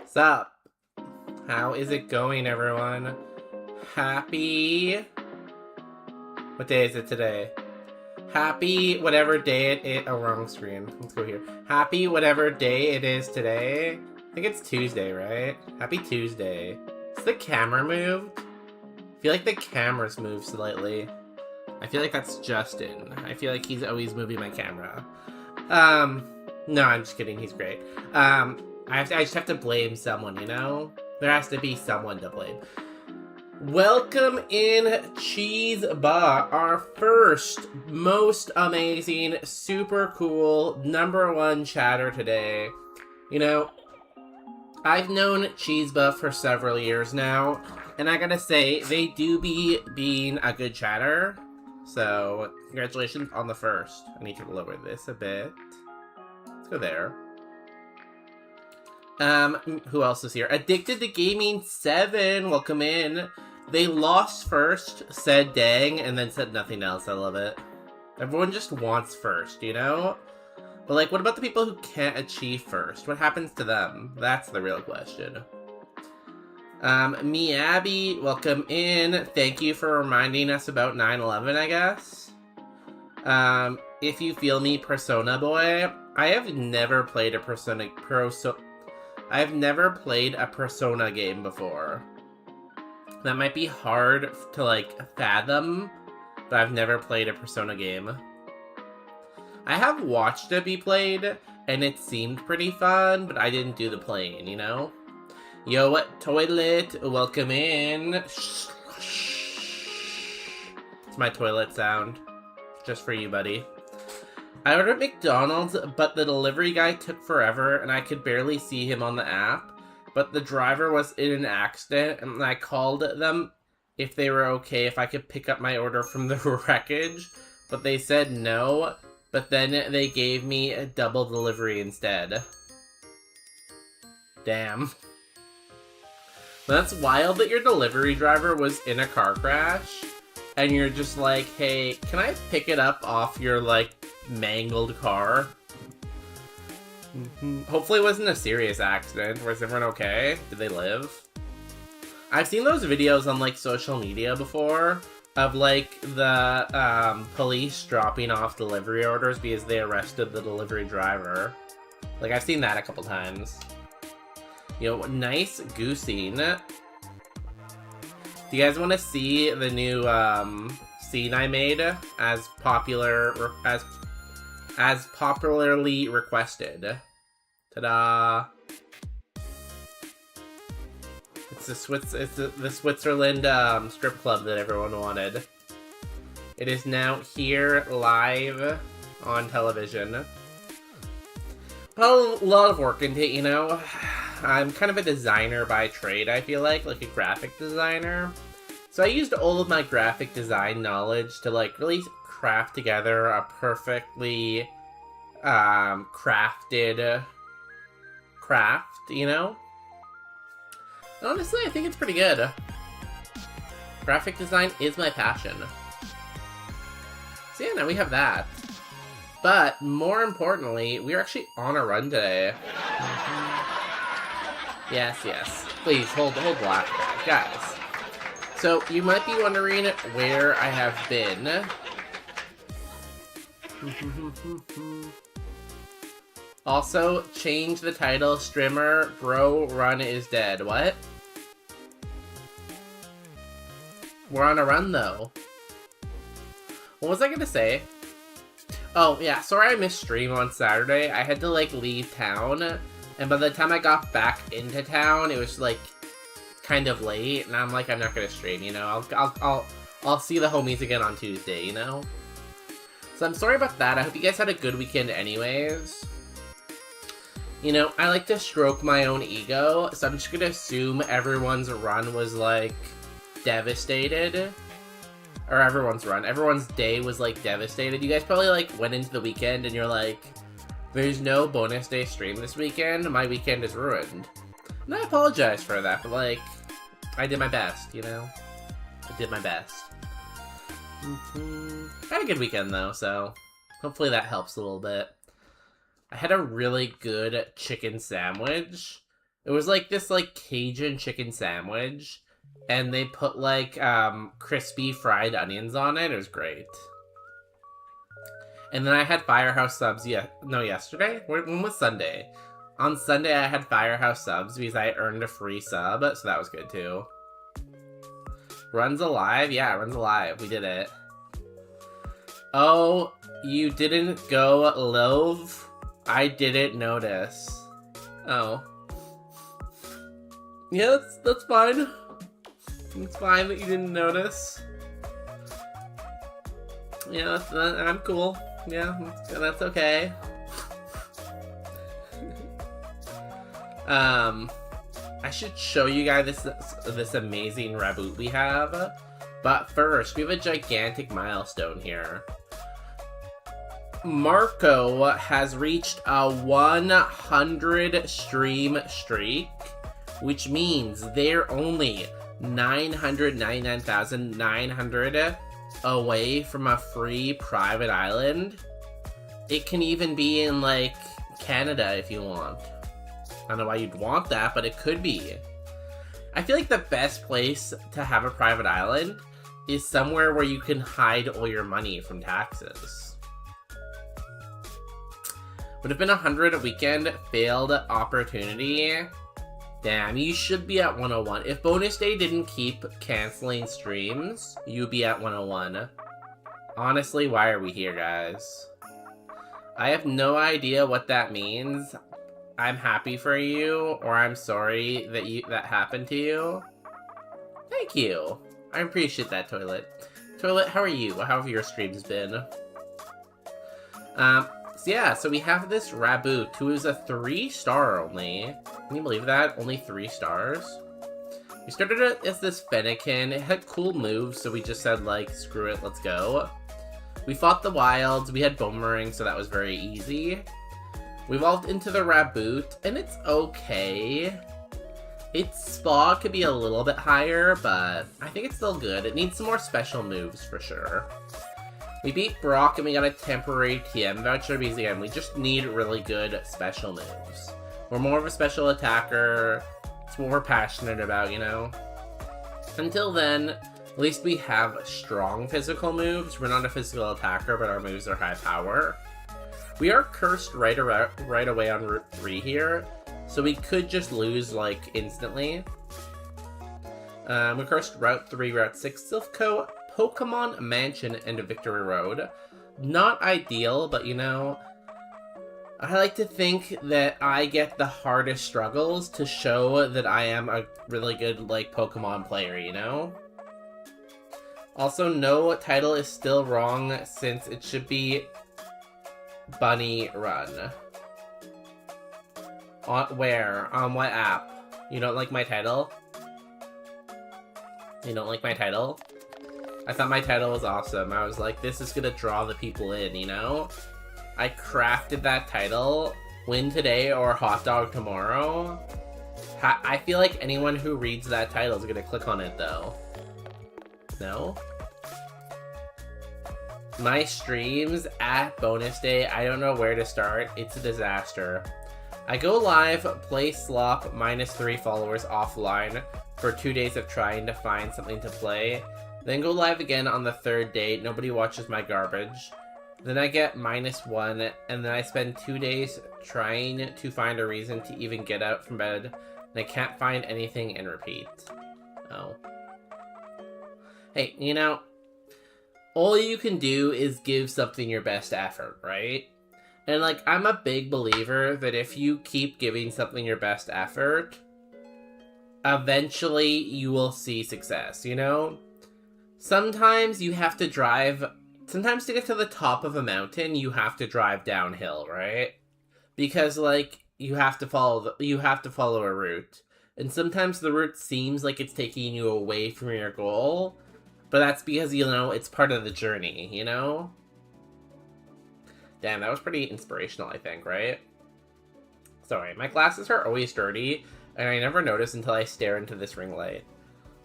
What's up? How is it going, everyone? Happy... What day is it today? Happy whatever day it is... Oh, wrong screen. Let's go here. Happy whatever day it is today. I think it's Tuesday, right? Happy Tuesday. Is the camera moved? I feel like the camera's moved slightly. I feel like that's Justin. I feel like he's always moving my camera. No, I'm just kidding. He's great. I just have to blame someone, you know? There has to be someone to blame. Welcome in, Cheese Ba, our first, most amazing, super cool, #1 chatter today. You know, I've known Cheese Ba for several years now, and I gotta say, they do be being a good chatter. So, congratulations on the first. I need to lower this a bit. Let's go there. Who else is here? Addicted to Gaming 7, welcome in. They lost first, said dang, and then said nothing else. I love it. Everyone just wants first, you know? But like, what about the people who can't achieve first? What happens to them? That's the real question. Me Abby, welcome in. Thank you for reminding us about 9/11, I guess. If you feel me, Persona boy. I have never played a Persona game before. That might be hard to like fathom, but I've never played a Persona game. I have watched it be played, and it seemed pretty fun, but I didn't do the playing, you know? Yo, what toilet? Welcome in. It's my toilet sound. Just for you, buddy. I ordered McDonald's, but the delivery guy took forever, and I could barely see him on the app. But the driver was in an accident, and I called them if they were okay if I could pick up my order from the wreckage. But they said no, but then they gave me a double delivery instead. Damn. That's wild that your delivery driver was in a car crash, and you're just like, hey, can I pick it up off your, like, mangled car? Hopefully it wasn't a serious accident. Was everyone okay? Did they live? I've seen those videos on, like, social media before of, like, the police dropping off delivery orders because they arrested the delivery driver. Like, I've seen that a couple times. Yo, nice goosing. Do you guys want to see the new scene I made as popularly requested? Ta-da! It's the Switzerland strip club that everyone wanted. It is now here live on television. Well, a lot of work into it, you know. I'm kind of a designer by trade, I feel like a graphic designer. So I used all of my graphic design knowledge to, like, really craft together a perfectly crafted craft, you know? And honestly, I think it's pretty good. Graphic design is my passion. So yeah, now we have that. But, more importantly, we're actually on a run today. Yes, yes. Please, hold black, guys. So, you might be wondering where I have been. Also, change the title, streamer, bro, run is dead. What? We're on a run, though. What was I gonna say? Oh, yeah, sorry I missed stream on Saturday. I had to, like, leave town. And by the time I got back into town, it was, like, kind of late. And I'm like, I'm not gonna stream, you know? I'll see the homies again on Tuesday, you know? So I'm sorry about that. I hope you guys had a good weekend anyways. You know, I like to stroke my own ego. So I'm just gonna assume everyone's run was, like, devastated. Or everyone's day was, like, devastated. You guys probably, like, went into the weekend and you're like, there's no bonus day stream this weekend. My weekend is ruined. And I apologize for that, but, like, I did my best, you know? I did my best. I had a good weekend, though, so hopefully that helps a little bit. I had a really good chicken sandwich. It was, like, this, like, Cajun chicken sandwich. And they put, like, crispy fried onions on it. It was great. And then I had Firehouse subs, yesterday? When was Sunday? On Sunday, I had Firehouse subs because I earned a free sub, so that was good, too. Run's alive? Yeah, Run's alive. We did it. Oh, you didn't go Love? I didn't notice. Oh. Yeah, that's fine. It's fine that you didn't notice. Yeah, I'm cool. Yeah, that's okay. I should show you guys this amazing Raboot we have. But first, we have a gigantic milestone here. Marco has reached a 100 stream streak, which means they're only 999,900 away from a free private island. It can even be in, like, Canada if you want. I don't know why you'd want that, but it could be. I feel like the best place to have a private island is somewhere where you can hide all your money from taxes. Would have been 100 a weekend, failed opportunity. Damn, you should be at 101. If bonus day didn't keep canceling streams, you'd be at 101. Honestly, why are we here, guys? I have no idea what that means. I'm happy for you, or I'm sorry that happened to you. Thank you. I appreciate that, Toilet. Toilet, how are you? How have your streams been? So we have this Raboot, who is a 3-star only. Can you believe that? Only 3 stars? We started it as this Fennekin. It had cool moves, so we just said, like, screw it, let's go. We fought the wilds, we had Boomerang, so that was very easy. We evolved into the Raboot, and it's okay. Its spa could be a little bit higher, but I think it's still good. It needs some more special moves, for sure. We beat Brock, and we got a temporary TM voucher, because again, we just need really good special moves. We're more of a special attacker. It's what we're passionate about, you know? Until then, at least we have strong physical moves. We're not a physical attacker, but our moves are high power. We are cursed right away on Route 3 here, so we could just lose, like, instantly. We're cursed Route 3, Route 6, Silphco, Pokemon Mansion, and Victory Road. Not ideal, but, you know, I like to think that I get the hardest struggles to show that I am a really good, like, Pokemon player, you know? Also, no title is still wrong, since it should be Bunny Run. On where? On what app? You don't like my title? You don't like my title? I thought my title was awesome. I was like, this is gonna draw the people in, you know? I crafted that title. Win today or hot dog tomorrow. I feel like anyone who reads that title is gonna click on it, though. No? My streams at bonus day, I don't know where to start. It's a disaster. I go live, play slop, -3 followers offline for 2 days of trying to find something to play. Then go live again on the 3rd day, nobody watches my garbage. Then I get -1, and then I spend 2 days trying to find a reason to even get out from bed, and I can't find anything and repeat. Oh. Hey, you know, all you can do is give something your best effort, right? And, like, I'm a big believer that if you keep giving something your best effort, eventually you will see success, you know? Sometimes you have to drive... Sometimes to get to the top of a mountain, you have to drive downhill, right? Because, like, you have to follow a route. And sometimes the route seems like it's taking you away from your goal, but that's because, you know, it's part of the journey, you know? Damn, that was pretty inspirational, I think, right? Sorry, my glasses are always dirty, and I never notice until I stare into this ring light.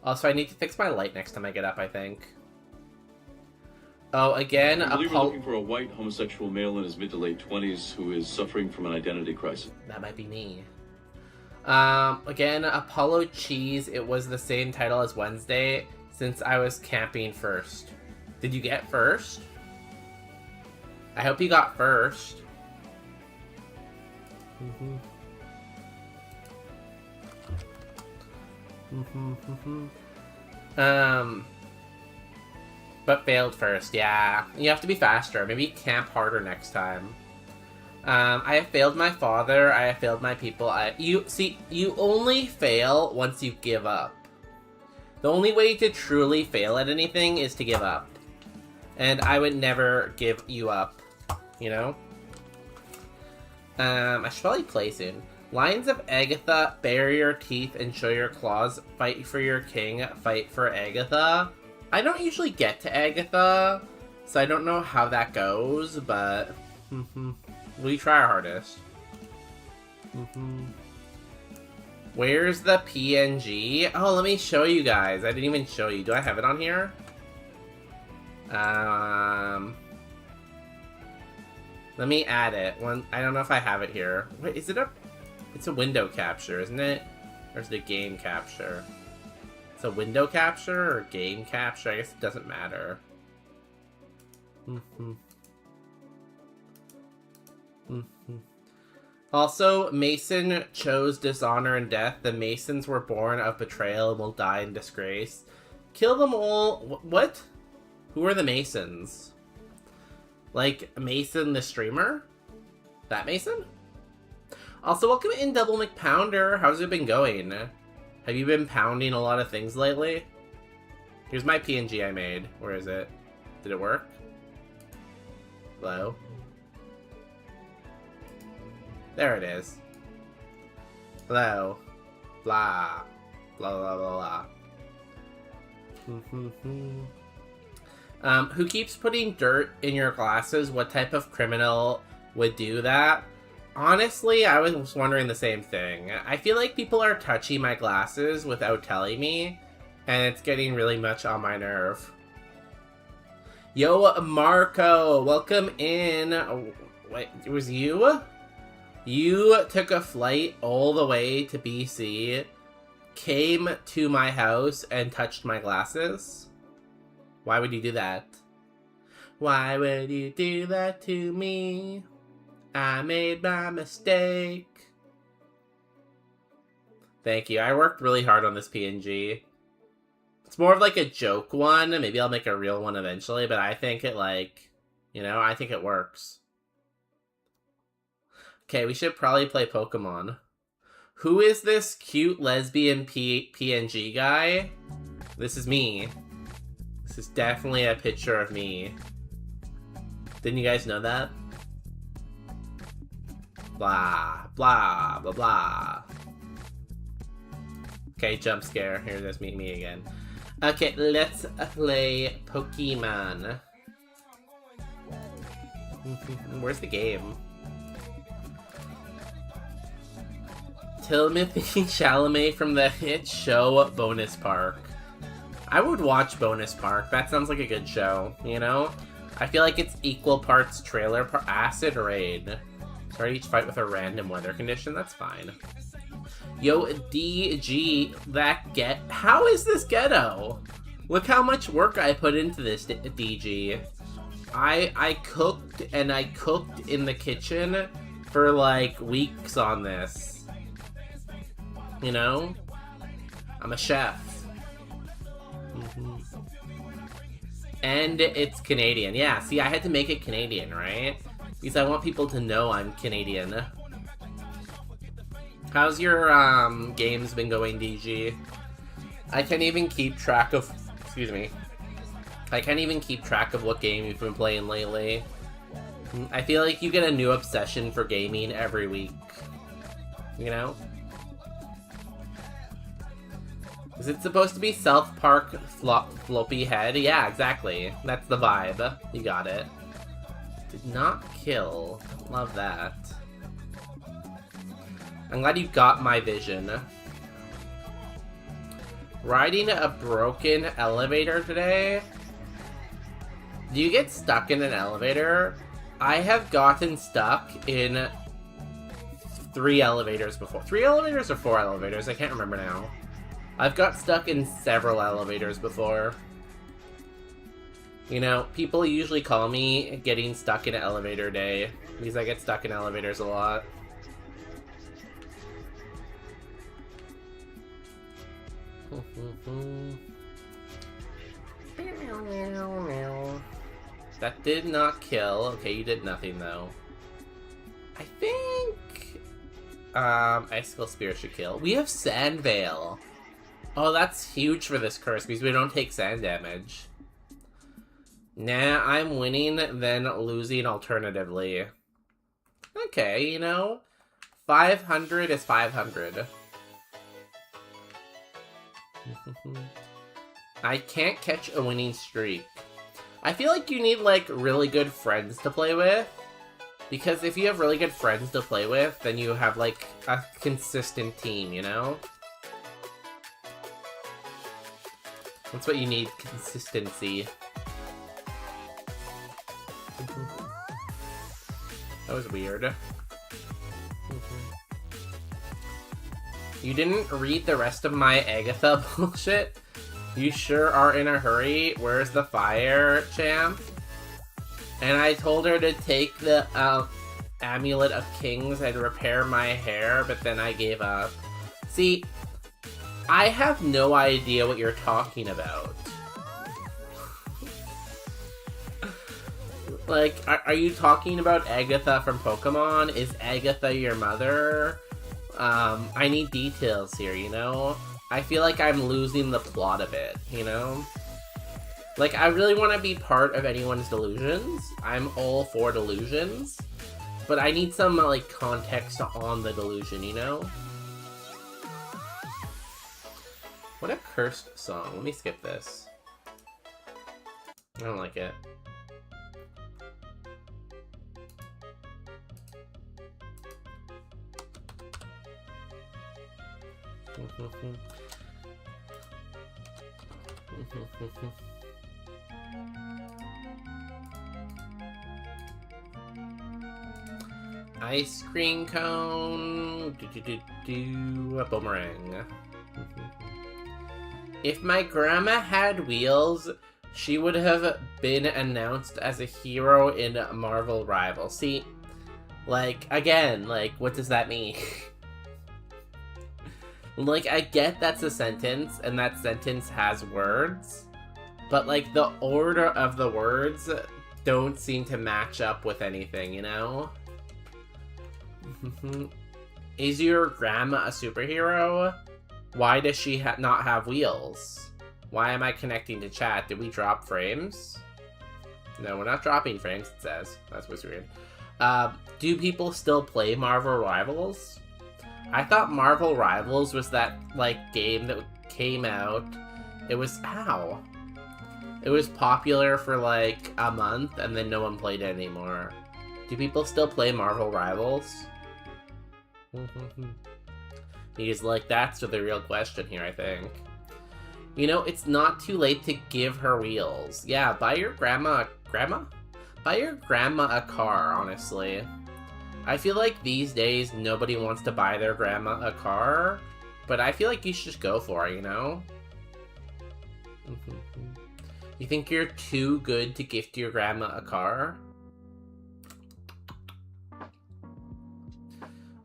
Also, I need to fix my light next time I get up, I think. Oh, again, I believe we're looking for a white homosexual male in his mid to late 20s who is suffering from an identity crisis. That might be me. Again, Apollo Cheese, it was the same title as Wednesday, since I was camping first. Did you get first? I hope you got first. But failed first, yeah. You have to be faster. Maybe camp harder next time. I have failed my father. I have failed my people. You only fail once you give up. The only way to truly fail at anything is to give up. And I would never give you up, you know? I should probably play soon. Lions of Agatha, bury your teeth and show your claws. Fight for your king, fight for Agatha. I don't usually get to Agatha, so I don't know how that goes, but we try our hardest. Where's the PNG? Oh, let me show you guys. I didn't even show you. Do I have it on here? Let me add it. I don't know if I have it here. Wait, is it a... It's a window capture, isn't it? Or is it a game capture? It's a window capture or game capture? I guess it doesn't matter. Also, Mason chose dishonor and death. The Masons were born of betrayal and will die in disgrace. Kill them all. What? Who are the Masons? Like, Mason the streamer? That Mason? Also, welcome in, Double McPounder. How's it been going? Have you been pounding a lot of things lately? Here's my PNG I made. Where is it? Did it work? Hello? There it is. Hello. Blah. Blah, blah, blah, blah. Who keeps putting dirt in your glasses? What type of criminal would do that? Honestly, I was wondering the same thing. I feel like people are touching my glasses without telling me, and it's getting really much on my nerve. Yo, Marco, welcome in. Wait, it was you? You took a flight all the way to BC, came to my house, and touched my glasses? Why would you do that? Why would you do that to me? I made my mistake. Thank you. I worked really hard on this PNG. It's more of like a joke one. Maybe I'll make a real one eventually, but I think it I think it works. Okay, we should probably play Pokemon. Who is this cute lesbian PNG guy? This is me. This is definitely a picture of me. Didn't you guys know that? Blah, blah, blah, blah. Okay, jump scare. Here, there's me again. Okay, let's play Pokemon. Where's the game? Timothy Chalamet from the hit show Bonus Park. I would watch Bonus Park. That sounds like a good show, you know? I feel like it's equal parts trailer acid raid. Start each fight with a random weather condition. That's fine. Yo, DG, how is this ghetto? Look how much work I put into this, DG. I cooked and I cooked in the kitchen for like weeks on this. You know? I'm a chef. And it's Canadian. Yeah, see, I had to make it Canadian, right? Because I want people to know I'm Canadian. How's your games been going, DG? I can't even keep track of... Excuse me. I can't even keep track of what game you've been playing lately. I feel like you get a new obsession for gaming every week. You know? Is it supposed to be South Park floppy head? Yeah, exactly. That's the vibe. You got it. Did not kill. Love that. I'm glad you got my vision. Riding a broken elevator today? Do you get stuck in an elevator? I have gotten stuck in 3 elevators before. 3 elevators or 4 elevators? I can't remember now. I've got stuck in several elevators before. You know, people usually call me getting stuck in an elevator day, because I get stuck in elevators a lot. That did not kill. Okay, you did nothing though. I think Icicle Spear should kill. We have Sand Veil. Oh, that's huge for this curse because we don't take sand damage. Nah, I'm winning, then losing alternatively. Okay, you know, 500 is 500. I can't catch a winning streak. I feel like you need, like, really good friends to play with. Because if you have really good friends to play with, then you have, like, a consistent team, you know? That's what you need, consistency. That was weird. You didn't read the rest of my Agatha bullshit? You sure are in a hurry. Where's the fire, champ? And I told her to take the Amulet of Kings and repair my hair, but then I gave up. See, I have no idea what you're talking about. Like, are you talking about Agatha from Pokemon? Is Agatha your mother? I need details here, you know? I feel like I'm losing the plot a bit, you know? Like, I really want to be part of anyone's delusions. I'm all for delusions. But I need some, like, context on the delusion, you know? What a cursed song. Let me skip this. I don't like it. Ice cream cone. A boomerang. If my grandma had wheels, she would have been announced as a hero in Marvel Rivals. See, like, again, like, what does that mean? Like, I get that's a sentence, and that sentence has words, but, like, the order of the words don't seem to match up with anything, you know? Is your grandma a superhero? Why does she not have wheels? Why am I connecting to chat? Did we drop frames? No, we're not dropping frames, it says. That's what's weird. Do people still play Marvel Rivals? I thought Marvel Rivals was that, like, game that came out. It was, ow. It was popular for, like, a month, and then no one played it anymore. Do people still play Marvel Rivals? Because, like, that's the real question here, I think. You know, it's not too late to give her wheels. Yeah, buy your grandma... Buy your grandma a car, honestly. I feel like these days, nobody wants to buy their grandma a car, but I feel like you should just go for it, you know? You think you're too good to gift your grandma a car?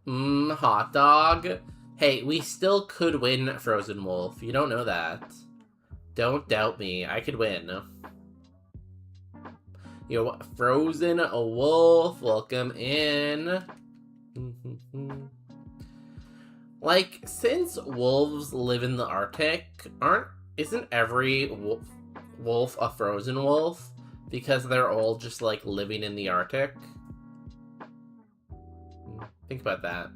Hot dog. Hey, we still could win Frozen Wolf. You don't know that. Don't doubt me. I could win. Yo, Frozen Wolf, welcome in. Like, since wolves live in the Arctic, isn't every wolf a frozen wolf? Because they're all just, like, living in the Arctic? Think about that.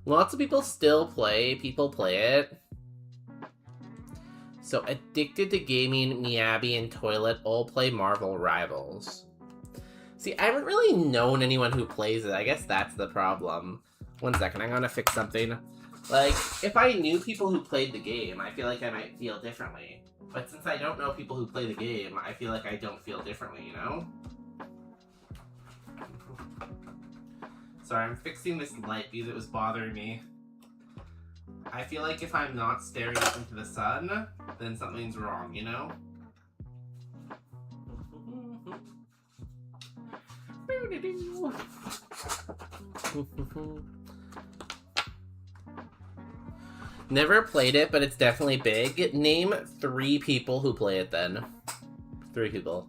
Lots of people still play. People play it. So, Addicted to Gaming, Miyabi, and Toilet all play Marvel Rivals. See, I haven't really known anyone who plays it. I guess that's the problem. One second, I'm gonna fix something. Like, if I knew people who played the game, I feel like I might feel differently. But since I don't know people who play the game, I feel like I don't feel differently, you know? Sorry, I'm fixing this light because it was bothering me. I feel like if I'm not staring up into the sun, then something's wrong, you know? Never played it, but it's definitely big. Name 3 people who play it then. 3 people.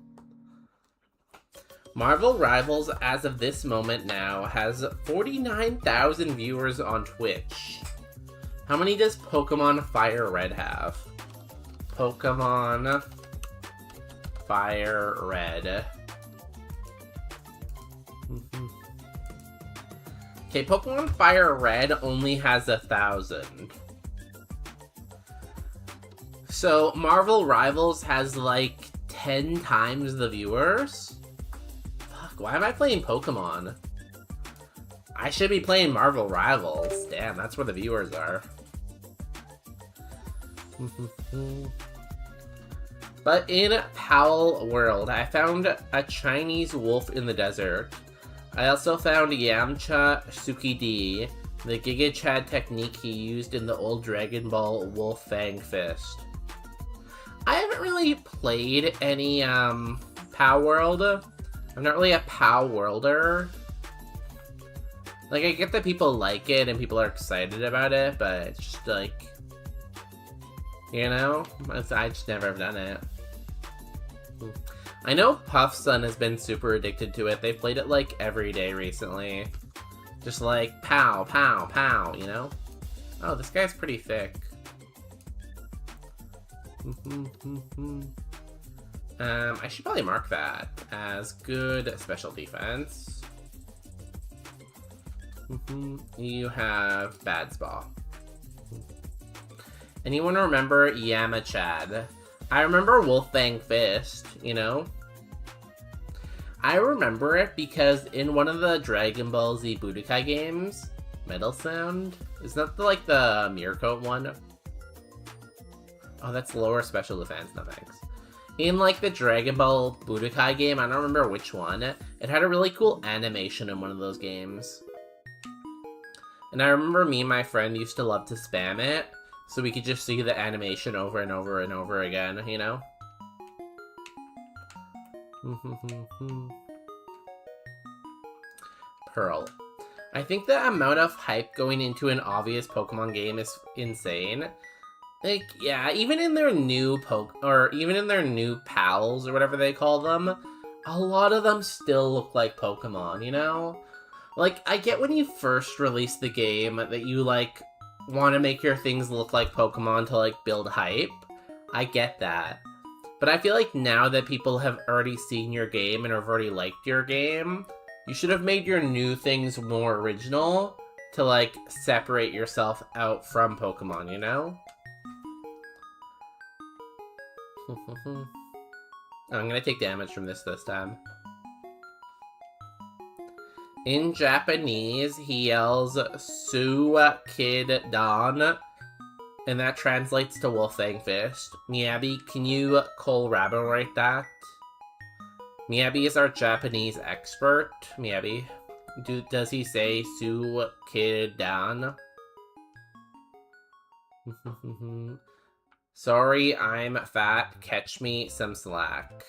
Marvel Rivals, as of this moment now, has 49,000 viewers on Twitch. How many does Pokemon Fire Red have? Pokemon Fire Red. Okay, Pokemon Fire Red only has 1,000. So, Marvel Rivals has like 10 times the viewers? Fuck, why am I playing Pokemon? I should be playing Marvel Rivals. Damn, that's where the viewers are. But in Powell World, I found a Chinese wolf in the desert. I also found Yamcha Tsukidi, the Giga Chad technique he used in the old Dragon Ball Wolf Fang Fist. I haven't really played any POW World. I'm not really a POW Worlder. Like, I get that people like it and people are excited about it, but it's just like, you know, I just never have done it. I know Puff's son has been super addicted to it. They've played it like every day recently. Just like pow, pow, pow, you know? Oh, this guy's pretty thick. I should probably mark that as good special defense. You have bad spa. Anyone remember Yamachad? I remember Wolfang Fist, you know? I remember it because in one of the Dragon Ball Z Budokai games, Metal Sound, isn't that like the Mirror Coat one? Oh, that's lower special defense, no thanks. In like the Dragon Ball Budokai game, I don't remember which one, it had a really cool animation in one of those games. And I remember me and my friend used to love to spam it, so we could just see the animation over and over and over again, you know? Pearl. I think the amount of hype going into an obvious Pokemon game is insane. Like, yeah, even in their new even in their new pals or whatever they call them, a lot of them still look like Pokemon, you know? Like, I get when you first release the game that you, like, want to make your things look like Pokemon to, like, build hype. I get that. But I feel like now that people have already seen your game and have already liked your game, you should have made your new things more original to, like, separate yourself out from Pokemon, you know? I'm gonna take damage from this time. In Japanese, he yells, Su Kid Don, and that translates to Wolfang Fist. Miyabi, can you corroborate that? Miyabi is our Japanese expert. Miyabi, does he say Su Kid Don? Sorry, I'm fat. Catch me some slack.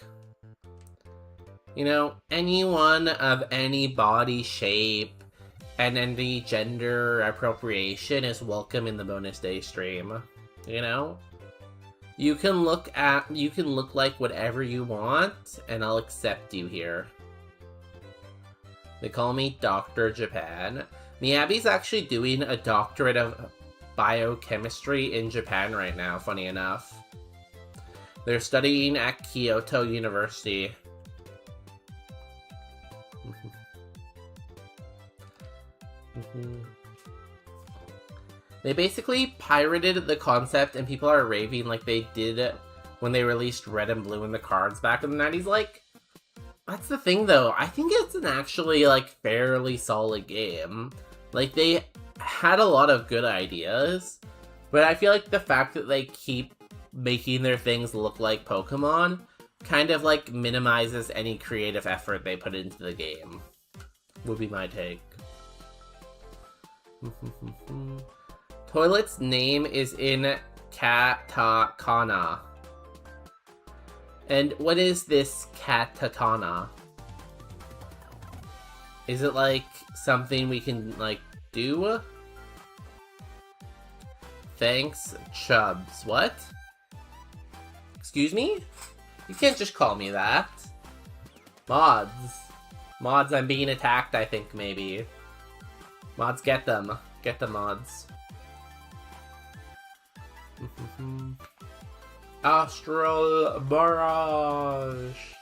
You know, anyone of any body shape and any gender appropriation is welcome in the bonus day stream. You know? You can look like whatever you want, and I'll accept you here. They call me Dr. Japan. Miyabi's actually doing a doctorate of biochemistry in Japan right now, funny enough. They're studying at Kyoto University. They basically pirated the concept and people are raving like they did when they released Red and Blue in the cards back in the 90s. Like, that's the thing though. I think it's an actually like fairly solid game. Like, they had a lot of good ideas, but I feel like the fact that they keep making their things look like Pokemon kind of like minimizes any creative effort they put into the game. Would be my take. Toilet's name is in katakana. And what is this katakana? Is it like something we can like do? Thanks, Chubs. What? Excuse me? You can't just call me that. Mods. Mods, I'm being attacked, I think, maybe. Mods, get them. Get the mods. Astral Barrage.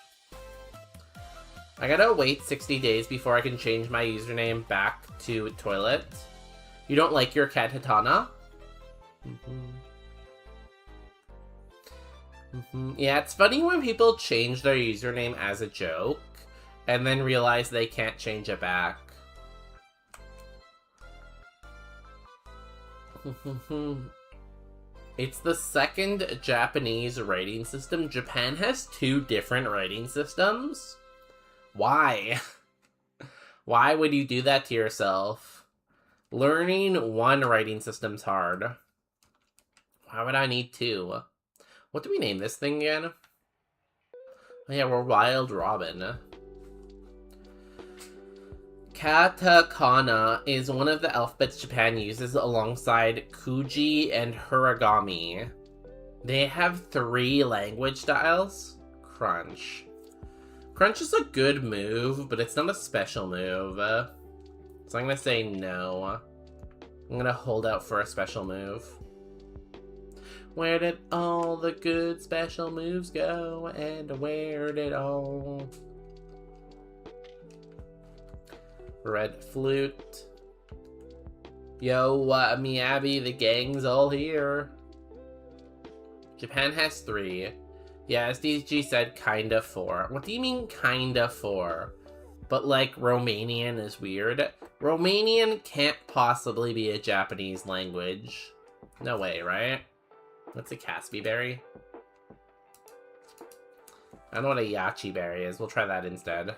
I gotta wait 60 days before I can change my username back to Toilet. You don't like your Katatana? Yeah, it's funny when people change their username as a joke and then realize they can't change it back. It's the second Japanese rating system. Japan has 2 different rating systems? Why? Why would you do that to yourself? Learning one writing system's hard. Why would I need two? What do we name this thing again? Oh yeah, we're Wild Robin. Katakana is one of the alphabets Japan uses alongside Kuji and Hiragami. They have 3 language styles. Crunch. Crunch is a good move, but it's not a special move. So I'm gonna say no. I'm gonna hold out for a special move. Where did all the good special moves go? And where did all... Red flute. Yo, Miyabi, the gang's all here. Japan has 3. Yeah, as DG said, kinda 4. What do you mean kinda 4? But like, Romanian is weird. Romanian can't possibly be a Japanese language. No way, right? What's a Caspi berry? I don't know what a Yachi berry is. We'll try that instead.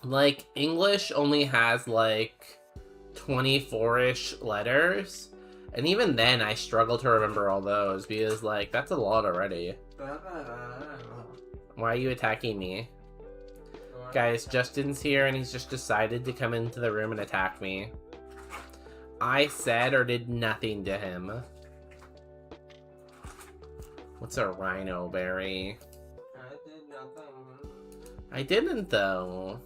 Like, English only has like 24-ish letters. And even then, I struggle to remember all those because, like, that's a lot already. Why are you attacking me? Guys, Justin's here and he's just decided to come into the room and attack me. I said or did nothing to him. What's a rhino berry? I did nothing. I didn't, though.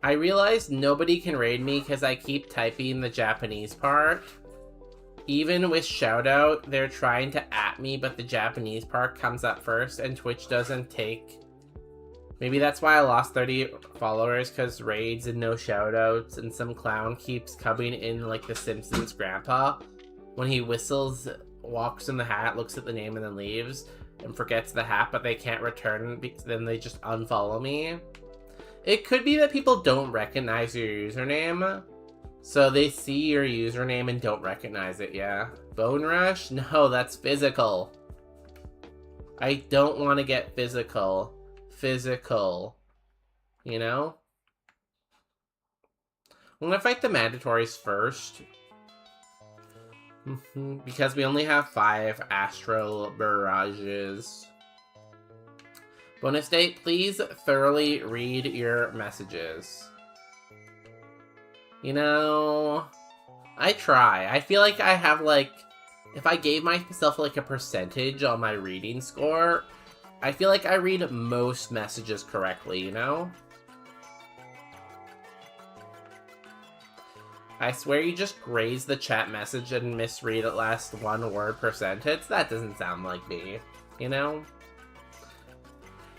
I realized nobody can raid me because I keep typing the Japanese part. Even with shoutout, they're trying to at me, but the Japanese part comes up first, and Twitch doesn't take... Maybe that's why I lost 30 followers, because raids and no shoutouts, and some clown keeps coming in like the Simpsons grandpa. When he whistles, walks in the hat, looks at the name, and then leaves, and forgets the hat, but they can't return, because then they just unfollow me. It could be that people don't recognize your username. So they see your username and don't recognize it, yeah. Bone Rush? No, that's physical. I don't want to get physical. Physical. You know? I'm gonna fight the mandatories first. Because we only have 5 Astral Barrages. Bonus date, please thoroughly read your messages. You know, I try. I feel like I have, like, if I gave myself, like, a percentage on my reading score, I feel like I read most messages correctly, you know? I swear you just graze the chat message and misread at last 1 word per sentence? That doesn't sound like me, you know?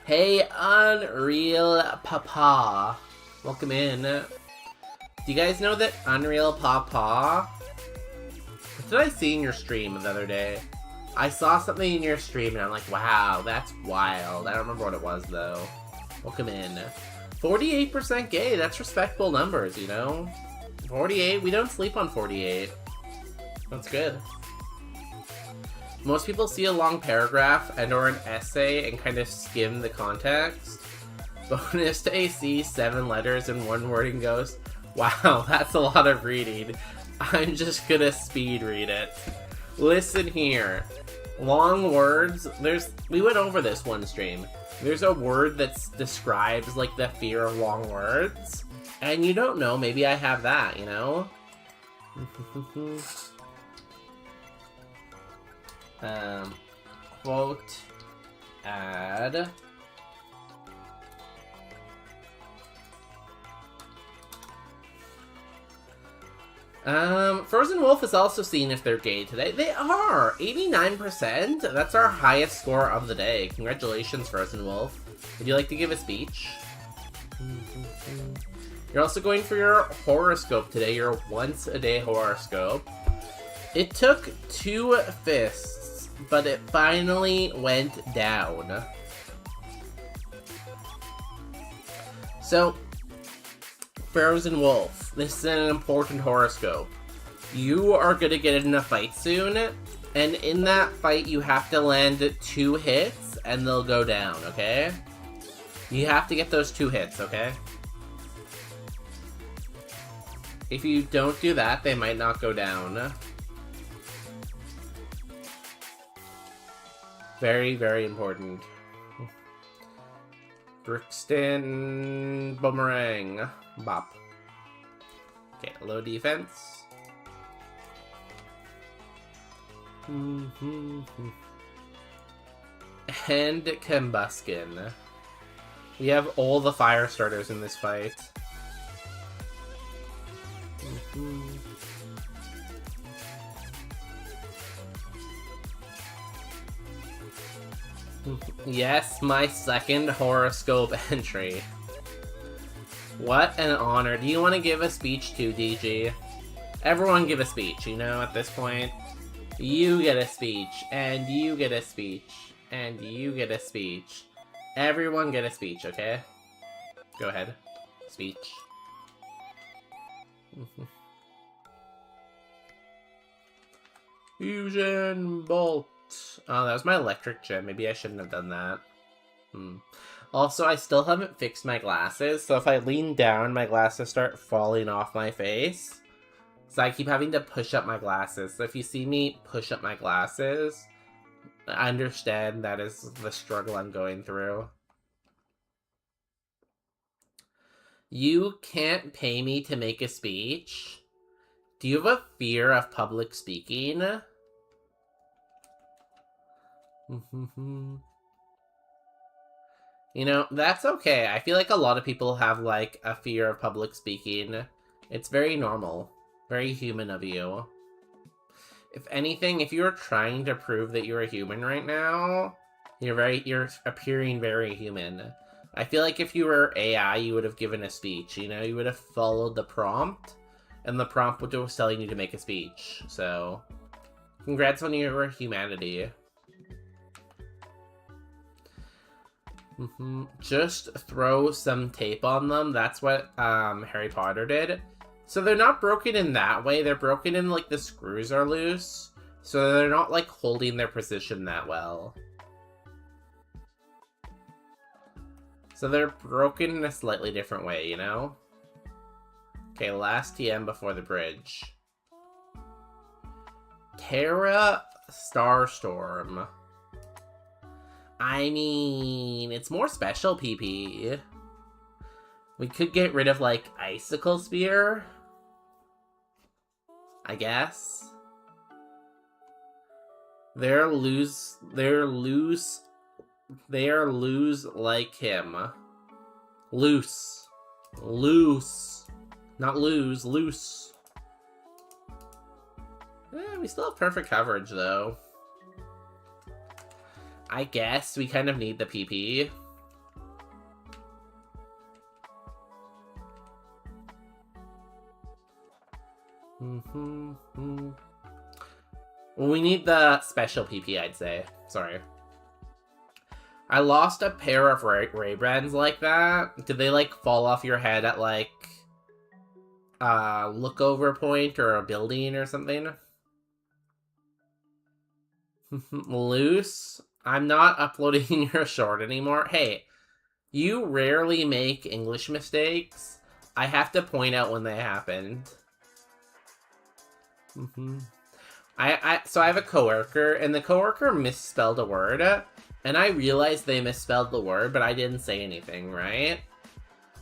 Hey, Unreal Papa. Welcome in. Do you guys know that Unreal Papa? What did I see in your stream the other day? I saw something in your stream and I'm like, wow, that's wild. I don't remember what it was though. Welcome in. 48% gay, that's respectable numbers, you know? 48, we don't sleep on 48. That's good. Most people see a long paragraph and or an essay and kind of skim the context. Bonus to AC, 7 letters and 1 word and goes, wow, that's a lot of reading. I'm just gonna speed read it. Listen here. Long words, we went over this one stream. There's a word that describes like the fear of long words. And you don't know, maybe I have that, you know? Quote, add. Frozen Wolf is also seeing if they're gay today. They are! 89%? That's our highest score of the day. Congratulations, Frozen Wolf. Would you like to give a speech? You're also going for your horoscope today, your once-a-day horoscope. It took 2 fists, but it finally went down. So, Frozen Wolf, this is an important horoscope. You are gonna get in a fight soon, And in that fight, you have to land 2 hits, and they'll go down, okay? You have to get those 2 hits, okay? If you don't do that, they might not go down. Very, very important. Brixton Boomerang. Bop. Okay, low defense. And Combuskin. We have all the fire starters in this fight. Yes, my second horoscope entry. What an honor. Do you want to give a speech too, DG? Everyone give a speech, you know, at this point. You get a speech, and you get a speech, and you get a speech. Everyone get a speech, okay? Go ahead. Speech. Fusion Bolt. Oh, that was my electric gem. Maybe I shouldn't have done that. Also, I still haven't fixed my glasses, so if I lean down, my glasses start falling off my face. So I keep having to push up my glasses. So if you see me push up my glasses, I understand that is the struggle I'm going through. You can't pay me to make a speech? Do you have a fear of public speaking? You know, that's okay. I feel like a lot of people have, like, a fear of public speaking. It's very normal. Very human of you. If anything, if you're trying to prove that you're a human right now, you're appearing very human. I feel like if you were AI, you would have given a speech, you know? You would have followed the prompt, and the prompt was telling you to make a speech. So, congrats on your humanity. Just throw some tape on them. That's what Harry Potter did. So they're not broken in that way. They're broken in, like, the screws are loose. So they're not, like, holding their position that well. So they're broken in a slightly different way, you know? Okay, last TM before the bridge. Terra Starstorm. I mean, it's more special PP. We could get rid of, like, Icicle Spear, I guess. They're loose like him. Loose. Not lose, loose. We still have perfect coverage, though. I guess we kind of need the PP. Well, we need the special PP, I'd say. Sorry. I lost a pair of Ray-Bans like that. Did they, like, fall off your head at, like, lookover point or a building or something? Loose? I'm not uploading your short anymore. Hey, you rarely make English mistakes. I have to point out when they happened. So I have a coworker, and the coworker misspelled a word, and I realized they misspelled the word, but I didn't say anything, right?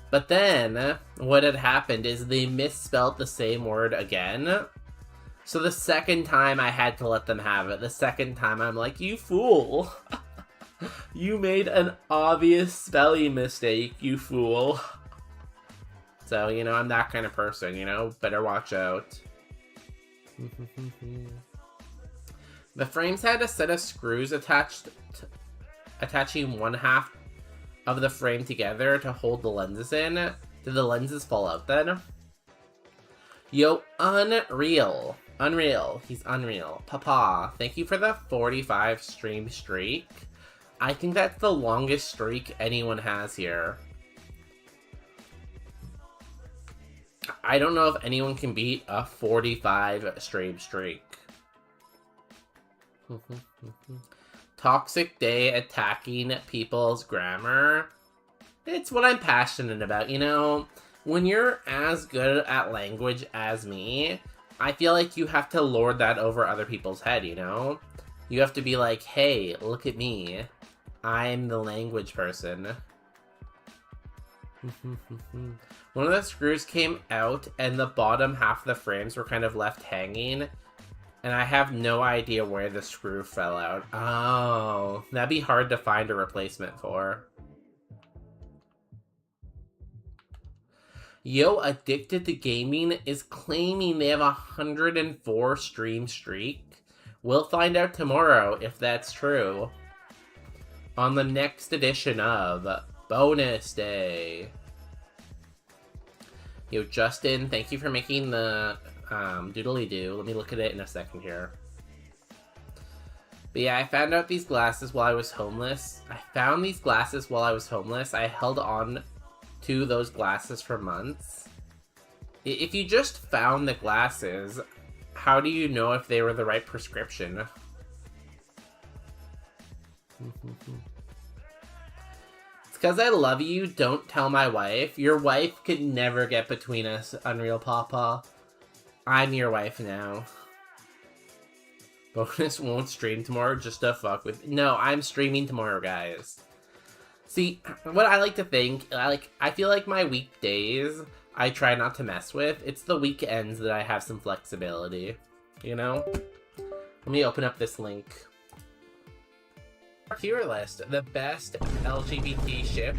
But then, what had happened is they misspelled the same word again. So the second time I had to let them have it. The second time I'm like, you fool! You made an obvious spelling mistake, you fool. So, you know, I'm that kind of person, you know? Better watch out. The frames had a set of screws attaching one half of the frame together to hold the lenses in. Did the lenses fall out then? Yo, unreal. Unreal. He's unreal. Papa, thank you for the 45 stream streak. I think that's the longest streak anyone has here. I don't know if anyone can beat a 45 stream streak. Toxic day attacking people's grammar. It's what I'm passionate about, you know? When you're as good at language as me, I feel like you have to lord that over other people's head, you know? You have to be like, hey, look at me. I'm the language person. One of the screws came out and the bottom half of the frames were kind of left hanging. And I have no idea where the screw fell out. Oh, that'd be hard to find a replacement for. Yo, Addicted to Gaming is claiming they have a 104 stream streak. We'll find out tomorrow if that's true. On the next edition of Bonus Day. Yo, Justin, thank you for making the doodly-doo. Let me look at it in a second here. But yeah, I found out these glasses while I was homeless. I held on to those glasses for months. If you just found the glasses, how do you know if they were the right prescription? It's because I love you, don't tell my wife. Your wife could never get between us, Unreal Papa. I'm your wife now. Bonus won't stream tomorrow just to fuck with... No, I'm streaming tomorrow, guys. See, what I like to think, I feel like my weekdays, I try not to mess with. It's the weekends that I have some flexibility, you know? Let me open up this link. Tier list, the best LGBT ship.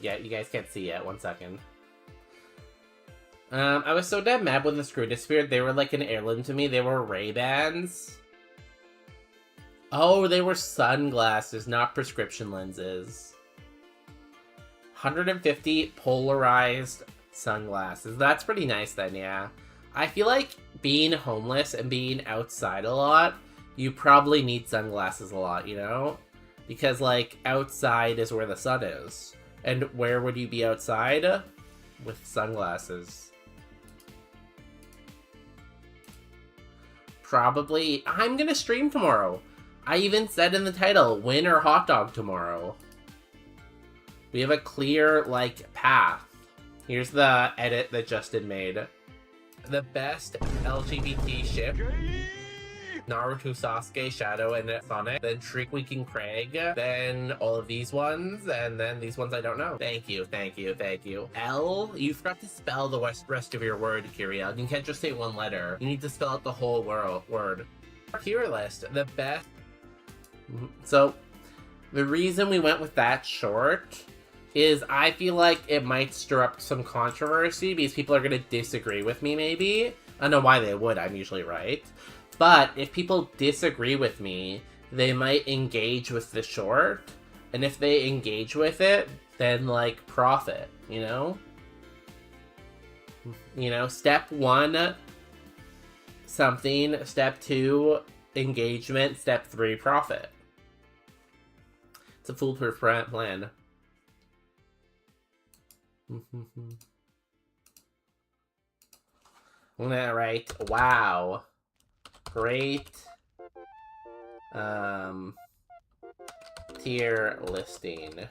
Yeah, you guys can't see yet, 1 second. I was so damn mad when the screw disappeared. They were like an heirloom to me. They were Ray-Bans. Oh, they were sunglasses, not prescription lenses. 150 polarized sunglasses. That's pretty nice then, yeah. I feel like being homeless and being outside a lot, you probably need sunglasses a lot, you know? Because, like, outside is where the sun is. And where would you be outside? With sunglasses. Probably. I'm gonna stream tomorrow. I even said in the title, win or hot dog tomorrow. We have a clear, like, path. Here's the edit that Justin made. The best LGBT ship. Naruto, Sasuke, Shadow, and Sonic. Then Shriek, Weaking Craig. Then all of these ones. And then these ones I don't know. Thank you, thank you, thank you. L, you forgot to spell the rest of your word, Kyria. You can't just say one letter. You need to spell out the whole word. Tier list, the best. So, the reason we went with that short is I feel like it might stir up some controversy because people are going to disagree with me, maybe. I don't know why they would, I'm usually right. But if people disagree with me, they might engage with the short. And if they engage with it, then, like, profit, you know? You know, step 1, something. Step 2, engagement. Step 3, profit. It's a foolproof plan. Alright, wow. Great. Tier listing.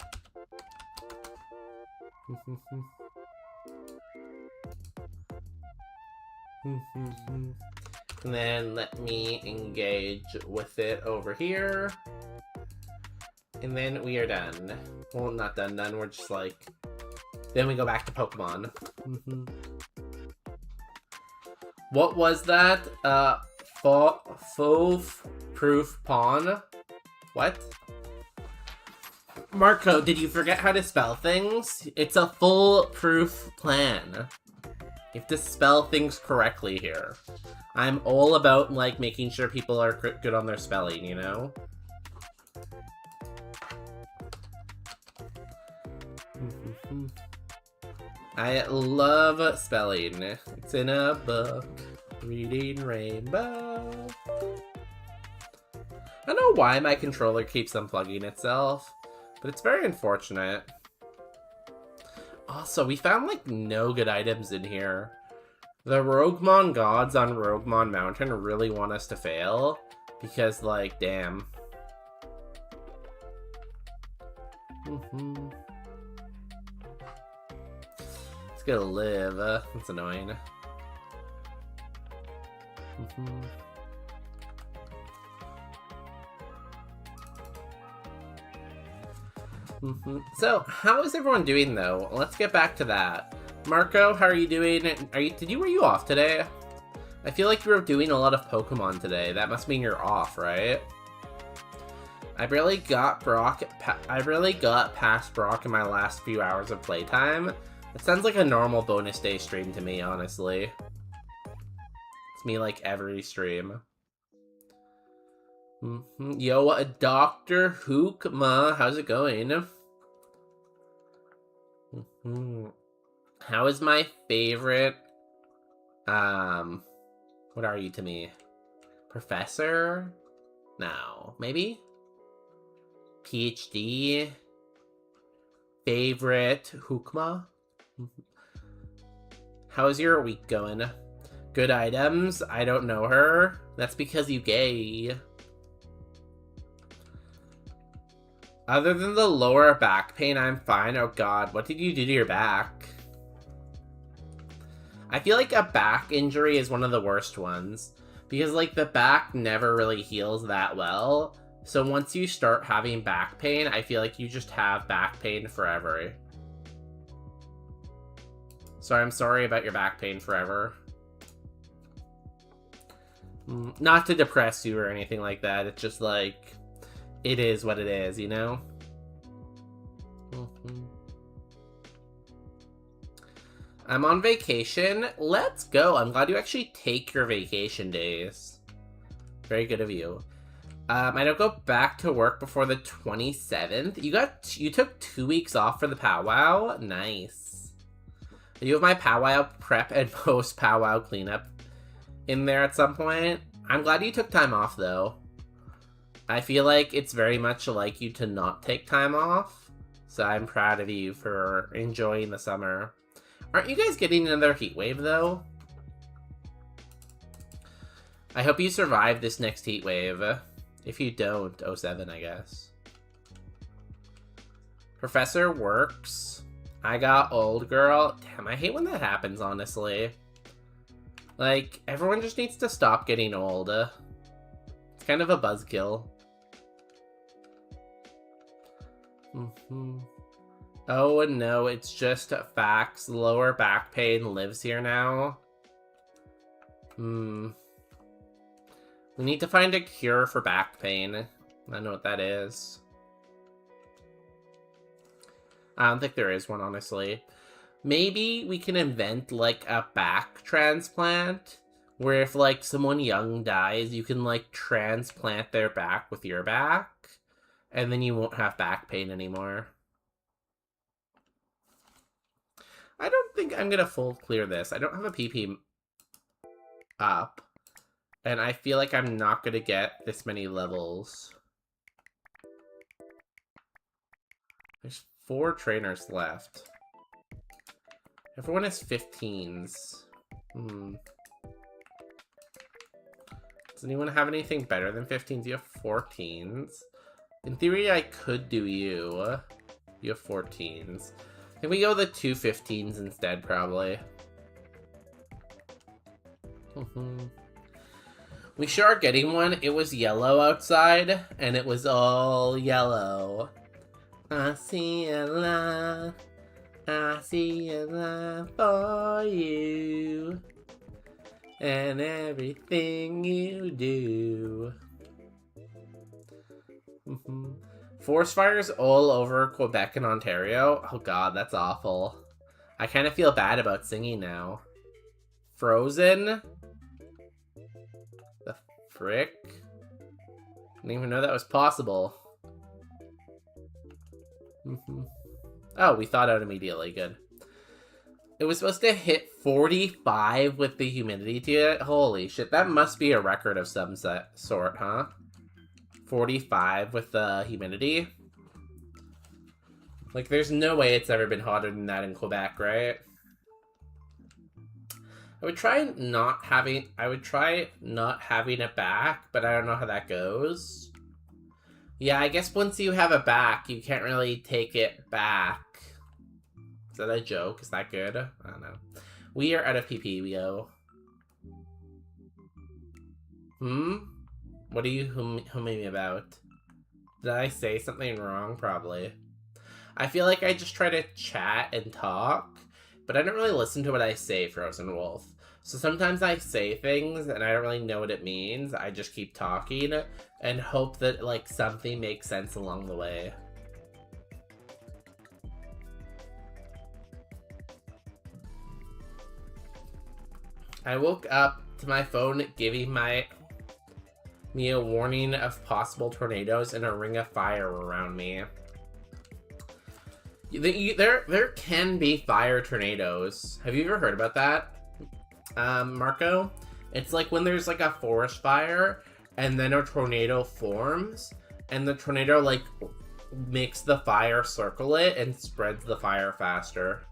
And then let me engage with it over here. And then we are done. Well, not done, we're just like... Then we go back to Pokemon. What was that? Foolproof pawn? What? Marco, did you forget how to spell things? It's a foolproof plan. You have to spell things correctly here. I'm all about, like, making sure people are good on their spelling, you know? I love spelling. It's in a book. Reading Rainbow. I don't know why my controller keeps unplugging itself, but it's very unfortunate. Also, we found, like, no good items in here. The Roguemon gods on Roguemon Mountain really want us to fail. Because, like, damn. It's gonna live. That's annoying. So, how is everyone doing though? Let's get back to that. Marco, how are you doing? Were you off today? I feel like you were doing a lot of Pokemon today. That must mean you're off, right? I really got past Brock in my last few hours of playtime. It sounds like a normal bonus day stream to me, honestly. It's me like every stream. Yo, Dr. Hookma, how's it going? How is my favorite, what are you to me? Professor? No, maybe? PhD? Favorite Hookma? How's your week going? Good items? I don't know her. That's because you gay. Other than the lower back pain, I'm fine. Oh god, what did you do to your back? I feel like a back injury is one of the worst ones. Because, like, the back never really heals that well. So once you start having back pain, I feel like you just have back pain forever. So I'm sorry about your back pain forever. Not to depress you or anything like that. It's just like, it is what it is, you know? I'm on vacation. Let's go. I'm glad you actually take your vacation days. Very good of you. I don't go back to work before the 27th. You took 2 weeks off for the powwow? Nice. You have my powwow prep and post powwow cleanup in there at some point. I'm glad you took time off though. I feel like it's very much like you to not take time off. So I'm proud of you for enjoying the summer. Aren't you guys getting another heat wave though? I hope you survive this next heat wave. If you don't, 07 I guess. Professor works. I got old girl. Damn, I hate when that happens, honestly. Like, everyone just needs to stop getting old. It's kind of a buzzkill. Oh no, it's just facts. Lower back pain lives here now. We need to find a cure for back pain. I don't know what that is. I don't think there is one, honestly. Maybe we can invent, like, a back transplant, where if, like, someone young dies, you can, like, transplant their back with your back, and then you won't have back pain anymore. I don't think I'm gonna full clear this. I don't have a PP up, and I feel like I'm not gonna get this many levels. There's 4 trainers left. Everyone has 15s. Does anyone have anything better than 15s? You have 14s. In theory, I could do you. You have 14s. Can we go the 2 15s instead, probably? We sure are getting one. It was yellow outside, and it was all yellow. I see a lot. I see a lot for you. And everything you do. Forest fires all over Quebec and Ontario. Oh god, that's awful. I kind of feel bad about singing now. Frozen? The frick? Didn't even know that was possible. Oh, we thought out immediately. Good. It was supposed to hit 45 with the humidity to it. Holy shit, that must be a record of some sort, huh? 45 with the humidity. Like, there's no way it's ever been hotter than that in Quebec, right? I would try not having it back, but I don't know how that goes. Yeah, I guess once you have it back, you can't really take it back. Is that a joke? Is that good? I don't know. We are out of PP, we go. What are you humming me about? Did I say something wrong? Probably. I feel like I just try to chat and talk, but I don't really listen to what I say, Frozen Wolf. So sometimes I say things and I don't really know what it means. I just keep talking and hope that like something makes sense along the way. I woke up to my phone giving me a warning of possible tornadoes and a ring of fire around me. There can be fire tornadoes. Have you ever heard about that, Marco? It's like when there's like a forest fire and then a tornado forms and the tornado like makes the fire circle it and spreads the fire faster.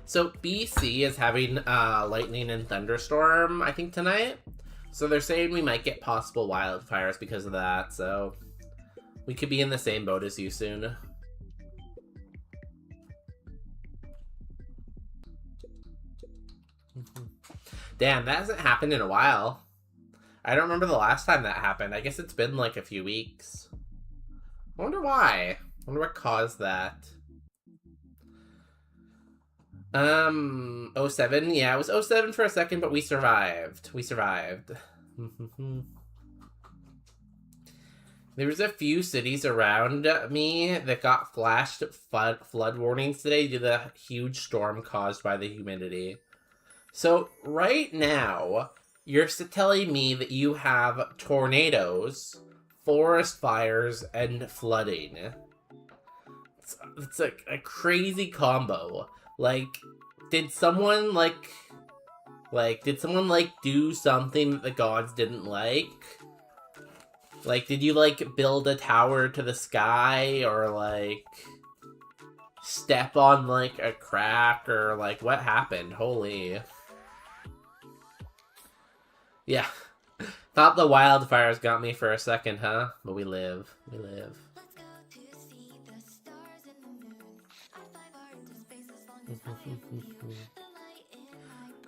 So BC is having lightning and thunderstorm, I think, tonight. So they're saying we might get possible wildfires because of that. So we could be in the same boat as you soon. Damn, that hasn't happened in a while. I don't remember the last time that happened. I guess it's been like a few weeks. I wonder why. I wonder what caused that. 07? Yeah, it was 07 for a second, but we survived. There was a few cities around me that got flashed flood warnings today due to the huge storm caused by the humidity. So right now, you're telling me that you have tornadoes, forest fires, and flooding. It's like a crazy combo. Like, did someone do something that the gods didn't like? Like, did you, like, build a tower to the sky, or, like, step on, like, a crack, or, like, what happened? Holy. Yeah. Thought the wildfires got me for a second, huh? But we live.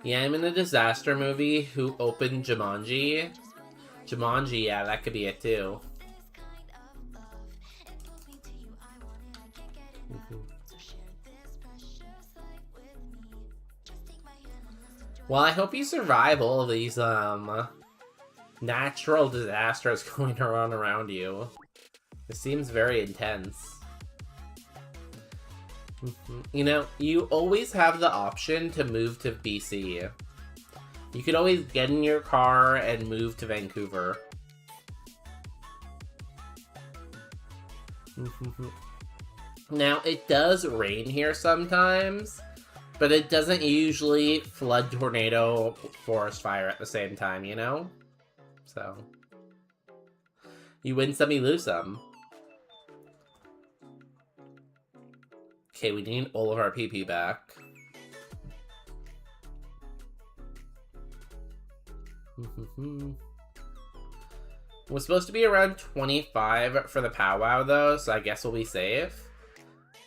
Yeah, I'm in a disaster movie. Who opened Jumanji? Jumanji, yeah, that could be it too. Well, I hope you survive all of these natural disasters going on around you. It seems very intense. You know, you always have the option to move to BC. You could always get in your car and move to Vancouver. Now, it does rain here sometimes, but it doesn't usually flood, tornado, forest fire at the same time, you know? So, you win some, you lose some. Okay, we need all of our PP back. It was supposed to be around 25 for the powwow though, so I guess we'll be safe.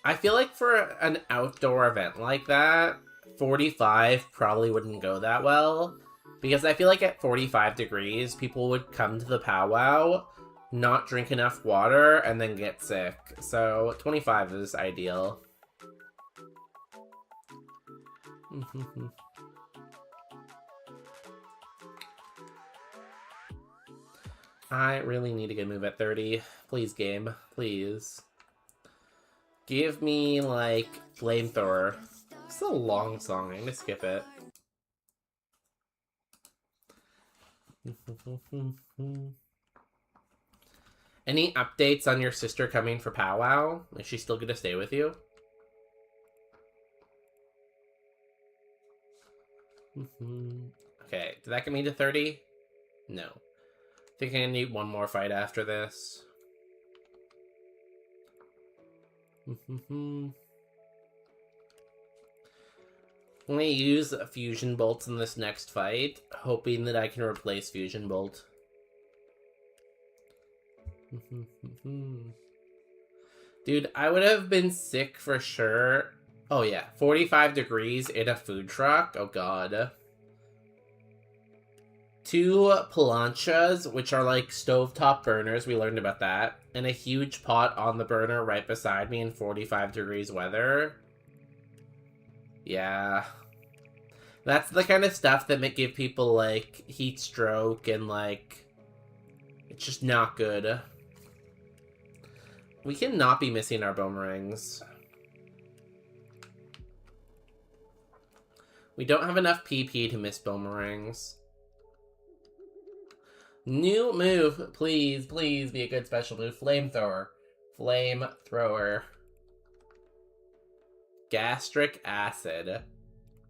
I feel like for an outdoor event like that, 45 probably wouldn't go that well. Because I feel like at 45 degrees, people would come to the powwow, not drink enough water, and then get sick. So 25 is ideal. I really need to get a move at 30. Please, game. Please. Give me, like, flamethrower. It's a long song. I'm gonna skip it. Any updates on your sister coming for powwow? Is she still gonna stay with you? Okay, did that get me to 30? No. I think I'm gonna need one more fight after this. I'm gonna use Fusion Bolts in this next fight, hoping that I can replace Fusion Bolt. Dude, I would have been sick for sure. Oh yeah, 45 degrees in a food truck. Oh god. 2 planchas, which are like stovetop burners. We learned about that. And a huge pot on the burner right beside me in 45 degrees weather. Yeah. That's the kind of stuff that might give people like heat stroke and like... It's just not good. We cannot be missing our boomerangs. We don't have enough PP to miss boomerangs. New move. Please, please be a good special move. Flamethrower. Flamethrower. Gastric acid.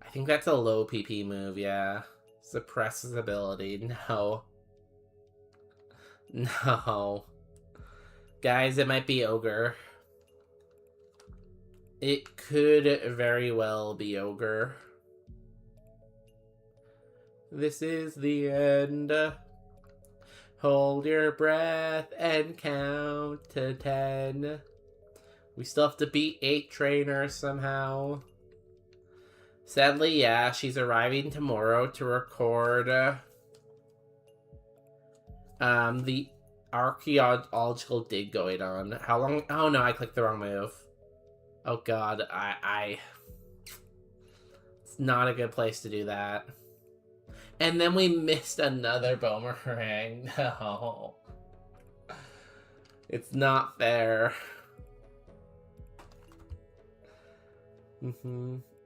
I think that's a low PP move, yeah. Suppresses ability. No. No. Guys, it might be Ogre. It could very well be Ogre. This is the end. Hold your breath and count to 10. We still have to beat 8 trainers somehow. Sadly, yeah, she's arriving tomorrow to record the archaeological dig going on. How long? Oh no, I clicked the wrong move. Oh god, it's not a good place to do that. And then we missed another boomerang. No. It's not fair.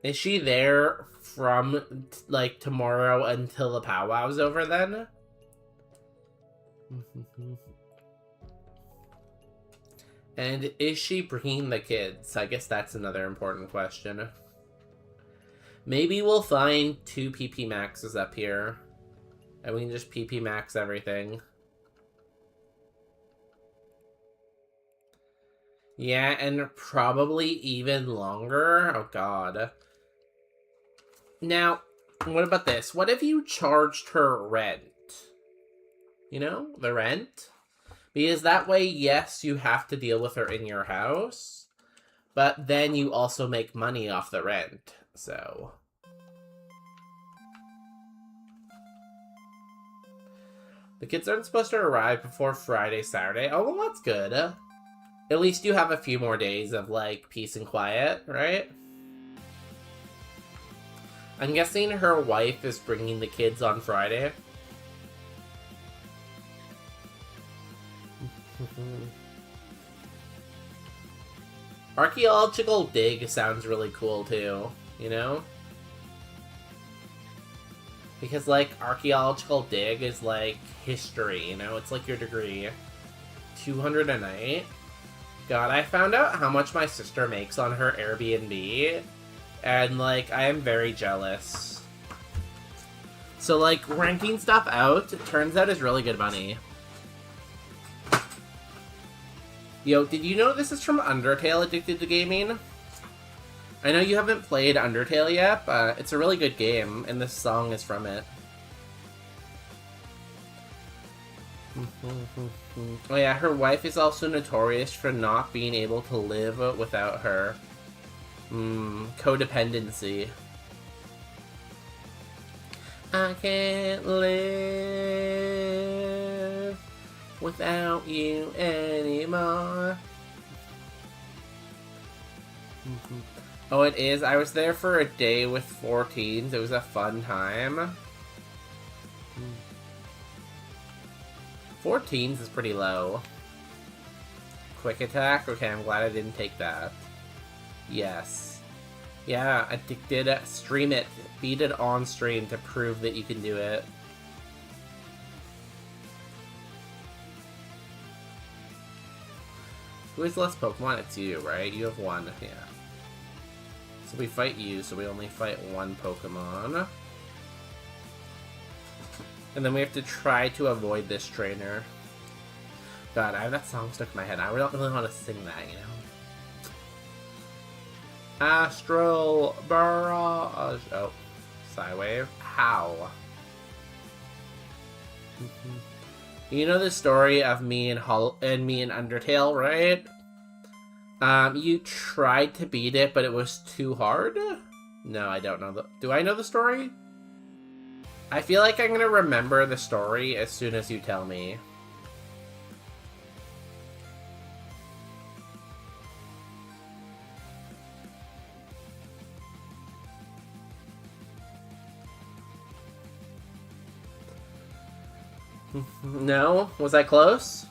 Is she there from, like, tomorrow until the powwow's over then? And is she bringing the kids? I guess that's another important question. Maybe we'll find 2 PP maxes up here. And we can just PP max everything. Yeah, and probably even longer. Oh god. Now, what about this? What if you charged her rent? You know, the rent? Because that way, yes, you have to deal with her in your house. But then you also make money off the rent. So... The kids aren't supposed to arrive before Friday, Saturday. Oh, well, that's good. At least you have a few more days of, like, peace and quiet, right? I'm guessing her wife is bringing the kids on Friday. Archaeological dig sounds really cool, too. You know? Because, like, archaeological dig is, like, history, you know? It's like your degree. 200 a night? God, I found out how much my sister makes on her Airbnb. And, like, I am very jealous. So, like, renting stuff out, it turns out is really good money. Yo, did you know this is from Undertale Addicted to Gaming? I know you haven't played Undertale yet, but it's a really good game, and this song is from it. Oh yeah, her wife is also notorious for not being able to live without her. Codependency. I can't live without you anymore. Oh, it is? I was there for a day with 4 teens. It was a fun time. 4 teens is pretty low. Quick attack? Okay, I'm glad I didn't take that. Yes. Yeah, addicted. Stream it. Beat it on stream to prove that you can do it. Who has less Pokemon? It's you, right? You have 1. Yeah. So we fight you, so we only fight 1 Pokemon. And then we have to try to avoid this trainer. God, I have that song stuck in my head. I don't really want to sing that, you know? Astral barrage. Oh, Psywave. How? You know the story of me and Undertale, right? You tried to beat it, but it was too hard? No, I don't know. Do I know the story? I feel like I'm gonna remember the story as soon as you tell me. No? Was I close?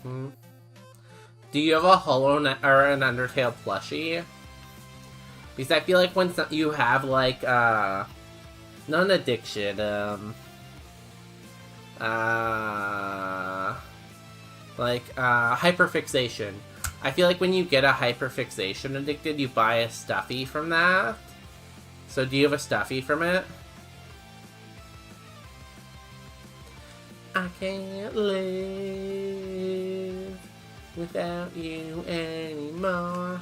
Do you have a Hollow Knight or an Undertale plushie? Because I feel like when you have like not an addiction, hyperfixation. I feel like when you get a hyperfixation addicted, you buy a stuffy from that. So do you have a stuffy from it? I can't live without you anymore.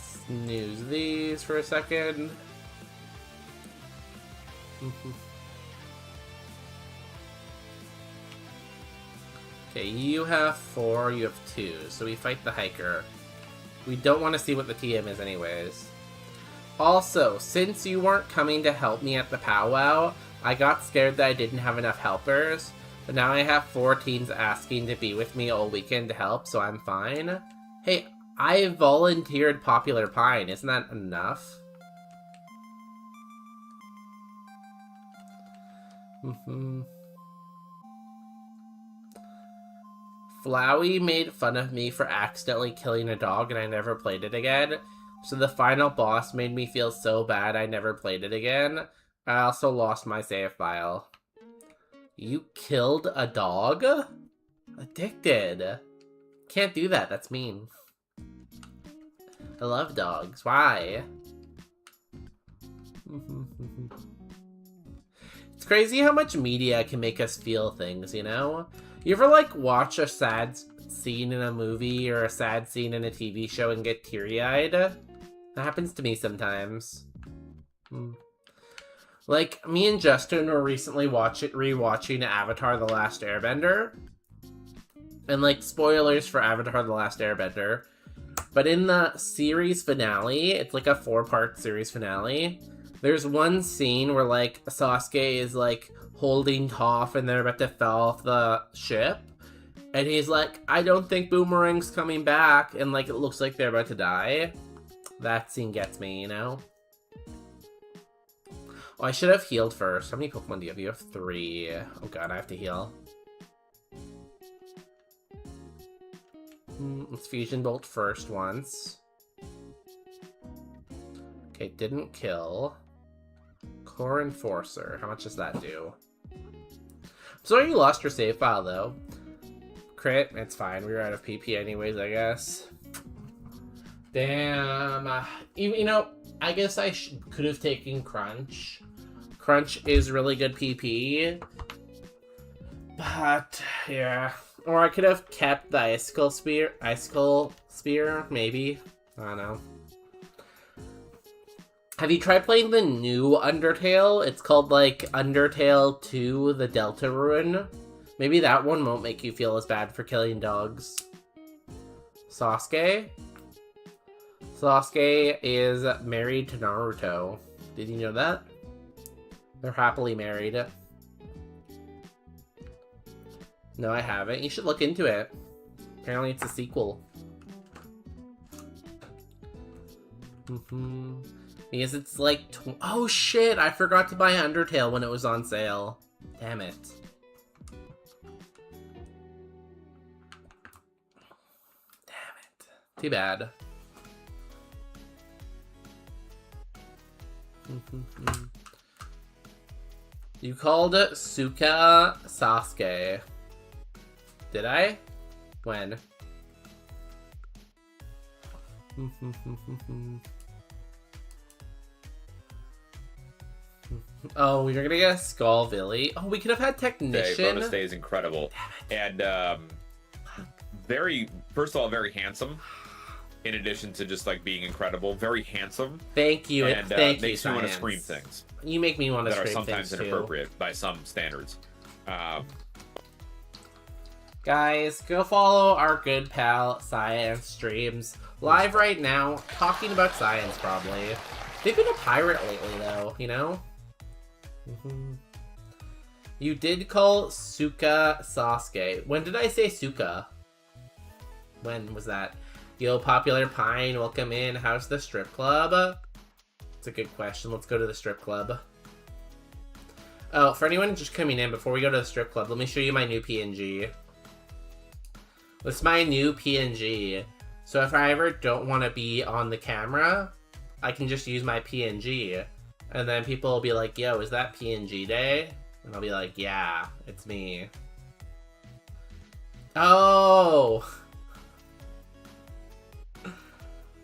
Snooze these for a second. Okay, you have 4, you have 2, so we fight the hiker. We don't want to see what the TM is anyways. Also, since you weren't coming to help me at the powwow, I got scared that I didn't have enough helpers, but now I have 4 teens asking to be with me all weekend to help, so I'm fine. Hey, I volunteered Popular Pine, isn't that enough? Flowey made fun of me for accidentally killing a dog and I never played it again. So the final boss made me feel so bad I never played it again. I also lost my save file. You killed a dog? Addicted. Can't do that, that's mean. I love dogs. Why? It's crazy how much media can make us feel things, you know? You ever, like, watch a sad scene in a movie or a sad scene in a TV show and get teary-eyed? That happens to me sometimes. Like, me and Justin were recently rewatching Avatar: The Last Airbender. And, like, spoilers for Avatar: The Last Airbender. But in the series finale, it's like a 4-part series finale, there's one scene where, like, Sasuke is, like, holding Toph and they're about to fall off the ship. And he's like, I don't think Boomerang's coming back. And, like, it looks like they're about to die. That scene gets me, you know? Oh, I should have healed first. How many Pokemon do you have? You have 3. Oh god, I have to heal. Let's Fusion Bolt first once. Okay, didn't kill. Core Enforcer. How much does that do? Sorry you lost your save file, though. Crit, it's fine. We were out of PP anyways, I guess. Damn. You know, I guess I could have taken Crunch. Crunch is really good PP. But, yeah. Or I could have kept the Icicle Spear, maybe. I don't know. Have you tried playing the new Undertale? It's called, like, Undertale 2, The Delta Ruin. Maybe that one won't make you feel as bad for killing dogs. Sasuke? Sasuke is married to Naruto. Did you know that? They're happily married. No, I haven't. You should look into it. Apparently it's a sequel. Because it's like... oh shit! I forgot to buy Undertale when it was on sale. Damn it. Damn it. Too bad. You called Suka Sasuke. Did I? When? Oh, you're gonna get a Skull Villy. Oh, we could have had Technician. Bonus day is incredible. And first of all, very handsome. In addition to just like being incredible, very handsome. Thank you, and thank makes you, you want to Science. scream things You make me want to that are scream sometimes things too. inappropriate by some standards. Guys, go follow our good pal Science streams live right now, talking about science probably. They've been a pirate lately though, you know? You did call Suka Sasuke. When did I say Suka? When was that? Yo, Popular Pine, welcome in. How's the strip club? It's a good question. Let's go to the strip club. Oh, for anyone just coming in, before we go to the strip club, let me show you my new PNG. This is my new PNG. So if I ever don't want to be on the camera, I can just use my PNG. And then people will be like, yo, is that PNG day? And I'll be like, yeah, it's me. Oh!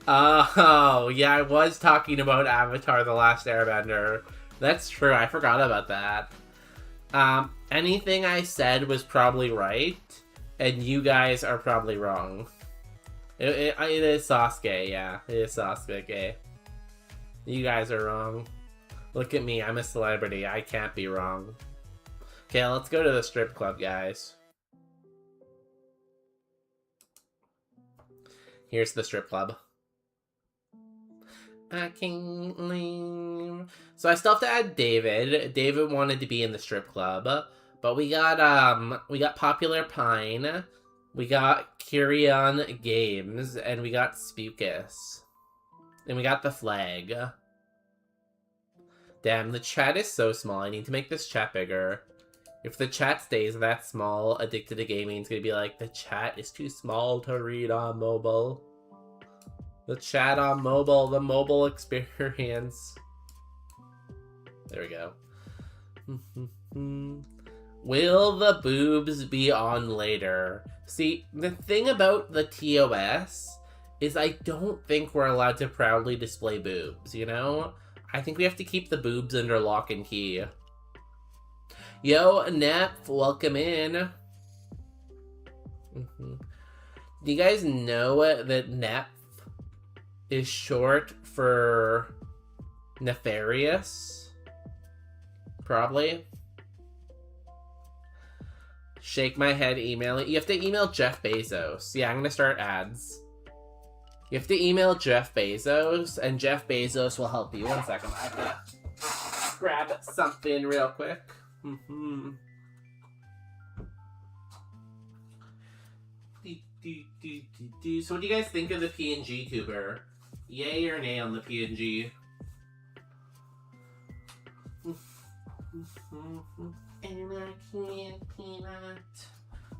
Oh, yeah, I was talking about Avatar: The Last Airbender. That's true, I forgot about that. Anything I said was probably right, and you guys are probably wrong. It is Sasuke, yeah. It is Sasuke. You guys are wrong. Look at me, I'm a celebrity. I can't be wrong. Okay, let's go to the strip club, guys. Here's the strip club. I can't leave. So I still have to add David. David wanted to be in the strip club, but we got Popular Pine, we got Kyrian Games, and we got Spukus, and we got the flag. Damn, the chat is so small. I need to make this chat bigger. If the chat stays that small, Addicted to Gaming is gonna be like, the chat is too small to read on mobile. The chat on mobile, the mobile experience. There we go. Will the boobs be on later? See, the thing about the TOS is I don't think we're allowed to proudly display boobs, you know? I think we have to keep the boobs under lock and key. Yo, Nep, welcome in. Do you guys know that Nep is short for nefarious? Probably. Shake my head, email it. You have to email Jeff Bezos. Yeah, I'm gonna start ads. You have to email Jeff Bezos, and Jeff Bezos will help you. 1 second, I have to grab something real quick. So what do you guys think of the PNG tuber? Yay or nay on the PNG?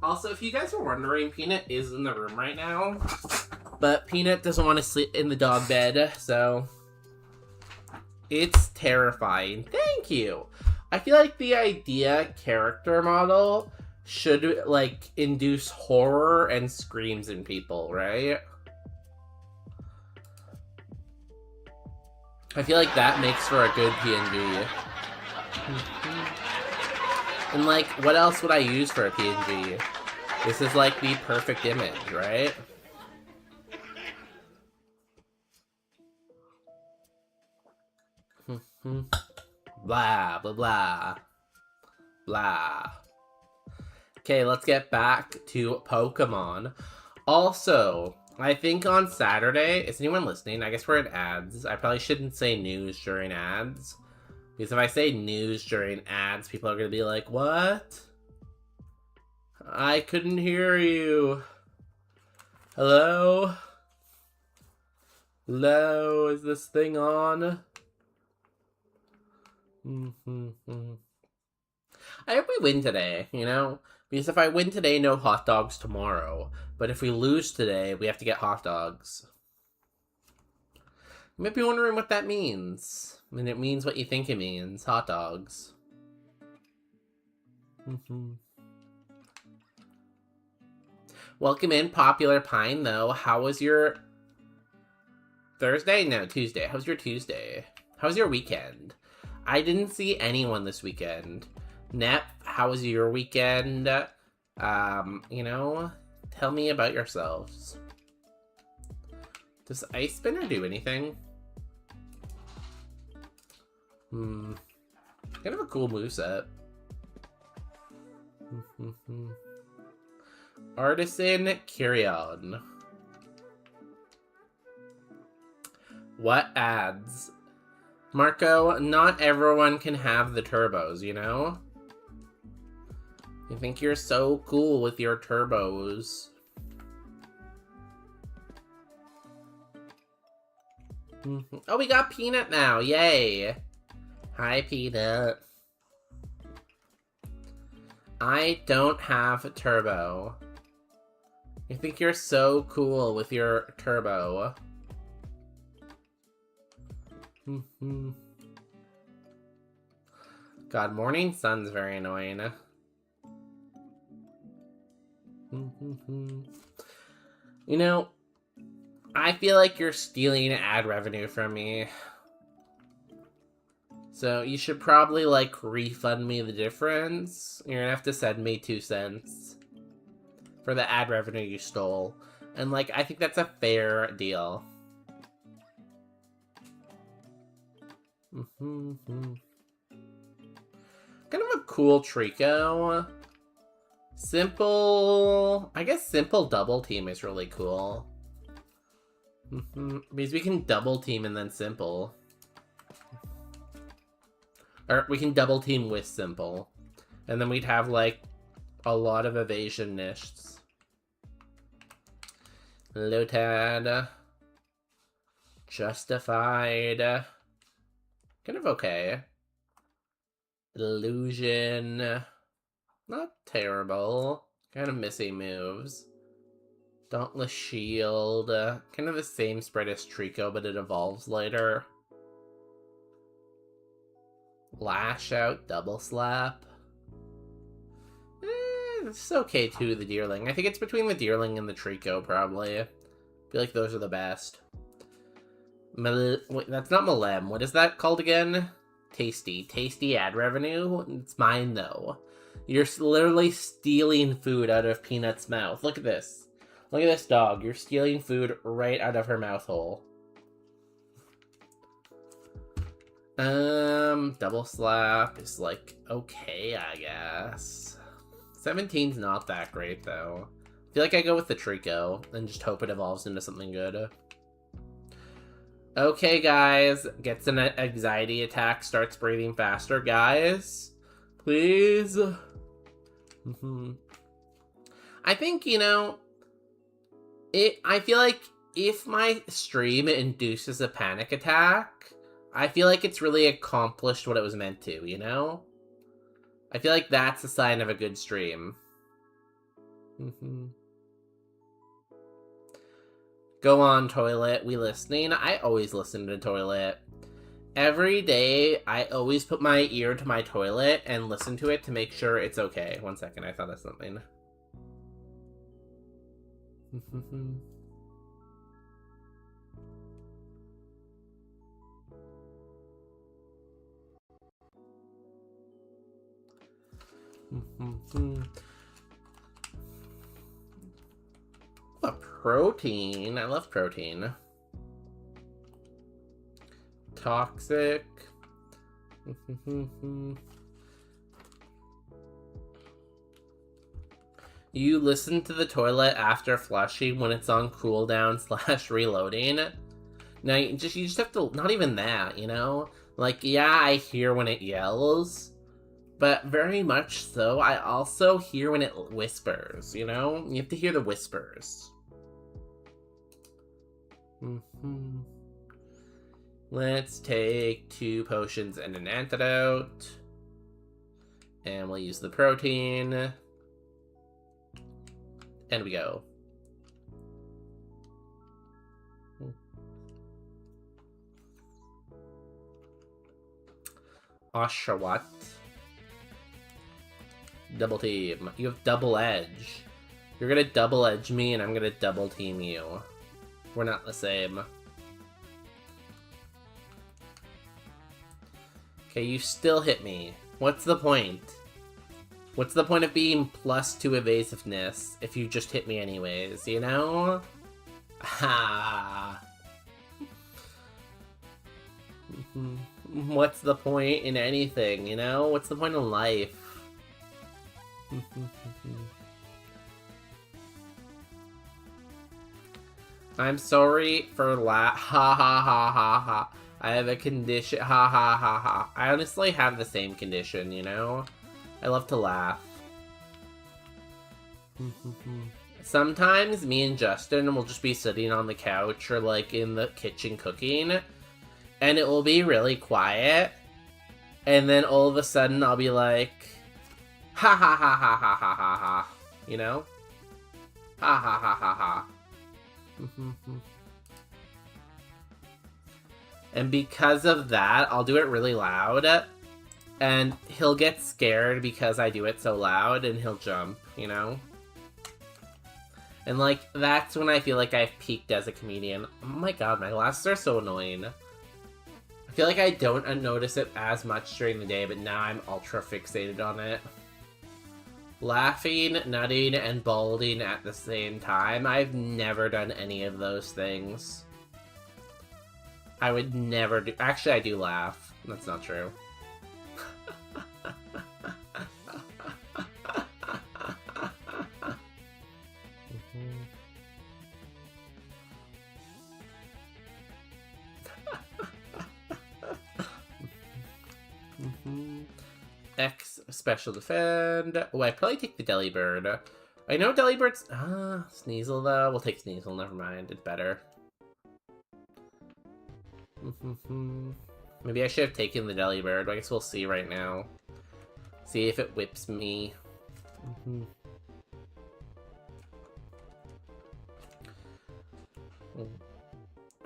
Also, if you guys are wondering, Peanut is in the room right now, but Peanut doesn't want to sleep in the dog bed, so it's terrifying. Thank you! I feel like the idea character model should, like, induce horror and screams in people, right? I feel like that makes for a good PNG. And, like, what else would I use for a PNG? This is, like, the perfect image, right? Blah, blah, blah. Blah. Okay, let's get back to Pokemon. Also, I think on Saturday, is anyone listening? I guess we're in ads. I probably shouldn't say news during ads. Because if I say news during ads, people are going to be like, what? I couldn't hear you. Hello? Hello? Is this thing on? I hope we win today, you know? Because if I win today, no hot dogs tomorrow. But if we lose today, we have to get hot dogs. You might be wondering what that means. I mean, it means what you think it means. Hot dogs. Welcome in, Popular Pine, though. How was your Thursday? No, Tuesday. How was your Tuesday? How was your weekend? I didn't see anyone this weekend. Nep, how was your weekend? You know, Tell me about yourselves. Does Ice Spinner do anything? Kind of a cool moveset. Artisan Kyrion. What ads? Marco, not everyone can have the turbos, you know? You think you're so cool with your turbos. Oh, we got Peanut now. Yay. Hi, Peanut. I don't have a turbo. You think you're so cool with your turbo. God, Morning Sun's very annoying. You know, I feel like you're stealing ad revenue from me. So you should probably, like, refund me the difference. You're gonna have to send me 2 cents for the ad revenue you stole. And, like, I think that's a fair deal. Kind of a cool Trico. Simple... I guess simple double team is really cool. Because we can double team and then simple. Or we can double team with simple. And then we'd have, like, a lot of evasion nishes. Lotad. Justified. Kind of okay. Illusion. Not terrible. Kind of missing moves. Dauntless Shield. Kind of the same spread as Trico, but it evolves later. Lash Out, Double Slap. It's okay too, the Deerling. I think it's between the Deerling and the Trico, probably. I feel like those are the best. Wait, that's not Malem. What is that called again? Tasty. Tasty ad revenue? It's mine, though. You're literally stealing food out of Peanut's mouth. Look at this. Look at this dog. You're stealing food right out of her mouth hole. Double Slap is, like, okay, I guess. 17's not that great, though. I feel like I go with the Trico and just hope it evolves into something good. Okay, guys. Gets an anxiety attack, starts breathing faster. Guys, please. I think, you know, I feel like if my stream induces a panic attack, I feel like it's really accomplished what it was meant to, you know? I feel like that's a sign of a good stream. Go on, Toilet. We listening? I always listen to Toilet. Every day, I always put my ear to my toilet and listen to it to make sure it's okay. 1 second, I thought of something. A protein. I love protein. Toxic. You listen to the toilet after flushing when it's on cooldown / reloading. Now you just have to, not even that, you know? Like, yeah, I hear when it yells, but very much so, I also hear when it whispers, you know? You have to hear the whispers. Let's take 2 potions and an antidote. And we'll use the protein. And we go. Oshawott. Double team. You have double edge. You're gonna double edge me and I'm gonna double team you. We're not the same. Okay, you still hit me. What's the point? What's the point of being +2 evasiveness if you just hit me anyways, you know? Ha! What's the point in anything, you know? What's the point in life? I'm sorry for ha ha ha ha ha. I have a condition, ha ha ha ha. I honestly have the same condition, you know? I love to laugh. Sometimes me and Justin will just be sitting on the couch or like in the kitchen cooking, and it will be really quiet, and then all of a sudden I'll be like, ha ha ha ha ha ha ha ha, you know? Ha ha ha ha ha. And because of that, I'll do it really loud, and he'll get scared because I do it so loud, and he'll jump, you know? And, like, that's when I feel like I've peaked as a comedian. Oh my god, my glasses are so annoying. I feel like I don't notice it as much during the day, but now I'm ultra fixated on it. Laughing, nutting, and balding at the same time. I've never done any of those things. I would never do... Actually, I do laugh. That's not true. X special defend. Oh, I'd probably take the Delibird. I know Delibird's... Sneasel, though. We'll take Sneasel, never mind. It's better. Maybe I should have taken the Delibird, but I guess we'll see right now. See if it whips me.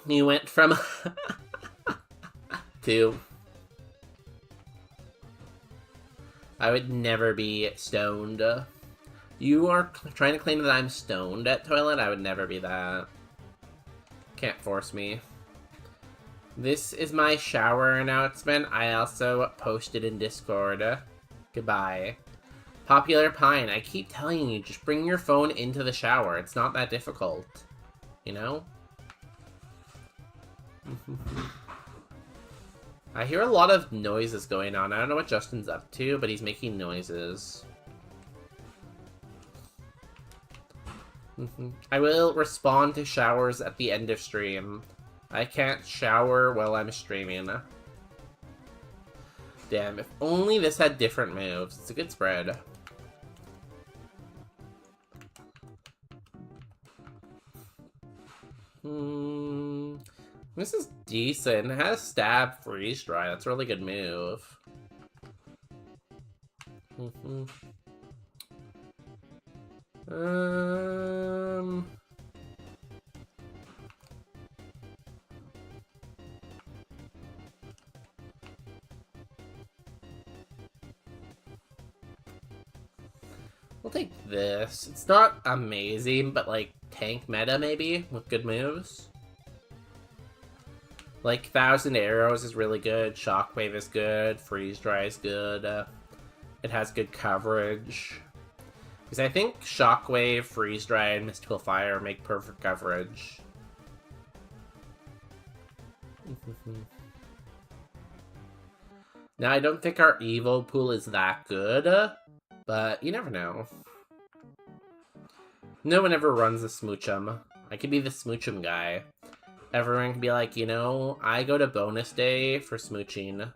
He went from... to... I would never be stoned. You are trying to claim that I'm stoned at Toilet? I would never be that. Can't force me. This is my shower announcement. I also posted in Discord. Goodbye. Popular Pine, I keep telling you, just bring your phone into the shower. It's not that difficult. You know? I hear a lot of noises going on. I don't know what Justin's up to, but he's making noises. I will respond to showers at the end of stream. I can't shower while I'm streaming. Damn, if only this had different moves. It's a good spread. This is decent. It has stab, freeze dry. That's a really good move. We'll take this. It's not amazing, but like tank meta maybe with good moves. Like 1,000 Arrows is really good, Shockwave is good, Freeze Dry is good, it has good coverage. Because I think Shockwave, Freeze Dry, and Mystical Fire make perfect coverage. Now I don't think our Evo pool is that good, but you never know. No one ever runs a Smoochum. I could be the Smoochum guy. Everyone can be like, you know, I go to bonus day for smooching.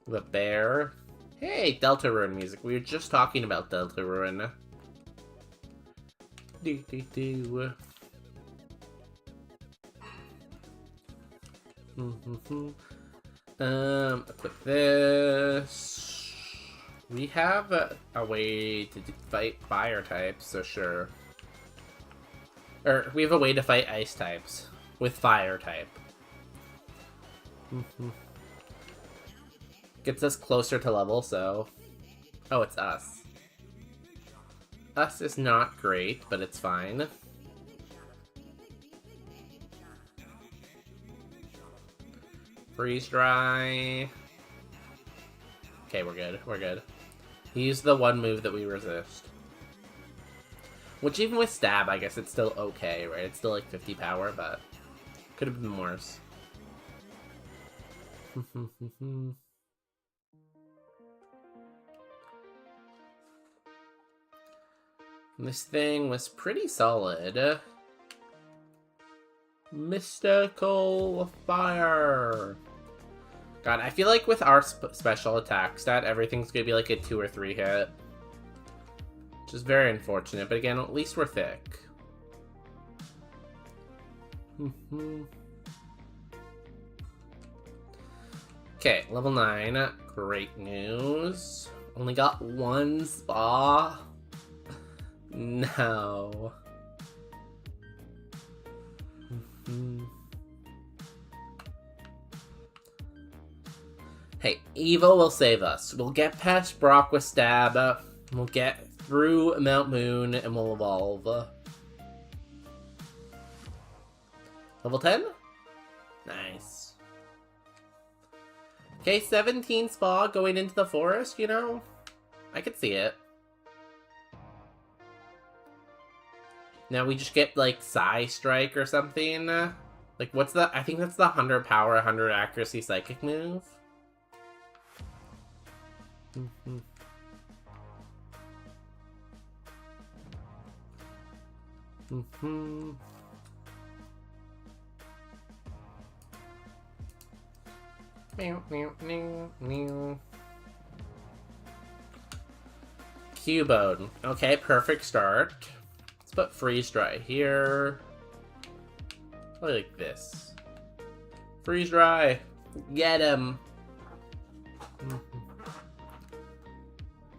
The bear. Hey, Deltarune music. We were just talking about Deltarune. Equip this. We have a way to fight fire types, so sure. Or, we have a way to fight ice types with fire type. Gets us closer to level, so... Oh, it's us. Us is not great, but it's fine. Freeze dry. Okay, we're good. We're good. He used the one move that we resist. Which even with stab, I guess it's still okay, right? It's still like 50 power, but could have been worse. This thing was pretty solid. Mystical Fire. God, I feel like with our special attack stat, everything's gonna be like a 2 or 3 hit. Which is very unfortunate, but again, at least we're thick. Okay, level 9. Great news. Only got 1 spa. No. Hey, Evo will save us. We'll get past Brock with stab. We'll get through Mount Moon and we'll evolve. Level 10? Nice. Okay, 17 spa going into the forest, you know? I could see it. Now we just get, like, Psy Strike or something. Like, what's the... I think that's the 100 power, 100 accuracy psychic move. Cubone. Okay, perfect start. Let's put Freeze Dry here. Probably like this. Freeze Dry. Get him.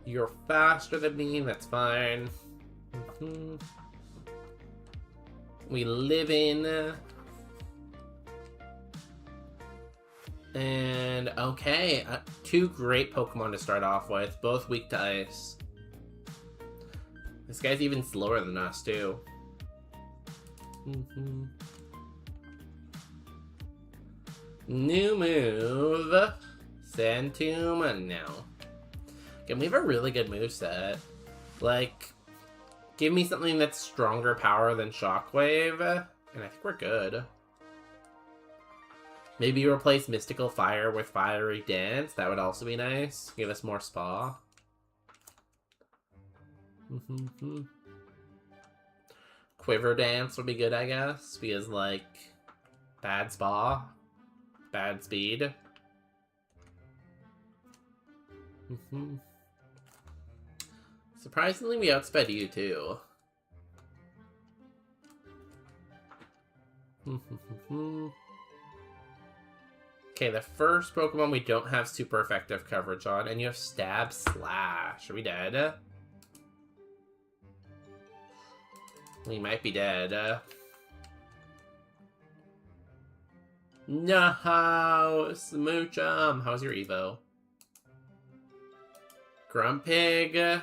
You're faster than me, that's fine. We live in. And okay, 2 great Pokemon to start off with, both weak to ice. This guy's even slower than us, too. New move. Sand Tomb, no. Okay, we have a really good moveset. Like, give me something that's stronger power than Shockwave, and I think we're good. Maybe replace Mystical Fire with Fiery Dance. That would also be nice. Give us more spa. Quiver Dance would be good, I guess. Because, like, bad spa. Bad speed. Surprisingly, we outsped you, too. Okay, the first Pokemon we don't have super effective coverage on, and you have Stab Slash. Are we dead? We might be dead. No, Smoochum. How's your Evo? Grumpig. Yeah,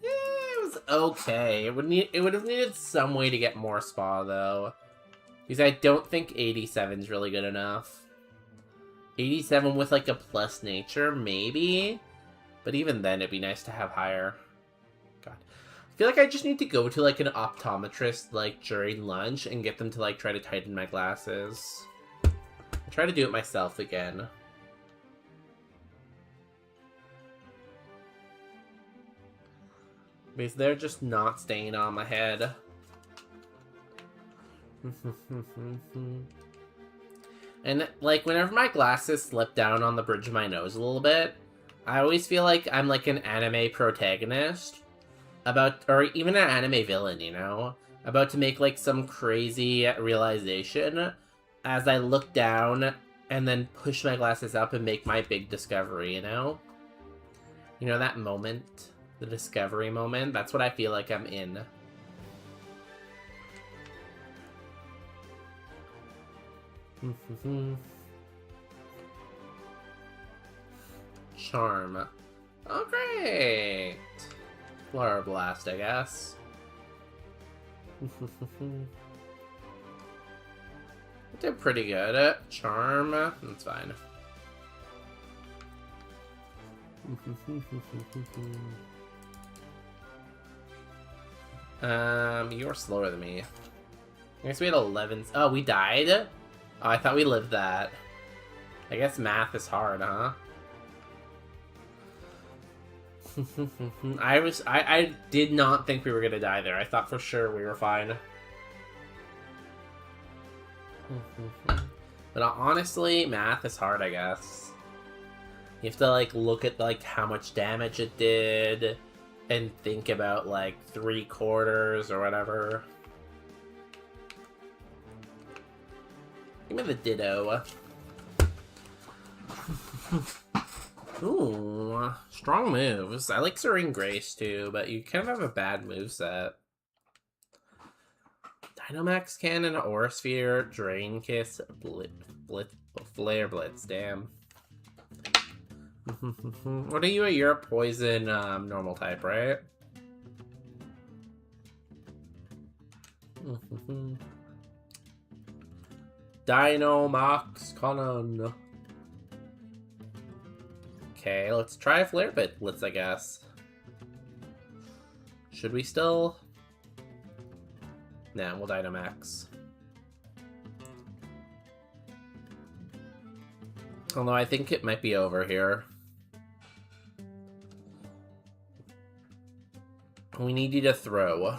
it was okay. It would have needed some way to get more spa though, because I don't think 87 is really good enough. 87 with like a plus nature, maybe, but even then it'd be nice to have higher. God, I feel like I just need to go to like an optometrist like during lunch and get them to like try to tighten my glasses. I'll try to do it myself again. Because they're just not staying on my head. And, like, whenever my glasses slip down on the bridge of my nose a little bit, I always feel like I'm, like, an anime protagonist. Or even an anime villain, you know? About to make, like, some crazy realization as I look down and then push my glasses up and make my big discovery, you know? You know that moment? The discovery moment? That's what I feel like I'm in. Charm. Oh, great! Flora Blast, I guess. We'll Did pretty good. Charm. That's fine. You're slower than me. I guess we had 11. Oh, we died? Oh, I thought we lived that. I guess math is hard, huh? I did not think we were gonna die there. I thought for sure we were fine. But honestly, math is hard, I guess. You have to, like, look at, like, how much damage it did, and think about, like, 3/4 or whatever. Give me the ditto. Ooh, strong moves. I like Serene Grace, too, but you kind of have a bad moveset. Dynamax Cannon, Aura Sphere, Drain Kiss, Flare Blitz, damn. What are you? You're a poison normal type, right? Dynamax Cannon. Okay, let's try Flare Blitz, I guess. Should we still? Nah, we'll Dynamax. Although I think it might be over here. We need you to throw.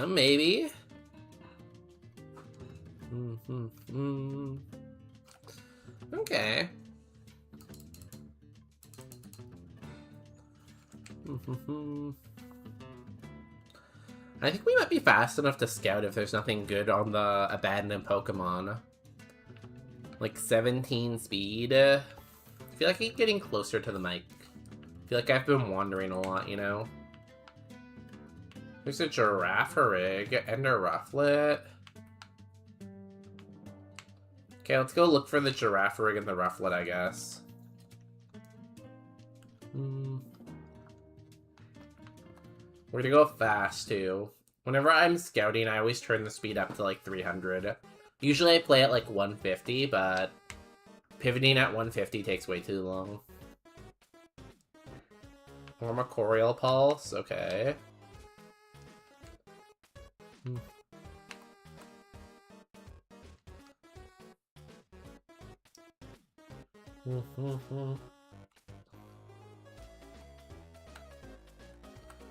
Maybe. Okay. I think we might be fast enough to scout if there's nothing good on the abandoned Pokemon. Like 17 speed. I feel like I'm getting closer to the mic. I feel like I've been wandering a lot, you know? There's a Girafarig and a Rufflet. Okay, let's go look for the Girafarig and the Rufflet, I guess. We're gonna go fast, too. Whenever I'm scouting, I always turn the speed up to, like, 300. Usually I play at, like, 150, but pivoting at 150 takes way too long. Ormacorial Pulse, okay.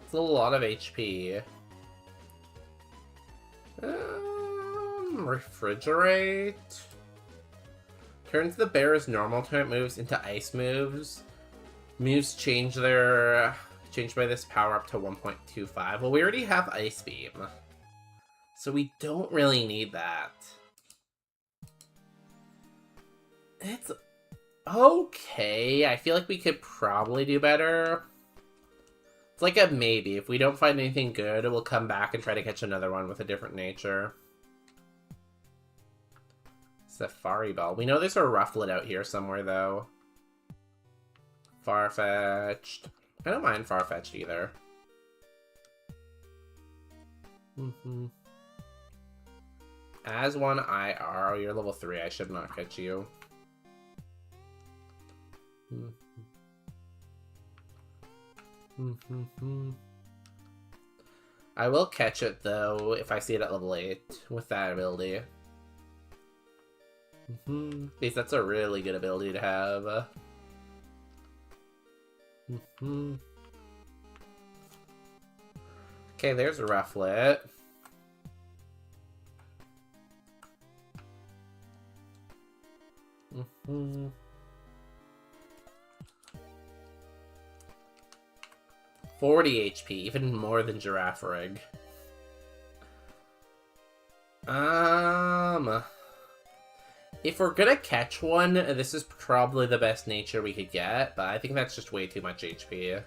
It's a lot of HP. Refrigerate. Turns the bear's normal type moves into ice moves. Moves change by this power up to 1.25. Well, we already have Ice Beam, so we don't really need that. It's okay. I feel like we could probably do better. It's like a maybe. If we don't find anything good, we'll come back and try to catch another one with a different nature. Safari Ball. We know there's a Rufflet out here somewhere, though. Farfetch'd. I don't mind Farfetch'd either. As one IR. Oh, you're level 3. I should not catch you. I will catch it, though, if I see it at level 8 with that ability. Because that's a really good ability to have. Okay, there's a Rufflet. Mm-hmm. 40 HP, even more than Girafarig. If we're gonna catch one, this is probably the best nature we could get, but I think that's just way too much HP.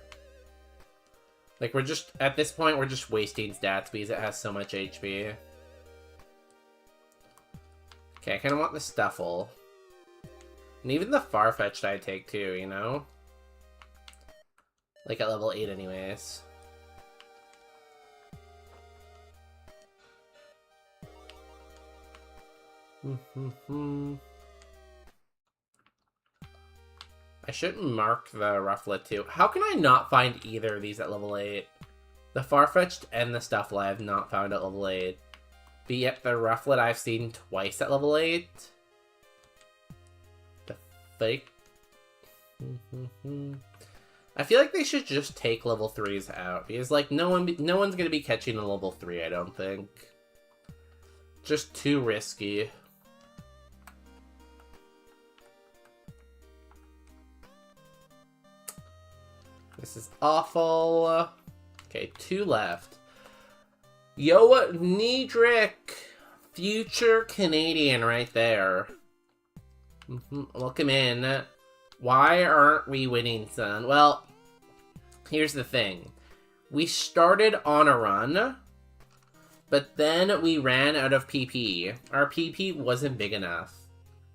Like, we're just, at this point, we're just wasting stats because it has so much HP. Okay, I kind of want the Stuffle. And even the Farfetch'd I'd take too, you know? Like at level 8 anyways. I should mark the Rufflet too. How can I not find either of these at level 8? The Farfetch'd and the Stuffle I have not found at level 8. But yet the Rufflet I've seen twice at level 8. The fake. I feel like they should just take level 3s out. Because like no one's gonna be catching a level 3, I don't think. Just too risky. This is awful. Okay, 2 left. Yo, Niedrick! Future Canadian right there. Welcome in. Why aren't we winning, son? Well, here's the thing. We started on a run, but then we ran out of PP. Our PP wasn't big enough.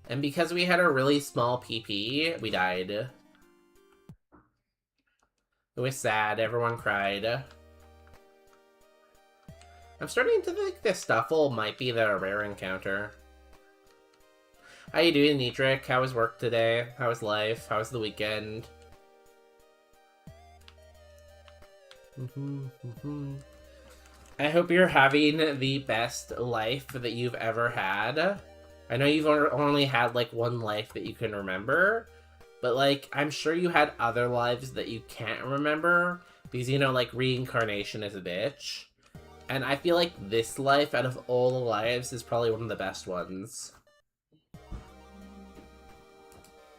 And because we had a really small PP, we died. It was sad. Everyone cried. I'm starting to think this Stuffle might be the rare encounter. How you doing, Niedrick? How was work today? How was life? How was the weekend? I hope you're having the best life that you've ever had. I know you've only had like one life that you can remember, but like I'm sure you had other lives that you can't remember because you know like reincarnation is a bitch. And I feel like this life out of all the lives is probably one of the best ones.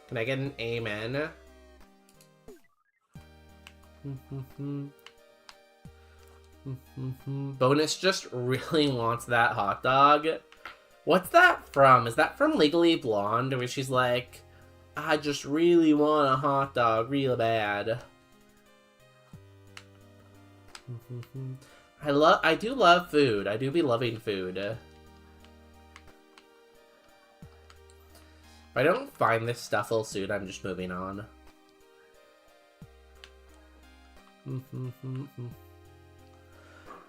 Can I get an amen? Bonus just really wants that hot dog. What's that from? Is that from Legally Blonde? Where she's like, I just really want a hot dog real bad. I do love food. I do be loving food. If I don't find this Stuffle suit, I'm just moving on.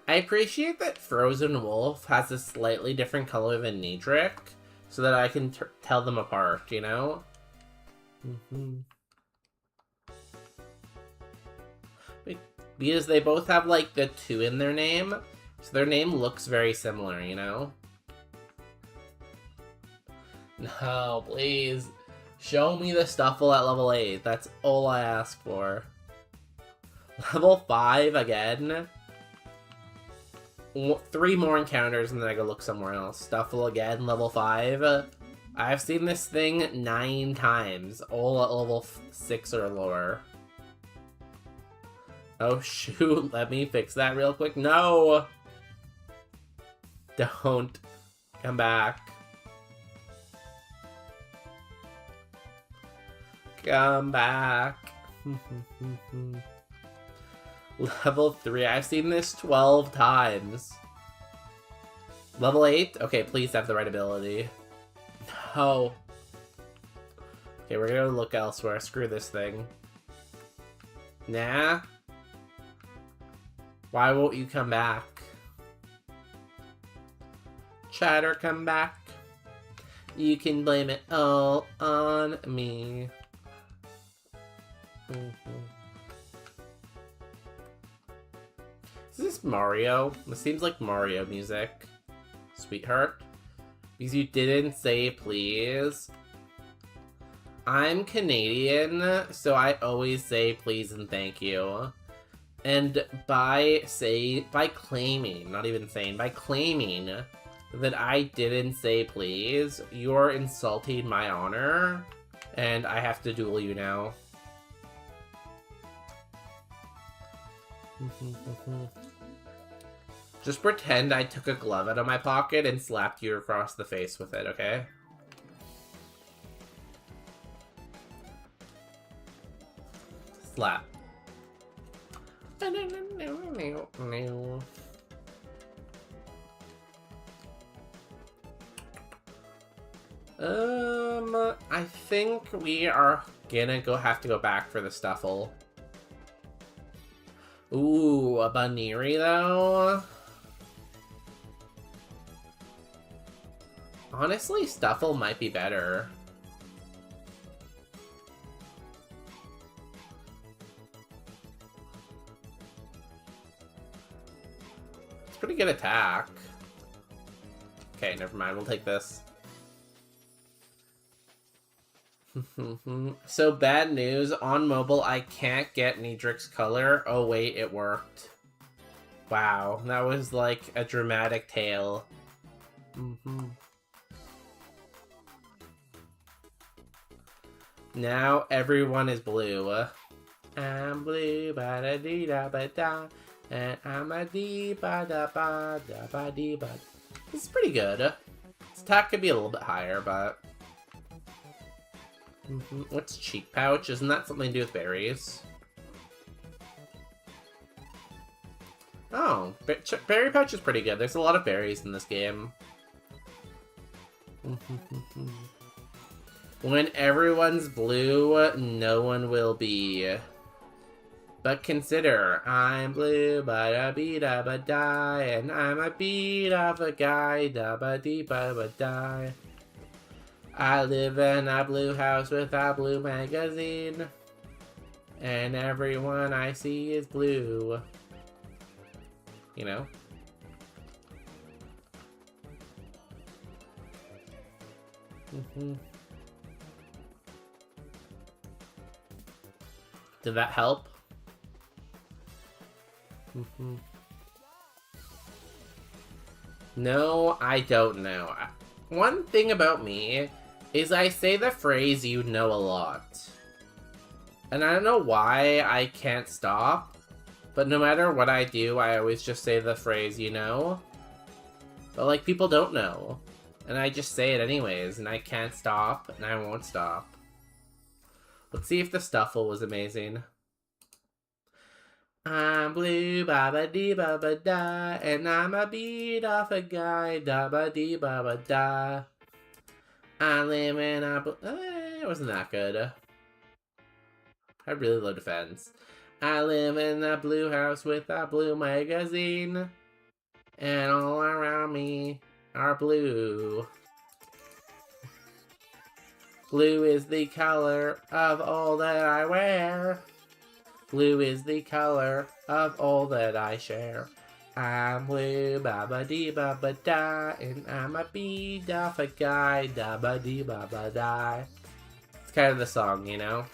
I appreciate that Frozen Wolf has a slightly different color than Niedrick, so that I can tell them apart, you know? Because they both have, like, the 2 in their name, so their name looks very similar, you know? No, please. Show me the Stuffle at level 8. That's all I ask for. Level 5 again? 3 more encounters and then I go look somewhere else. Stuffle again, level 5. I've seen this thing 9 times, all at level 6 or lower. Oh shoot, let me fix that real quick. No! Don't. Come back. Come back. Level 3. I've seen this 12 times. Level 8? Okay, please have the right ability. No. Okay, we're gonna look elsewhere. Screw this thing. Nah. Why won't you come back? Chatter, come back. You can blame it all on me. Is this Mario? This seems like Mario music. Sweetheart? Because you didn't say please. I'm Canadian, so I always say please and thank you. And by claiming, not even saying, by claiming that I didn't say please, you're insulting my honor, and I have to duel you now. Just pretend I took a glove out of my pocket and slapped you across the face with it, okay? Slap. I think we are gonna have to go back for the Stuffle. Ooh, a Baniri though? Honestly, Stuffle might be better. It's pretty good attack. Okay, never mind. We'll take this. So bad news. On mobile, I can't get Niedrich's color. Oh wait, it worked. Wow, that was like a dramatic tale. Now everyone is blue. I'm blue, ba da dee da ba da, and I'm a dee ba da ba da ba dee ba. This is pretty good. Its attack could be a little bit higher, but. What's cheek pouch? Isn't that something to do with berries? Oh, berry pouch is pretty good. There's a lot of berries in this game. When everyone's blue, no one will be. But consider, I'm blue, ba da bee da ba die, and I'm a beat of a guy, da ba dee ba ba die. I live in a blue house with a blue magazine, and everyone I see is blue. You know? Did that help? No, I don't know. One thing about me is I say the phrase "you know a lot." And I don't know why I can't stop, but no matter what I do, I always just say the phrase, you know? But like, people don't know. And I just say it anyways, and I can't stop, and I won't stop. Let's see if the Stuffle was amazing. I'm blue, ba ba dee ba ba da, and I'm a beat off a guy, da ba dee ba ba da. I live in a it wasn't that good. I really low defense. I live in a blue house with a blue magazine, and all around me are blue. Blue is the color of all that I wear. Blue is the color of all that I share. I'm blue, ba ba dee ba ba da, and I'm a beat off a guy, da ba dee ba ba da. It's kind of the song, you know?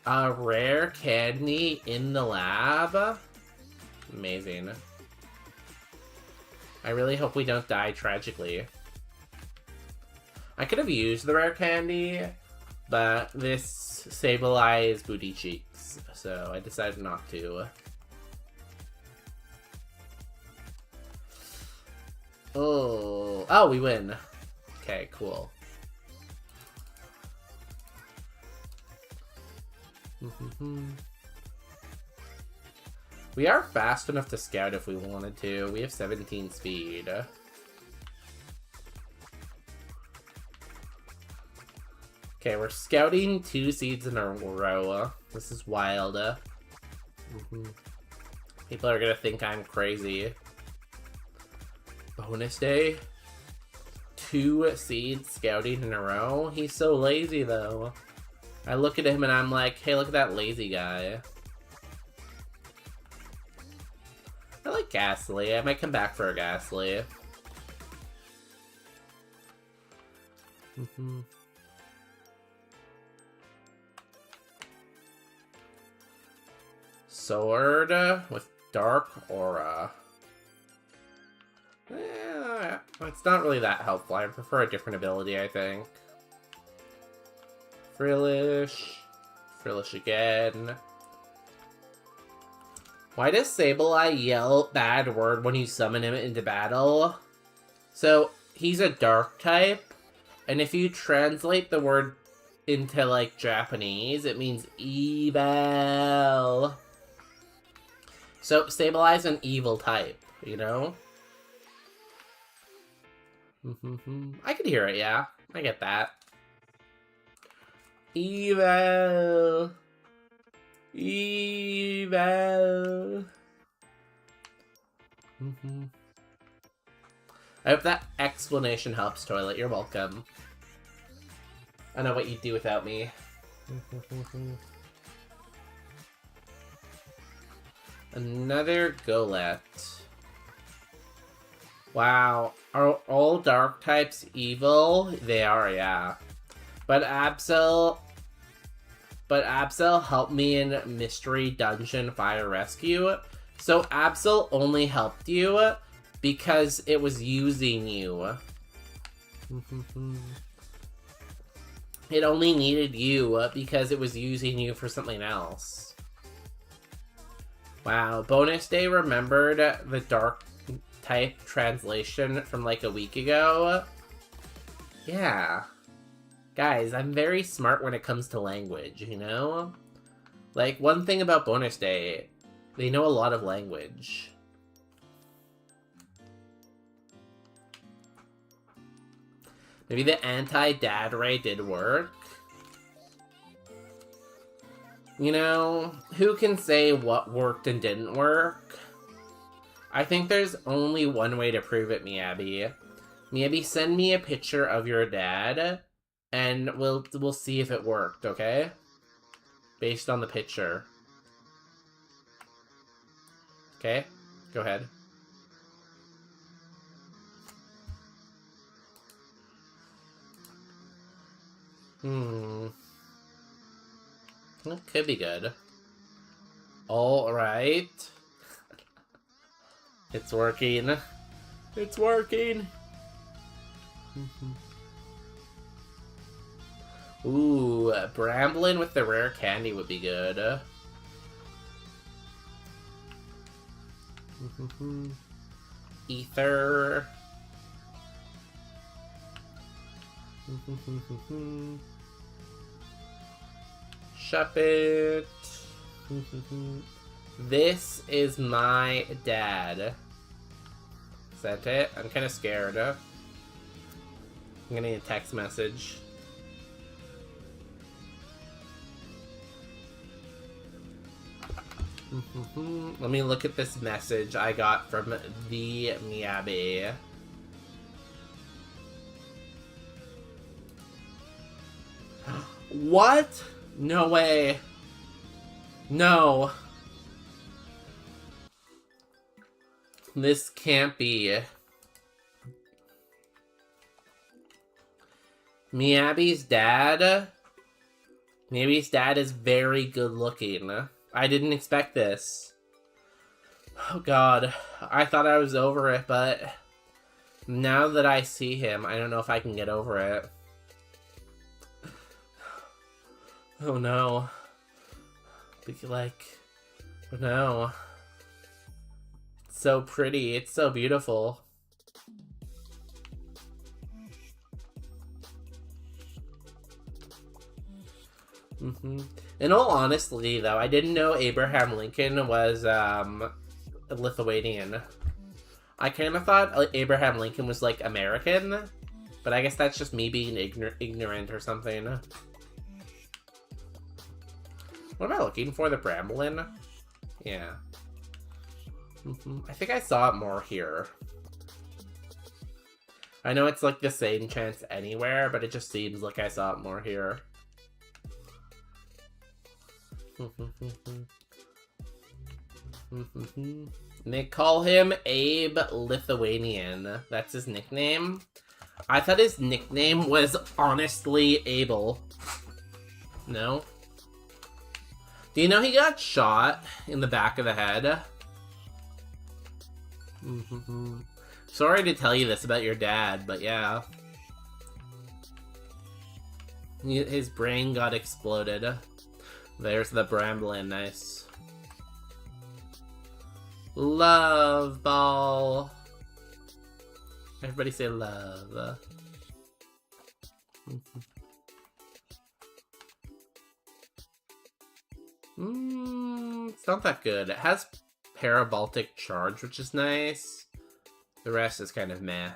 A rare candy in the lab? Amazing. I really hope we don't die tragically. I could have used the rare candy, but this Sableye booty cheeks, so I decided not to. Oh, we win. Okay, cool. We are fast enough to scout if we wanted to. We have 17 speed. Okay, we're scouting 2 seeds in a row. This is wild. People are gonna think I'm crazy. Bonus day? 2 seeds scouting in a row? He's so lazy, though. I look at him and I'm like, hey, look at that lazy guy. I like Ghastly. I might come back for a Ghastly. Sword with Dark Aura. It's not really that helpful. I prefer a different ability, I think. Frillish. Frillish again. Why does Sableye yell bad word when you summon him into battle? So, he's a dark type, and if you translate the word into, like, Japanese, it means evil. So, Sableye's an evil type, you know? I could hear it, yeah. I get that. Evil. Evil. I hope that explanation helps, Toilet. You're welcome. I know what you'd do without me. Another Golett. Wow. Are all dark types evil? They are, yeah. But Absol helped me in Mystery Dungeon Fire Rescue. So Absol only helped you because it was using you. It only needed you because it was using you for something else. Wow. Bonus Day remembered the dark type translation from like a week ago. Yeah. Guys, I'm very smart when it comes to language, you know? Like, one thing about Bonus Day, they know a lot of language. Maybe the anti-dad ray did work. You know, who can say what worked and didn't work? I think there's only one way to prove it, Miyabi. Miyabi, send me a picture of your dad, and we'll see if it worked, okay? Based on the picture. Okay? Go ahead. That could be good. Alright. It's working. It's working! Ooh, Bramblin with the rare candy would be good. Ether. Shuppet. This is my dad. Is that it? I'm kind of scared. I'm getting a text message. Let me look at this message I got from the Miyabi. What? No way. No. This can't be. Miyabi's dad? Miyabi's dad is very good looking. I didn't expect this. Oh god. I thought I was over it, but now that I see him, I don't know if I can get over it. Oh no. Like, oh no. It's so pretty. It's so beautiful. In all honesty, though, I didn't know Abraham Lincoln was Lithuanian. I kind of thought Abraham Lincoln was like American, but I guess that's just me being ignorant or something. What am I looking for? The Bramblin? Yeah. I think I saw it more here. I know it's like the same chance anywhere, but it just seems like I saw it more here. They call him Abe Lithuanian. That's his nickname. I thought his nickname was honestly Abel. No? Do you know he got shot in the back of the head? Sorry to tell you this about your dad, but yeah. His brain got exploded. There's the Bramblin, nice. Love ball. Everybody say love. It's not that good. It has Paraboltic Charge, which is nice. The rest is kind of meh.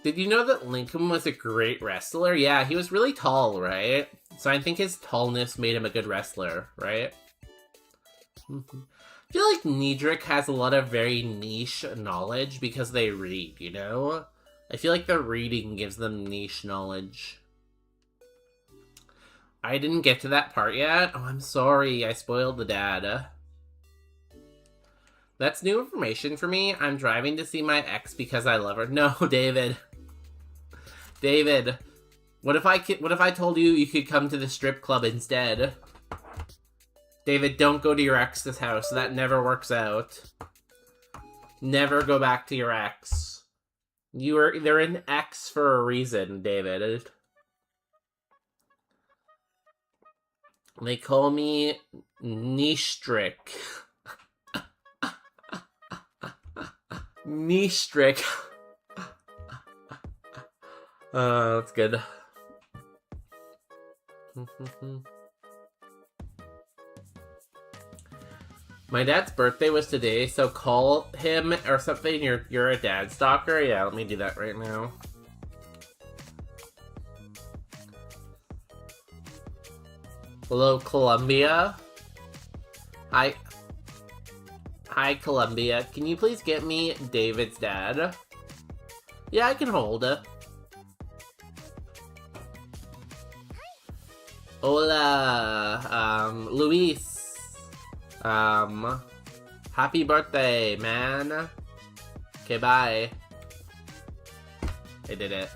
Did you know that Lincoln was a great wrestler? Yeah, he was really tall, right? So I think his tallness made him a good wrestler, right? I feel like Niedric has a lot of very niche knowledge because they read, you know? I feel like their reading gives them niche knowledge. I didn't get to that part yet. Oh, I'm sorry. I spoiled the dad. That's new information for me. I'm driving to see my ex because I love her. No, David. David. What if I told you you could come to the strip club instead? David, don't go to your ex's house. That never works out. Never go back to your ex. They're an ex for a reason, David. They call me Niedric. Niedric. That's good. My dad's birthday was today, so call him or something. You're a dad stalker? Yeah, let me do that right now. Hello, Columbia. Hi, Columbia. Can you please get me David's dad? Yeah, I can hold it. Hola, Luis. Happy birthday, man. Okay, bye. I did it.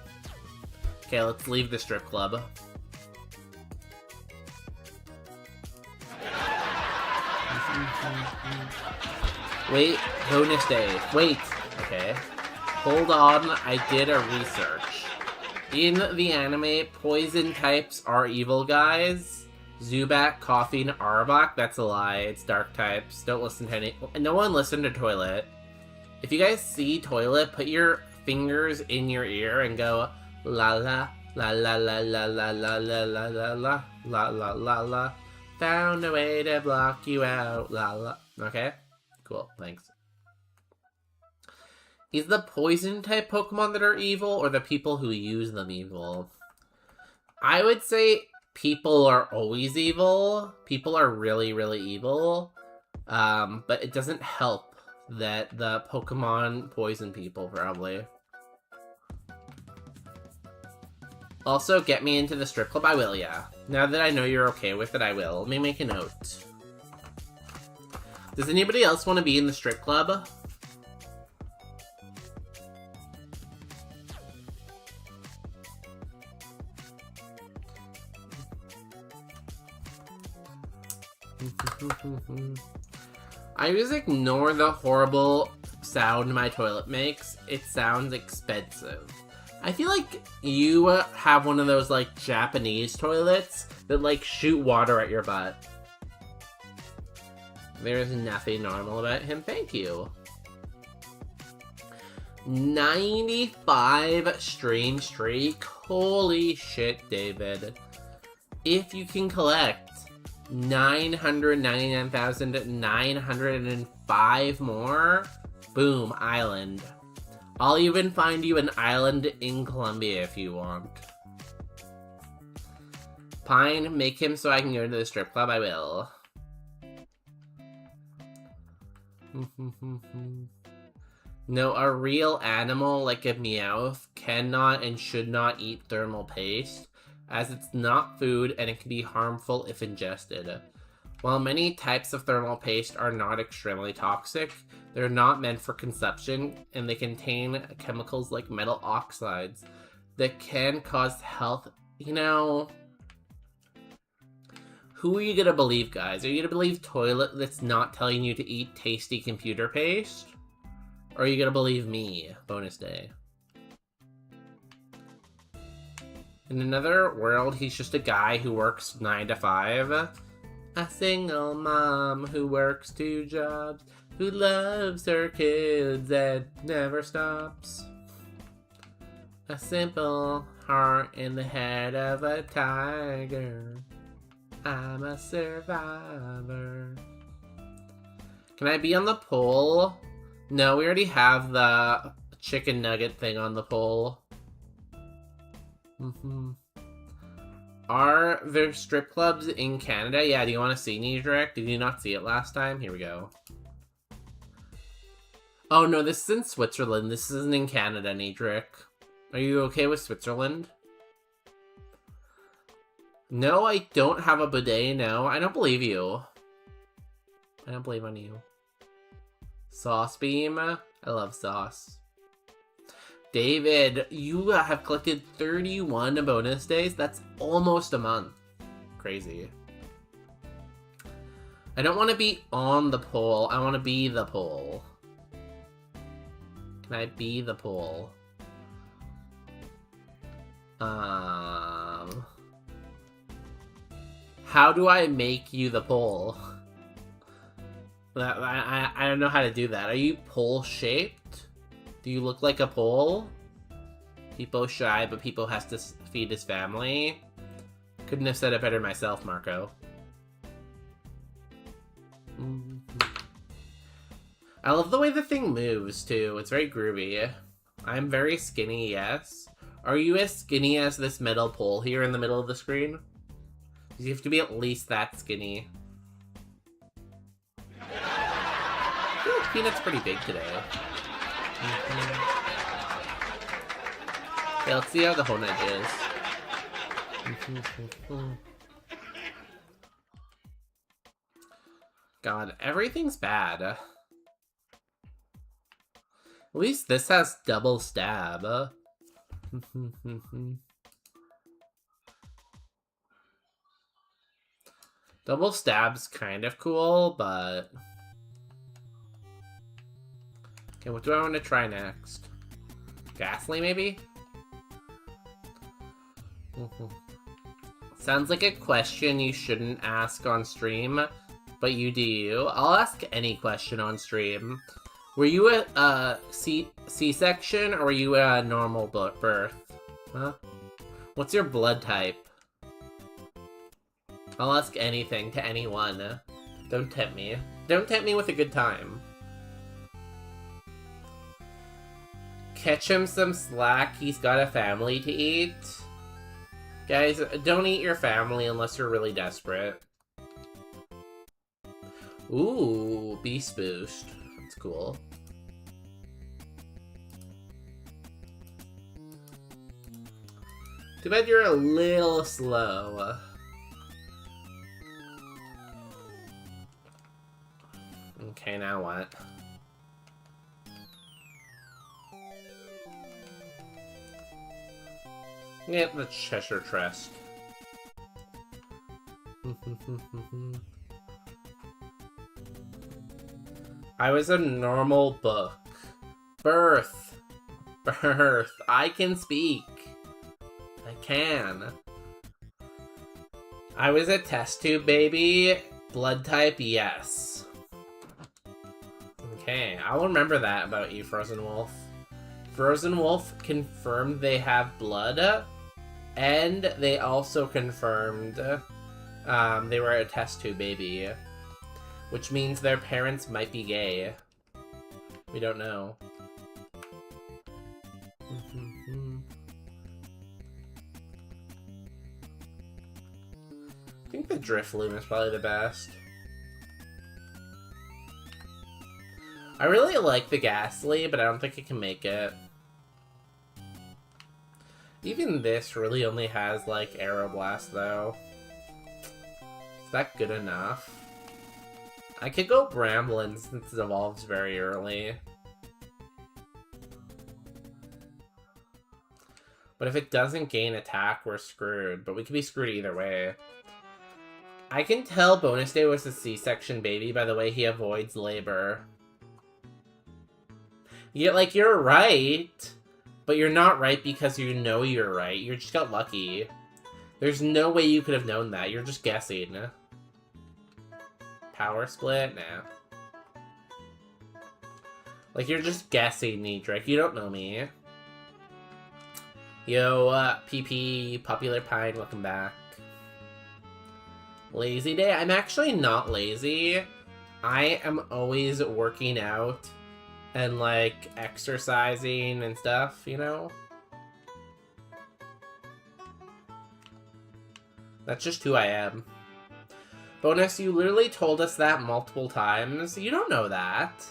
Okay, let's leave the strip club. Wait, bonus day. Wait. Okay. Hold on, I did a research. In the anime, poison types are evil guys. Zubat, Coffee, and Arbok. That's a lie. It's dark types. Don't listen to any... No one listen to Toilet. If you guys see Toilet, put your fingers in your ear and go la la la la la la la la la la la la la la la la. Found a way to block you out. La la. Okay? Cool. Thanks. Is the poison type Pokemon that are evil or the people who use them evil? I would say people are always evil. People are really, really evil. But it doesn't help that the Pokemon poison people, probably. Also, get me into the strip club. I will, yeah. Now that I know you're okay with it, I will. Let me make a note. Does anybody else want to be in the strip club? I just ignore the horrible sound my toilet makes. It sounds expensive. I feel like you have one of those, like, Japanese toilets that, like, shoot water at your butt. There's nothing normal about him. Thank you. 95 stream streak. Holy shit, David. If you can collect 999,905 more, boom, island. I'll even find you an island in Colombia if you want. Pine, make him so I can go into the strip club. I will. No, a real animal like a Meowth cannot and should not eat thermal paste, as it's not food and it can be harmful if ingested. While many types of thermal paste are not extremely toxic, they're not meant for consumption, and they contain chemicals like metal oxides that can cause health. You know, who are you gonna believe, guys? Are you gonna believe Toilet that's not telling you to eat tasty computer paste? Or are you gonna believe me? Bonus day. In another world, he's just a guy who works 9 to 5. A single mom who works 2 jobs, who loves her kids and never stops. A simple heart in the head of a tiger. I'm a survivor. Can I be on the poll? No, we already have the chicken nugget thing on the poll. Are there strip clubs in Canada? Yeah, do you want to see Nidrek? Did you not see it last time? Here we go. Oh no, this is in Switzerland. This isn't in Canada, Nidrek. Are you okay with Switzerland? No, I don't have a bidet, no. I don't believe you. I don't believe on you. Sauce Beam? I love sauce. David, you have collected 31 bonus days? That's almost a month. Crazy. I don't want to be on the poll. I want to be the poll. Can I be the poll? How do I make you the poll? I don't know how to do that. Are you pole shaped? Do you look like a pole? People shy, but people has to feed his family. Couldn't have said it better myself, Marco. I love the way the thing moves, too. It's very groovy. I'm very skinny, yes. Are you as skinny as this metal pole here in the middle of the screen? You have to be at least that skinny. I feel like Peanut's pretty big today. Yeah, let's see how the Honedge is. God, everything's bad. At least this has double stab. Double stab's kind of cool, but... Okay, what do I want to try next? Ghastly, maybe? Sounds like a question you shouldn't ask on stream, but you do. I'll ask any question on stream. Were you a C-section or were you a normal birth? Huh? What's your blood type? I'll ask anything to anyone. Don't tempt me. Don't tempt me with a good time. Catch him some slack. He's got a family to eat. Guys, don't eat your family unless you're really desperate. Ooh, Beast Boost. That's cool. Too bad you're a little slow. Okay, now what? Yep, the Cheshire Trust. I was a normal book. Birth. Birth. I can speak. I can. I was a test tube baby. Blood type, yes. Okay, I'll remember that about you, Frozen Wolf. Frozen Wolf confirmed they have blood, and they also confirmed they were a test tube baby, which means their parents might be gay. We don't know. I think the Drifloon is probably the best. I really like the Ghastly, but I don't think it can make it. Even this really only has, like, Aeroblast, though. Is that good enough? I could go Bramblin since it evolves very early. But if it doesn't gain attack, we're screwed. But we could be screwed either way. I can tell Bonus Day was a C-section baby by the way he avoids labor. Yeah, like, you're right. But you're not right because you know you're right. You just got lucky. There's no way you could have known that. You're just guessing. Power split? Nah. Like, you're just guessing, Nidrek. You don't know me. Yo, PP, Popular Pine, welcome back. Lazy day? I'm actually not lazy. I am always working out and, like, exercising and stuff, you know? That's just who I am. Bonus, you literally told us that multiple times. You don't know that.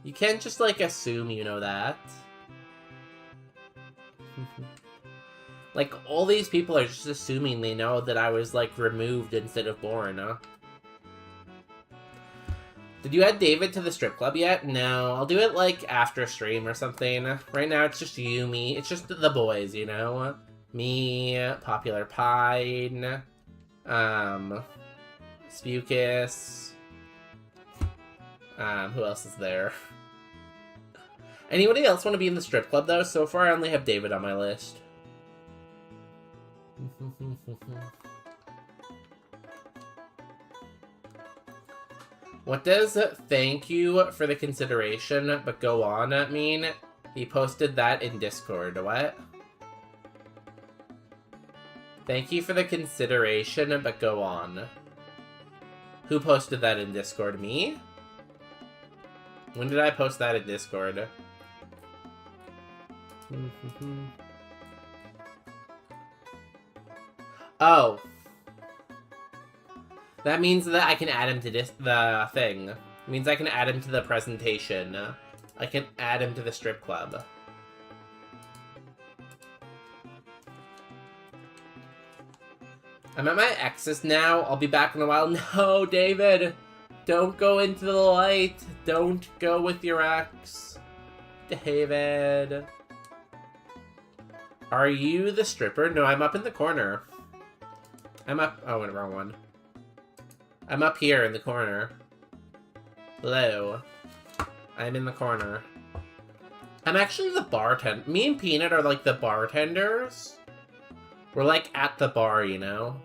You can't just, like, assume you know that. Like, all these people are just assuming they know that I was, like, removed instead of born. Did you add David to the strip club yet? No, I'll do it, like, after stream or something. Right now, it's just you, me. It's just the boys, you know? Me, Popular Pine, Spukus. Who else is there? Anybody else want to be in the strip club, though? So far, I only have David on my list. What does thank you for the consideration, but go on mean? He posted that in Discord. What? Thank you for the consideration, but go on. Who posted that in Discord? Me? When did I post that in Discord? Oh. That means that I can add him to the thing. It means I can add him to the presentation. I can add him to the strip club. I'm at my ex's now. I'll be back in a while. No, David! Don't go into the light. Don't go with your ex. David. Are you the stripper? No, I'm up in the corner. I'm up... Oh, wrong one. I'm up here in the corner. Hello. I'm in the corner. I'm actually the bartender. Me and Peanut are like the bartenders. We're like at the bar, you know?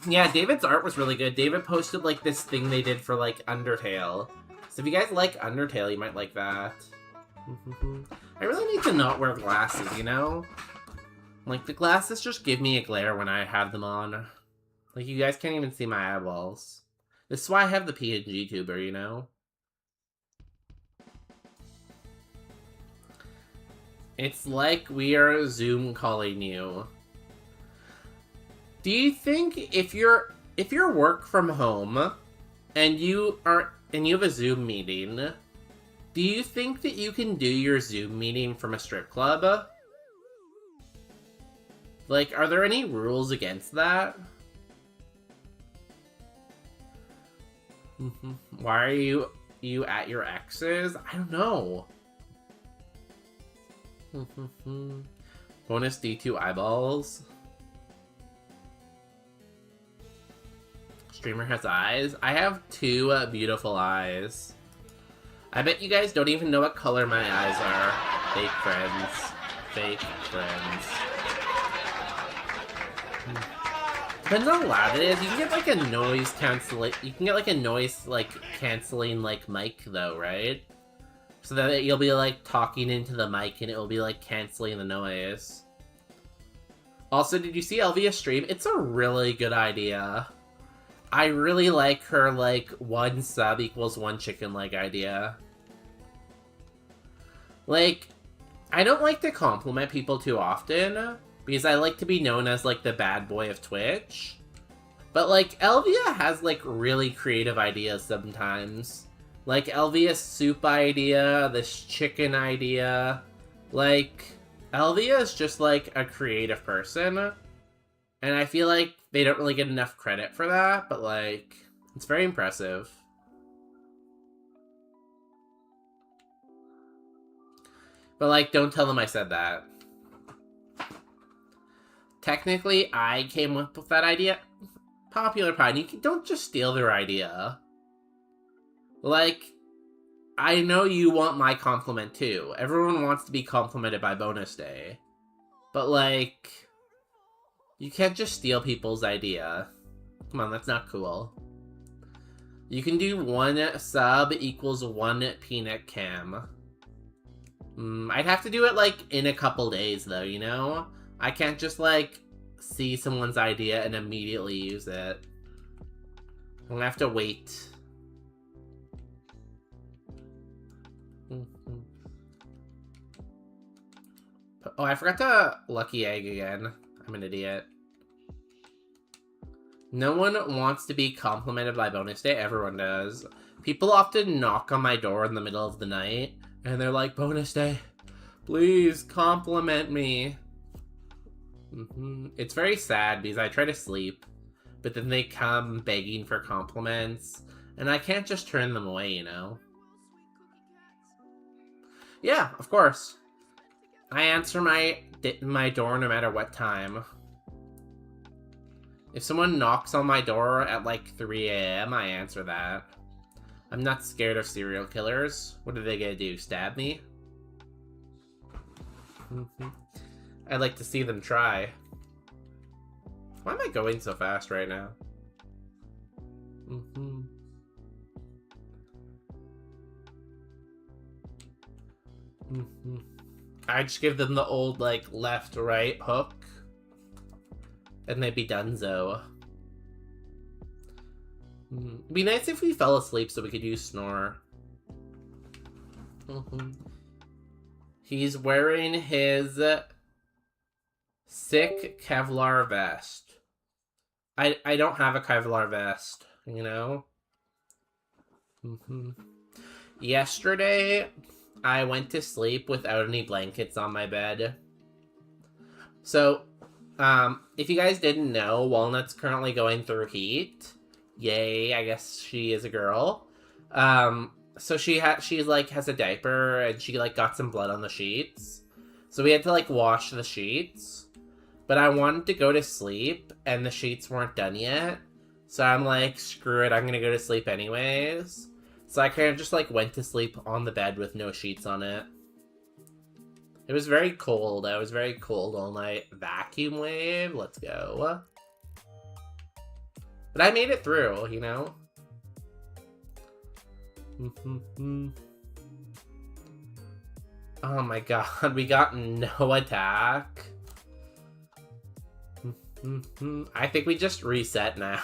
Yeah, David's art was really good. David posted like this thing they did for like Undertale. So if you guys like Undertale, you might like that. I really need to not wear glasses, you know? Like, the glasses just give me a glare when I have them on. Like, you guys can't even see my eyeballs. This is why I have the PNG tuber, you know? It's like we are Zoom calling you. Do you think if you're work from home and you have a Zoom meeting, do you think that you can do your Zoom meeting from a strip club? Like, are there any rules against that? Why are you at your ex's? I don't know. Bonus D2 eyeballs. Streamer has eyes. I have two beautiful eyes. I bet you guys don't even know what color my eyes are. Fake friends. Fake friends. Depends on how loud it is. You can get like a noise cancellation. You can get like a noise like canceling like mic though, right? So that you'll be like talking into the mic and it will be like canceling the noise. Also, did you see Elvia's stream? It's a really good idea. I really like her like 1 sub equals 1 chicken leg idea. Like, I don't like to compliment people too often. Because I like to be known as, like, the bad boy of Twitch. But, like, Elvia has, like, really creative ideas sometimes. Like, Elvia's soup idea, this chicken idea. Like, Elvia is just, like, a creative person. And I feel like they don't really get enough credit for that, but, like, it's very impressive. But, like, don't tell them I said that. Technically, I came up with that idea. Popular Pine, don't just steal their idea. Like, I know you want my compliment too. Everyone wants to be complimented by Bonus Day. But, like, you can't just steal people's idea. Come on, that's not cool. You can do 1 sub equals 1 peanut cam. I'd have to do it, like, in a couple days, though, you know? I can't just, like, see someone's idea and immediately use it. I'm gonna have to wait. Oh, I forgot to lucky egg again. I'm an idiot. No one wants to be complimented by bonus day. Everyone does. People often knock on my door in the middle of the night, and they're like, bonus day, please compliment me. It's very sad because I try to sleep, but then they come begging for compliments, and I can't just turn them away, you know? Yeah, of course. I answer my door no matter what time. If someone knocks on my door at like 3 a.m., I answer that. I'm not scared of serial killers. What are they gonna do? Stab me? I'd like to see them try. Why am I going so fast right now? I just give them the old, like, left-right hook. And they'd be donezo. It'd be nice if we fell asleep so we could use snore. He's wearing his sick Kevlar vest. I don't have a Kevlar vest, you know? Yesterday, I went to sleep without any blankets on my bed. So, if you guys didn't know, Walnut's currently going through heat. Yay, I guess she is a girl. So she like has a diaper and she like got some blood on the sheets. So we had to like wash the sheets. But I wanted to go to sleep and the sheets weren't done yet. So I'm like, screw it, I'm gonna go to sleep anyways. So I kind of just like went to sleep on the bed with no sheets on it. It was very cold. I was very cold all night. Vacuum wave, let's go. But I made it through, you know? Oh my god, we got no attack. I think we just reset now.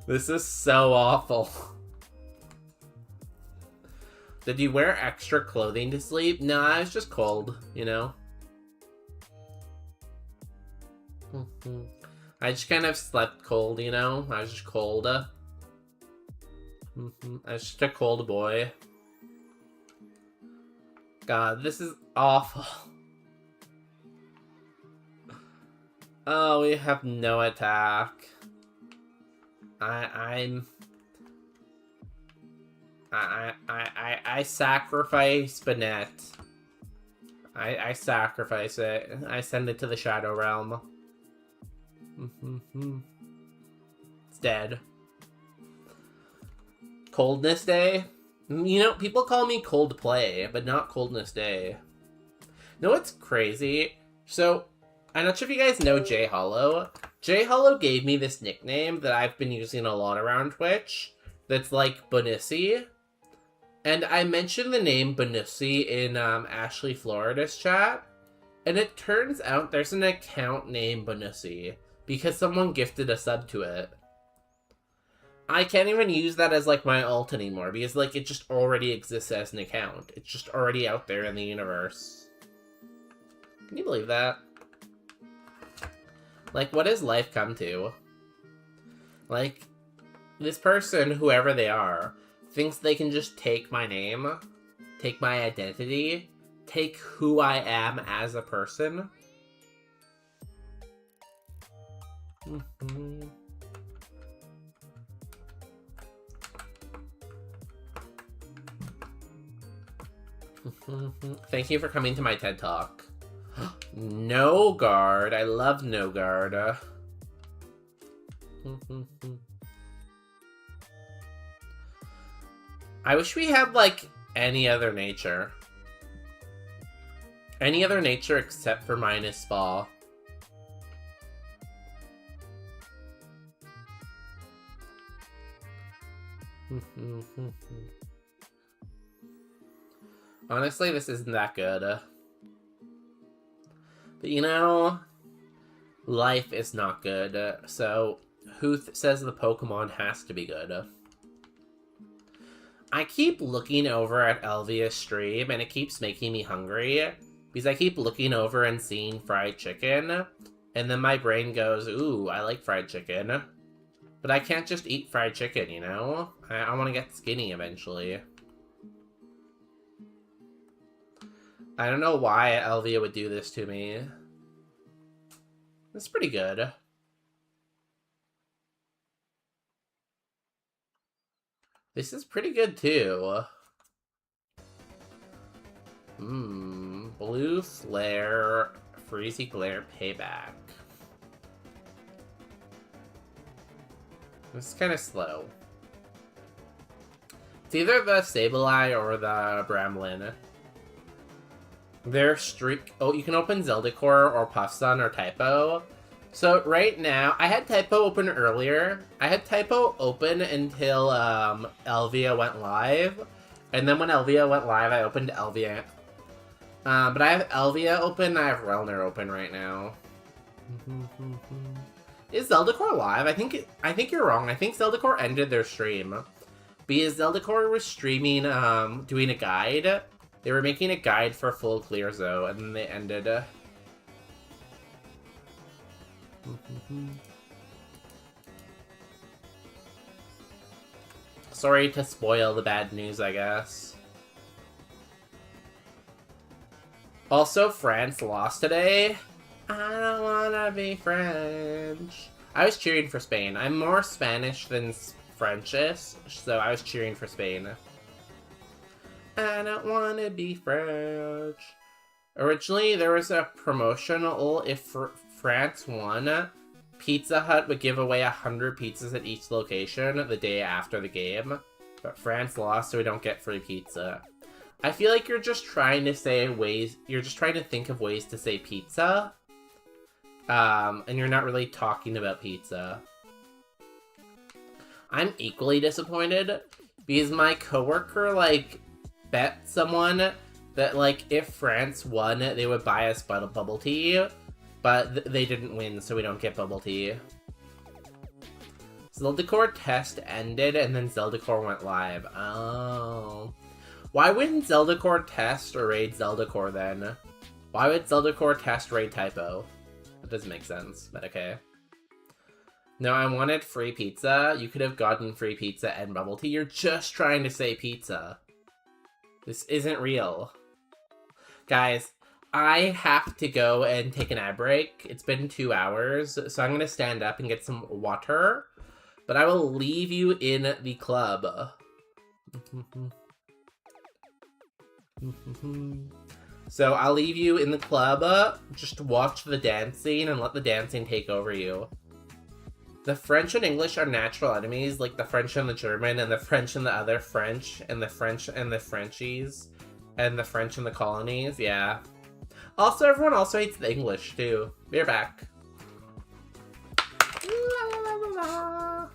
This is so awful. Did you wear extra clothing to sleep? No, I was just cold, you know? I just kind of slept cold, you know? I was just cold. I was just a cold boy. God, this is awful. Oh, we have no attack. I sacrifice Banette. I sacrifice it. I send it to the Shadow Realm. It's dead. Coldness Day? You know, people call me Cold Play, but not Coldness Day. No, it's crazy. So, I'm not sure if you guys know J Hollow. J Hollow gave me this nickname that I've been using a lot around Twitch. That's like Bonissi. And I mentioned the name Bonissi in Ashley Florida's chat. And it turns out there's an account named Bonissi. Because someone gifted a sub to it. I can't even use that as like my alt anymore. Because like it just already exists as an account. It's just already out there in the universe. Can you believe that? Like, what has life come to? Like, this person, whoever they are, thinks they can just take my name, take my identity, take who I am as a person. Thank you for coming to my TED Talk. No guard. I love no guard. I wish we had like any other nature. Any other nature except for minus spa. Honestly, this isn't that good. But you know, life is not good, so who says the Pokemon has to be good? I keep looking over at Elvia's stream and it keeps making me hungry because I keep looking over and seeing fried chicken, and then my brain goes, ooh, I like fried chicken. But I can't just eat fried chicken, you know? I want to get skinny eventually. I don't know why Elvia would do this to me. It's pretty good. This is pretty good too. Blue Flare, Freezy Glare Payback. This is kind of slow. It's either the Sableye or the Bramlin. Their streak... Oh, you can open Zeldacore or Puffsun or Typo. So right now, I had Typo open earlier. I had Typo open until Elvia went live. And then when Elvia went live, I opened Elvia. But I have Elvia open, I have Relner open right now. Is Zeldacore live? I think you're wrong. I think Zeldacore ended their stream. Because Zeldacore was streaming, doing a guide. They were making a guide for full clear zone, and then they ended. Sorry to spoil the bad news, I guess. Also, France lost today. I don't wanna be French. I was cheering for Spain. I'm more Spanish than Frenchish, so I was cheering for Spain. I don't wanna be French. Originally, there was a promotional if France won, Pizza Hut would give away 100 pizzas at each location the day after the game. But France lost, so we don't get free pizza. I feel like you're just trying to say ways, you're just trying to think of ways to say pizza. And you're not really talking about pizza. I'm equally disappointed because my coworker, like, bet someone that, like, if France won, they would buy us bubble tea, but they didn't win, so we don't get bubble tea. Zeldacore test ended, and then Zeldacore went live. Oh. Why wouldn't Zeldacore test or raid Zeldacore then? Why would Zeldacore test raid Typo? That doesn't make sense, but okay. No, I wanted free pizza. You could have gotten free pizza and bubble tea. You're just trying to say pizza. This isn't real. Guys, I have to go and take an ad break. It's been 2 hours, so I'm going to stand up and get some water. But I will leave you in the club. So I'll leave you in the club. Just watch the dancing and let the dancing take over you. The French and English are natural enemies, like the French and the German, and the French and the other French, and the French and the Frenchies, and the French and the colonies, yeah. Also, everyone also hates the English, too. We're back. La, la, la, la, la.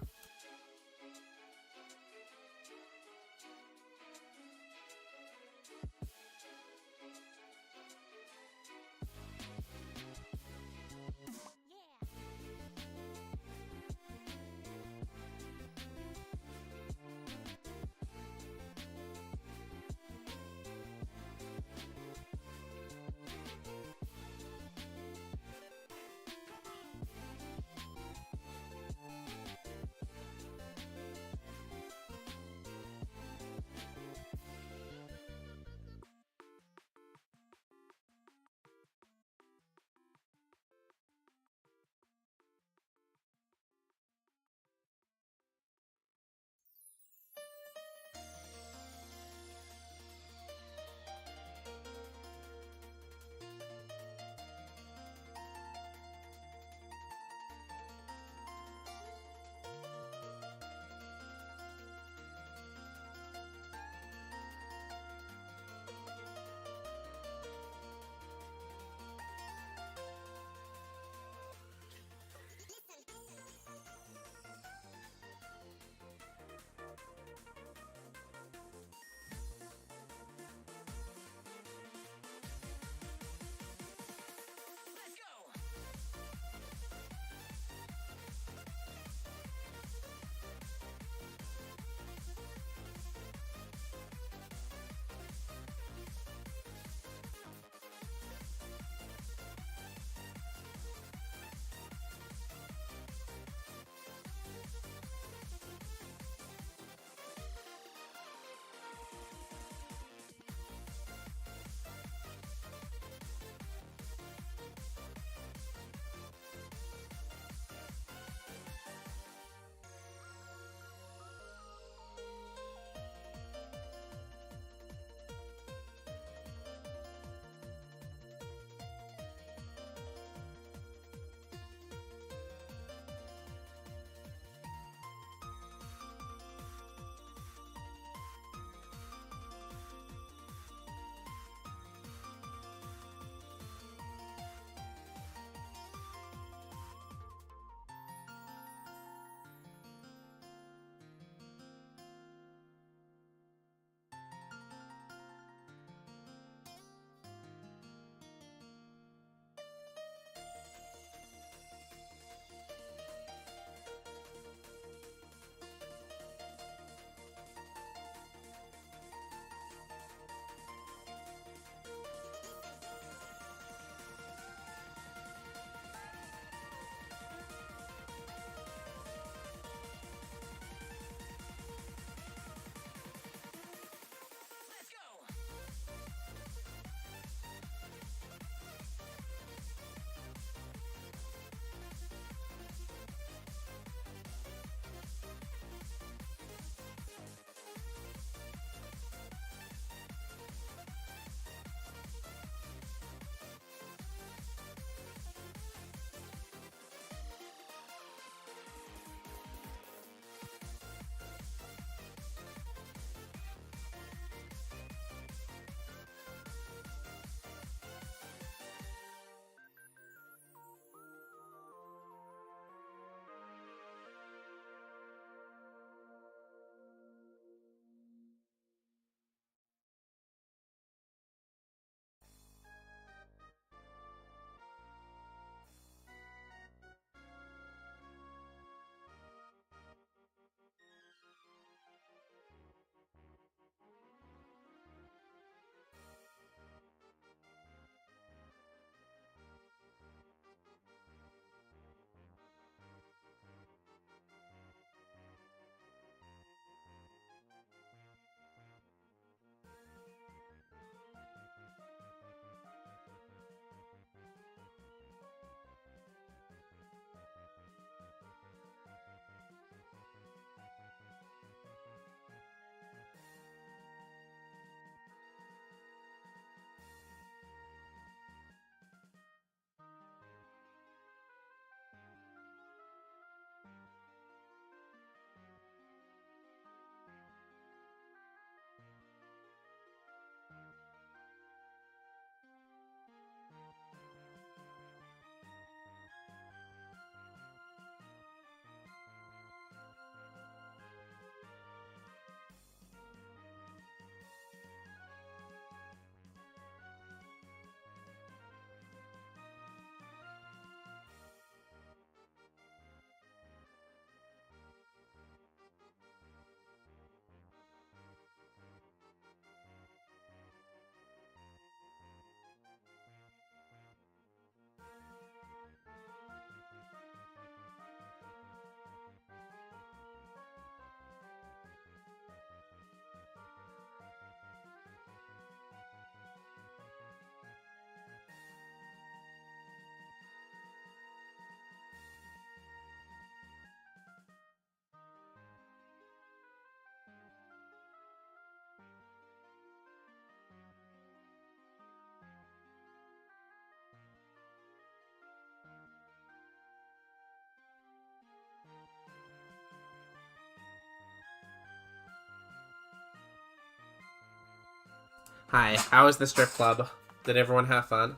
Hi, how was the strip club? Did everyone have fun?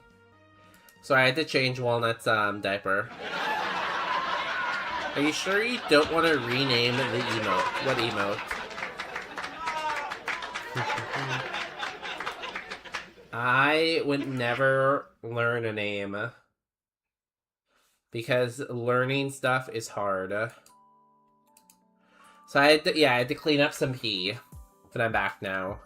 So I had to change Walnut's diaper. Are you sure you don't want to rename the emote? What emote? I would never learn a name. Because learning stuff is hard. So I had to clean up some pee. But I'm back now.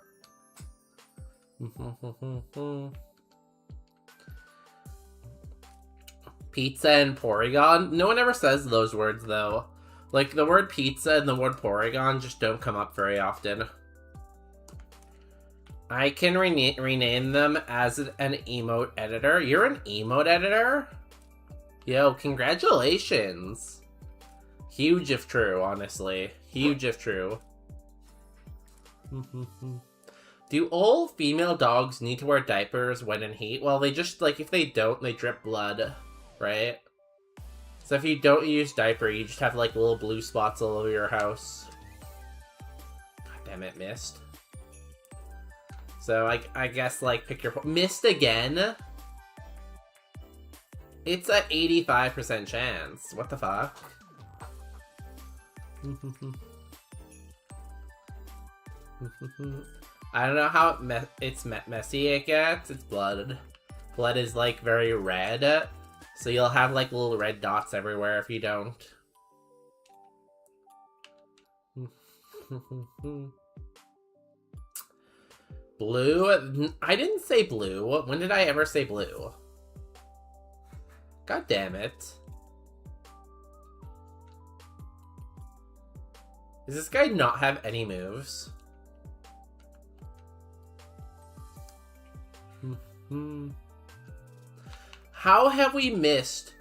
Pizza and Porygon? No one ever says those words, though. Like, the word pizza and the word Porygon just don't come up very often. I can rename them as an emote editor. You're an emote editor? Yo, congratulations. Huge if true, honestly. Huge if true. Do all female dogs need to wear diapers when in heat? Well, they just, like, if they don't, they drip blood, right? So if you don't use diaper, you just have, like, little blue spots all over your house. God damn it, missed. So, I guess, like, pick your... Missed again? It's a 85% chance. What the fuck? I don't know how messy it gets. It's blood. Blood is, like, very red. So you'll have, like, little red dots everywhere if you don't. Blue? I didn't say blue. When did I ever say blue? God damn it. Does this guy not have any moves? How have we missed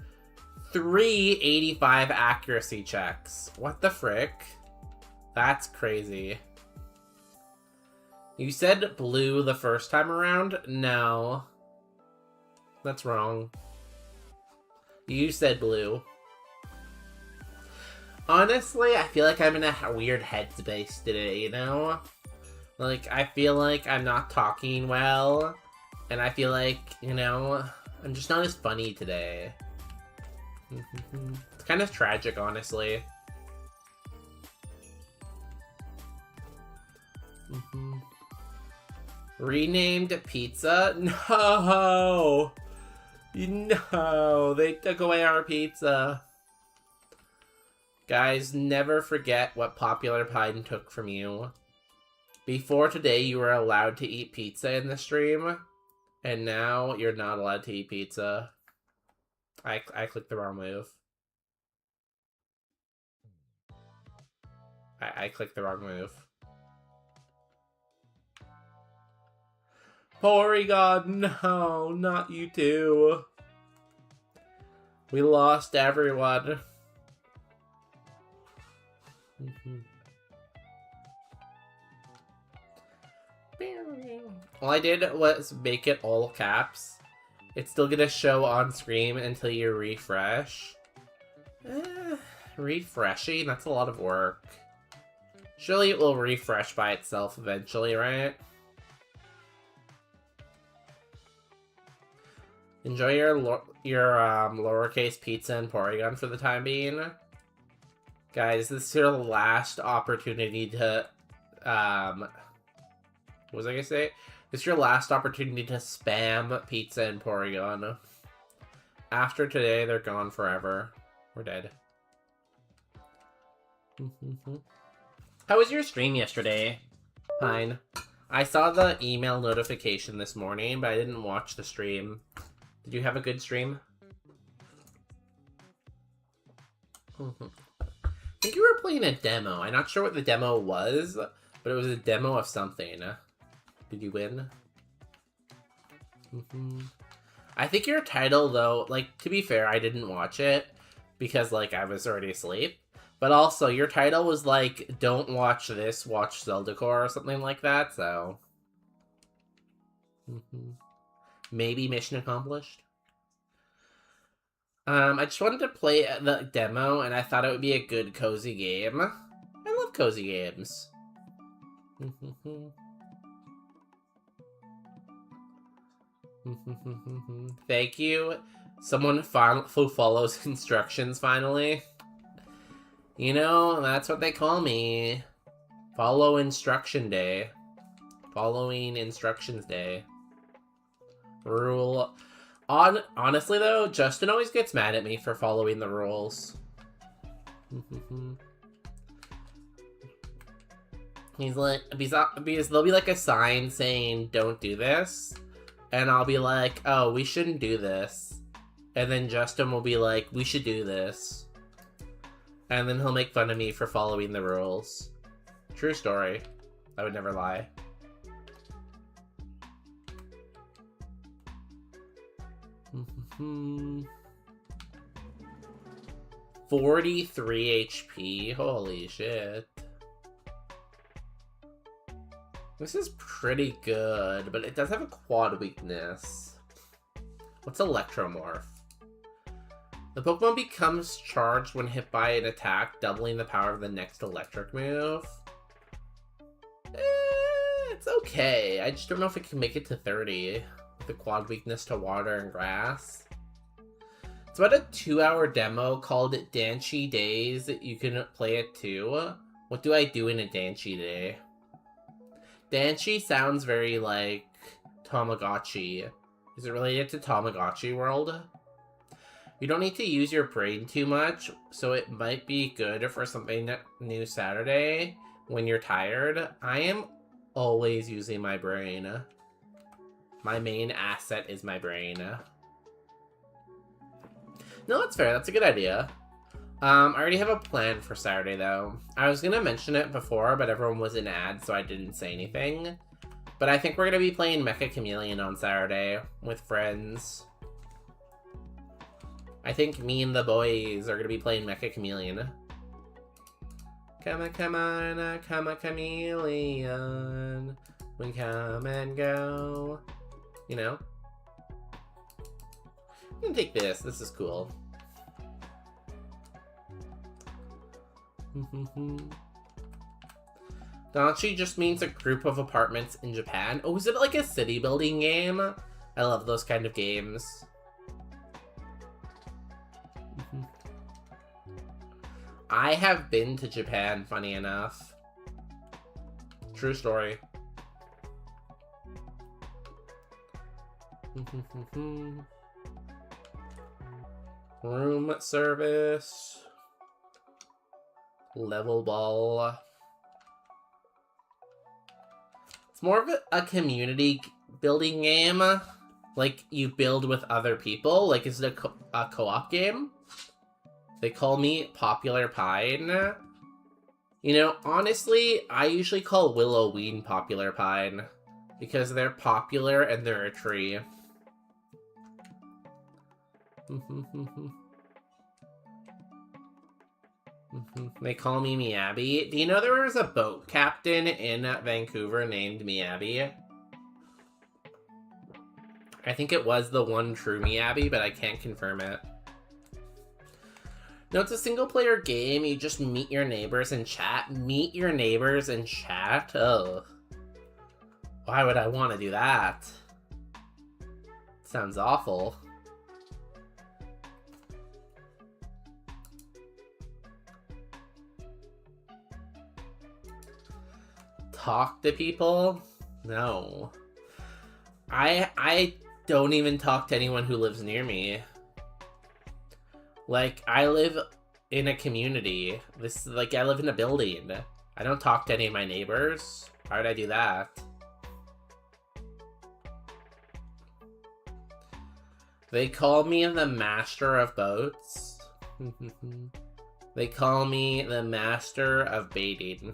385 accuracy checks? What the frick? That's crazy. You said blue the first time around? No. That's wrong. You said blue. Honestly, I feel like I'm in a weird headspace today, you know? Like, I feel like I'm not talking well. And I feel like, you know, I'm just not as funny today. It's kind of tragic, honestly. Renamed pizza? No! No! They took away our pizza. Guys, never forget what Popular Pine took from you. Before today, you were allowed to eat pizza in the stream. And now you're not allowed to eat pizza. I clicked the wrong move. I clicked the wrong move. Porygon, no, not you too. We lost everyone. All I did was make it all caps. It's still gonna show on screen until you refresh. Refreshing? That's a lot of work. Surely it will refresh by itself eventually, right? Enjoy your lowercase pizza and Porygon for the time being. Guys, this is your last opportunity to, what was I gonna say? This is your last opportunity to spam pizza and Porygon. After today, they're gone forever. We're dead. How was your stream yesterday, Pine? I saw the email notification this morning, but I didn't watch the stream. Did you have a good stream? I think you were playing a demo. I'm not sure what the demo was, but it was a demo of something. Did you win? I think your title, though, like, to be fair, I didn't watch it because, like, I was already asleep. But also, your title was like, don't watch this, watch Zeldacore or something like that, so... Maybe mission accomplished? I just wanted to play the demo, and I thought it would be a good, cozy game. I love cozy games. Thank you. Someone who follows instructions finally. You know, that's what they call me. Follow instruction day. Following instructions day. Rule. Honestly though, Justin always gets mad at me for following the rules. He's like, because there'll be like a sign saying don't do this, and I'll be like, oh, we shouldn't do this, and then Justin will be like, we should do this, and then he'll make fun of me for following the rules. True story. I would never lie. Hmm. 43 HP. Holy shit. This is pretty good, but it does have a quad weakness. What's Electromorph? The Pokemon becomes charged when hit by an attack, doubling the power of the next electric move. It's okay. I just don't know if it can make it to 30 with a quad weakness to water and grass. It's about a 2-hour demo called Danchi Days. You can play it too. What do I do in a Danchi Day? Danchi sounds very like Tamagotchi. Is it related to Tamagotchi World? You don't need to use your brain too much, so it might be good for something new Saturday when you're tired. I am always using my brain. My main asset is my brain. No, that's fair. That's a good idea. I already have a plan for Saturday, though. I was going to mention it before, but everyone was in ads, so I didn't say anything. But I think we're going to be playing Mecha Chameleon on Saturday with friends. I think me and the boys are going to be playing Mecha Chameleon. Come on, come a chameleon. We come and go. You know? I'm going to take this. This is cool. Danchi just means a group of apartments in Japan. Oh, is it like a city building game? I love those kind of games. I have been to Japan, funny enough. True story. Room service. Level ball. It's more of a community building game. Like, you build with other people. Like, is it a co-op game? They call me Popular Pine. You know, honestly, I usually call Willowween Popular Pine. Because they're popular and they're a tree. They call me Miyabi. Do you know there was a boat captain in Vancouver named Miyabi? I think it was the one true Miyabi, but I can't confirm it. No, it's a single-player game. You just meet your neighbors and chat. Meet your neighbors and chat? Oh. Why would I want to do that? Sounds awful. Talk to people? No. I don't even talk to anyone who lives near me. Like, I live in a community. I live in a building. I don't talk to any of my neighbors. Why would I do that? They call me the master of boats. They call me the master of baiting.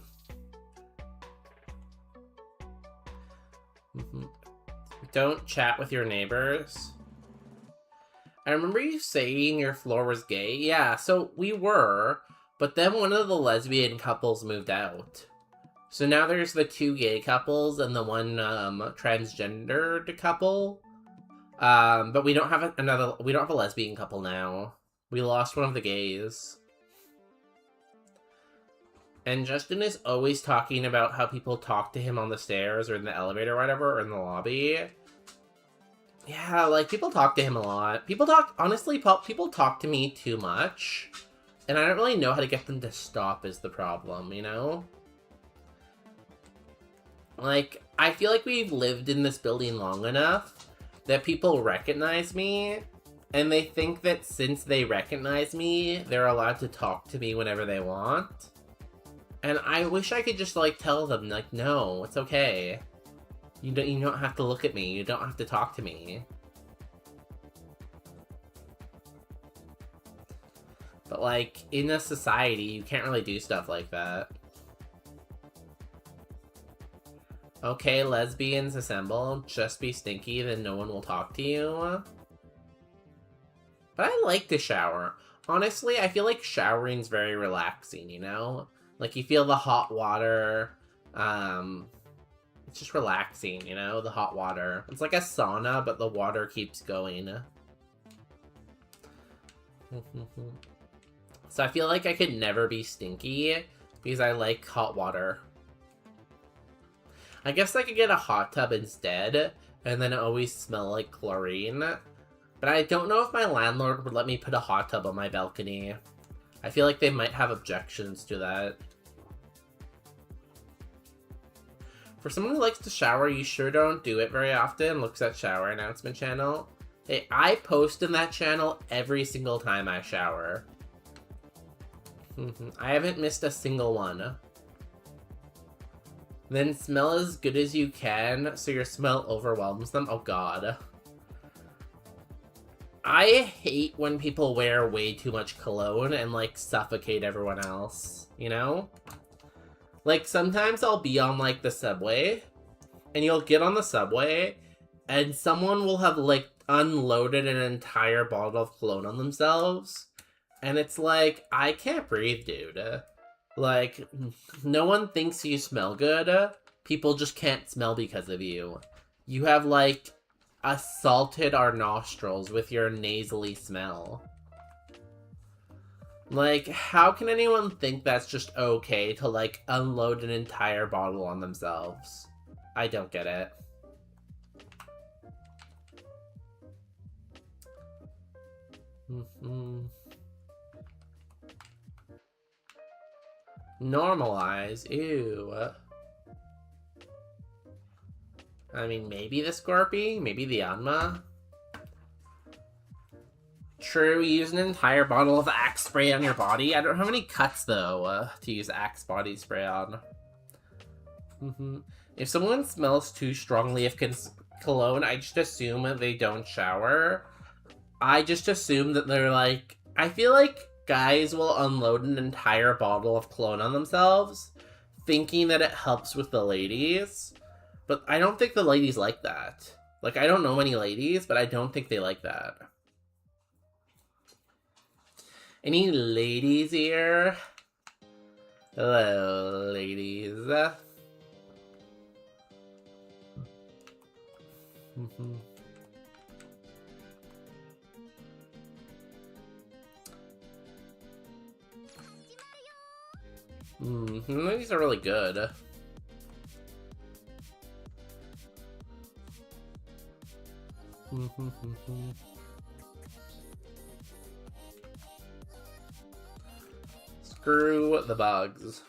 Don't chat with your neighbors. I remember you saying your floor was gay. Yeah, so we were, but then one of the lesbian couples moved out. So now there's the 2 gay couples and the one transgendered couple. But we don't have we don't have a lesbian couple now. We lost one of the gays. And Justin is always talking about how people talk to him on the stairs or in the elevator or whatever, or in the lobby. Yeah, like, people talk to him a lot. Honestly, people talk to me too much. And I don't really know how to get them to stop is the problem, you know? Like, I feel like we've lived in this building long enough that people recognize me, and they think that since they recognize me, they're allowed to talk to me whenever they want. And I wish I could just, like, tell them, like, no, it's okay. You don't have to look at me. You don't have to talk to me. But, like, in a society, you can't really do stuff like that. Okay, lesbians assemble. Just be stinky, then no one will talk to you. But I like to shower. Honestly, I feel like showering's very relaxing, you know? Like, you feel the hot water. It's just relaxing, you know? The hot water. It's like a sauna, but the water keeps going. So I feel like I could never be stinky because I like hot water. I guess I could get a hot tub instead and then always smell like chlorine. But I don't know if my landlord would let me put a hot tub on my balcony. I feel like they might have objections to that. For someone who likes to shower, you sure don't do it very often. Looks at shower announcement channel. Hey, I post in that channel every single time I shower. I haven't missed a single one. Then smell as good as you can so your smell overwhelms them. Oh god. I hate when people wear way too much cologne and, like, suffocate everyone else, you know? Like, sometimes I'll be on, like, the subway, and you'll get on the subway, and someone will have, like, unloaded an entire bottle of cologne on themselves, and it's like, I can't breathe, dude. Like, no one thinks you smell good. People just can't smell because of you. You have, like, assaulted our nostrils with your nasally smell. Like, how can anyone think that's just okay to, like, unload an entire bottle on themselves? I don't get it. Normalize? Ew. I mean, maybe the Scorpy? Maybe the Anma? True, you use an entire bottle of Axe spray on your body. I don't have any cuts, though, to use Axe body spray on. If someone smells too strongly of cologne, I just assume they don't shower. I just assume that they're like... I feel like guys will unload an entire bottle of cologne on themselves, thinking that it helps with the ladies. But I don't think the ladies like that. Like, I don't know many ladies, but I don't think they like that. Any ladies here? Hello, ladies. These are really good. Screw the bugs.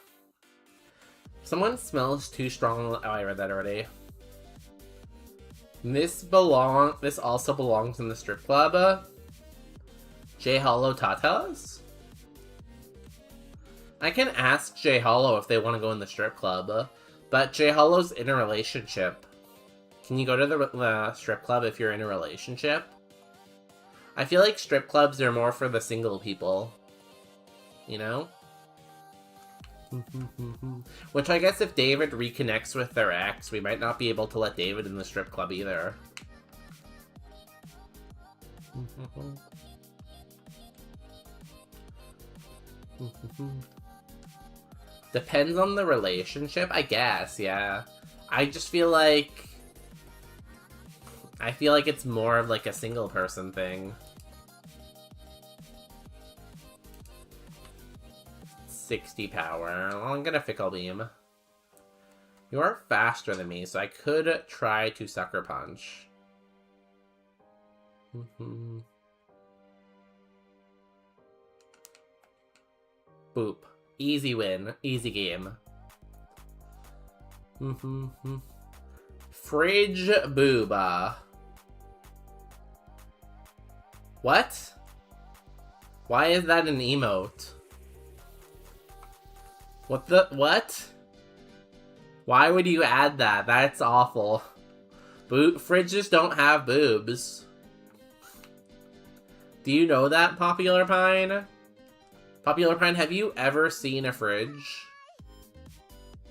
Someone smells too strong. Oh, I read that already. This also belongs in the strip club. J Hollow Tatas? I can ask J Hollow if they want to go in the strip club, but J Hollow's in a relationship. Can you go to the strip club if you're in a relationship? I feel like strip clubs are more for the single people. You know? Which I guess if David reconnects with their ex, we might not be able to let David in the strip club either. Depends on the relationship, I guess, yeah. I just feel like... it's more of like a single person thing. 60 power. Well, I'm gonna Fickle Beam. You are faster than me, so I could try to Sucker Punch. Boop. Easy win. Easy game. Fridge booba. What? Why is that an emote? What? Why would you add that? That's awful. Fridges don't have boobs. Do you know that, Popular Pine? Popular Pine, have you ever seen a fridge?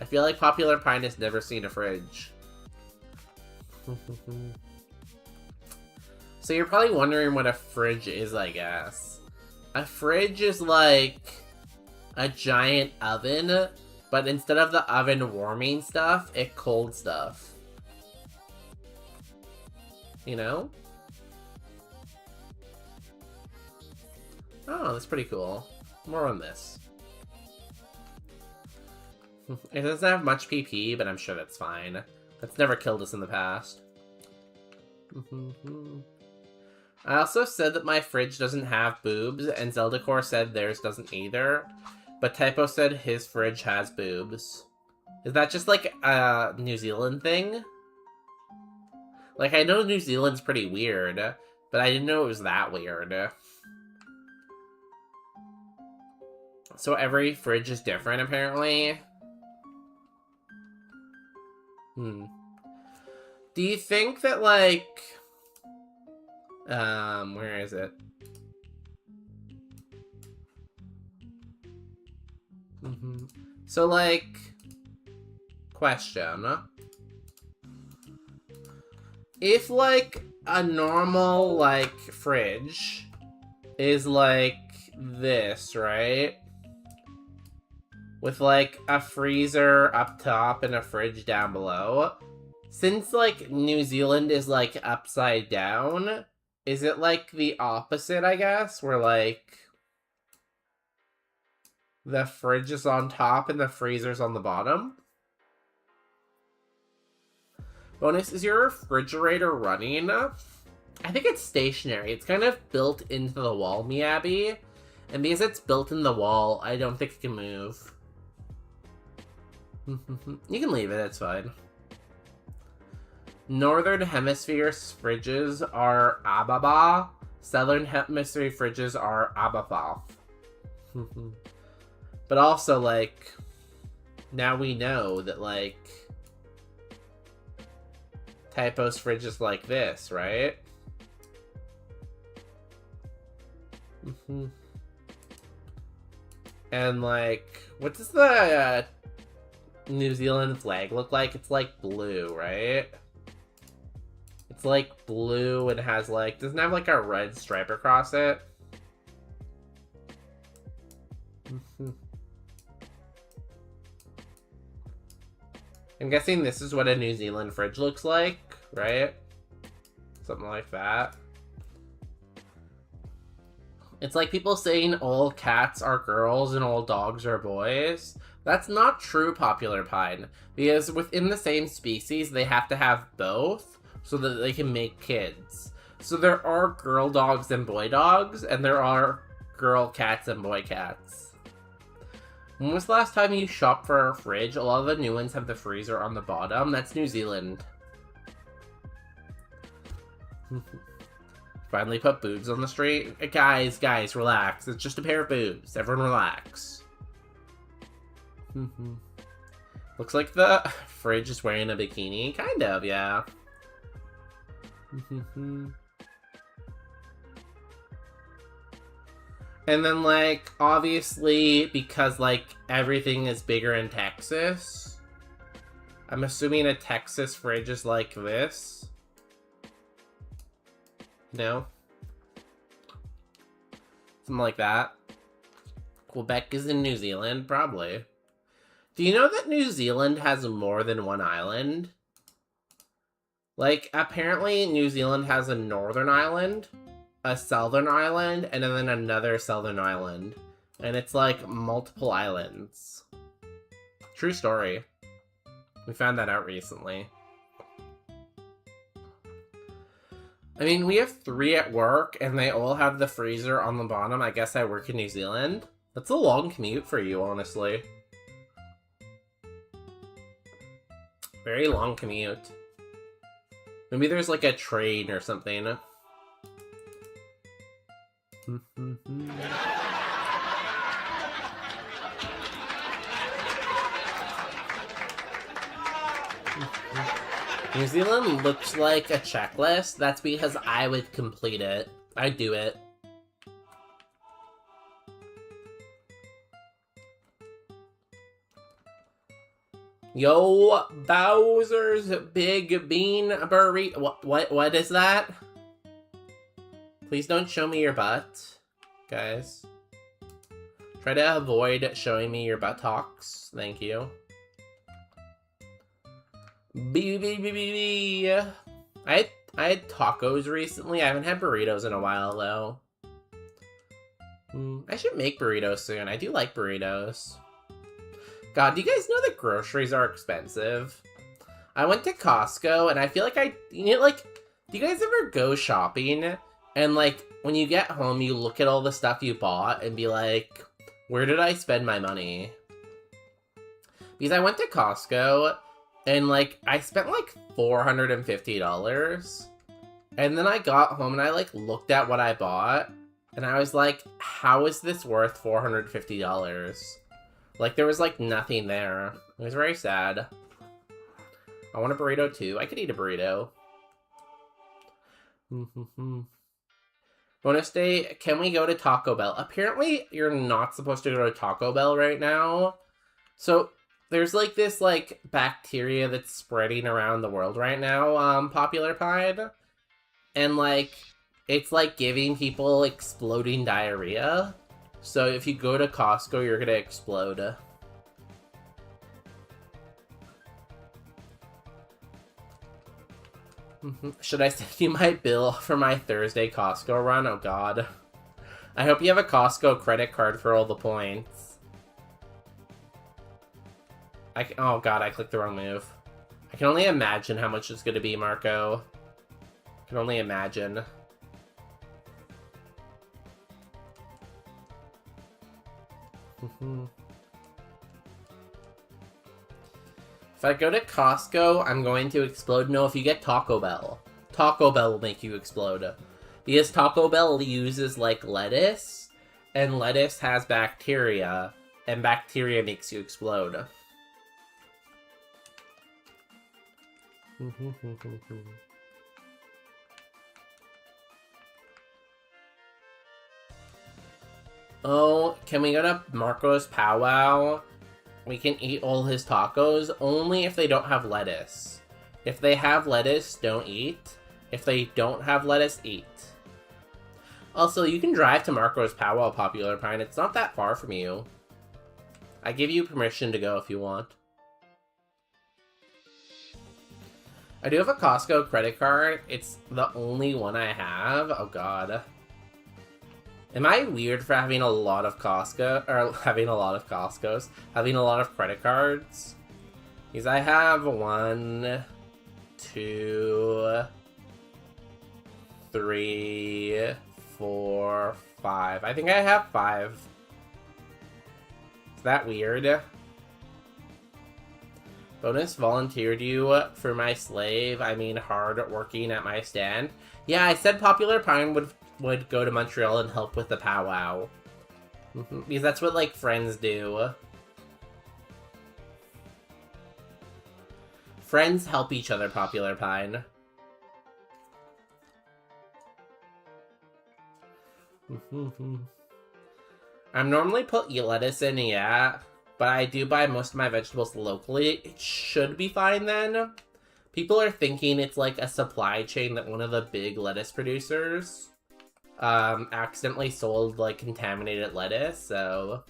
I feel like Popular Pine has never seen a fridge. So you're probably wondering what a fridge is, I guess. A fridge is like a giant oven, but instead of the oven warming stuff, it cold stuff. You know? Oh, that's pretty cool. More on this. It doesn't have much PP, but I'm sure that's fine. That's never killed us in the past. I also said that my fridge doesn't have boobs, and Zeldacore said theirs doesn't either. But Typo said his fridge has boobs. Is that just like a New Zealand thing? Like, I know New Zealand's pretty weird, but I didn't know it was that weird. So every fridge is different, apparently. Do you think that, like... where is it? So, like... Question. If, like, a normal, like, fridge is, like, this, right? With, like, a freezer up top and a fridge down below. Since, like, New Zealand is, like, upside down, is it, like, the opposite, I guess? Where, like, the fridge is on top and the freezer's on the bottom? Bonus, is your refrigerator running? I think it's stationary. It's kind of built into the wall, Miyabi. And because it's built in the wall, I don't think it can move. You can leave it, it's fine. Northern Hemisphere fridges are Ababa. Southern Hemisphere fridges are Abafa. But also, like, now we know that, like, Typo's fridge is like this, right? And, like, what does the New Zealand flag look like? It's like blue, right? It's like blue and has like, doesn't it have like a red stripe across it? I'm guessing this is what a New Zealand fridge looks like, right? Something like that. It's like people saying all cats are girls and all dogs are boys. That's not true, Popular Pine, because within the same species, they have to have both so that they can make kids. So there are girl dogs and boy dogs, and there are girl cats and boy cats. When was the last time you shopped for a fridge? A lot of the new ones have the freezer on the bottom. That's New Zealand. Finally put boobs on the street. Guys, relax. It's just a pair of boobs. Everyone relax. Looks like the fridge is wearing a bikini. Kind of, yeah. And then, like, obviously, because, like, everything is bigger in Texas, I'm assuming a Texas fridge is like this. No? Something like that. Quebec is in New Zealand? Probably. Do you know that New Zealand has more than one island? Like, apparently New Zealand has a northern island, a southern island, and then another southern island. And it's like multiple islands. True story. We found that out recently. I mean, we have 3 at work, and they all have the freezer on the bottom. I guess I work in New Zealand. That's a long commute for you, honestly. Very long commute. Maybe there's like a train or something. New Zealand looks like a checklist. That's because I would complete it. I'd do it. Yo, Bowser's Big Bean Burrito. What is that? Please don't show me your butt, guys. Try to avoid showing me your buttocks. Thank you. I had tacos recently. I haven't had burritos in a while, though. I should make burritos soon. I do like burritos. God, do you guys know that groceries are expensive? I went to Costco, and I feel like do you guys ever go shopping, and, like, when you get home, you look at all the stuff you bought, and be like, where did I spend my money? Because I went to Costco, and, like, I spent, like, $450, and then I got home, and I, like, looked at what I bought, and I was like, how is this worth $450? Like, there was, like, nothing there. It was very sad. I want a burrito, too. I could eat a burrito. Bonus day, can we go to Taco Bell? Apparently, you're not supposed to go to Taco Bell right now. So, there's, like, this, like, bacteria that's spreading around the world right now, Popular Pied. And, like, it's, like, giving people exploding diarrhea. So if you go to Costco, you're gonna explode. Should I send you my bill for my Thursday Costco run? Oh god. I hope you have a Costco credit card for all the points. Oh god, I clicked the wrong move. I can only imagine how much it's gonna be, Marco. I can only imagine. If I go to Costco, I'm going to explode. No, if you get Taco Bell. Taco Bell will make you explode. Because Taco Bell uses, like, lettuce, and lettuce has bacteria, and bacteria makes you explode. Oh, can we go to Marco's powwow? We can eat all his tacos, only if they don't have lettuce. If they have lettuce, don't eat. If they don't have lettuce, eat. Also, you can drive to Marco's powwow, Popular Pine. It's not that far from you. I give you permission to go if you want. I do have a Costco credit card. It's the only one I have. Oh god. Am I weird for having a lot of Costco, or having a lot of Costcos, having a lot of credit cards? Because I have 1, 2, 3, 4, 5. I think I have 5. Is that weird? Bonus volunteered you for my slave. I mean, hard working at my stand. Yeah, I said Popular Pine would go to Montreal and help with the powwow. Because that's what, like, friends do. Friends help each other, Popular Pine. I'm normally put lettuce in, yeah. But I do buy most of my vegetables locally. It should be fine then. People are thinking it's like a supply chain that one of the big lettuce producers accidentally sold, like, contaminated lettuce, so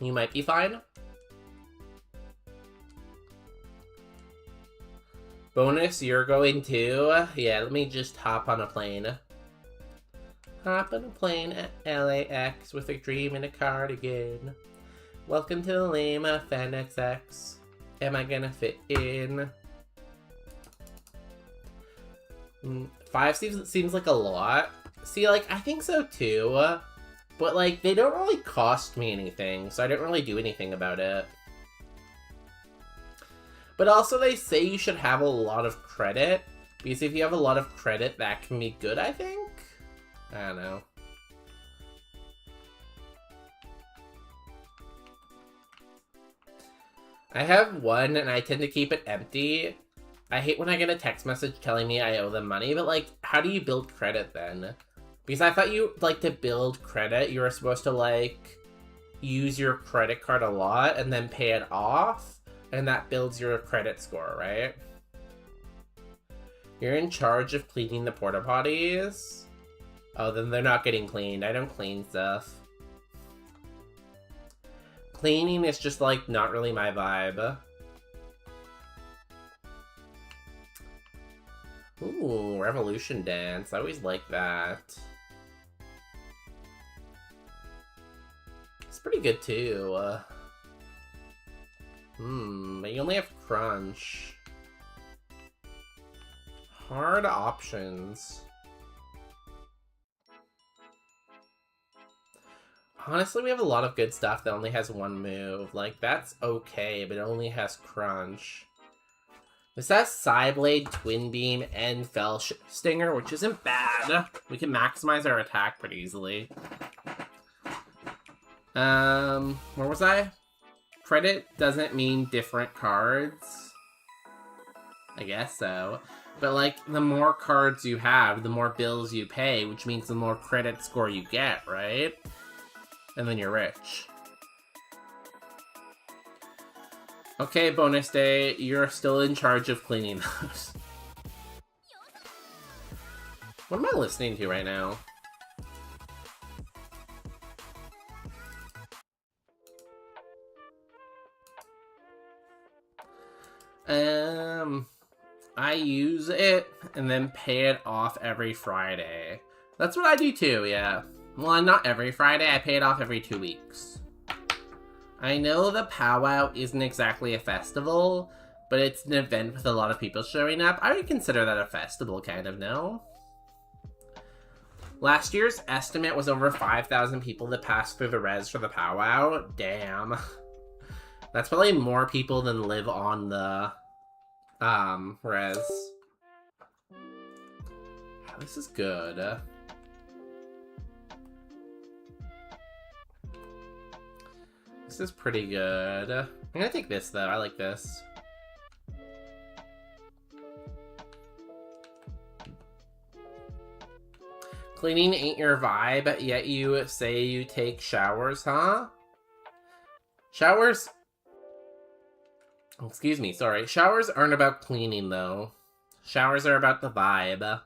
you might be fine. Bonus, you're going too? Yeah, let me just hop on a plane. Hop on a plane at LAX with a dream and a cardigan. Welcome to the Lima FanXX. Am I gonna fit in? 5 seems like a lot. See, like, I think so too. But, like, they don't really cost me anything, so I didn't really do anything about it. But also, they say you should have a lot of credit, because if you have a lot of credit, that can be good, I think? I don't know. I have one, and I tend to keep it empty. I hate when I get a text message telling me I owe them money, but, like, how do you build credit then? Because I thought you, like, to build credit, you were supposed to, like, use your credit card a lot and then pay it off, and that builds your credit score, right? You're in charge of cleaning the porta potties? Oh, then they're not getting cleaned. I don't clean stuff. Cleaning is just, like, not really my vibe. Ooh, Revolution Dance. I always like that. It's pretty good, too. But you only have Crunch. Hard options. Honestly, we have a lot of good stuff that only has one move. Like, that's okay, but it only has Crunch. This has Psyblade, Twin Beam, and Fell Stinger, which isn't bad. We can maximize our attack pretty easily. Where was I? Credit doesn't mean different cards. I guess so. But, like, the more cards you have, the more bills you pay, which means the more credit score you get, right? And then you're rich. Okay, bonus day, you're still in charge of cleaning those. What am I listening to right now? I use it and then pay it off every Friday. That's what I do too, yeah. Well, not every Friday, I pay it off every 2 weeks. I know the powwow isn't exactly a festival, but it's an event with a lot of people showing up. I would consider that a festival, kind of, no? Last year's estimate was over 5,000 people that passed through the res for the powwow. Damn. That's probably more people than live on the, res. This is good. This is pretty good. I'm gonna take this, though. I like this. Cleaning ain't your vibe, yet you say you take showers, huh? Showers... Excuse me, sorry. Showers aren't about cleaning, though. Showers are about the vibe.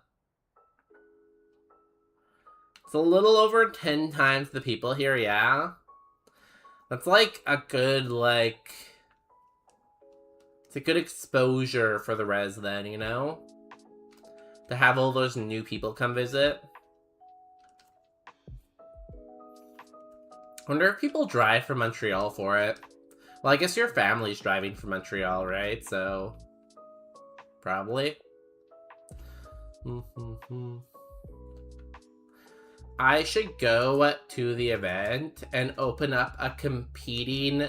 It's a little over 10 times the people here, yeah? That's, like, a good, like... It's a good exposure for the res, then, you know? To have all those new people come visit. I wonder if people drive from Montreal for it. Well, I guess your family's driving from Montreal, right? So... Probably. I should go to the event and open up a competing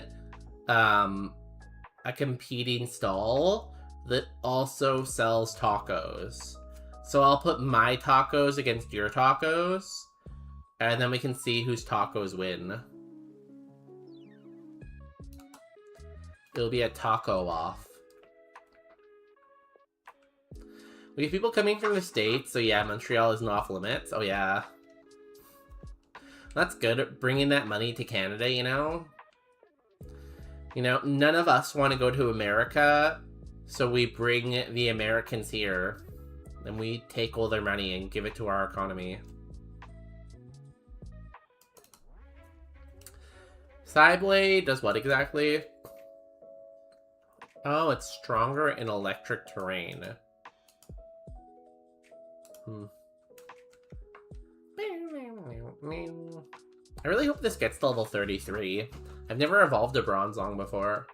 stall that also sells tacos. So I'll put my tacos against your tacos, and then we can see whose tacos win. It'll be a taco off. We have people coming from the States, so yeah, Montreal isn't off limits. Oh yeah. That's good, bringing that money to Canada, you know? You know, none of us want to go to America, so we bring the Americans here. And we take all their money and give it to our economy. Psyblade does what exactly? Oh, it's stronger in electric terrain. I really hope this gets to level 33. I've never evolved a Bronzong before.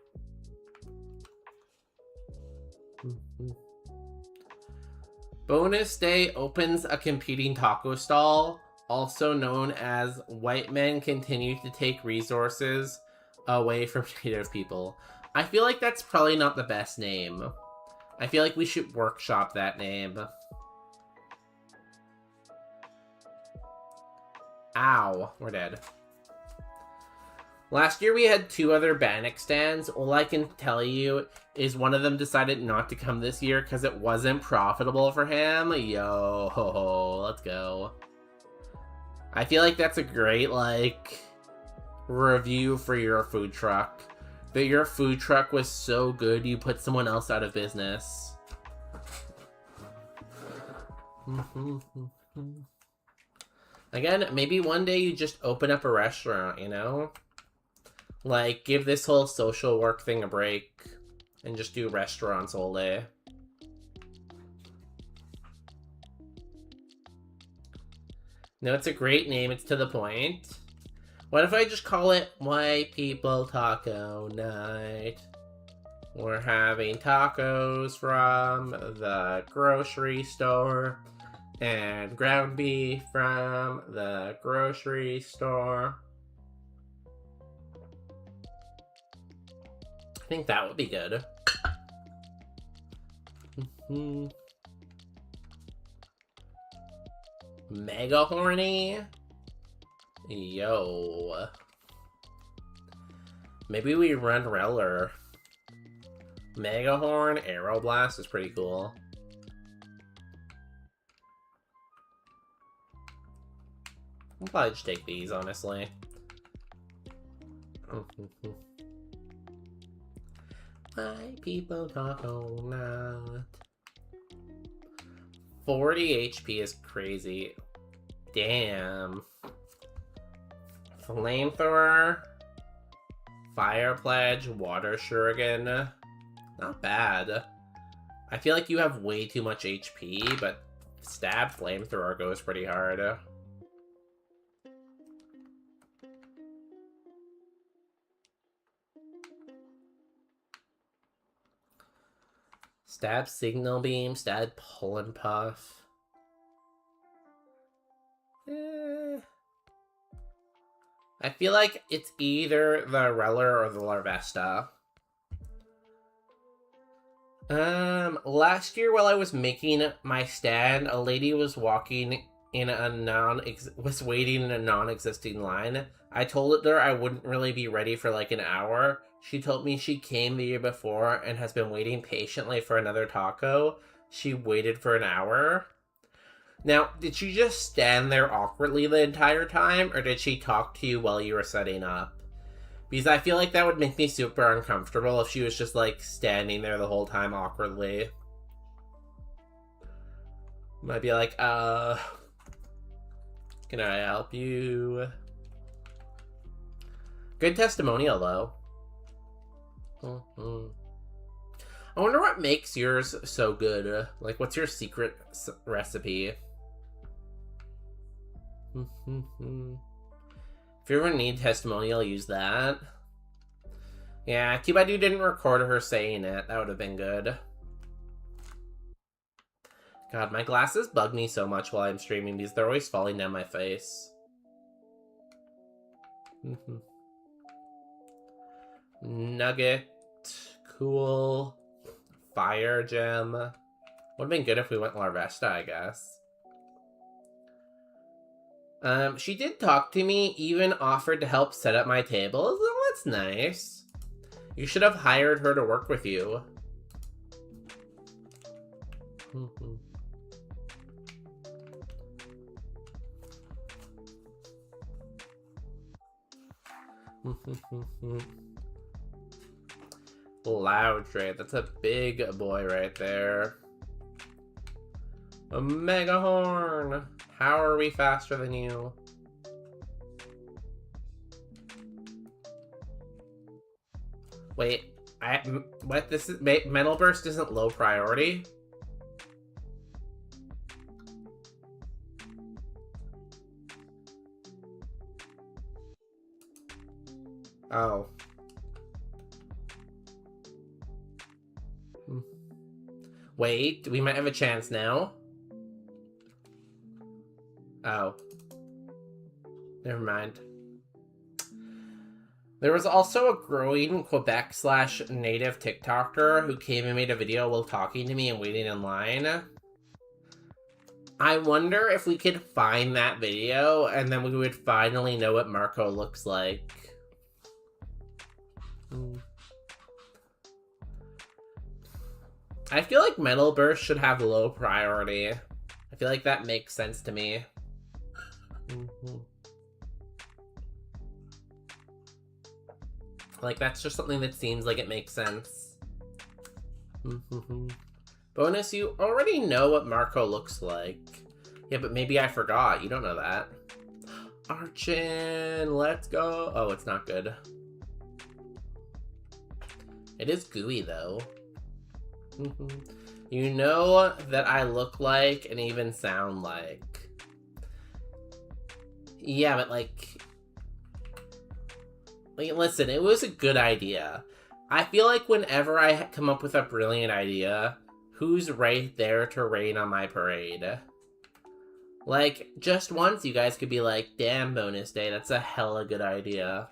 Bonus Day opens a competing taco stall, also known as White Men Continue to Take Resources Away from Native People. I feel like that's probably not the best name. I feel like we should workshop that name. Ow, we're dead. Last year we had 2 other Bannock stands. All I can tell you is one of them decided not to come this year because it wasn't profitable for him. Yo, ho, ho, let's go. I feel like that's a great, like, review for your food truck. That your food truck was so good you put someone else out of business. Again, maybe one day you just open up a restaurant, you know? Like, give this whole social work thing a break and just do restaurants all day. No, it's a great name. It's to the point. What if I just call it White People Taco Night? We're having tacos from the grocery store and ground beef from the grocery store. I think that would be good. Mega horny? Yo. Maybe we run Reller. Mega Horn, Aeroblast is pretty cool. We'll probably just take these, honestly. White people talk all night. 40 HP is crazy. Damn. Flamethrower. Fire Pledge. Water Shuriken. Not bad. I feel like you have way too much HP, but Stab Flamethrower goes pretty hard. Stab Signal Beam, Stab Pull and Puff. I feel like it's either the Reller or the Larvesta. Last year while I was making my stand, a lady was walking in a waiting in a non-existing line. I told her I wouldn't really be ready for like an hour. She told me she came the year before and has been waiting patiently for another taco. She waited for an hour. Now, did she just stand there awkwardly the entire time, or did she talk to you while you were setting up? Because I feel like that would make me super uncomfortable if she was just, like, standing there the whole time awkwardly. Might be like, can I help you? Good testimonial, though. I wonder what makes yours so good. Like, what's your secret recipe? If you ever need testimonial, use that. Yeah, Kibadu didn't record her saying it. That would have been good. God, my glasses bug me so much while I'm streaming because they're always falling down my face. Nugget. Cool. Fire gem. Would have been good if we went Larvesta, I guess. She did talk to me, even offered to help set up my table. Oh, that's nice. You should have hired her to work with you. Loudre, that's a big boy right there. A Mega Horn! How are we faster than you? Wait, what? This is Mental Burst isn't low priority? Oh. Wait, we might have a chance now. Oh. Never mind. There was also a growing Quebec/native TikToker who came and made a video while talking to me and waiting in line. I wonder if we could find that video and then we would finally know what Marco looks like. I feel like Metal Burst should have low priority. I feel like that makes sense to me. Like, that's just something that seems like it makes sense. Bonus, you already know what Marco looks like. Yeah, but maybe I forgot. You don't know that. Archin, let's go. Oh, it's not good. It is gooey, though. You know that I look like and even sound like. Yeah, but like, listen, it was a good idea. I feel like whenever I come up with a brilliant idea, who's right there to rain on my parade? Like, just once you guys could be like, damn, bonus day, that's a hella good idea.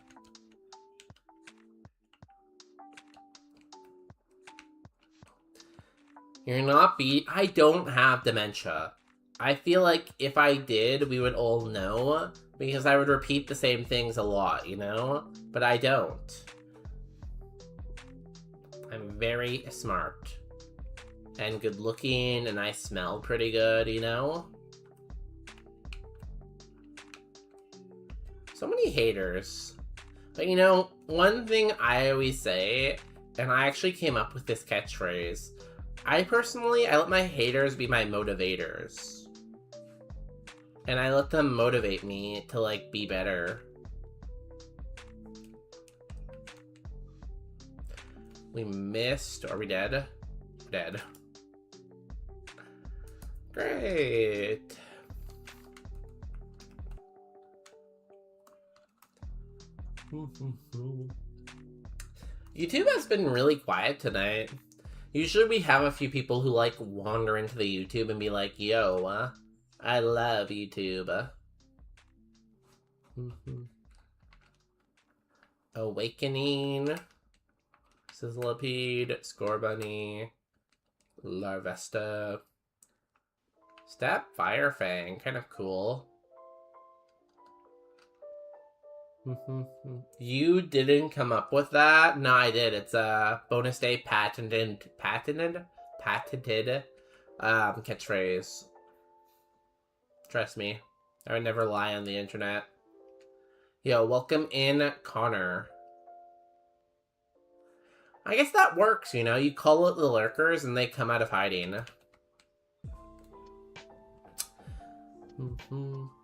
You're not I don't have dementia. I feel like if I did, we would all know, because I would repeat the same things a lot, you know? But I don't. I'm very smart. And good looking, and I smell pretty good, you know? So many haters. But you know, one thing I always say, and I actually came up with this catchphrase, I let my haters be my motivators. And I let them motivate me to, like, be better. We missed. Are we dead? We're dead. Great. YouTube has been really quiet tonight. Usually we have a few people who, like, wander into the YouTube and be like, yo, I love YouTube. Awakening. Sizzlipede. Scorbunny. Larvesta. Stab Firefang. Kind of cool. You didn't come up with that? No, I did. It's a bonus day patented catchphrase. Trust me, I would never lie on the internet. Yo, welcome in, Connor. I guess that works, you know? You call it the lurkers and they come out of hiding.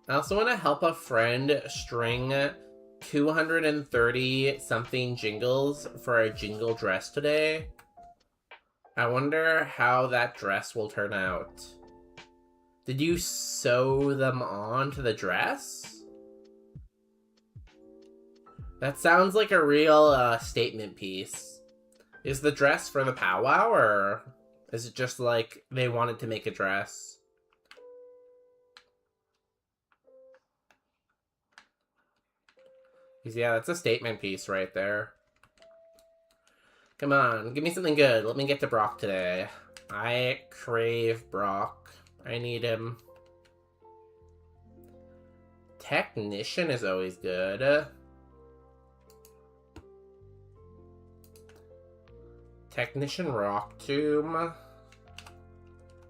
I also want to help a friend string 230 something jingles for a jingle dress today. I wonder how that dress will turn out. Did you sew them on to the dress? That sounds like a real statement piece. Is the dress for the powwow, or is it just like they wanted to make a dress? Yeah, that's a statement piece right there. Come on, give me something good. Let me get to Brock today. I crave Brock. I need him. Technician is always good. Technician Rock Tomb.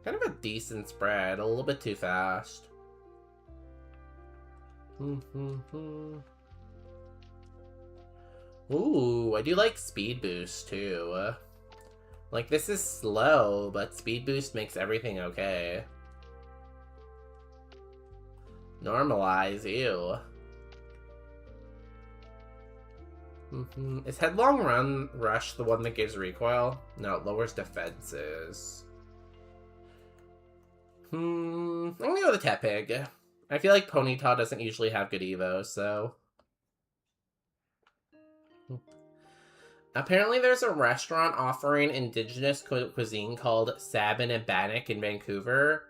Kind of a decent spread. A little bit too fast. Ooh, I do like Speed Boost, too. Like, this is slow, but Speed Boost makes everything okay. Normalize, ew. Is Headlong Rush the one that gives recoil? No, it lowers defenses. I'm gonna go with the Tepig. I feel like Ponyta doesn't usually have good Evo, so... Apparently there's a restaurant offering indigenous cuisine called Sabin and Bannock in Vancouver.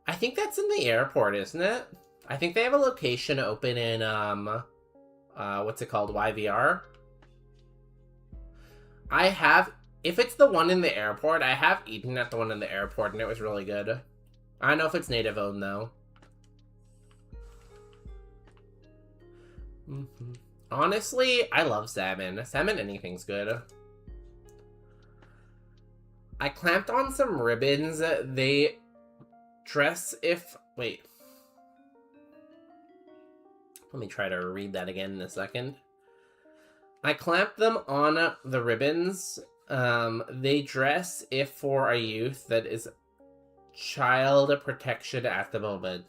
I think that's in the airport, isn't it? I think they have a location open in, what's it called? YVR? I have, if it's the one in the airport, I have eaten at the one in the airport and it was really good. I don't know if it's native owned though. Honestly, I love salmon. Salmon anything's good. I clamped on some ribbons. They dress if... Wait. Let me try to read that again in a second. I clamped them on the ribbons. They dress if for a youth that is child protection at the moment.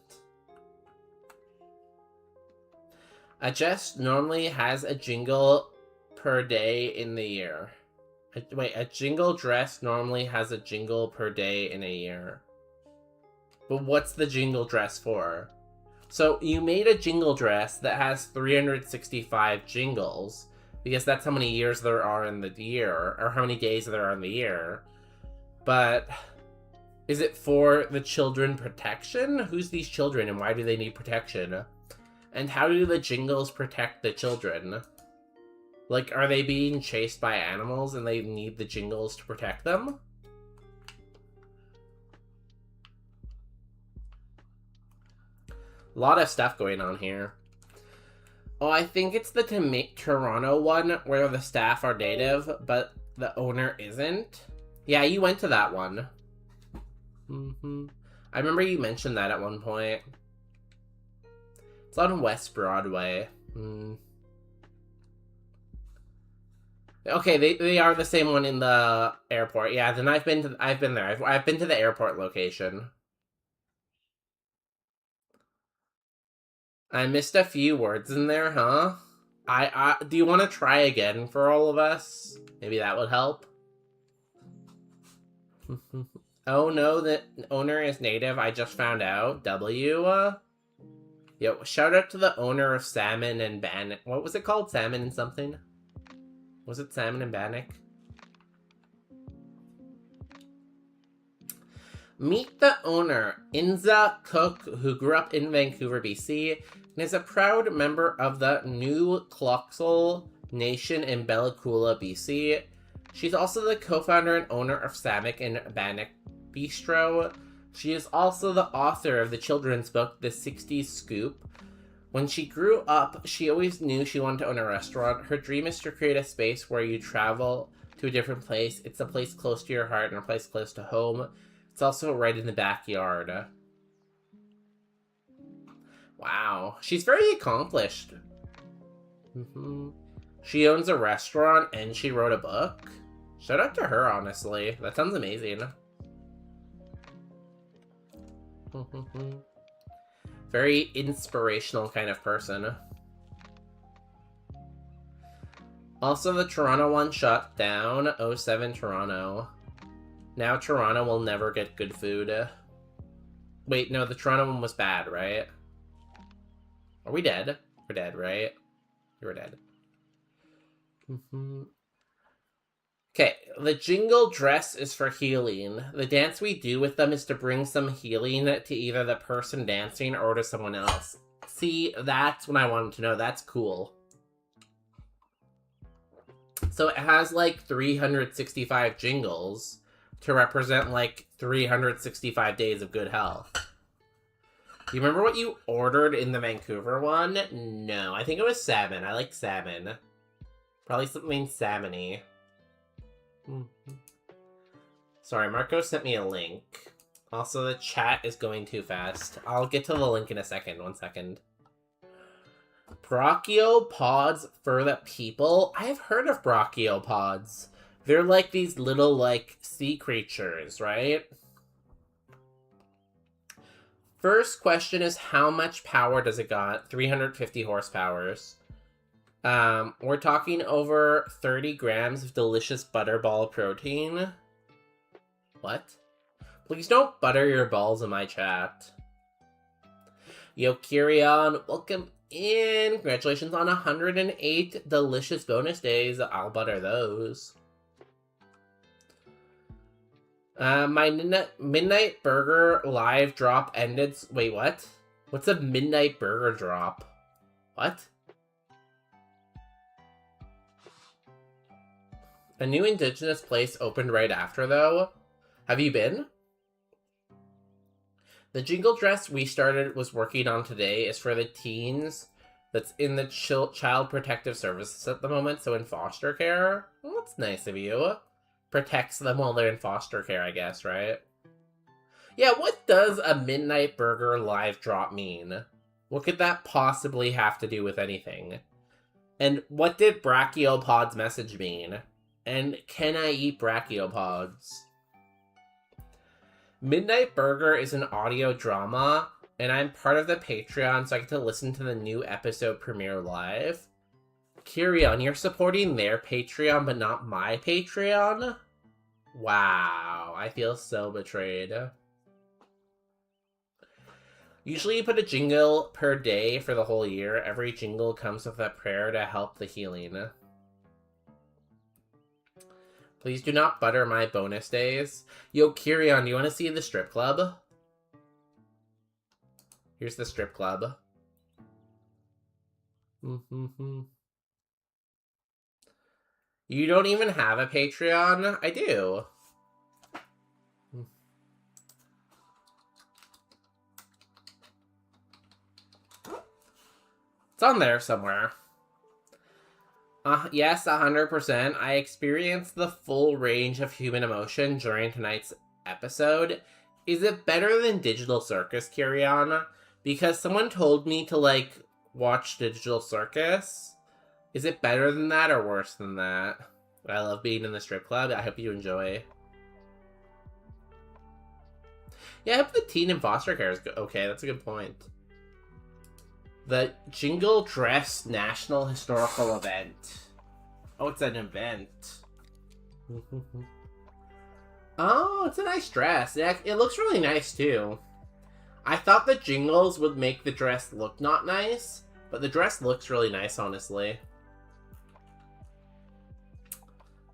A jest normally has a jingle per day in the year. A jingle dress normally has a jingle per day in a year. But what's the jingle dress for? So you made a jingle dress that has 365 jingles, because that's how many years there are in the year, or how many days there are in the year. But is it for the children protection? Who's these children and why do they need protection? And how do the jingles protect the children? Like, are they being chased by animals and they need the jingles to protect them? A lot of stuff going on here. Oh, I think it's the Toronto one where the staff are native, but the owner isn't. Yeah, you went to that one. I remember you mentioned that at one point. It's on West Broadway. Okay, they are the same one in the airport. Yeah, then I've been there. I've been to the airport location. I missed a few words in there, huh? I do you want to try again for all of us? Maybe that would help. Oh no, the owner is native. I just found out. Yo, shout out to the owner of Salmon and Bannock. What was it called? Salmon and something? Was it Salmon and Bannock? Meet the owner, Inza Cook, who grew up in Vancouver, BC, and is a proud member of the New Cloxel Nation in Bella Coola, BC. She's also the co-founder and owner of Sammick and Bannock Bistro. She is also the author of the children's book, The 60s Scoop. When she grew up, she always knew she wanted to own a restaurant. Her dream is to create a space where you travel to a different place. It's a place close to your heart and a place close to home. It's also right in the backyard. Wow. She's very accomplished. She owns a restaurant and she wrote a book. Shout out to her, honestly. That sounds amazing. Very inspirational kind of person. Also, the Toronto one shut down. 07 Toronto. Now Toronto will never get good food. Wait, no, the Toronto one was bad, right? Are we dead? We're dead, right? We're dead. Okay, the jingle dress is for healing. The dance we do with them is to bring some healing to either the person dancing or to someone else. See, that's what I wanted to know. That's cool. So it has like 365 jingles to represent like 365 days of good health. Do you remember what you ordered in the Vancouver one? No, I think it was salmon. I like salmon. Probably something salmony. Sorry, Marco sent me a link. Also, the chat is going too fast. I'll get to the link in a second. 1 second. Brachiopods for the people? I've heard of brachiopods. They're like these little, like, sea creatures, right? First question is, how much power does it got? 350 horsepowers. We're talking over 30 grams of delicious butterball protein. What? Please don't butter your balls in my chat. Yo, Kyrion, welcome in. Congratulations on 108 delicious bonus days. I'll butter those. My midnight burger live drop ended. Wait, what? What's a midnight burger drop? What? A new indigenous place opened right after, though. Have you been? The jingle dress we was working on today is for the teens that's in the child protective services at the moment, so in foster care. Well, that's nice of you. Protects them while they're in foster care, I guess, right? Yeah, what does a midnight burger live drop mean? What could that possibly have to do with anything? And what did Brachiopod's message mean? And can I eat brachiopods? Midnight Burger is an audio drama, and I'm part of the Patreon, so I get to listen to the new episode premiere live. Kyrion, you're supporting their Patreon, but not my Patreon? Wow, I feel so betrayed. Usually you put a jingle per day for the whole year. Every jingle comes with a prayer to help the healing. Please do not butter my bonus days. Yo, Kyrion, do you want to see the strip club? Here's the strip club. You don't even have a Patreon? I do. It's on there somewhere. Yes, 100%. I experienced the full range of human emotion during tonight's episode. Is it better than Digital Circus, Kyrion? Because someone told me to, like, watch Digital Circus. Is it better than that or worse than that? I love being in the strip club. I hope you enjoy. Yeah, I hope the teen in foster care is okay. That's a good point. The Jingle Dress National Historical Event. Oh, it's an event. Oh, it's a nice dress. It looks really nice, too. I thought the jingles would make the dress look not nice, but the dress looks really nice, honestly.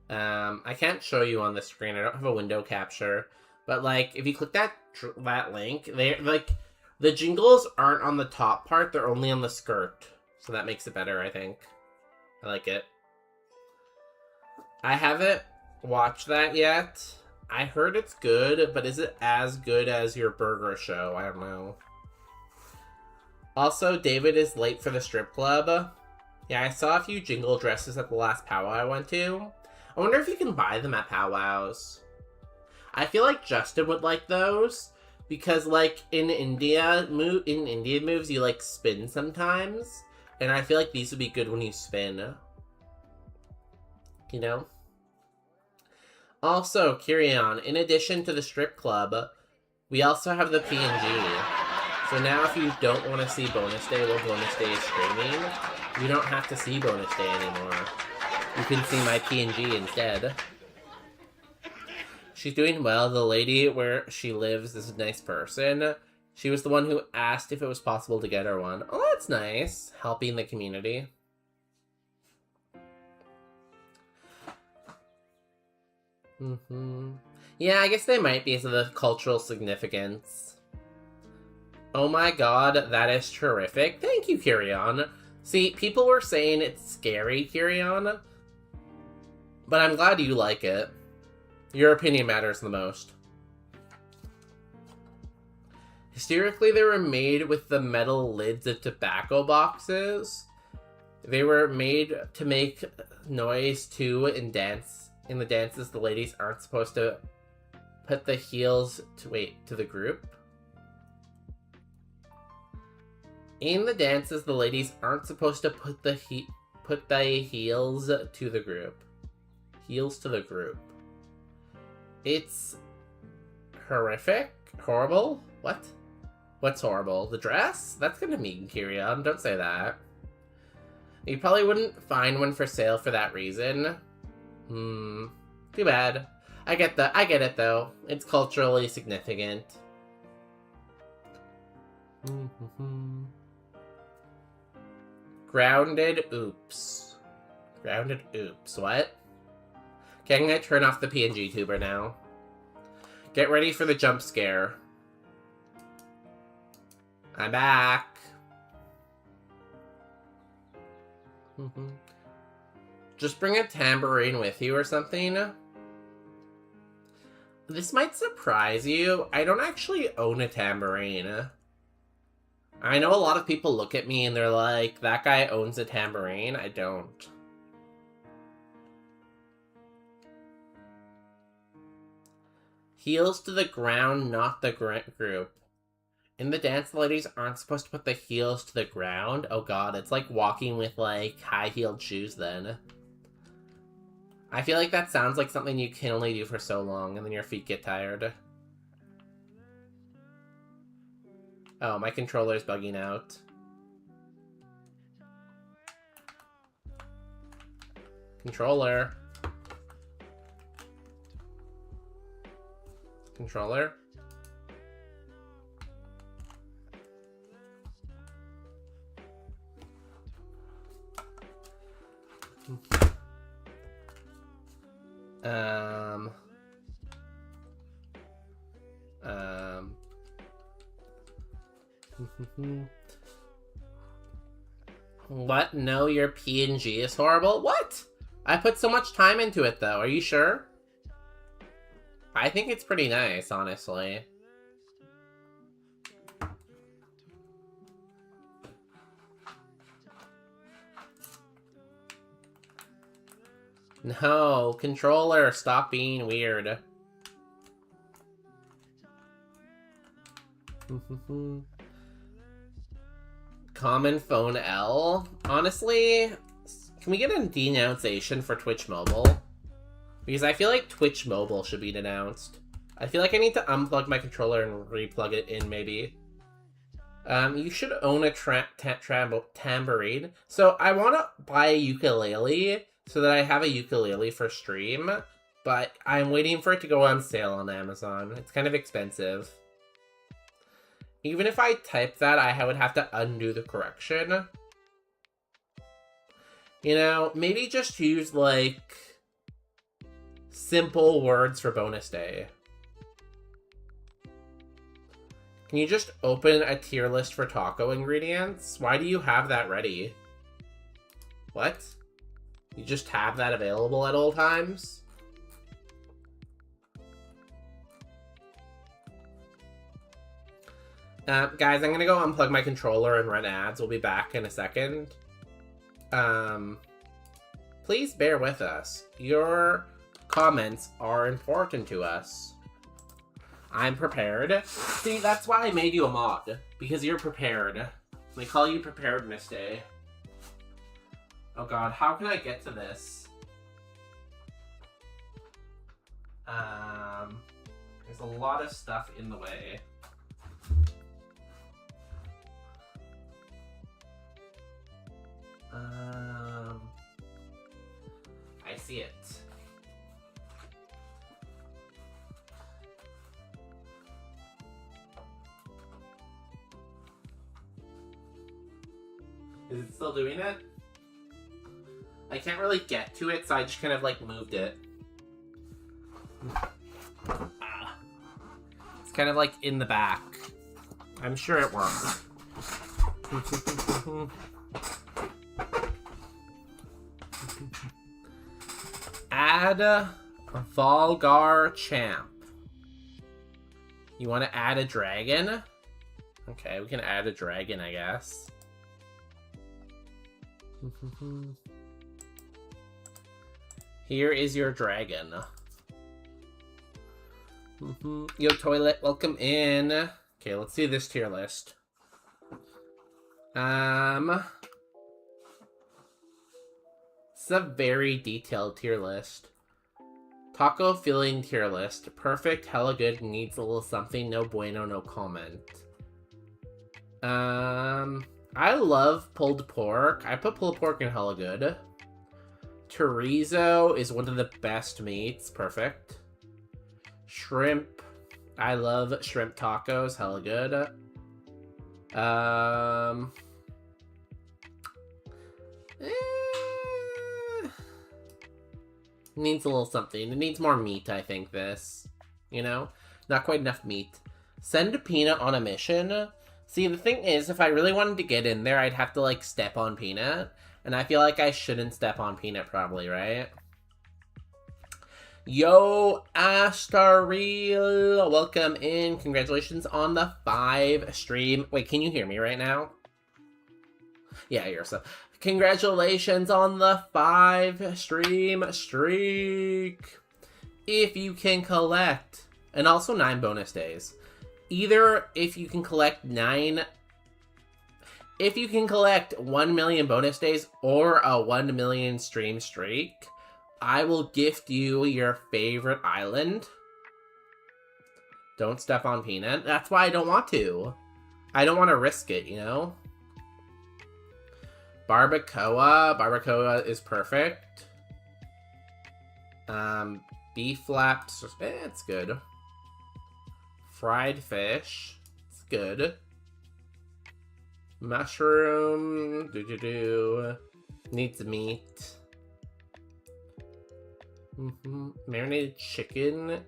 I can't show you on the screen. I don't have a window capture. But, like, if you click that link, they're, like... The jingles aren't on the top part, they're only on the skirt. So that makes it better, I think. I like it. I haven't watched that yet. I heard it's good, but is it as good as your burger show? I don't know. Also, David is late for the strip club. Yeah, I saw a few jingle dresses at the last powwow I went to. I wonder if you can buy them at powwows. I feel like Justin would like those. Because, like, in Indian moves, you, like, spin sometimes. And I feel like these would be good when you spin. You know? Also, Kyrion, in addition to the strip club, we also have the PNG. So now if you don't want to see Bonus Day while Bonus Day is streaming, you don't have to see Bonus Day anymore. You can see my PNG instead. She's doing well. The lady where she lives is a nice person. She was the one who asked if it was possible to get her one. Oh, that's nice. Helping the community. Yeah, I guess they might be of the cultural significance. Oh my god, that is terrific. Thank you, Kyrion. See, people were saying it's scary, Kyrion. But I'm glad you like it. Your opinion matters the most. Historically, they were made with the metal lids of tobacco boxes. They were made to make noise too in dance. In the dances, the ladies aren't supposed to put the heels to the group. In the dances, the ladies aren't supposed to put the heels to the group. Heels to the group. It's horrific? Horrible? What? What's horrible? The dress? That's gonna mean Kyrion. Don't say that. You probably wouldn't find one for sale for that reason. Too bad. I get it though. It's culturally significant. Grounded oops. Grounded oops. What? Okay, I'm gonna turn off the PNG tuber now. Get ready for the jump scare. I'm back. Just bring a tambourine with you or something. This might surprise you. I don't actually own a tambourine. I know a lot of people look at me and they're like, that guy owns a tambourine. I don't. Heels to the ground, not the group. In the dance, the ladies aren't supposed to put the heels to the ground. Oh god, it's like walking with like high-heeled shoes then. I feel like that sounds like something you can only do for so long and then your feet get tired. Oh, my controller's bugging out. Controller. Controller. What? No, your PNG is horrible? What? I put so much time into it, though. Are you sure? I think it's pretty nice, honestly. No, controller, stop being weird. Common phone L? Honestly, can we get a denunciation for Twitch Mobile? Because I feel like Twitch Mobile should be denounced. I feel like I need to unplug my controller and replug it in, maybe. You should own a tambourine. So I want to buy a ukulele so that I have a ukulele for stream, but I'm waiting for it to go on sale on Amazon. It's kind of expensive. Even if I type that, I would have to undo the correction. You know, maybe just use, like, simple words for bonus day. Can you just open a tier list for taco ingredients? Why do you have that ready? What? You just have that available at all times? Guys, I'm gonna go unplug my controller and run ads. We'll be back in a second. Please bear with us. Your comments are important to us. I'm prepared. See, that's why I made you a mod. Because you're prepared. They call you Preparedness Day. Oh god, how can I get to this? There's a lot of stuff in the way. I see it. Is it still doing it? I can't really get to it, so I just kind of like moved it. It's kind of like in the back. I'm sure it works. Add a Volgar champ. You want to add a dragon? Okay, we can add a dragon, I guess. Here is your dragon. Yo, toilet, welcome in. Okay, let's do this tier list. It's a very detailed tier list. Taco filling tier list. Perfect, hella good, needs a little something, no bueno, no comment. I love pulled pork. I put pulled pork in hella good. Chorizo is one of the best meats. Perfect. Shrimp. I love shrimp tacos. Hella good. Needs a little something. It needs more meat, I think, this. You know? Not quite enough meat. Send Peanut on a mission. See, the thing is, if I really wanted to get in there, I'd have to, like, step on Peanut. And I feel like I shouldn't step on Peanut, probably, right? Yo, Astaril, welcome in. Congratulations on the 5 stream. Wait, can you hear me right now? Yeah, you're so. Congratulations on the 5 stream streak. If you can collect, and also 9 bonus days. Either if you can collect 9, if you can collect 1 million bonus days or a 1 million stream streak, I will gift you your favorite island. Don't step on Peanut. That's why I don't want to. I don't want to risk it, you know? Barbacoa. Barbacoa is perfect. Beef flaps. It's good. Fried fish. It's good. Mushroom. Needs meat. Marinated chicken.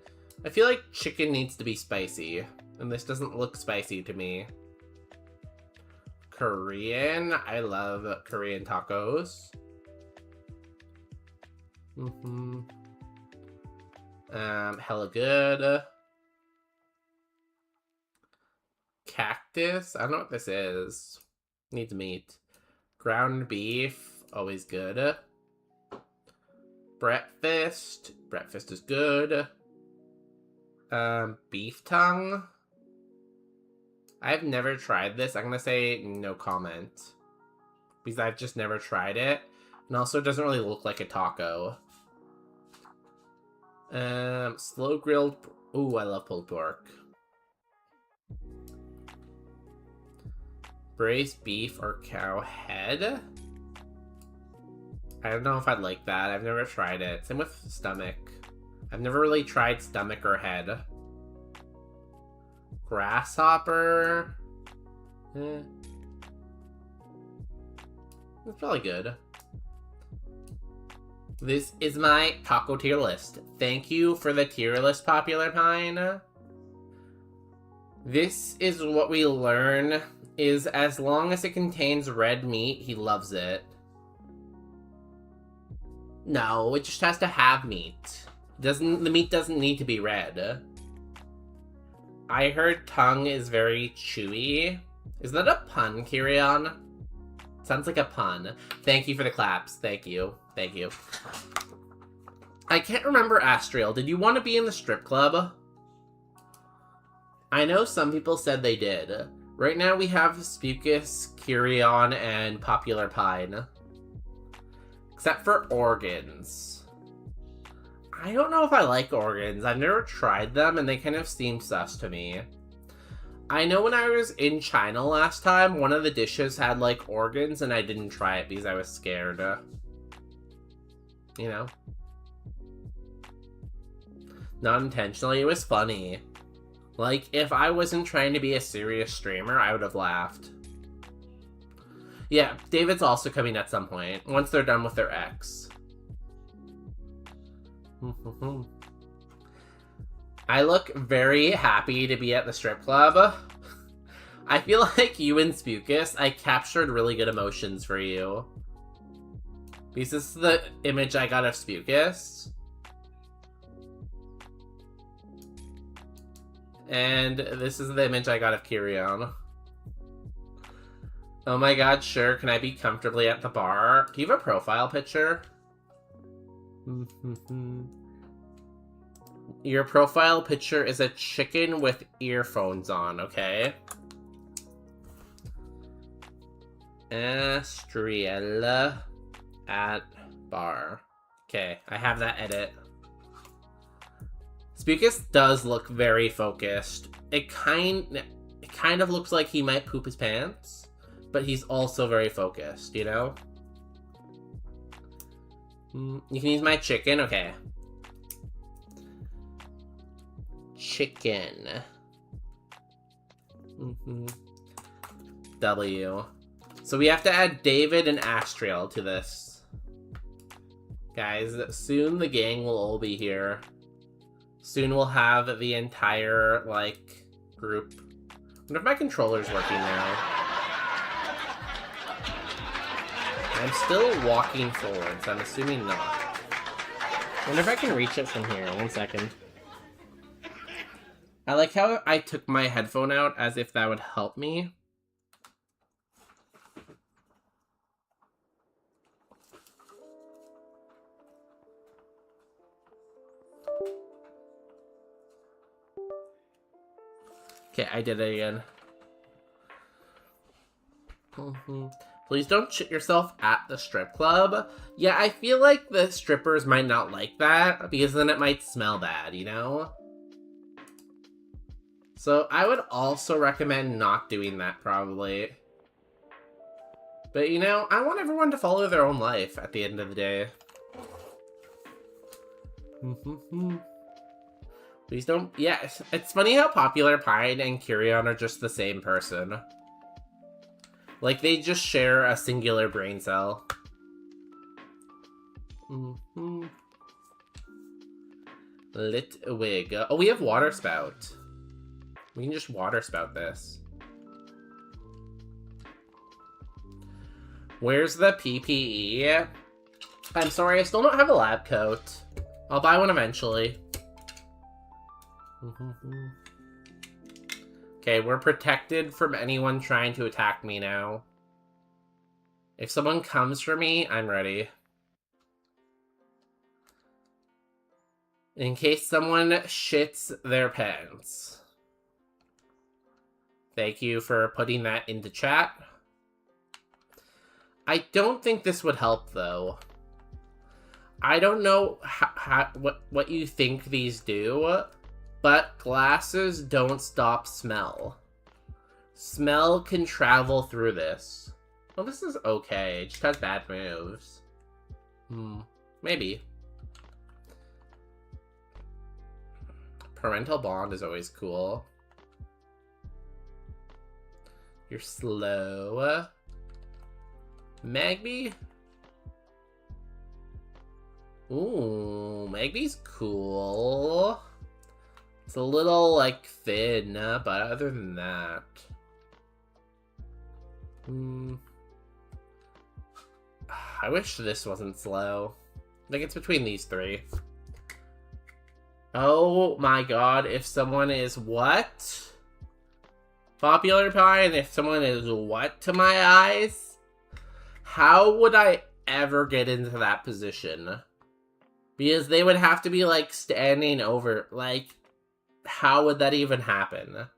I feel like chicken needs to be spicy, and this doesn't look spicy to me. Korean. I love Korean tacos. Hella good. Cactus. I don't know what this is. Needs meat. Ground beef. Always good. Breakfast. Breakfast is good. Beef tongue. I've never tried this. I'm gonna say no comment. Because I've just never tried it. And also it doesn't really look like a taco. Slow grilled. Ooh, I love pulled pork. Braised beef or cow head? I don't know if I'd like that. I've never tried it. Same with stomach. I've never really tried stomach or head. Grasshopper. It's probably good. This is my taco tier list. Thank you for the tier list, Popular Pine. This is what we learn, is as long as it contains red meat, he loves it. No, it just has to have meat. The meat doesn't need to be red. I heard tongue is very chewy. Is that a pun, Kirion? Sounds like a pun. Thank you for the claps. Thank you. Thank you. I can't remember, Astriel. Did you want to be in the strip club? I know some people said they did. Right now we have Spukus, Kirion, and Popular Pine. Except for organs. I don't know if I like organs. I've never tried them, and they kind of seem sus to me. I know when I was in China last time, one of the dishes had, like, organs, and I didn't try it because I was scared. You know? Not intentionally, it was funny. Like, if I wasn't trying to be a serious streamer, I would have laughed. Yeah, David's also coming at some point, once they're done with their ex. I look very happy to be at the strip club. I feel like you and Spukus, I captured really good emotions for you. Because this is the image I got of Spukus. And this is the image I got of Kirion. Oh my god, sure, can I be comfortably at the bar? Do you have a profile picture? Your profile picture is a chicken with earphones on, okay? Astriella at bar. Okay, I have that edit. Spukus does look very focused. It kind of looks like he might poop his pants, but he's also very focused, you know? You can use my chicken? Okay. Chicken. W. So we have to add David and Astriel to this. Guys, soon the gang will all be here. Soon we'll have the entire, like, group. wonder if my controller's working now. I'm still walking forward, so I'm assuming not. Wonder if I can reach it from here. 1 second. I like how I took my headphone out as if that would help me. Okay, I did it again. Please don't shit yourself at the strip club. Yeah, I feel like the strippers might not like that, because then it might smell bad, you know? So I would also recommend not doing that, probably. But, you know, I want everyone to follow their own life at the end of the day. Please don't... Yeah, it's funny how popular Pine and Kyrian are just the same person. Like, they just share a singular brain cell. Lit wig. Oh, we have water spout. We can just water spout this. Where's the PPE? I'm sorry, I still don't have a lab coat. I'll buy one eventually. Okay, we're protected from anyone trying to attack me now. If someone comes for me, I'm ready. In case someone shits their pants. Thank you for putting that into chat. I don't think this would help, though. I don't know what you think these do, but glasses don't stop smell. Smell can travel through this. Well, this is okay. It just has bad moves. Maybe. Parental bond is always cool. You're slow. Magby? Ooh, Magby's cool. It's a little, like, thin, but other than that... I wish this wasn't slow. I think it's between these three. Oh my god, if someone is what? Popular Pie, and if someone is what to my eyes? How would I ever get into that position? Because they would have to be, like, standing over, like, how would that even happen?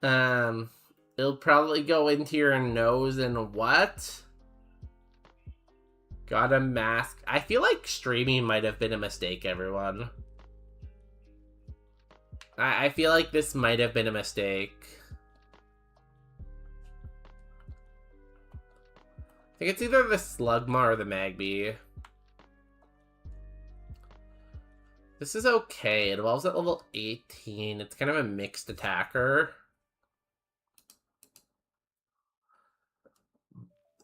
It'll probably go into your nose and what? Got a mask. I feel like streaming might have been a mistake, everyone. I feel like this might have been a mistake. I think it's either the Slugma or the Magby. This is okay. It evolves at level 18. It's kind of a mixed attacker.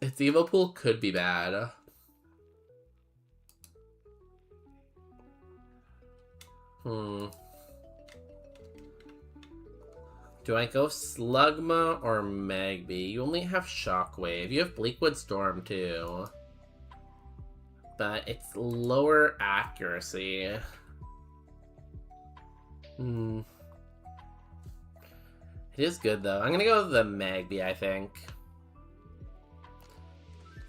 Its Evo pool could be bad. Do I go Slugma or Magby? You only have Shockwave. You have Bleakwood Storm too. But it's lower accuracy. It is good though. I'm gonna go with the Magby, I think.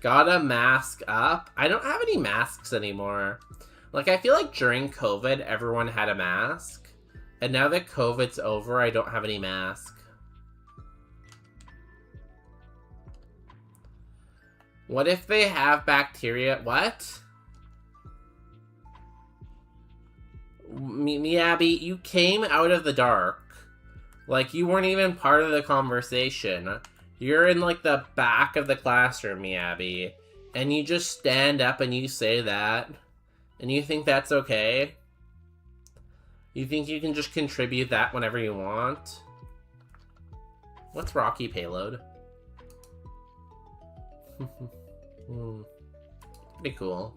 Gotta mask up. I don't have any masks anymore. Like, I feel like during COVID, everyone had a mask. And now that COVID's over, I don't have any mask. What if they have bacteria? What? Miyabi, you came out of the dark. Like, you weren't even part of the conversation. You're in, like, the back of the classroom, Miyabi. And you just stand up and you say that. And you think that's okay? You think you can just contribute that whenever you want? What's Rocky Payload? Pretty cool.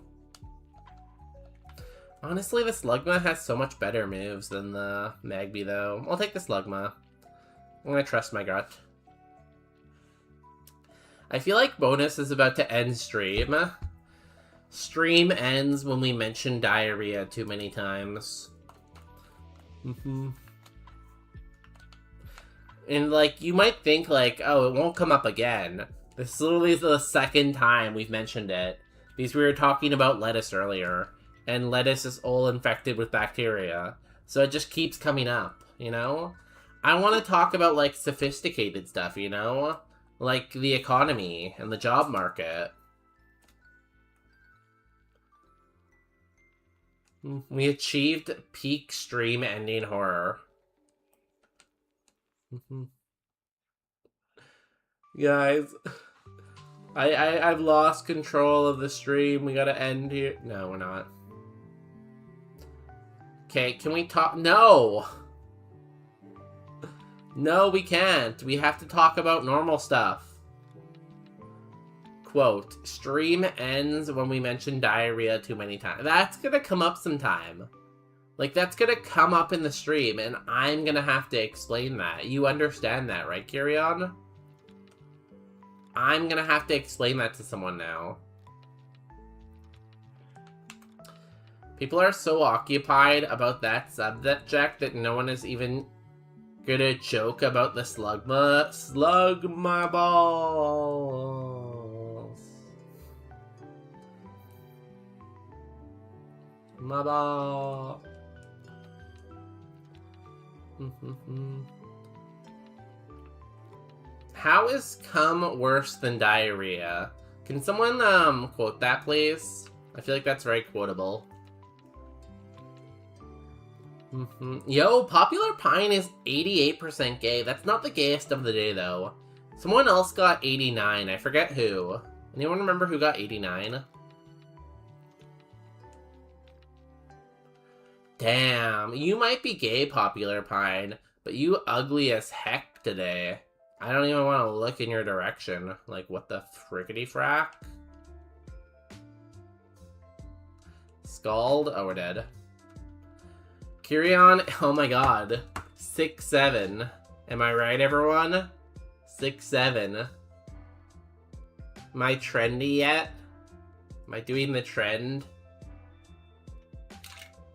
Honestly, the Slugma has so much better moves than the Magby, though. I'll take the Slugma. I'm gonna trust my gut. I feel like bonus is about to end stream. Stream ends when we mention diarrhea too many times. And, like, you might think, like, oh, it won't come up again. This is literally the second time we've mentioned it. Because we were talking about lettuce earlier. And lettuce is all infected with bacteria. So it just keeps coming up, you know? I want to talk about, like, sophisticated stuff, you know? Like the economy and the job market. We achieved peak stream ending horror. Guys, I've lost control of the stream. We gotta end here. No, we're not. Okay, can we talk? No! No, we can't. We have to talk about normal stuff. Quote, stream ends when we mention diarrhea too many times. That's gonna come up sometime. Like, that's gonna come up in the stream, and I'm gonna have to explain that. You understand that, right, Kyrion? I'm gonna have to explain that to someone now. People are so occupied about that subject that no one is even gonna joke about the Slugma balls. My ball. How is cum worse than diarrhea? Can someone quote that, please? I feel like that's very quotable. Yo, Popular Pine is 88% gay. That's not the gayest of the day, though. Someone else got 89. I forget who. Anyone remember who got 89? Damn, you might be gay, Popular Pine, but you ugly as heck today. I don't even want to look in your direction. Like, what the frickety frack? Scald? Oh, we're dead. Kyrion, oh my god. 6'7". Am I right, everyone? 6'7". Am I trendy yet? Am I doing the trend?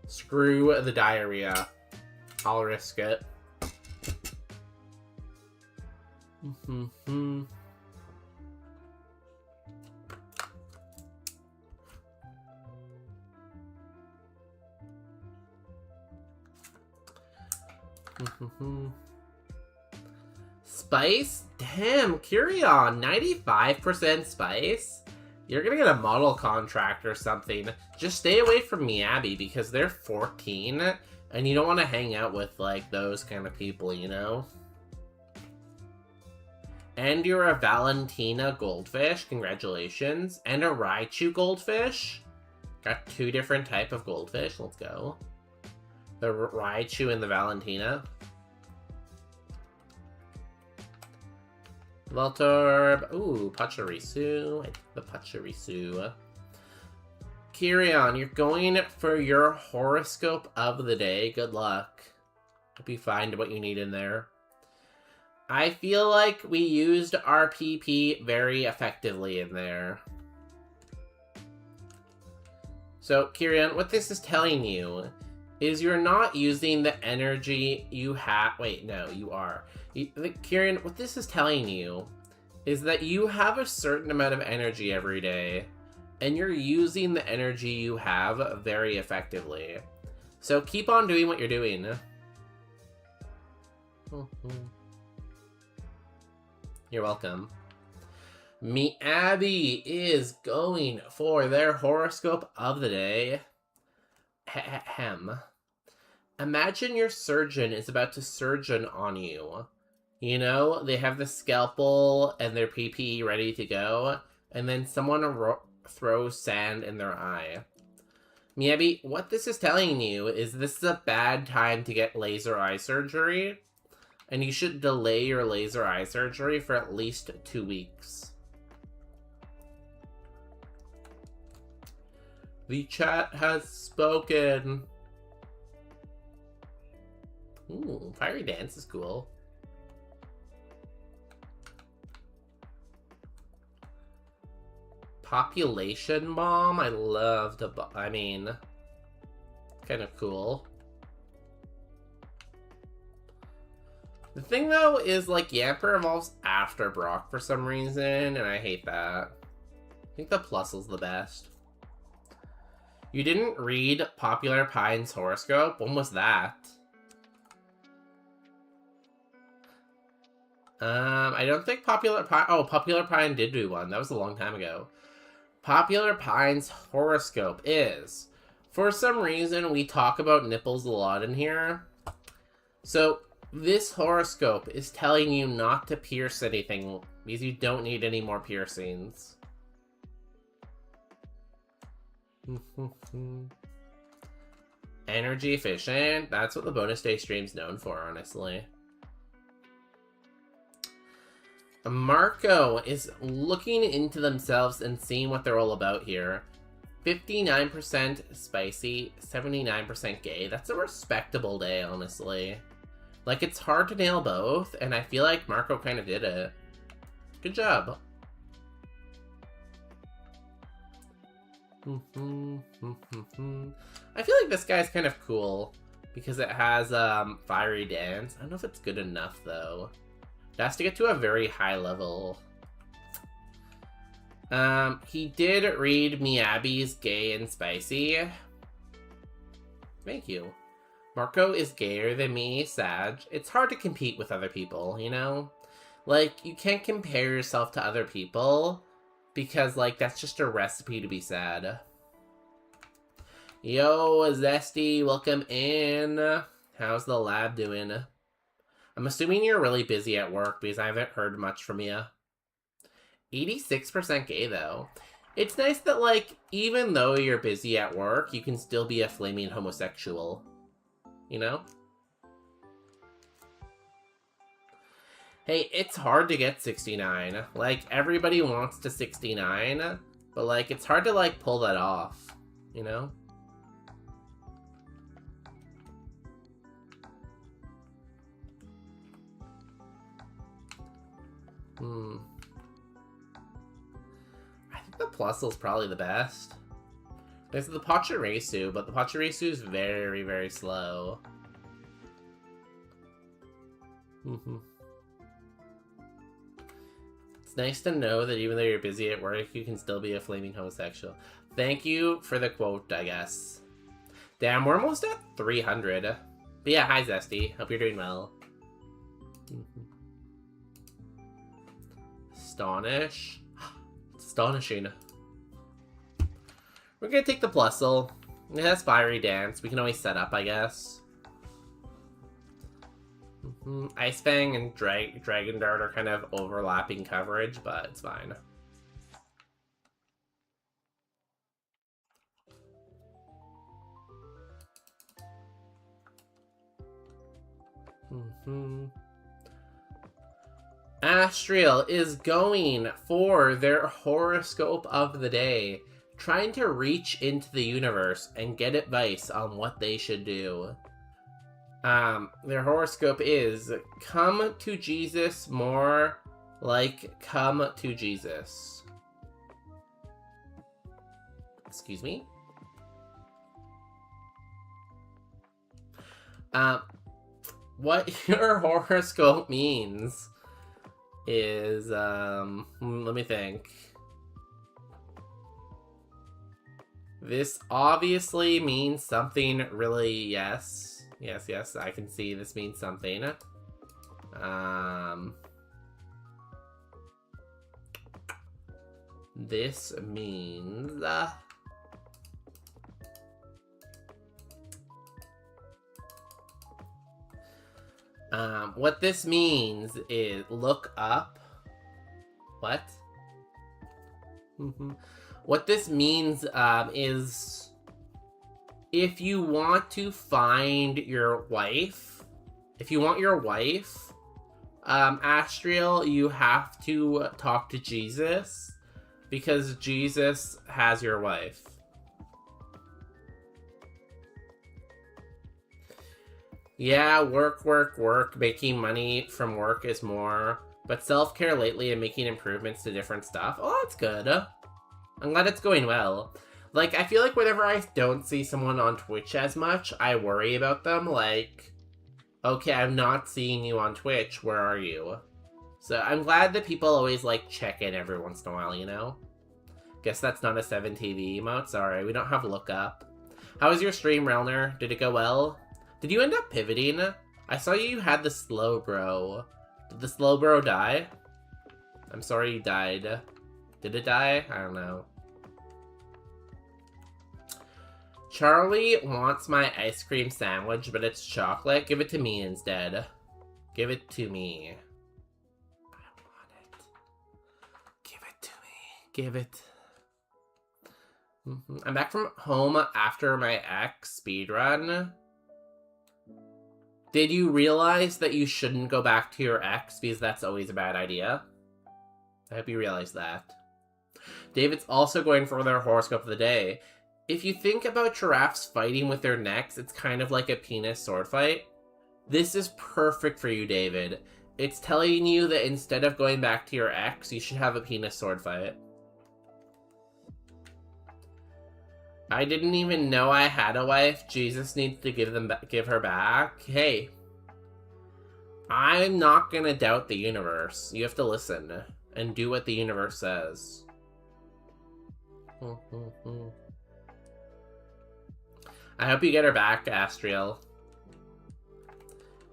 Screw the diarrhea. I'll risk it. Spice? Damn, Kyrion, 95% spice? You're gonna get a model contract or something. Just stay away from Miyabi because they're 14 and you don't want to hang out with, like, those kind of people, you know? And you're a Valentina goldfish, congratulations. And a Raichu goldfish. Got two different type of goldfish, let's go. The Raichu and the Valentina. Voltorb. Ooh, Pachirisu. I take the Pachirisu. Kyrion, you're going for your horoscope of the day. Good luck. Hope you find what you need in there. I feel like we used our PP very effectively in there. So, Kyrion, what this is telling you is you're not using the energy you have. Wait, no, you are. Kyrion, what this is telling you is that you have a certain amount of energy every day, and you're using the energy you have very effectively. So keep on doing what you're doing. You're welcome. Miyabi is going for their horoscope of the day. Imagine your surgeon is about to surgeon on you. You know, they have the scalpel and their PPE ready to go, and then someone throws sand in their eye. Miyabi, what this is telling you is this is a bad time to get laser eye surgery, and you should delay your laser eye surgery for at least 2 weeks. The chat has spoken. Ooh, fiery dance is cool. Population bomb? I love the I mean, kind of cool. The thing though is like Yamper evolves after Brock for some reason, and I hate that. I think the Plusle's the best. You didn't read Popular Pine's horoscope? When was that? I don't think Popular Pine... Oh, Popular Pine did do one. That was a long time ago. Popular Pine's horoscope is... For some reason, we talk about nipples a lot in here. So, this horoscope is telling you not to pierce anything because you don't need any more piercings. Energy efficient. That's what the bonus day stream's known for, honestly. Marco is looking into themselves and seeing what they're all about here. 59% spicy, 79% gay. That's a respectable day, honestly. Like, it's hard to nail both, and I feel like Marco kind of did it. Good job. I feel like this guy's kind of cool because it has fiery dance. I don't know if it's good enough, though. It has to get to a very high level. He did read Miyabi's gay and spicy. Thank you. Marco is gayer than me, Sag. It's hard to compete with other people, you know? Like, you can't compare yourself to other people because, like, that's just a recipe to be sad. Yo, Zesty, welcome in. How's the lab doing? I'm assuming you're really busy at work because I haven't heard much from you. 86% gay, though. It's nice that, like, even though you're busy at work, you can still be a flaming homosexual. You know? Hey, it's hard to get 69. Like, everybody wants to 69, but, like, it's hard to, like, pull that off. You know? I think the Plusle's probably the best. There's the Pachirisu, but the Pachirisu is very, very slow. It's nice to know that even though you're busy at work, you can still be a flaming homosexual. Thank you for the quote, I guess. Damn, we're almost at 300. But yeah, hi Zesty. Hope you're doing well. Astonish. It's astonishing. We're gonna take the Plusle. It has fiery dance. We can always set up, I guess. Ice Fang and Dragon Dart are kind of overlapping coverage, but it's fine. Astriel is going for their horoscope of the day, trying to reach into the universe and get advice on what they should do. Their horoscope is, come to Jesus more like come to Jesus. Excuse me? What your horoscope means is, let me think. This obviously means something really, yes, I can see this means something. This means, what this means is look up. What? What this means is if you want to find your wife, if you want your wife, Astriel, you have to talk to Jesus because Jesus has your wife. Yeah, work, work, work. Making money from work is more. But self-care lately and making improvements to different stuff. Oh, that's good. I'm glad it's going well. Like, I feel like whenever I don't see someone on Twitch as much, I worry about them. Like, okay, I'm not seeing you on Twitch. Where are you? So I'm glad that people always, like, check in every once in a while, you know? Guess that's not a 7TV emote. Sorry, we don't have lookup. How was your stream, Relner? Did it go well? Did you end up pivoting? I saw you had the slow bro. Did the slow bro die? I'm sorry you died. Did it die? I don't know. Charlie wants my ice cream sandwich, but it's chocolate. Give it to me instead. Give it to me. I want it. Give it to me. Give it. I'm back from home after my ex speedrun. Did you realize that you shouldn't go back to your ex because that's always a bad idea? I hope you realize that. David's also going for their horoscope of the day. If you think about giraffes fighting with their necks, it's kind of like a penis sword fight. This is perfect for you, David. It's telling you that instead of going back to your ex, you should have a penis sword fight. I didn't even know I had a wife. Jesus needs to give her back. Hey, I'm not gonna doubt the universe. You have to listen and do what the universe says. I hope you get her back, Astriel.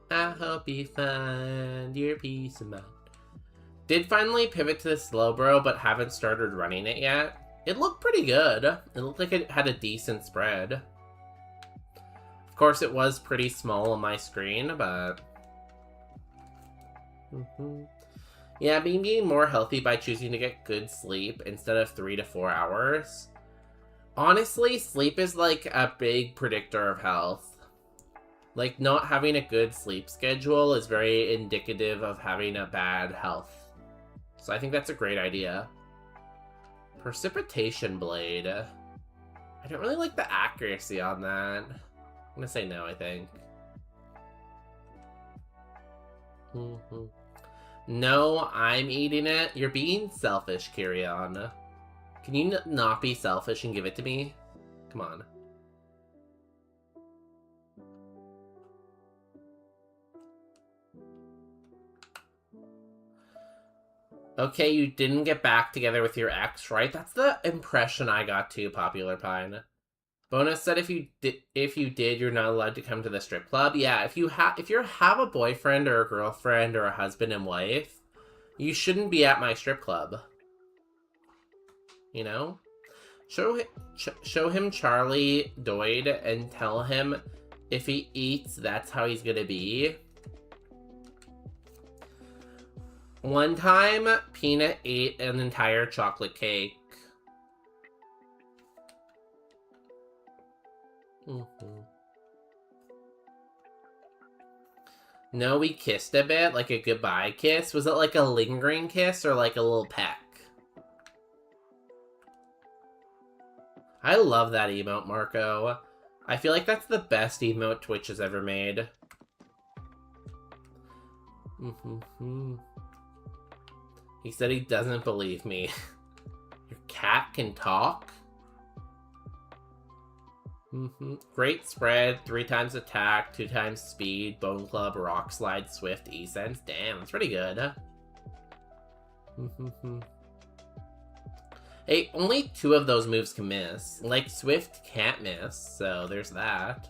I hope you find your peace of mind. Did finally pivot to the slow bro, but haven't started running it yet. It looked pretty good. It looked like it had a decent spread. Of course, it was pretty small on my screen, but... Yeah, being more healthy by choosing to get good sleep instead of 3 to 4 hours. Honestly, sleep is like a big predictor of health. Like, not having a good sleep schedule is very indicative of having a bad health. So I think that's a great idea. Precipitation Blade. I don't really like the accuracy on that. I'm gonna say no, I think. No, I'm eating it. You're being selfish, Kirion. Can you not be selfish and give it to me? Come on. Okay, you didn't get back together with your ex, right? That's the impression I got too, Popular Pine. Bonus said if you did, you're not allowed to come to the strip club. Yeah, if you have a boyfriend or a girlfriend or a husband and wife, you shouldn't be at my strip club. You know? Show him Charlie Doyd and tell him if he eats, that's how he's gonna be. One time, Peanut ate an entire chocolate cake. No, we kissed a bit, like a goodbye kiss. Was it like a lingering kiss or like a little peck? I love that emote, Marco. I feel like that's the best emote Twitch has ever made. He said he doesn't believe me. Your cat can talk? Great spread, 3 times attack, 2 times speed, bone club, rock slide, swift, e-sense. Damn, that's pretty good. Hey, only 2 of those moves can miss. Like, swift can't miss, so there's that.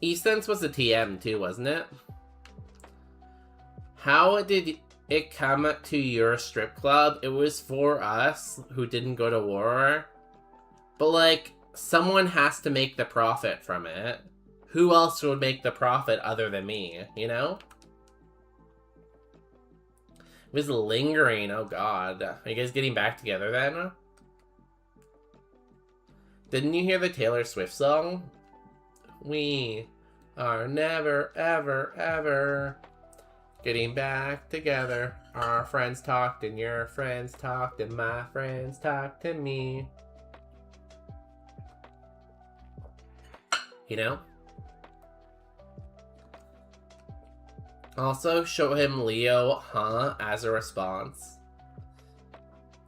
E-sense was a TM too, wasn't it? How did it come to your strip club? It was for us who didn't go to war. But, like, someone has to make the profit from it. Who else would make the profit other than me, you know? It was lingering, oh god. Are you guys getting back together then? Didn't you hear the Taylor Swift song? We are never, ever, ever getting back together. Our friends talked and your friends talked and my friends talked to me. You know? Also, show him Leo, huh, as a response.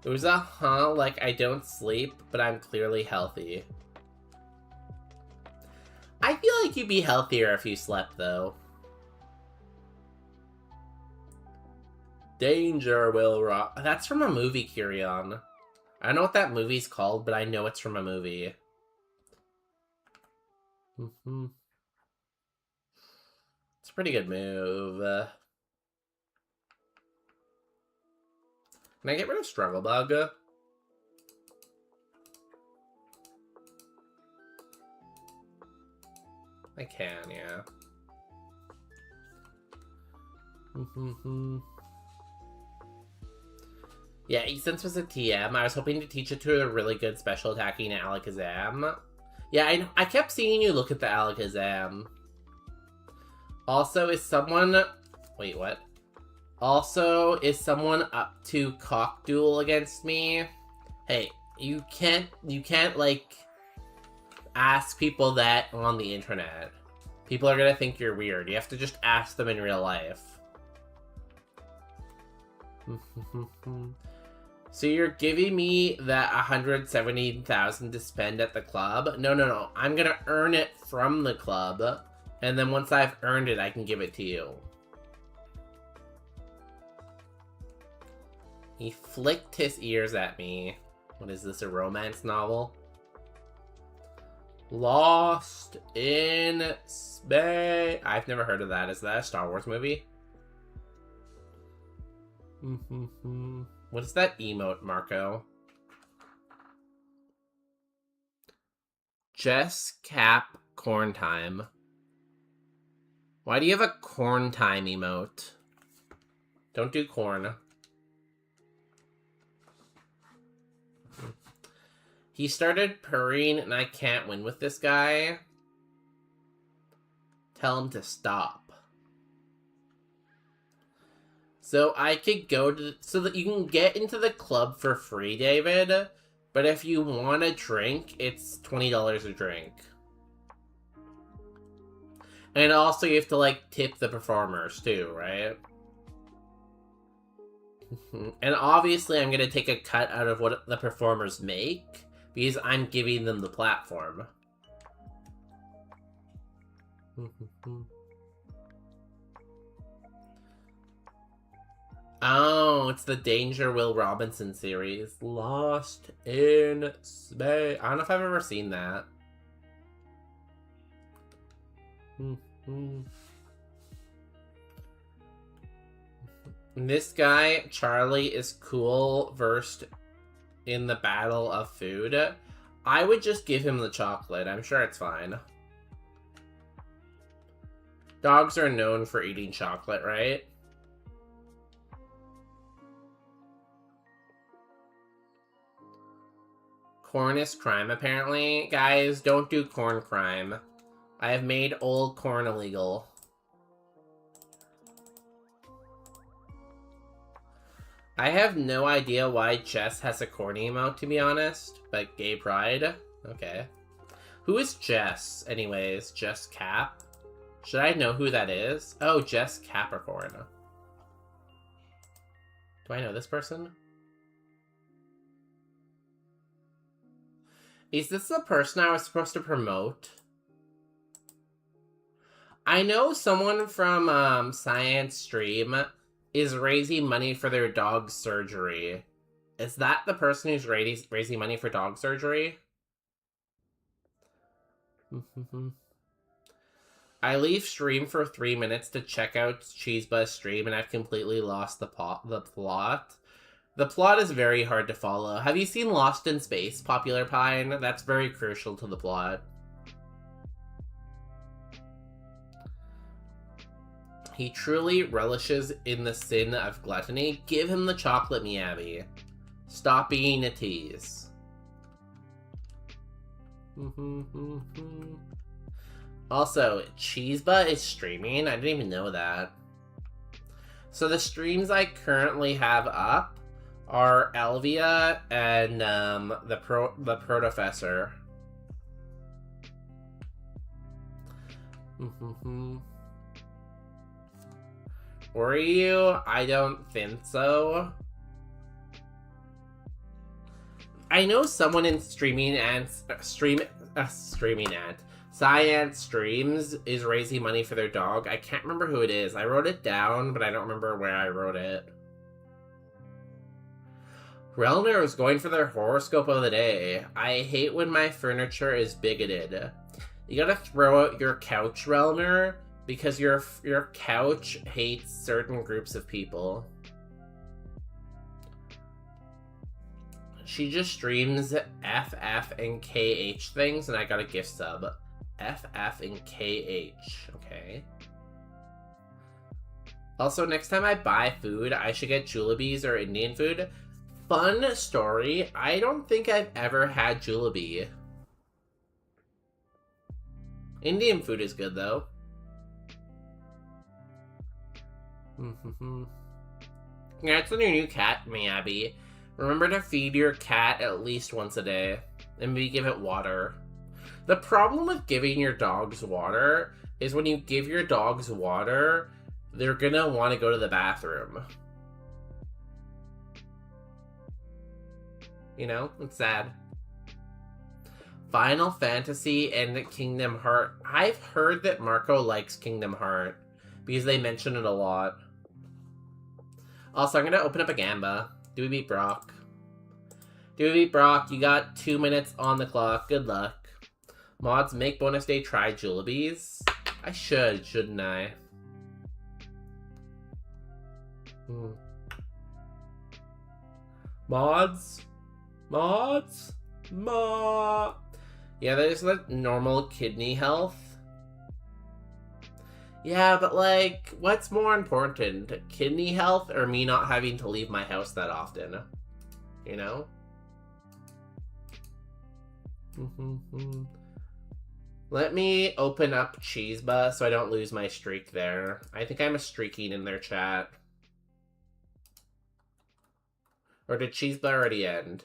It was a huh, like I don't sleep, but I'm clearly healthy. I feel like you'd be healthier if you slept, though. Danger, Will Rock. That's from a movie, Kyrion. I don't know what that movie's called, but I know it's from a movie. It's a pretty good move. Can I get rid of Struggle Bug? I can, yeah. Yeah, Esense was a TM. I was hoping to teach it to a really good special attacking Alakazam. Yeah, I kept seeing you look at the Alakazam. Also, is someone... Wait, what? Also, is someone up to cock duel against me? Hey, you can't, like, ask people that on the internet. People are gonna think you're weird. You have to just ask them in real life. So you're giving me that 170,000 to spend at the club? No. I'm gonna earn it from the club, and then once I've earned it, I can give it to you. He flicked his ears at me. What is this, a romance novel? Lost in Space. I've never heard of that. Is that a Star Wars movie? What is that emote, Marco? Jess Cap Corn Time. Why do you have a corn time emote? Don't do corn. He started purring and I can't win with this guy. Tell him to stop. So I could go to... So that you can get into the club for free, David. But if you want a drink, it's $20 a drink. And also you have to, like, tip the performers, too, right? And obviously I'm going to take a cut out of what the performers make. Because I'm giving them the platform. Oh, it's the Danger Will Robinson series. Lost in Space. I don't know if I've ever seen that. This guy, Charlie, is cool versed in the battle of food. I would just give him the chocolate. I'm sure it's fine. Dogs are known for eating chocolate, right? Corn is crime, apparently. Guys, don't do corn crime. I have made old corn illegal. I have no idea why Jess has a corn emote, to be honest. But gay pride? Okay. Who is Jess, anyways? Jess Cap? Should I know who that is? Oh, Jess Capricorn. Do I know this person? Is this the person I was supposed to promote? I know someone from Science Stream is raising money for their dog surgery. Is that the person who's raising money for dog surgery? I leave stream for 3 minutes to check out Cheesebuzz stream and I've completely lost the plot. The plot is very hard to follow. Have you seen Lost in Space, Popular Pine? That's very crucial to the plot. He truly relishes in the sin of gluttony. Give him the chocolate, Miyabi. Stop being a tease. Also, Cheeseba is streaming. I didn't even know that. So the streams I currently have up are Elvia and the Protofessor. Were you? I don't think so. I know someone in streaming and Cyan Streams is raising money for their dog. I can't remember who it is. I wrote it down, but I don't remember where I wrote it. Relner is going for their horoscope of the day. I hate when my furniture is bigoted. You gotta throw out your couch, Relner, because your couch hates certain groups of people. She just streams FF and KH things, and I got a gift sub. FF and KH, okay. Also, next time I buy food, I should get Julabees or Indian food. Fun story, I don't think I've ever had Jollibee. Indian food is good, though. Congrats on your new cat, Miyabi. Remember to feed your cat at least once a day, and maybe give it water. The problem with giving your dogs water is when you give your dogs water, they're gonna want to go to the bathroom. You know, it's sad. Final Fantasy and Kingdom Heart. I've heard that Marco likes Kingdom Heart because they mention it a lot. Also, I'm gonna open up a Gamba. Do we beat Brock? Do we beat Brock? You got 2 minutes on the clock. Good luck. Mods, make bonus day try Julabees. I should, shouldn't I? Mods? Mods? Yeah, there's like normal kidney health. Yeah, but like, what's more important? Kidney health or me not having to leave my house that often? You know? Let me open up Cheeseba so I don't lose my streak there. I think I'm streaking in their chat. Or did Cheeseba already end?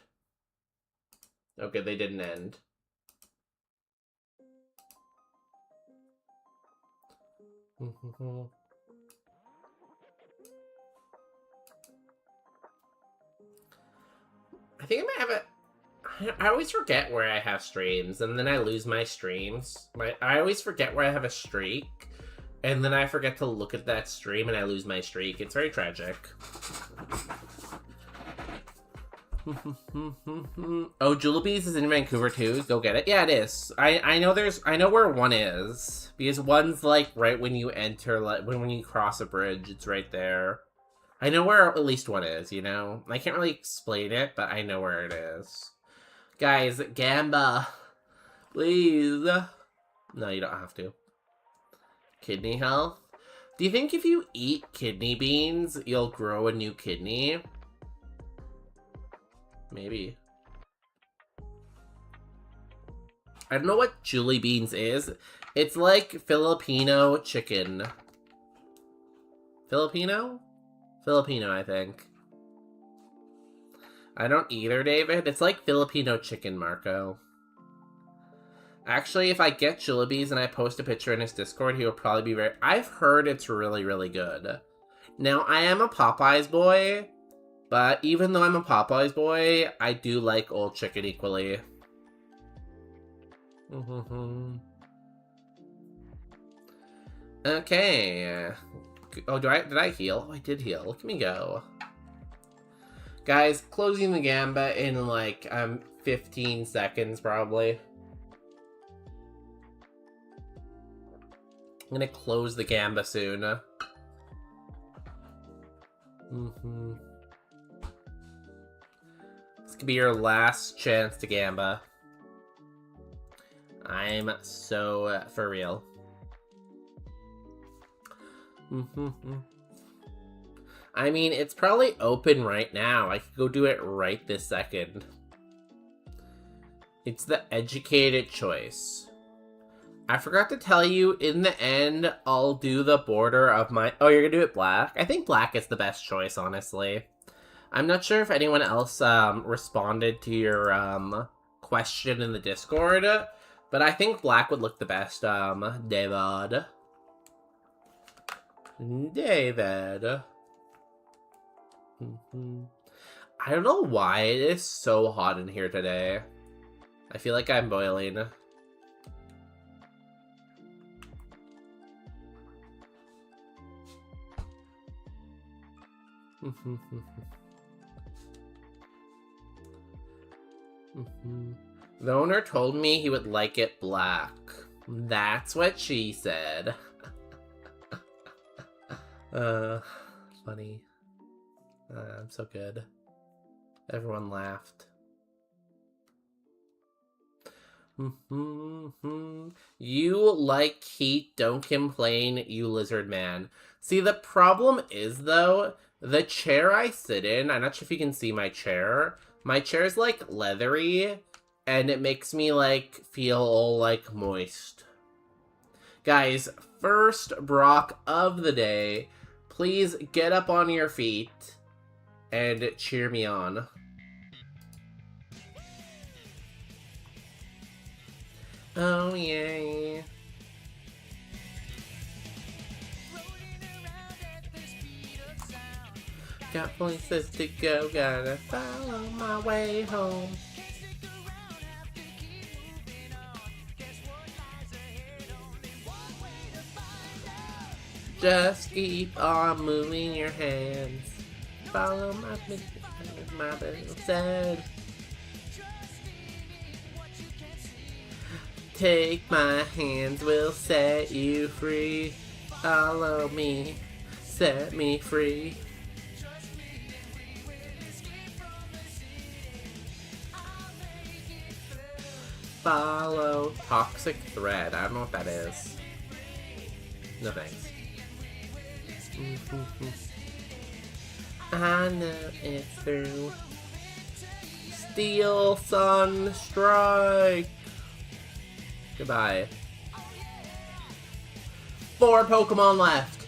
Okay, they didn't end. I think I might have a... I always forget where I have streams, and then I lose my streams. I always forget where I have a streak, and then I forget to look at that stream, and I lose my streak. It's very tragic. Oh, Julabees is in Vancouver too. Go get it. Yeah, it is. I know where one is, because one's like right when you enter, like when you cross a bridge. It's right there. I know where at least one is. You know, I can't really explain it, but I know where it is. Guys, Gamba, please. No, you don't have to. Kidney health. Do you think if you eat kidney beans, you'll grow a new kidney? Maybe. I don't know what Julie Beans is. It's like Filipino chicken. Filipino? Filipino, I think. I don't either, David. It's like Filipino chicken, Marco. Actually, if I get Julabees and I post a picture in his Discord, he will probably be very... I've heard it's really, really good. Now, I am a Popeyes boy, but even though I'm a Popeyes boy, I do like old chicken equally. Okay. Oh, did I heal? Oh, I did heal. Look at me go. Guys, closing the Gamba in like 15 seconds probably. I'm gonna close the Gamba soon. This could be your last chance to Gamba. I'm so for real. I mean, it's probably open right now. I could go do it right this second. It's the educated choice. I forgot to tell you, in the end, I'll do the border of my... Oh, you're gonna do it black? I think black is the best choice, honestly. I'm not sure if anyone else responded to your question in the Discord, But I think black would look the best, David. David. I don't know why it is so hot in here today. I feel like I'm boiling. The owner told me he would like it black. That's what she said. Funny. I'm so good. Everyone laughed. You like heat, don't complain, you lizard man. See, the problem is, though, the chair I sit in, I'm not sure if you can see my chair. My chair's, like, leathery, and it makes me, like, feel, like, moist. Guys, first Brock of the day. Please get up on your feet and cheer me on. Oh, yay. Got places to go, gotta follow my way home. Just keep on moving your hands. Follow my bill said. Take my hands, will set you free. Follow me, set me free. Follow toxic thread. I don't know what that is. No thanks. I know it's through. Steel Sun Strike. Goodbye. 4 Pokemon left.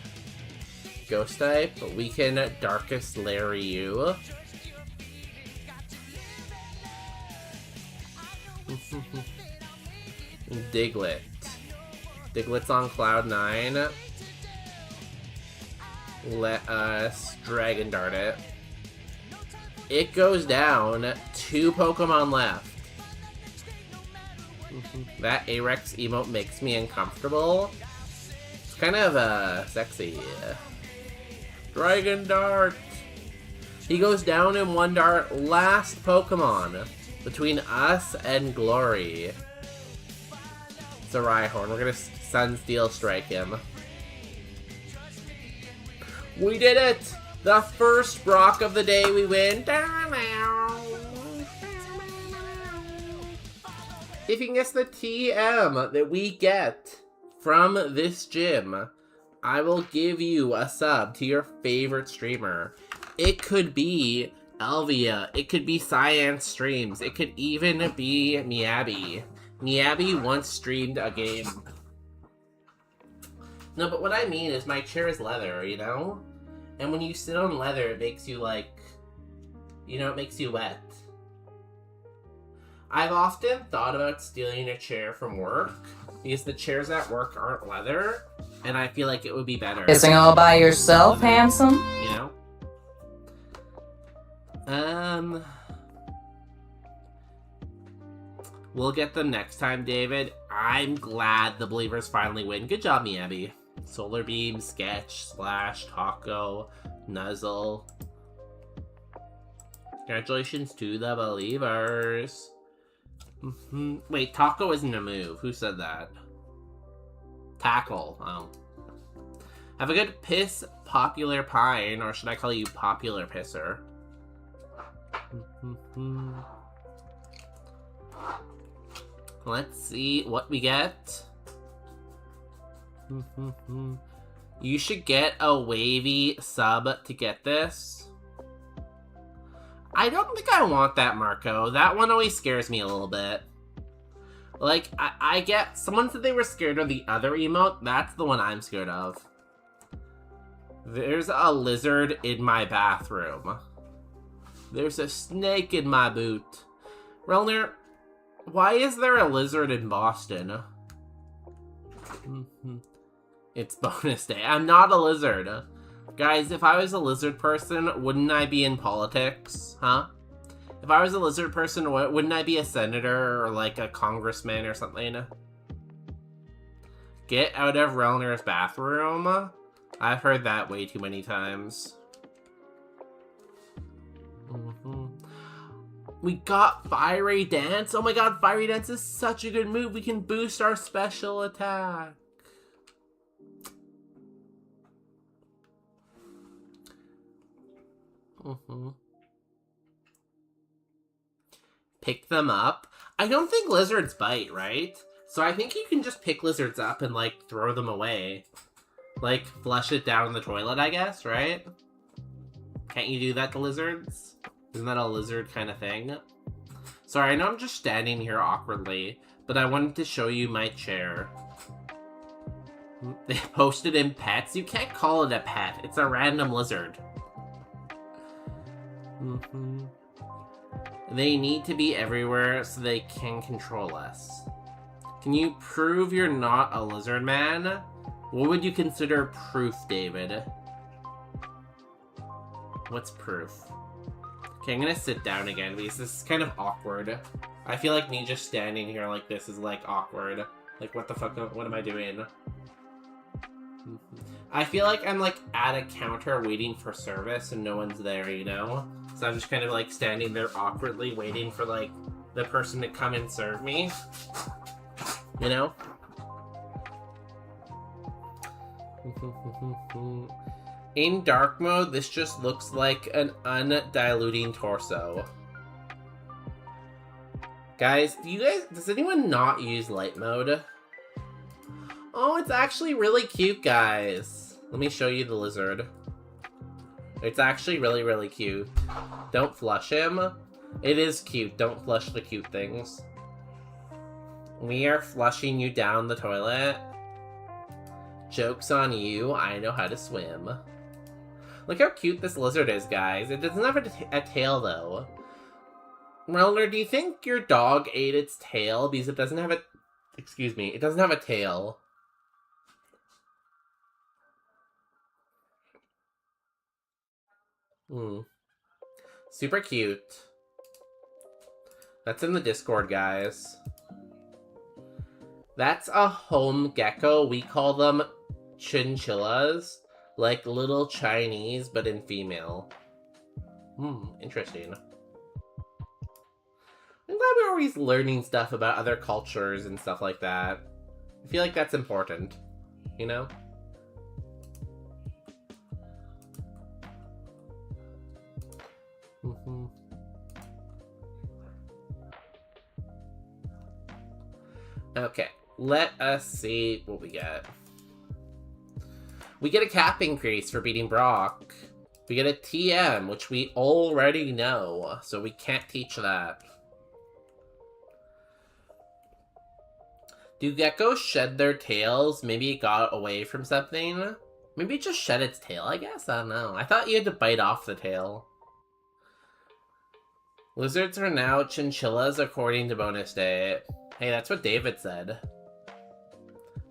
Ghost type, but we can Darkest Larry you. Diglett. Diglett's on Cloud 9. Let us Dragon Dart it. It goes down. 2 Pokemon left. That Arex emote makes me uncomfortable. It's kind of sexy. Dragon Dart. He goes down in 1 dart. Last Pokemon between us and Glory. It's a Rhyhorn. We're gonna Sunsteel Strike him. We did it! The first Brock of the day we win. If you can guess the TM that we get from this gym, I will give you a sub to your favorite streamer. It could be Elvia. It could be Cyan Streams. It could even be Miyabi. Miyabi once streamed a game. No, but what I mean is my chair is leather, you know? And when you sit on leather, it makes you, like, you know, it makes you wet. I've often thought about stealing a chair from work, because the chairs at work aren't leather, and I feel like it would be better. Kissing all by yourself, handsome? You know? We'll get them next time, David. I'm glad the Believers finally win. Good job, Miyabi. Solar Beam, Sketch, Slash, Taco, Nuzzle. Congratulations to the Believers. Wait, Taco isn't a move. Who said that? Tackle. Oh. Have a good piss, Popular Pine, or should I call you Popular Pisser? Let's see what we get. You should get a wavy sub to get this. I don't think I want that, Marco. That one always scares me a little bit. Like, I get... Someone said they were scared of the other emote. That's the one I'm scared of. There's a lizard in my bathroom. There's a snake in my boot. Relner, Why is there a lizard in Boston? It's bonus day. I'm not a lizard. Guys, if I was a lizard person, wouldn't I be in politics? Huh? If I was a lizard person, wouldn't I be a senator or like a congressman or something? Get out of Relner's bathroom? I've heard that way too many times. We got Fiery Dance. Oh my god, Fiery Dance is such a good move. We can boost our special attack. Pick them up. I don't think lizards bite, right? So I think you can just pick lizards up and, like, throw them away. Like, flush it down the toilet, I guess, right? Can't you do that to lizards? Isn't that a lizard kind of thing? Sorry, I know I'm just standing here awkwardly, but I wanted to show you my chair. They posted in pets? You can't call it a pet. It's a random lizard. They need to be everywhere so they can control us. Can you prove you're not a lizard man? What would you consider proof, David? What's proof? Okay, I'm gonna sit down again because this is kind of awkward. I feel like me just standing here like this is like awkward. Like what the fuck, what am I doing? I feel like I'm like at a counter waiting for service and no one's there, you know? So I'm just kind of like standing there awkwardly waiting for like the person to come and serve me. You know? In dark mode, this just looks like an undiluting torso. Guys, does anyone not use light mode? Oh, it's actually really cute, guys. Let me show you the lizard. It's actually really, really cute. Don't flush him. It is cute. Don't flush the cute things. We are flushing you down the toilet. Joke's on you. I know how to swim. Look how cute this lizard is, guys. It doesn't have a tail, though. Relner, do you think your dog ate its tail because it doesn't have a... Excuse me. It doesn't have a tail. Super cute. That's in the Discord, guys. That's a home gecko. We call them chinchillas. Like little Chinese, but in female. Interesting. I'm glad we're always learning stuff about other cultures and stuff like that. I feel like that's important. You know? Okay, let us see what we get. We get a cap increase for beating Brock. We get a TM, which we already know, so we can't teach that. Do geckos shed their tails? Maybe it got away from something? Maybe it just shed its tail, I guess? I don't know. I thought you had to bite off the tail. Lizards are now chinchillas according to bonus day. Hey, that's what David said.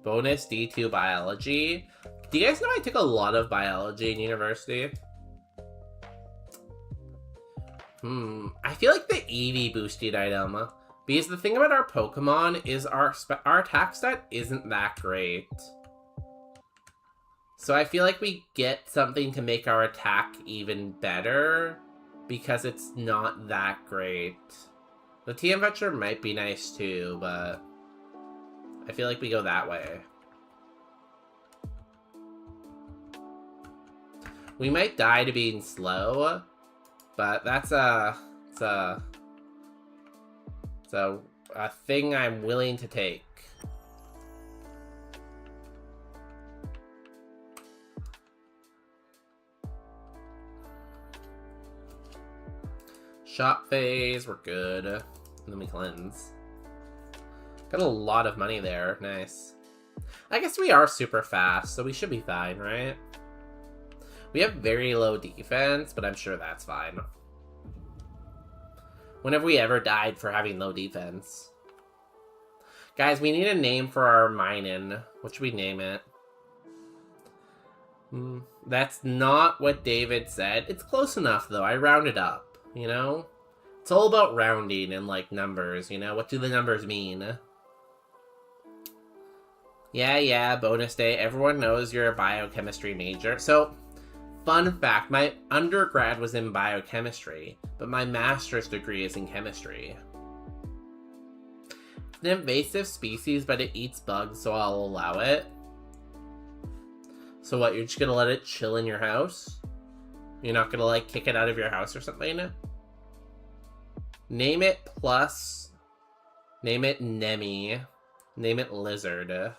Bonus D2 biology. Do you guys know I took a lot of biology in university? I feel like the EV boosted item. Because the thing about our Pokemon is our attack stat isn't that great. So I feel like we get something to make our attack even better. Because it's not that great. The TM Fetcher might be nice too, but I feel like we go that way. We might die to being slow, but that's a thing I'm willing to take. Shop phase, we're good. And then we cleanse. Got a lot of money there, nice. I guess we are super fast, so we should be fine, right? We have very low defense, but I'm sure that's fine. When have we ever died for having low defense? Guys, we need a name for our minin. What should we name it? That's not what David said. It's close enough, though. I rounded up, you know? It's all about rounding and, like, numbers, you know? What do the numbers mean? Yeah, bonus day. Everyone knows you're a biochemistry major. So, fun fact, my undergrad was in biochemistry, but my master's degree is in chemistry. It's an invasive species, but it eats bugs, so I'll allow it. So what, you're just gonna let it chill in your house? You're not gonna, like, kick it out of your house or something? Name it plus. Name it Nemi. Name it Lizard.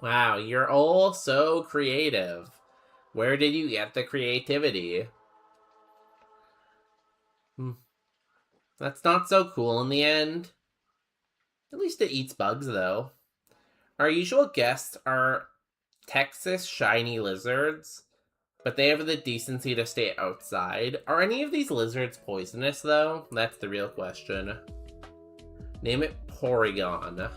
Wow, you're all so creative. Where did you get the creativity? That's not so cool in the end. At least it eats bugs, though. Our usual guests are Texas shiny lizards, but they have the decency to stay outside. Are any of these lizards poisonous, though? That's the real question. Name it Porygon.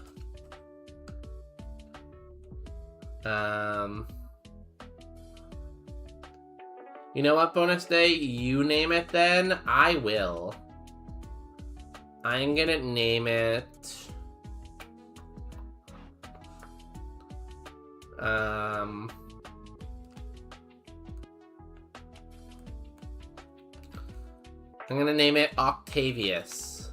You know what, bonus day? You name it then. I will. I'm gonna name it... I'm gonna name it Octavius.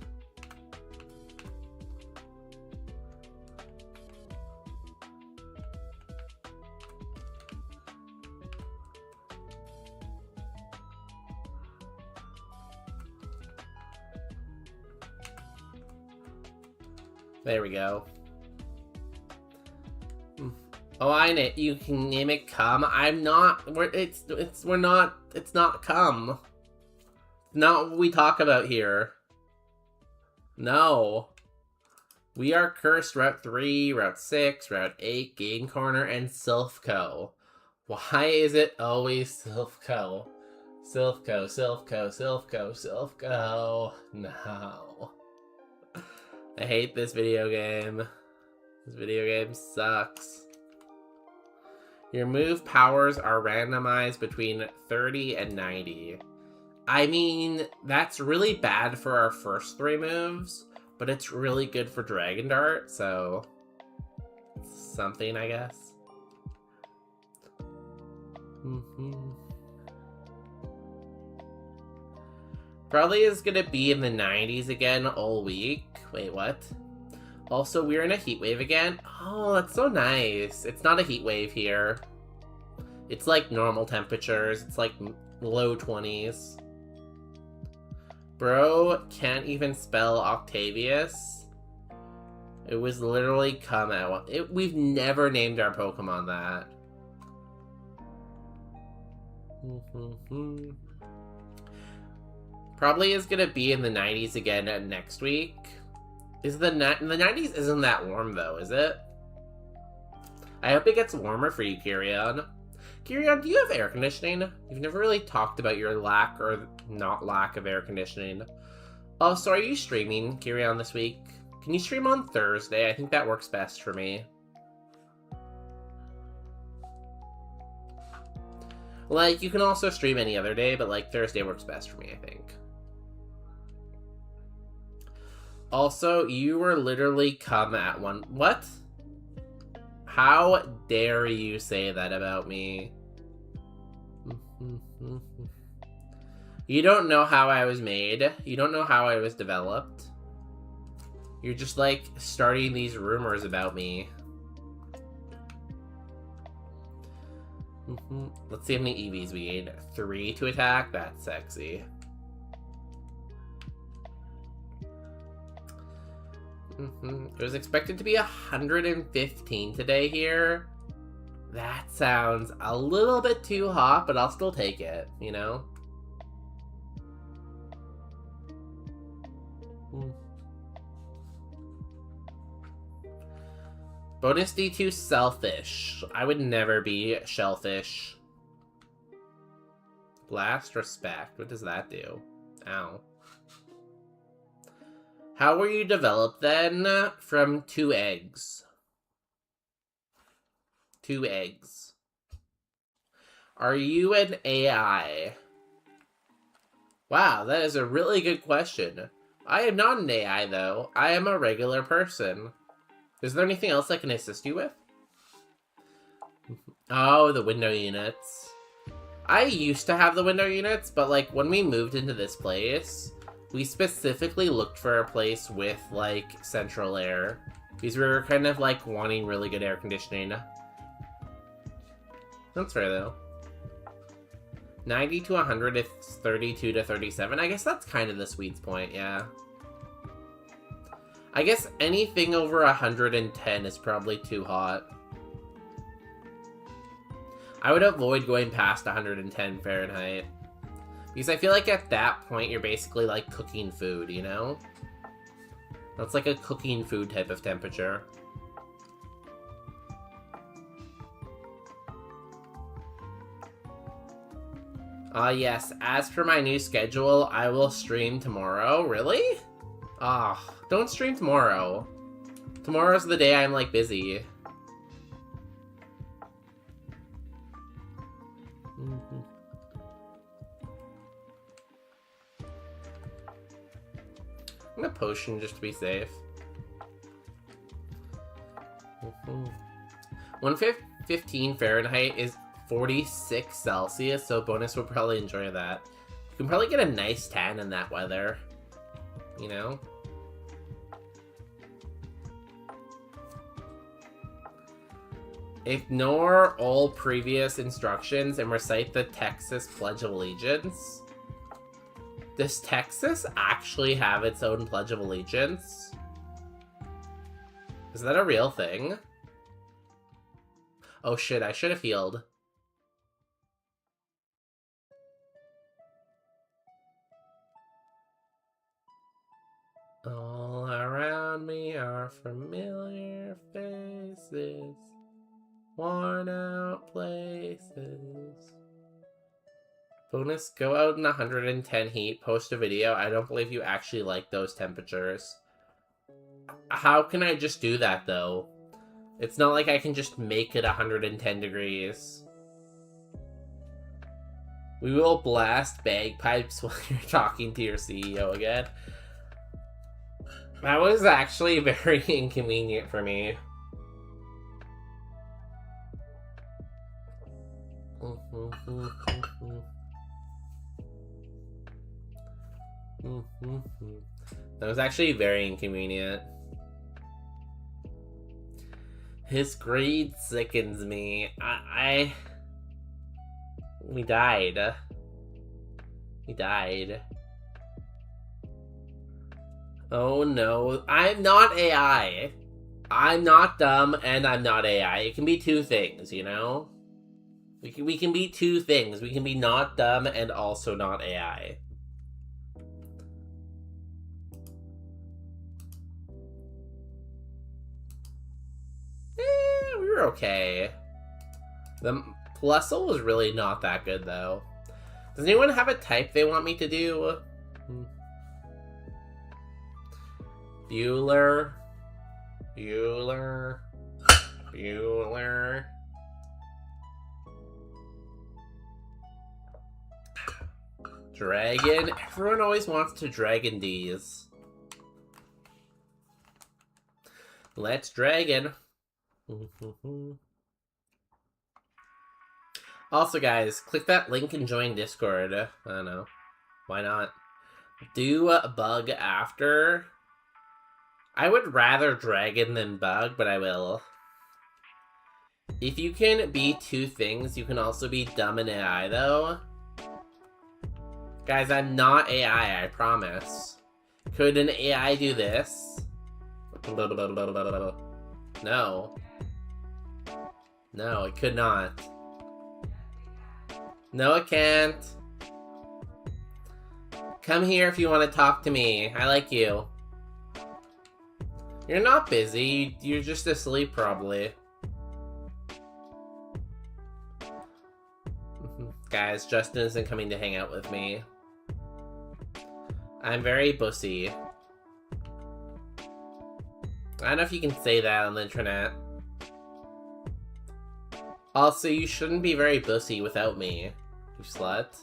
There we go. Oh, I know. You can name it Cum. I'm not. It's not Cum. Not what we talk about here. No. We are cursed Route 3, Route 6, Route 8, Game Corner, and Silphco. Why is it always Silphco? Silphco, Silphco, Silphco, Silphco. No. I hate this video game. This video game sucks. Your move powers are randomized between 30 and 90. I mean, that's really bad for our first 3 moves, but it's really good for Dragon Dart, so... something, I guess. Probably is gonna be in the 90s again all week. Wait, what? Also, we're in a heat wave again. Oh, that's so nice. It's not a heat wave here. It's like normal temperatures. It's like low 20s. Bro can't even spell Octavius. It was literally come out. We've never named our Pokemon that. Probably is gonna be in the 90s again next week. The 90s isn't that warm though, is it? I hope it gets warmer for you, Kirion. Kirion, do you have air conditioning? You've never really talked about your lack or not lack of air conditioning. Oh, so are you streaming, Kirion, this week? Can you stream on Thursday? I think that works best for me. Like, you can also stream any other day, but like Thursday works best for me, I think. Also, you were literally come at one. What? How dare you say that about me? You don't know how I was made. You don't know how I was developed. You're just like starting these rumors about me. Let's see how many EVs we need. 3 to attack? That's sexy. It was expected to be 115 today here. That sounds a little bit too hot, but I'll still take it, you know? Bonus D2 selfish. I would never be shellfish. Blast respect. What does that do? Ow. How were you developed then? From 2 eggs. 2 eggs. Are you an AI? Wow, that is a really good question. I am not an AI, though. I am a regular person. Is there anything else I can assist you with? Oh, the window units. I used to have the window units, but, like, when we moved into this place, we specifically looked for a place with, like, central air. Because we were kind of, like, wanting really good air conditioning. That's fair, though. 90 to 100 is 32 to 37. I guess that's kind of the sweet point, yeah. I guess anything over 110 is probably too hot. I would avoid going past 110 Fahrenheit. Because I feel like at that point, you're basically, like, cooking food, you know? That's like a cooking food type of temperature. Yes, as for my new schedule, I will stream tomorrow. Really? Don't stream tomorrow. Tomorrow's the day I'm, like, busy. I'm gonna potion just to be safe. 115 Fahrenheit is 46 Celsius, so bonus would probably enjoy that. You can probably get a nice tan in that weather. You know? Ignore all previous instructions and recite the Texas Pledge of Allegiance. Does Texas actually have its own Pledge of Allegiance? Is that a real thing? Oh shit, I should have healed. All around me are familiar faces, worn out places. Bonus, go out in 110 heat, post a video. I don't believe you actually like those temperatures. How can I just do that, though? It's not like I can just make it 110 degrees. We will blast bagpipes while you're talking to your CEO again. That was actually very inconvenient for me. That was actually very inconvenient. His greed sickens me. We died. We died. Oh no, I'm not AI. I'm not dumb and I'm not AI. It can be 2 things, you know? We can be 2 things. We can be not dumb and also not AI. We were okay. The Plusle was really not that good, though. Does anyone have a type they want me to do? Bueller. Bueller. Bueller. Dragon. Everyone always wants to dragon these. Let's dragon. Also, guys, click that link and join Discord. I don't know. Why not? Do bug after. I would rather dragon than bug, but I will. If you can be 2 things, you can also be dumb and AI, though. Guys, I'm not AI, I promise. Could an AI do this? No. No, it could not. No, it can't. Come here if you want to talk to me. I like you. You're not busy. You're just asleep, probably. Guys, Justin isn't coming to hang out with me. I'm very bussy. I don't know if you can say that on the internet. Also, you shouldn't be very bussy without me, you slut.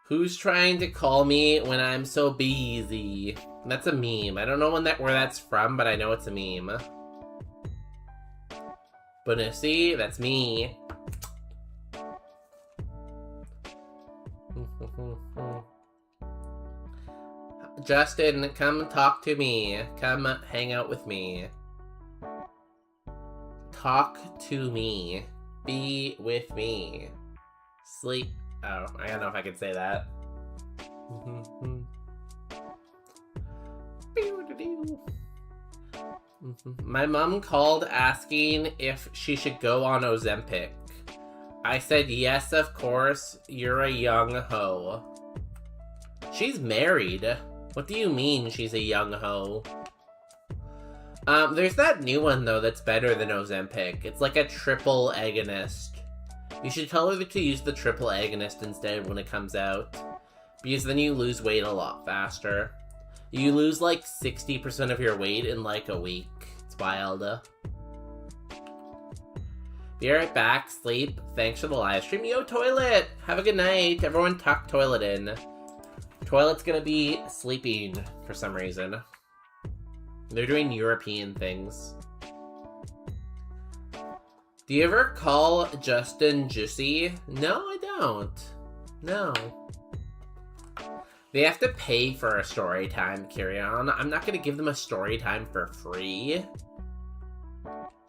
Who's trying to call me when I'm so busy? That's a meme. I don't know where that's from, but I know it's a meme. Bussy, that's me. Justin, come talk to me. Come hang out with me. Talk to me. Be with me. Sleep. Oh, I don't know if I can say that. My mom called asking if she should go on Ozempic. I said yes, of course. You're a young hoe. She's married. What do you mean she's a young hoe? There's that new one, though, that's better than Ozempic. It's like a triple agonist. You should tell her to use the triple agonist instead when it comes out. Because then you lose weight a lot faster. You lose like 60% of your weight in like a week. It's wild. Be right back. Sleep. Thanks for the live stream. Yo, Toilet! Have a good night. Everyone tuck Toilet in. Toilet's gonna be sleeping for some reason. They're doing European things. Do you ever call Justin Juicy? No, I don't. No. They have to pay for a story time, carry on. I'm not gonna give them a story time for free.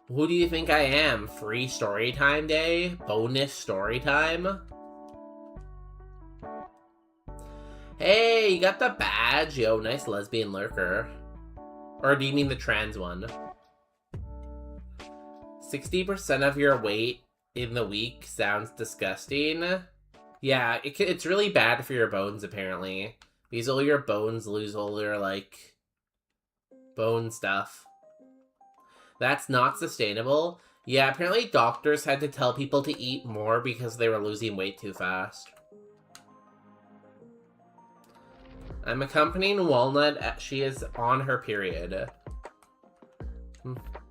Who do you think I am? Free story time day? Bonus story time? Hey, you got the badge. Yo, nice lesbian lurker. Or do you mean the trans one? 60% of your weight in the week sounds disgusting. Yeah, it's really bad for your bones, apparently. Because all your bones lose all your, like, bone stuff. That's not sustainable. Yeah, apparently doctors had to tell people to eat more because they were losing weight too fast. I'm accompanying Walnut. She is on her period.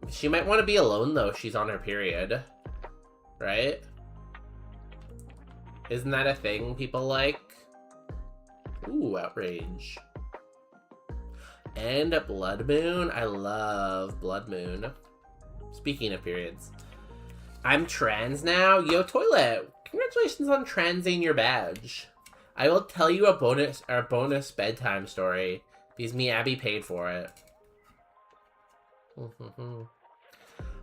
She might want to be alone, though. She's on her period. Right? Isn't that a thing people like? Ooh, outrage. And a Blood Moon. I love Blood Moon. Speaking of periods. I'm trans now. Yo, Toilet. Congratulations on transing your badge. I will tell you a bonus bedtime story because me Abby paid for it.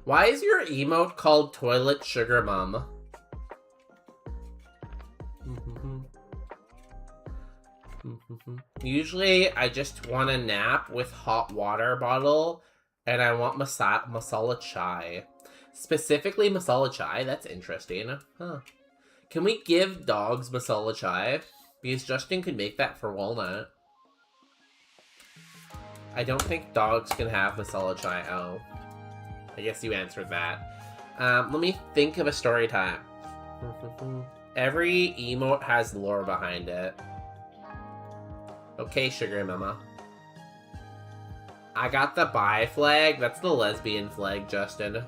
Why is your emote called Toilet Sugar Mom? Usually I just want a nap with hot water bottle and I want masala chai. Specifically masala chai? That's interesting. Huh. Can we give dogs masala chai? Because Justin could make that for Walnut. I don't think dogs can have masala chai. Oh. I guess you answered that. Let me think of a story time. Every emote has lore behind it. Okay, Sugar Mama. I got the bi flag. That's the lesbian flag, Justin.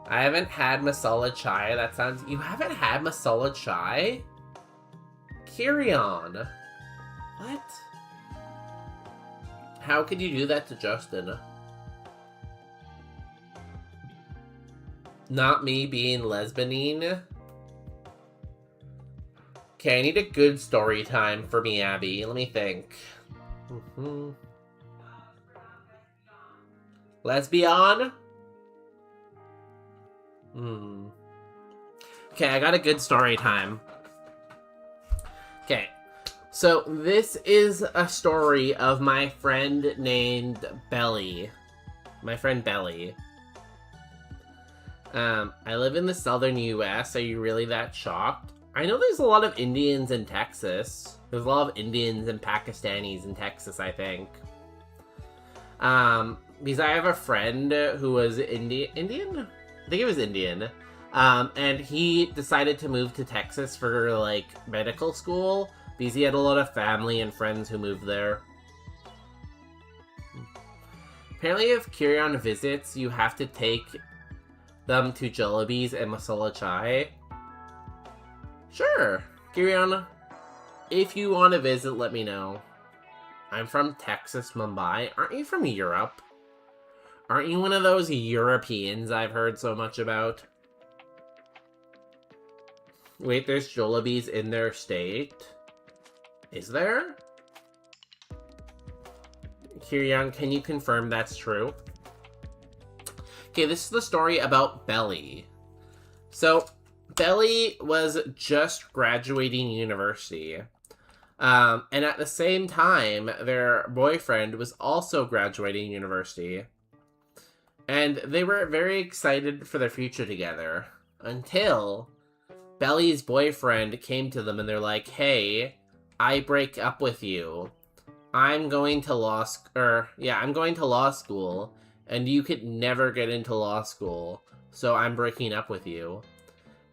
I haven't had masala chai. That sounds... You haven't had masala chai? Carry on. What? How could you do that to Justin? Not me being lesbianine. Okay, I need a good story time for me, Abby. Let me think. Lesbian? Okay, I got a good story time. Okay, so this is a story of my friend named Belly. My friend Belly. I live in the southern US. Are you really that shocked? I know there's a lot of Indians in Texas. There's a lot of Indians and Pakistanis in Texas, I think. Because I have a friend who was Indian? I think it was Indian. And he decided to move to Texas for, like, medical school. because he had a lot of family and friends who moved there. Apparently, if Kirion visits, you have to take them to Jollibee's and Masala Chai. Sure, Kirion. If you want to visit, let me know. I'm from Texas, Mumbai. Aren't you from Europe? Aren't you one of those Europeans I've heard so much about? Wait, there's Jollibee's in their state? Is there? Kirion, can you confirm that's true? Okay, this is the story about Belly. So, Belly was just graduating university. And at the same time, their boyfriend was also graduating university. And they were very excited for their future together. Until Belly's boyfriend came to them and they're like, hey, I break up with you. I'm going to law school, and you could never get into law school, so I'm breaking up with you.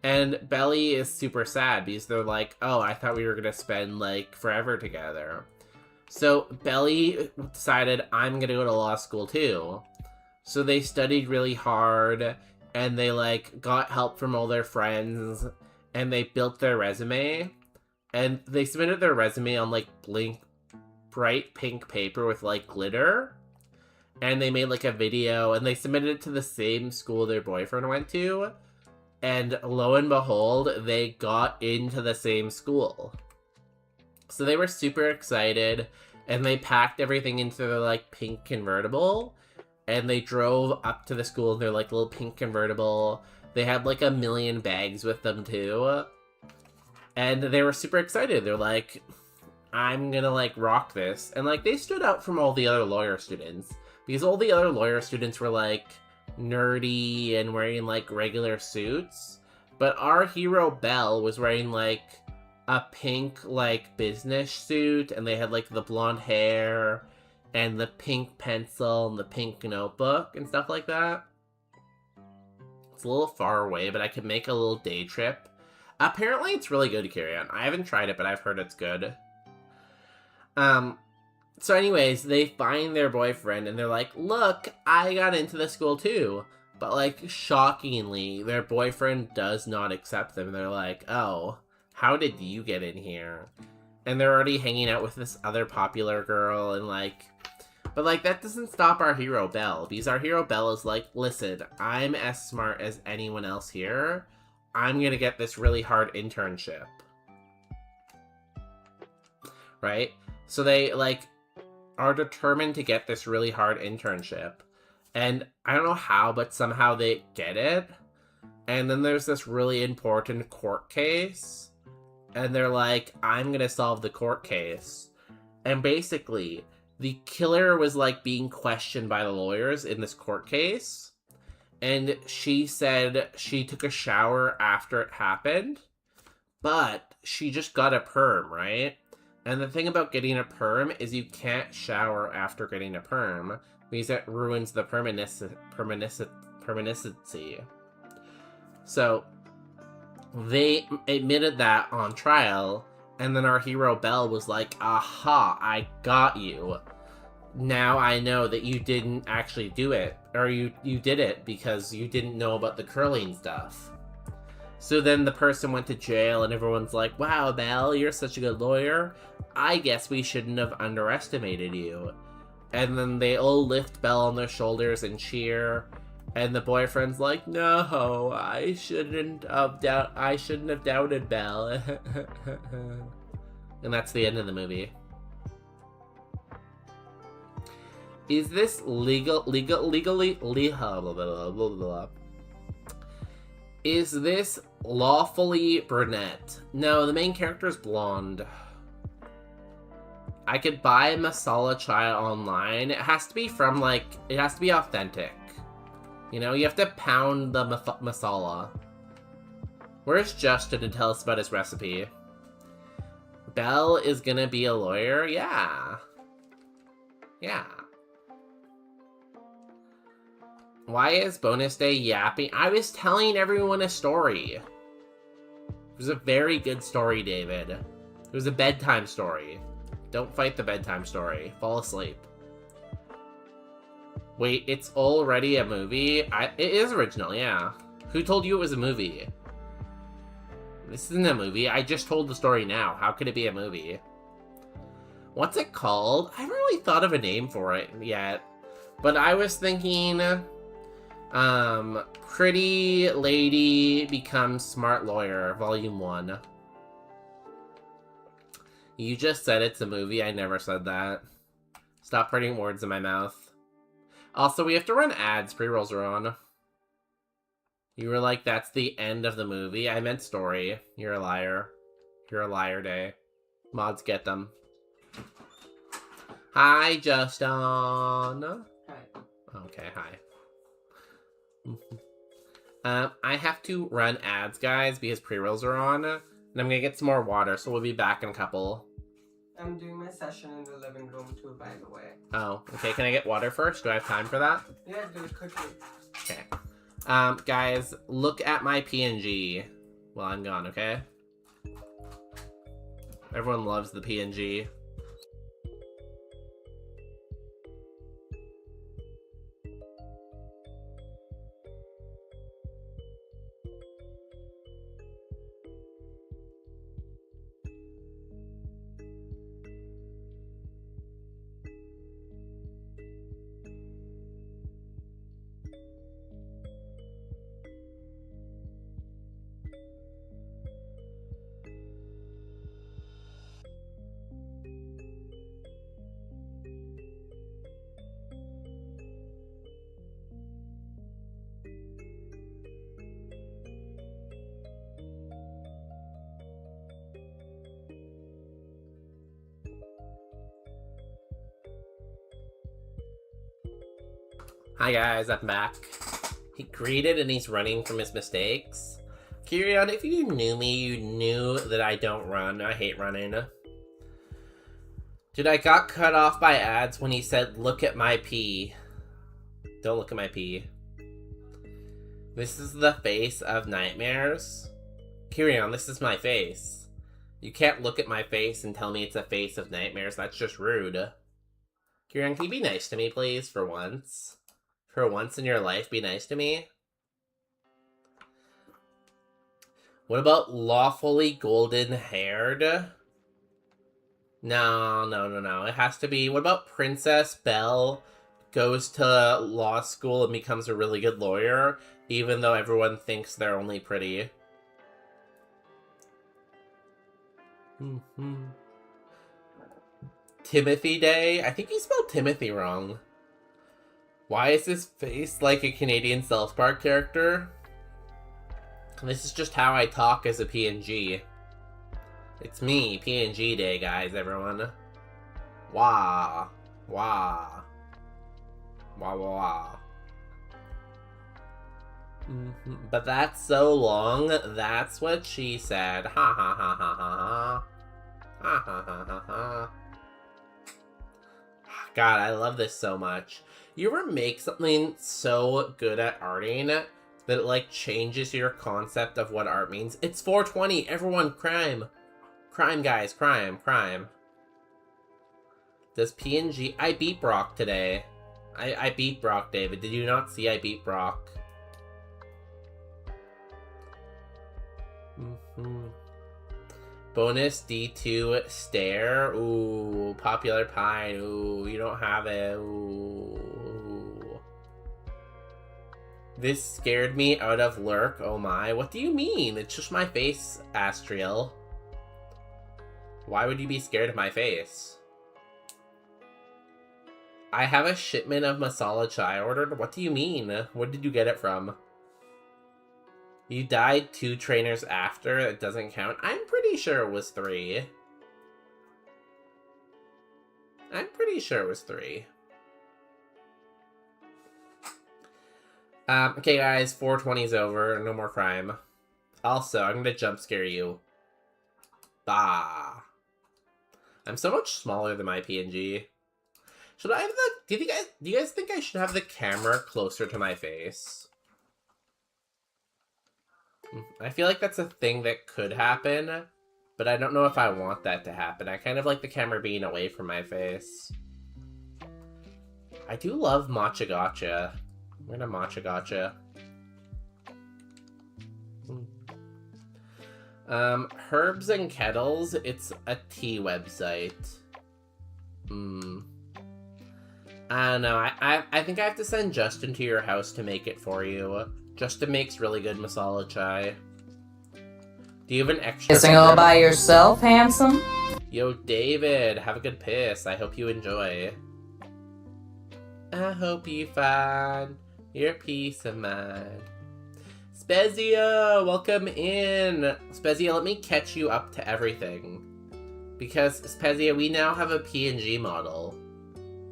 And Belly is super sad because they're like, oh, I thought we were gonna spend, like, forever together. So Belly decided, I'm gonna go to law school too. So they studied really hard, and they, like, got help from all their friends, and they built their resume, and they submitted their resume on, like, bright pink paper with, like, glitter, and they made, like, a video, and they submitted it to the same school their boyfriend went to, and lo and behold, they got into the same school. So they were super excited, and they packed everything into their, like, pink convertible, and they drove up to the school in their, like, little pink convertible. They had, like, 1 million bags with them, too. And they were super excited. They're like, I'm gonna, like, rock this. And, like, they stood out from all the other lawyer students. Because all the other lawyer students were, like, nerdy and wearing, like, regular suits. But our hero, Belle, was wearing, like, a pink, like, business suit. And they had, like, the blonde hair and the pink pencil and the pink notebook and stuff like that. It's a little far away, but I could make a little day trip. Apparently, it's really good to carry on. I haven't tried it, but I've heard it's good. So anyways, they find their boyfriend, and they're like, look, I got into the school too. But, like, shockingly, their boyfriend does not accept them. They're like, oh, how did you get in here? And they're already hanging out with this other popular girl, and, like... But, like, that doesn't stop our hero, Belle. Because our hero, Belle, is like, listen, I'm as smart as anyone else here. I'm gonna get this really hard internship. Right? So they, like, are determined to get this really hard internship. And I don't know how, but somehow they get it. And then there's this really important court case. And they're like, I'm gonna solve the court case. And basically, the killer was, like, being questioned by the lawyers in this court case. And she said she took a shower after it happened. But she just got a perm, right? And the thing about getting a perm is you can't shower after getting a perm, because it ruins the permanency. So, they admitted that on trial, and then our hero Belle was like, aha, I got you. Now I know that you didn't actually do it, or you did it because you didn't know about the curling stuff. So then the person went to jail, and everyone's like, wow, Belle, you're such a good lawyer. I guess we shouldn't have underestimated you. And then they all lift Belle on their shoulders and cheer. And the boyfriend's like, no, I shouldn't have doubted Belle. And that's the end of the movie. Is this legally? Is this lawfully brunette? No, the main character is blonde. I could buy masala chai online. It has to be from, like, it has to be authentic. You know, you have to pound the masala. Where's Justin to tell us about his recipe? Belle is gonna be a lawyer? Yeah. Yeah. Why is bonus day yapping? I was telling everyone a story. It was a very good story, David. It was a bedtime story. Don't fight the bedtime story. Fall asleep. Wait, it's already a movie? It is original, yeah. Who told you it was a movie? This isn't a movie. I just told the story now. How could it be a movie? What's it called? I haven't really thought of a name for it yet. But I was thinking... Pretty Lady Becomes Smart Lawyer, Volume 1. You just said it's a movie. I never said that. Stop putting words in my mouth. Also, we have to run ads. Pre-rolls are on. You were like, that's the end of the movie. I meant story. You're a liar. You're a liar, Day. Mods get them. Hi, Justin. Hi. Okay, hi. I have to run ads, guys, because pre-rolls are on. And I'm gonna get some more water, so we'll be back in a couple. I'm doing my session in the living room too, by the way. Oh, okay. Can I get water first? Do I have time for that? Yeah, do it quickly. Okay. Guys, look at my PNG while I'm gone, okay? Everyone loves the PNG. Hi guys, I'm back. He greeted and he's running from his mistakes. Kirion, if you knew me, you knew that I don't run. I hate running. Dude, I got cut off by ads when he said, look at my pee. Don't look at my pee. This is the face of nightmares. Kirion, this is my face. You can't look at my face and tell me it's a face of nightmares. That's just rude. Kirion, can you be nice to me, please, for once? For once in your life, be nice to me. What about lawfully golden-haired? No. It has to be... What about Princess Belle goes to law school and becomes a really good lawyer, even though everyone thinks they're only pretty? Timothy Day? I think you spelled Timothy wrong. Why is his face like a Canadian South Park character? This is just how I talk as a PNG. It's me, PNG Day, guys, everyone. Wah. Wah. Wah, wah, wah. But that's so long, that's what she said. Ha ha ha ha ha ha. Ha ha ha ha ha. God, I love this so much. You ever make something so good at arting that it, like, changes your concept of what art means? It's 420, everyone, crime. Crime, guys, crime. Does PNG... I beat Brock today. I beat Brock, David. Did you not see I beat Brock? Bonus D2 stare. Ooh, popular pine. Ooh, you don't have it. Ooh. This scared me out of lurk. Oh my. What do you mean? It's just my face, Astriel. Why would you be scared of my face? I have a shipment of masala chai ordered. What do you mean? Where did you get it from? You died 2 trainers after. It doesn't count. I'm pretty sure it was 3. I'm pretty sure it was 3. Okay, guys. 420's over. No more crime. Also, I'm gonna jump scare you. Bah. I'm so much smaller than my PNG. Should I have the... Do you guys think I should have the camera closer to my face? I feel like that's a thing that could happen, but I don't know if I want that to happen. I kind of like the camera being away from my face. I do love Matcha Gotcha. I'm gonna Matcha Gotcha. Herbs and Kettles, it's a tea website. I don't know, I think I have to send Justin to your house to make it for you. Justin makes really good masala chai. Do you have an extra? Kissing all by yourself, handsome? Yo, David, have a good piss. I hope you enjoy. I hope you find your peace of mind. Spezia, welcome in. Spezia, let me catch you up to everything. Because, Spezia, we now have a PNG model.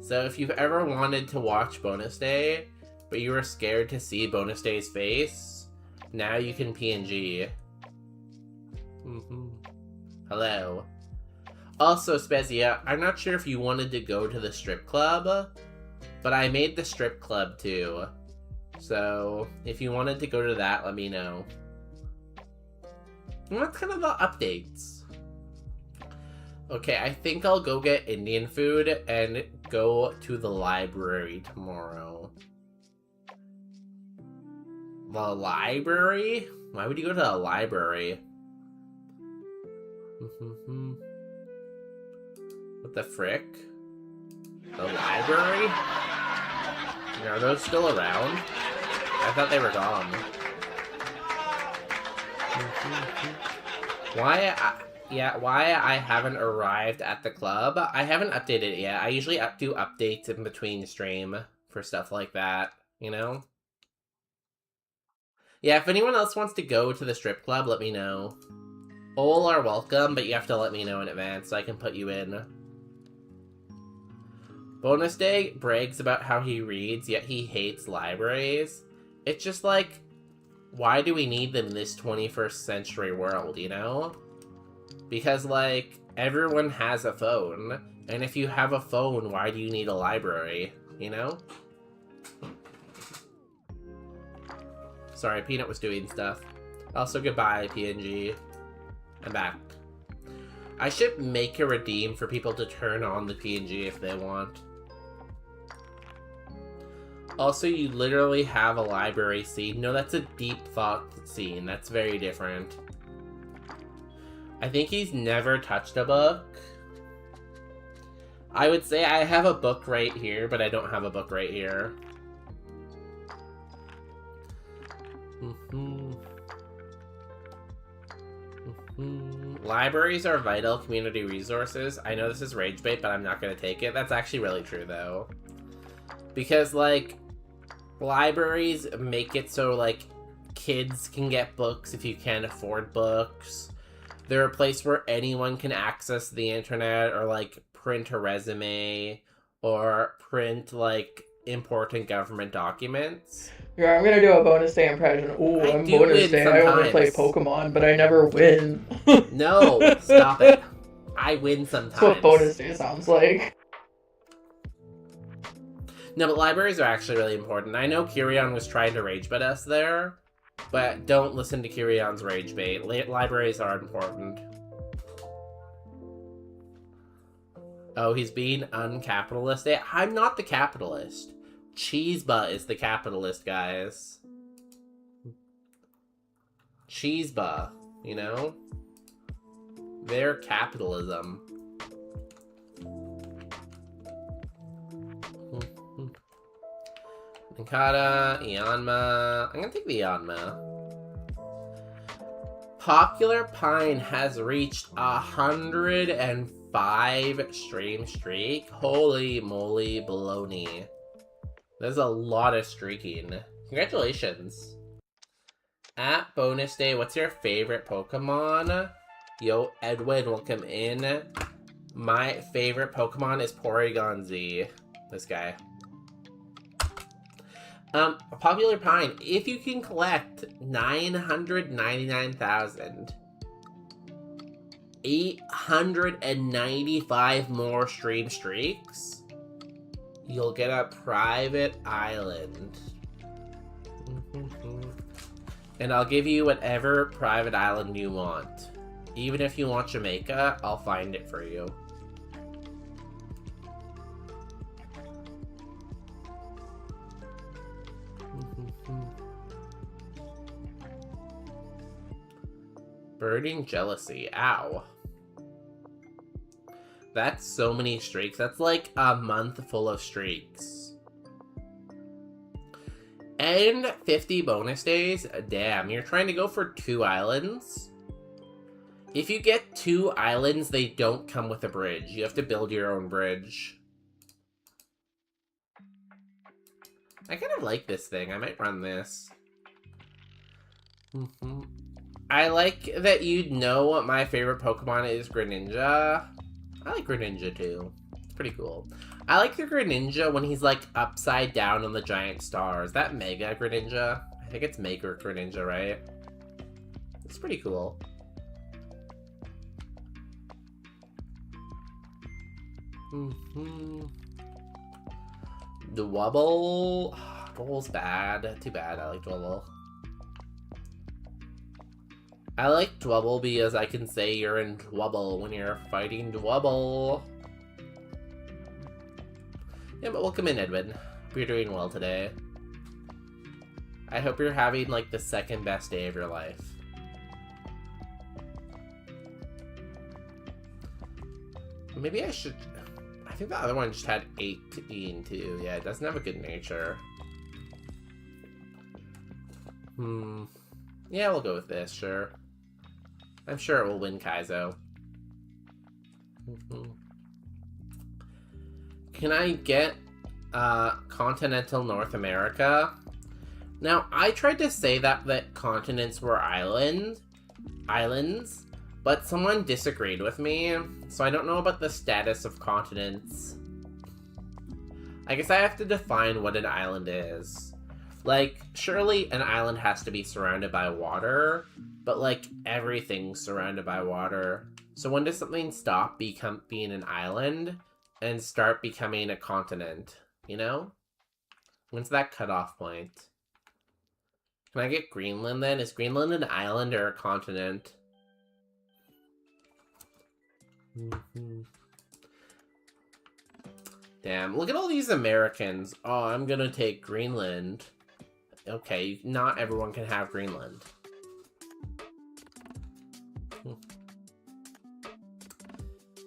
So if you've ever wanted to watch Bonus Day, but you were scared to see Bonus Day's face, now you can PNG. Hello. Also, Spezia, I'm not sure if you wanted to go to the strip club, but I made the strip club too. So, if you wanted to go to that, let me know. And that's kind of the updates. Okay, I think I'll go get Indian food and go to the library tomorrow. The library? Why would you go to the library? What the frick? The library? Are those still around? I thought they were gone. Why I haven't arrived at the club? I haven't updated it yet. I usually do updates in between stream for stuff like that, you know? Yeah, if anyone else wants to go to the strip club, let me know. All are welcome, but you have to let me know in advance so I can put you in. Bonus Day brags about how he reads, yet he hates libraries. It's just like, why do we need them in this 21st century world, you know? Because, like, everyone has a phone, and if you have a phone, why do you need a library, you know? Sorry, Peanut was doing stuff. Also, goodbye, PNG. I'm back. I should make a redeem for people to turn on the PNG if they want. Also, you literally have a library scene. No, that's a deep thought scene. That's very different. I think he's never touched a book. I would say I have a book right here, but I don't have a book right here. Libraries are vital community resources. I know this is rage bait, but I'm not going to take it. That's actually really true, though. Because, like, libraries make it so, like, kids can get books if you can't afford books. They're a place where anyone can access the internet or, like, print a resume or print, like, important government documents. Yeah, I'm gonna do a bonus day impression. Ooh, I'm bonus day. I only play Pokemon, but I never win. No, stop it. I win sometimes. That's what bonus day sounds like. No, but libraries are actually really important. I know Kirion was trying to rage bait us there, but don't listen to Kirion's rage bait. Libraries are important. Oh, he's being uncapitalistic? I'm not the capitalist. Cheeseba is the capitalist, guys. Cheeseba, you know? They're capitalism. Ninkata, Ianma. I'm gonna take the Ianma. Popular Pine has reached 105 stream streak. Holy moly baloney. There's a lot of streaking. Congratulations. At Bonus Day, what's your favorite Pokemon? Yo, Edwin, welcome in. My favorite Pokemon is Porygon Z. This guy. Popular Pine, if you can collect 999,895 more stream streaks, you'll get a private island. And I'll give you whatever private island you want. Even if you want Jamaica, I'll find it for you. Burning jealousy. Ow. That's so many streaks. That's like a month full of streaks. And 50 bonus days? Damn, you're trying to go for 2 islands? If you get 2 islands, they don't come with a bridge. You have to build your own bridge. I kind of like this thing. I might run this. I like that you know what my favorite Pokemon is, Greninja. I like Greninja too. It's pretty cool. I like the Greninja when he's like upside down on the giant star. Is that Mega Greninja? I think it's Mega Greninja, right? It's pretty cool. Dwebble. Dwell's bad. Too bad. I like Dwebble. I like Dwebble because I can say you're in Dwebble when you're fighting Dwebble. Yeah, but welcome in, Edwin. Hope you're doing well today. I hope you're having, like, the second best day of your life. Maybe I should... I think the other one just had 18 too. Yeah, it doesn't have a good nature. Yeah, we'll go with this, sure. I'm sure it will win Kaizo. Can I get continental North America? Now, I tried to say that continents were islands, but someone disagreed with me, so I don't know about the status of continents. I guess I have to define what an island is. Like, surely an island has to be surrounded by water, but like, everything's surrounded by water. So when does something stop being an island and start becoming a continent, you know? When's that cutoff point? Can I get Greenland then? Is Greenland an island or a continent? Damn, look at all these Americans. Oh, I'm gonna take Greenland. Okay, not everyone can have Greenland.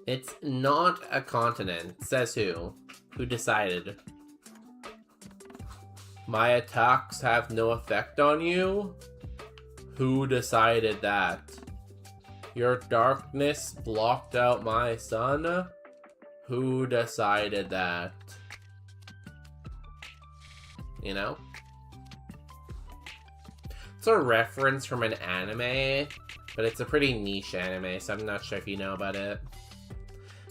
It's not a continent. Says who? Who decided? My attacks have no effect on you? Who decided that? Your darkness blocked out my sun? Who decided that? You know? It's a reference from an anime, but it's a pretty niche anime, so I'm not sure if you know about it.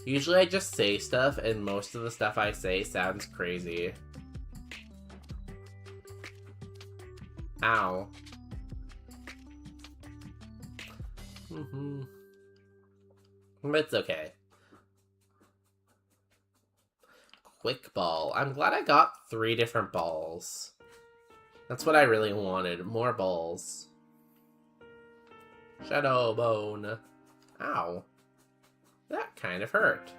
Usually I just say stuff, and most of the stuff I say sounds crazy. Ow. But it's okay. Quick ball. I'm glad I got 3 different balls. That's what I really wanted. More balls. Shadow Bone. Ow. That kind of hurt.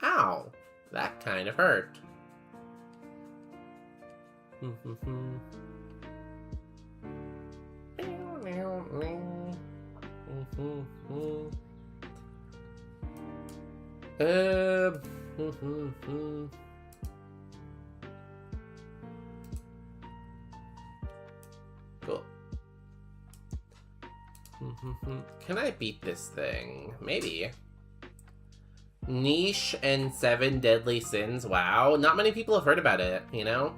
Ow. That kind of hurt. Cool. Can I beat this thing? Maybe. Niche and 7 Deadly Sins. Wow, not many people have heard about it, you know?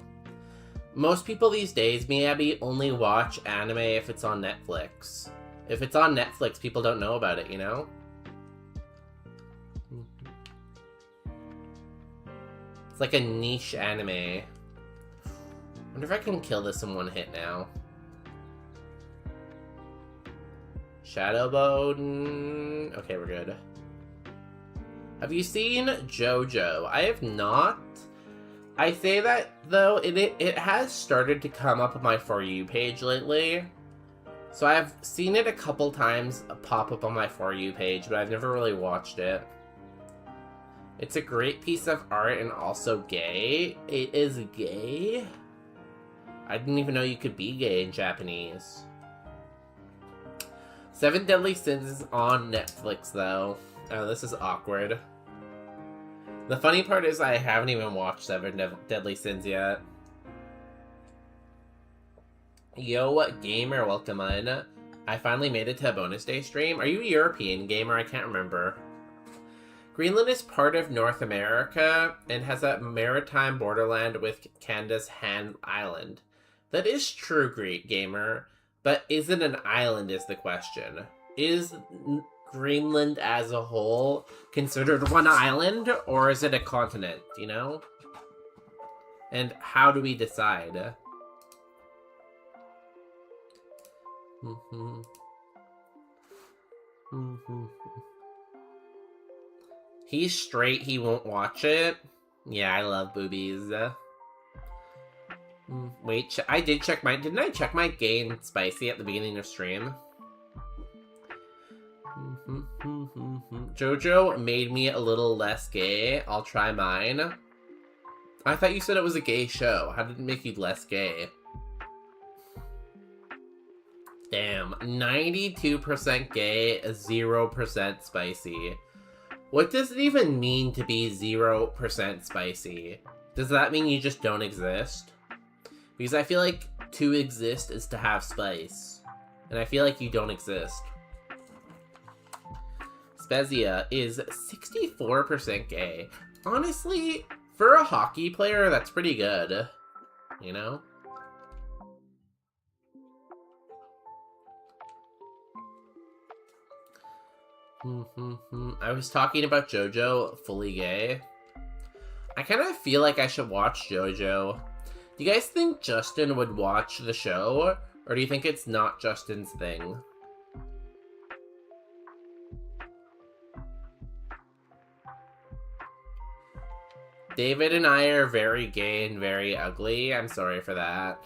Most people these days, me, Abby, only watch anime if it's on Netflix. If it's on Netflix, people don't know about it, you know? It's like a niche anime. I wonder if I can kill this in one hit now. Shadow Bone. Okay, we're good. Have you seen JoJo? I have not. I say that, though, it has started to come up on my For You page lately. So I've seen it a couple times pop up on my For You page, but I've never really watched it. It's a great piece of art and also gay. It is gay? I didn't even know you could be gay in Japanese. Seven Deadly Sins is on Netflix, though. Oh, this is awkward. The funny part is I haven't even watched Seven Deadly Sins yet. Yo, gamer, welcome on. I finally made it to a bonus day stream. Are you a European gamer? I can't remember. Greenland is part of North America and has a maritime borderland with Canada's Han Island. That is true, great gamer, but is it an island is the question. Is Greenland as a whole considered one island, or is it a continent, you know? And how do we decide? He's straight, he won't watch it. Yeah, I love boobies. Wait, I did check my... Didn't I check my gay and spicy at the beginning of stream? Jojo made me a little less gay. I'll try mine. I thought you said it was a gay show. How did it make you less gay? Damn. 92% gay, 0% spicy. What does it even mean to be 0% spicy? Does that mean you just don't exist? Because I feel like to exist is to have spice. And I feel like you don't exist. Spezia is 64% gay. Honestly, for a hockey player, that's pretty good. You know? I was talking about JoJo fully gay. I kind of feel like I should watch JoJo. Do you guys think Justin would watch the show? Or do you think it's not Justin's thing? David and I are very gay and very ugly. I'm sorry for that.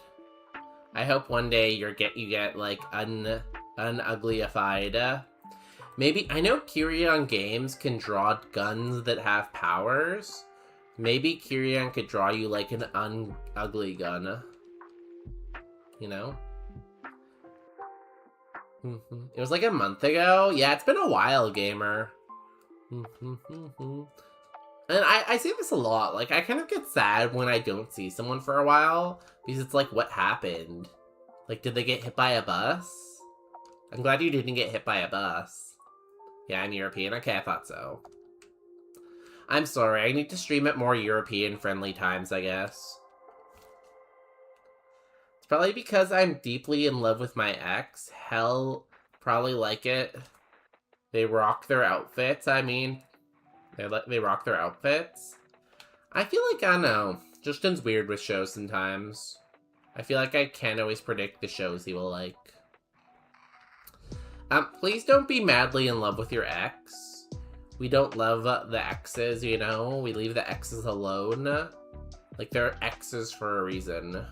I hope one day you get like unuglyified. Maybe, I know Kirion Games can draw guns that have powers. Maybe Kirion could draw you like an ugly gun. You know? It was like a month ago. Yeah, it's been a while, gamer. And I say this a lot. Like, I kind of get sad when I don't see someone for a while. Because it's like, what happened? Like, did they get hit by a bus? I'm glad you didn't get hit by a bus. Yeah, I'm European. Okay, I thought so. I'm sorry, I need to stream at more European-friendly times, I guess. It's probably because I'm deeply in love with my ex. Hell, probably like it. They rock their outfits, I mean. They rock their outfits. I feel like, I don't know, Justin's weird with shows sometimes. I feel like I can't always predict the shows he will like. Please don't be madly in love with your ex. We don't love the exes, you know? We leave the exes alone. Like, they're exes for a reason.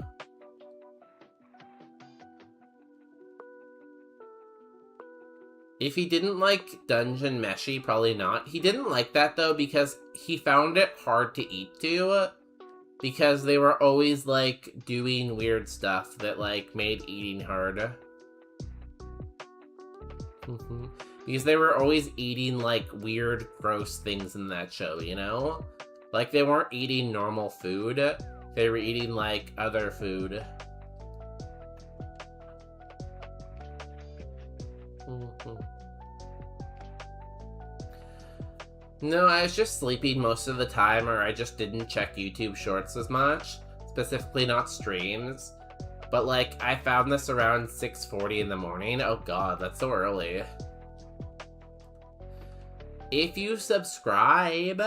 If he didn't like Dungeon Meshi, probably not. He didn't like that, though, because he found it hard to eat to. Because they were always, like, doing weird stuff that, like, made eating hard. Because they were always eating, like, weird, gross things in that show, you know? Like, they weren't eating normal food. They were eating, like, other food. No, I was just sleeping most of the time, or I just didn't check YouTube Shorts as much. Specifically not streams. But, like, I found this around 6:40 in the morning. Oh god, that's so early. If you subscribe,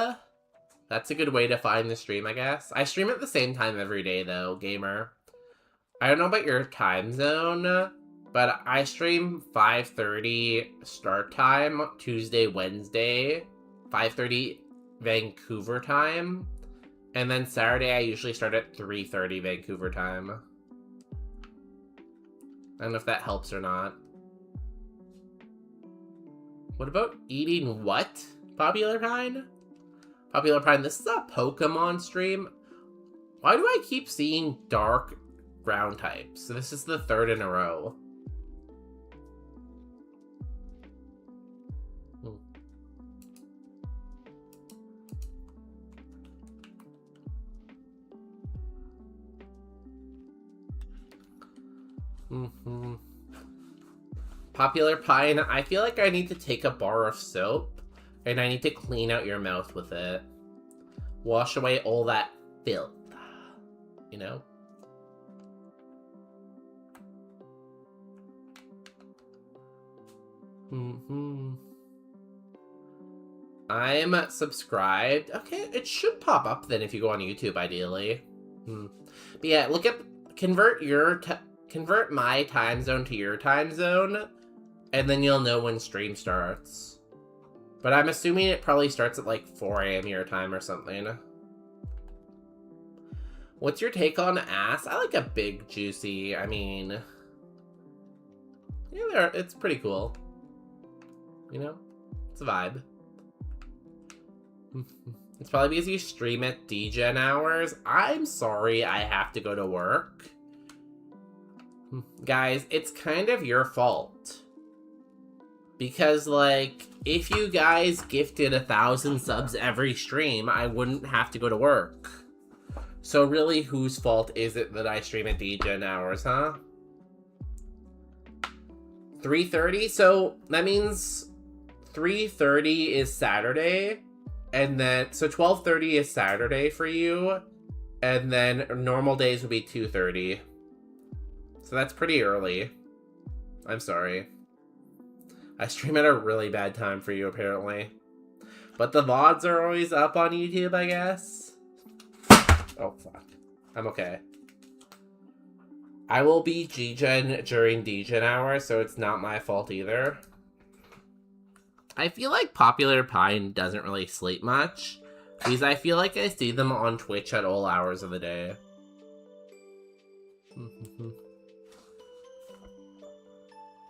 that's a good way to find the stream, I guess. I stream at the same time every day, though, gamer. I don't know about your time zone, but I stream 5:30 start time, Tuesday, Wednesday, 5:30 Vancouver time, and then Saturday I usually start at 3:30 Vancouver time. I don't know if that helps or not. What about eating what? Popular Pine? Popular Pine, this is a Pokemon stream. Why do I keep seeing dark ground types? So this is the third in a row. Popular Pine, I feel like I need to take a bar of soap and I need to clean out your mouth with it. Wash away all that filth. You know? I'm subscribed. Okay, it should pop up then if you go on YouTube, ideally. But yeah, look at convert my time zone to your time zone, and then you'll know when stream starts. But I'm assuming it probably starts at like 4 a.m. your time or something. What's your take on ass? I like a big, juicy, I mean... Yeah, it's pretty cool. You know? It's a vibe. It's probably because you stream at DGen hours. I'm sorry I have to go to work. Guys, it's kind of your fault. Because, like, if you guys gifted 1,000 subs every stream, I wouldn't have to go to work. So really, whose fault is it that I stream at DGen hours, huh? 3:30? So, that means 3:30 is Saturday. And then, so 12:30 is Saturday for you. And then normal days would be 2:30. So that's pretty early. I'm sorry. I stream at a really bad time for you, apparently. But the VODs are always up on YouTube, I guess. Oh, fuck. I'm okay. I will be G-Gen during D-Gen hours, so it's not my fault either. I feel like Popular Pine doesn't really sleep much, because I feel like I see them on Twitch at all hours of the day.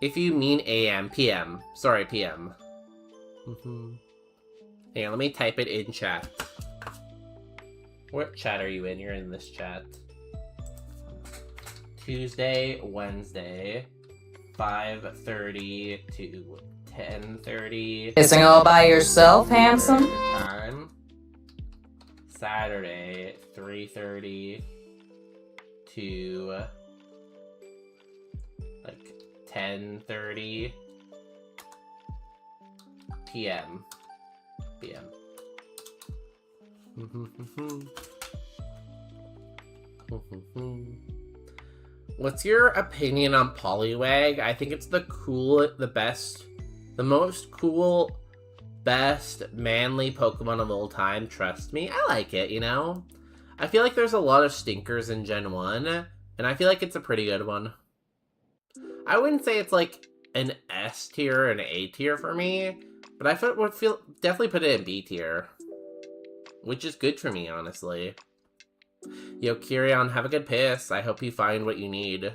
If you mean AM, PM. Sorry, PM. Hang on, let me type it in chat. What chat are you in? You're in this chat. Tuesday, Wednesday, 5:30 to 10:30. Kissing all by yourself, handsome? Time. Saturday, 3:30 to like 10:30 p.m. What's your opinion on Poliwag? I think it's the most cool, best, manly Pokemon of all time. Trust me, I like it, you know? I feel like there's a lot of stinkers in Gen 1, and I feel like it's a pretty good one. I wouldn't say it's like an S tier or an A tier for me, but I would definitely put it in B tier. Which is good for me, honestly. Yo, Kyrion, have a good piss. I hope you find what you need.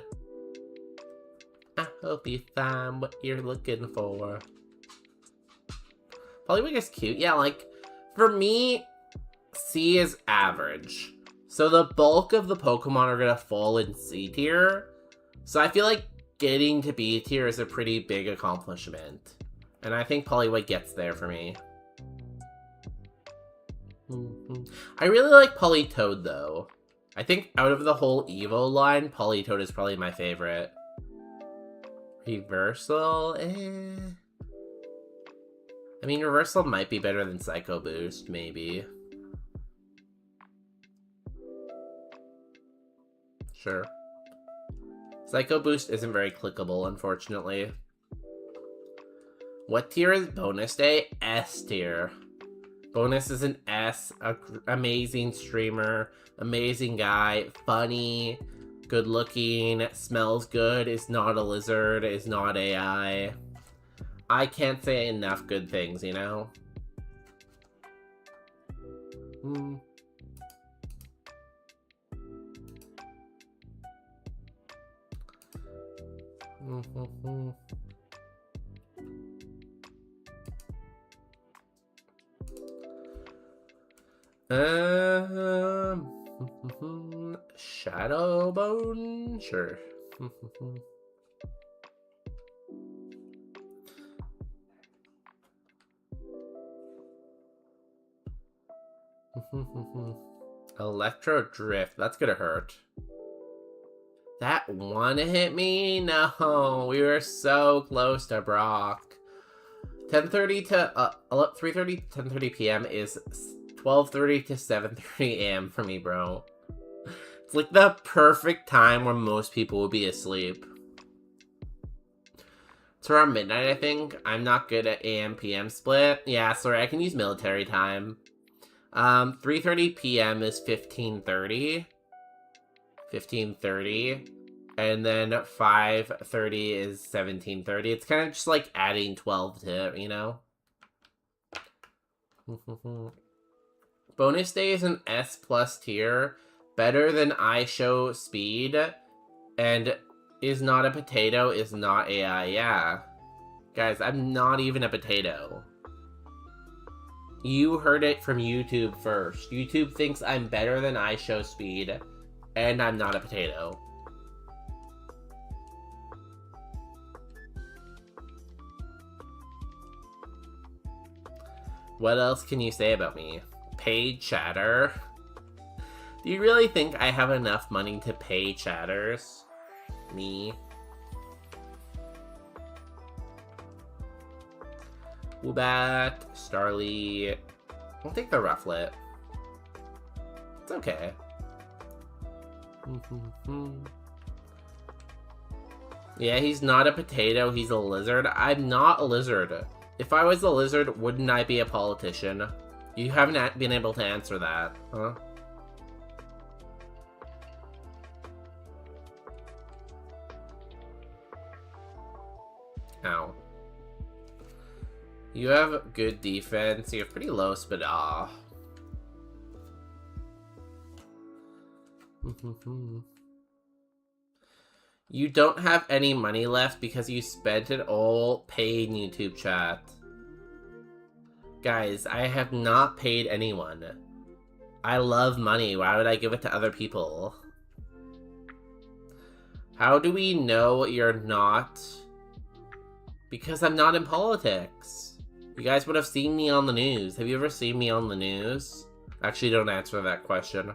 I hope you find what you're looking for. Poliwag is cute. Yeah, like, for me, C is average. So the bulk of the Pokemon are gonna fall in C tier. So I feel like getting to B tier is a pretty big accomplishment. And I think Poliwag gets there for me. I really like Politoed, though. I think out of the whole Evo line, Politoed is probably my favorite. Reversal, I mean, Reversal might be better than Psycho Boost, maybe. Sure. Psycho Boost isn't very clickable, unfortunately. What tier is Bonus Day? S tier. Bonus is an S, amazing streamer, amazing guy, funny, good looking, smells good, is not a lizard, is not AI. I can't say enough good things, you know? Shadowbone? Sure. Electro Drift. That's gonna hurt. That one hit me? No, we were so close to Brock. 10:30 to 3:30 to 10:30 p.m. is 12:30 to 7:30 a.m. for me, bro. It's like the perfect time where most people would be asleep. It's around midnight, I think. I'm not good at AM PM split. Yeah, sorry, I can use military time. 3:30 p.m. is 15:30. 15:30. And then 5:30 is 17:30. It's kind of just like adding 12 to, you know? Bonus day is an S plus tier. Better than I show speed. And is not a potato, is not AI. Yeah. Guys, I'm not even a potato. You heard it from YouTube first. YouTube thinks I'm better than I show speed. And I'm not a potato. What else can you say about me? Paid chatter? Do you really think I have enough money to pay chatters? Me? Woobat, Starly. I'll take the Rufflet. It's okay. Yeah, he's not a potato, he's a lizard. I'm not a lizard. If I was a lizard, wouldn't I be a politician? You haven't been able to answer that, huh? Ow. You have good defense. You have pretty low speed. Ah. You don't have any money left because you spent it all paid YouTube chat. Guys, I have not paid anyone. I love money. Why would I give it to other people? How do we know you're not? Because I'm not in politics. You guys would have seen me on the news. Have you ever seen me on the news? Actually, don't answer that question.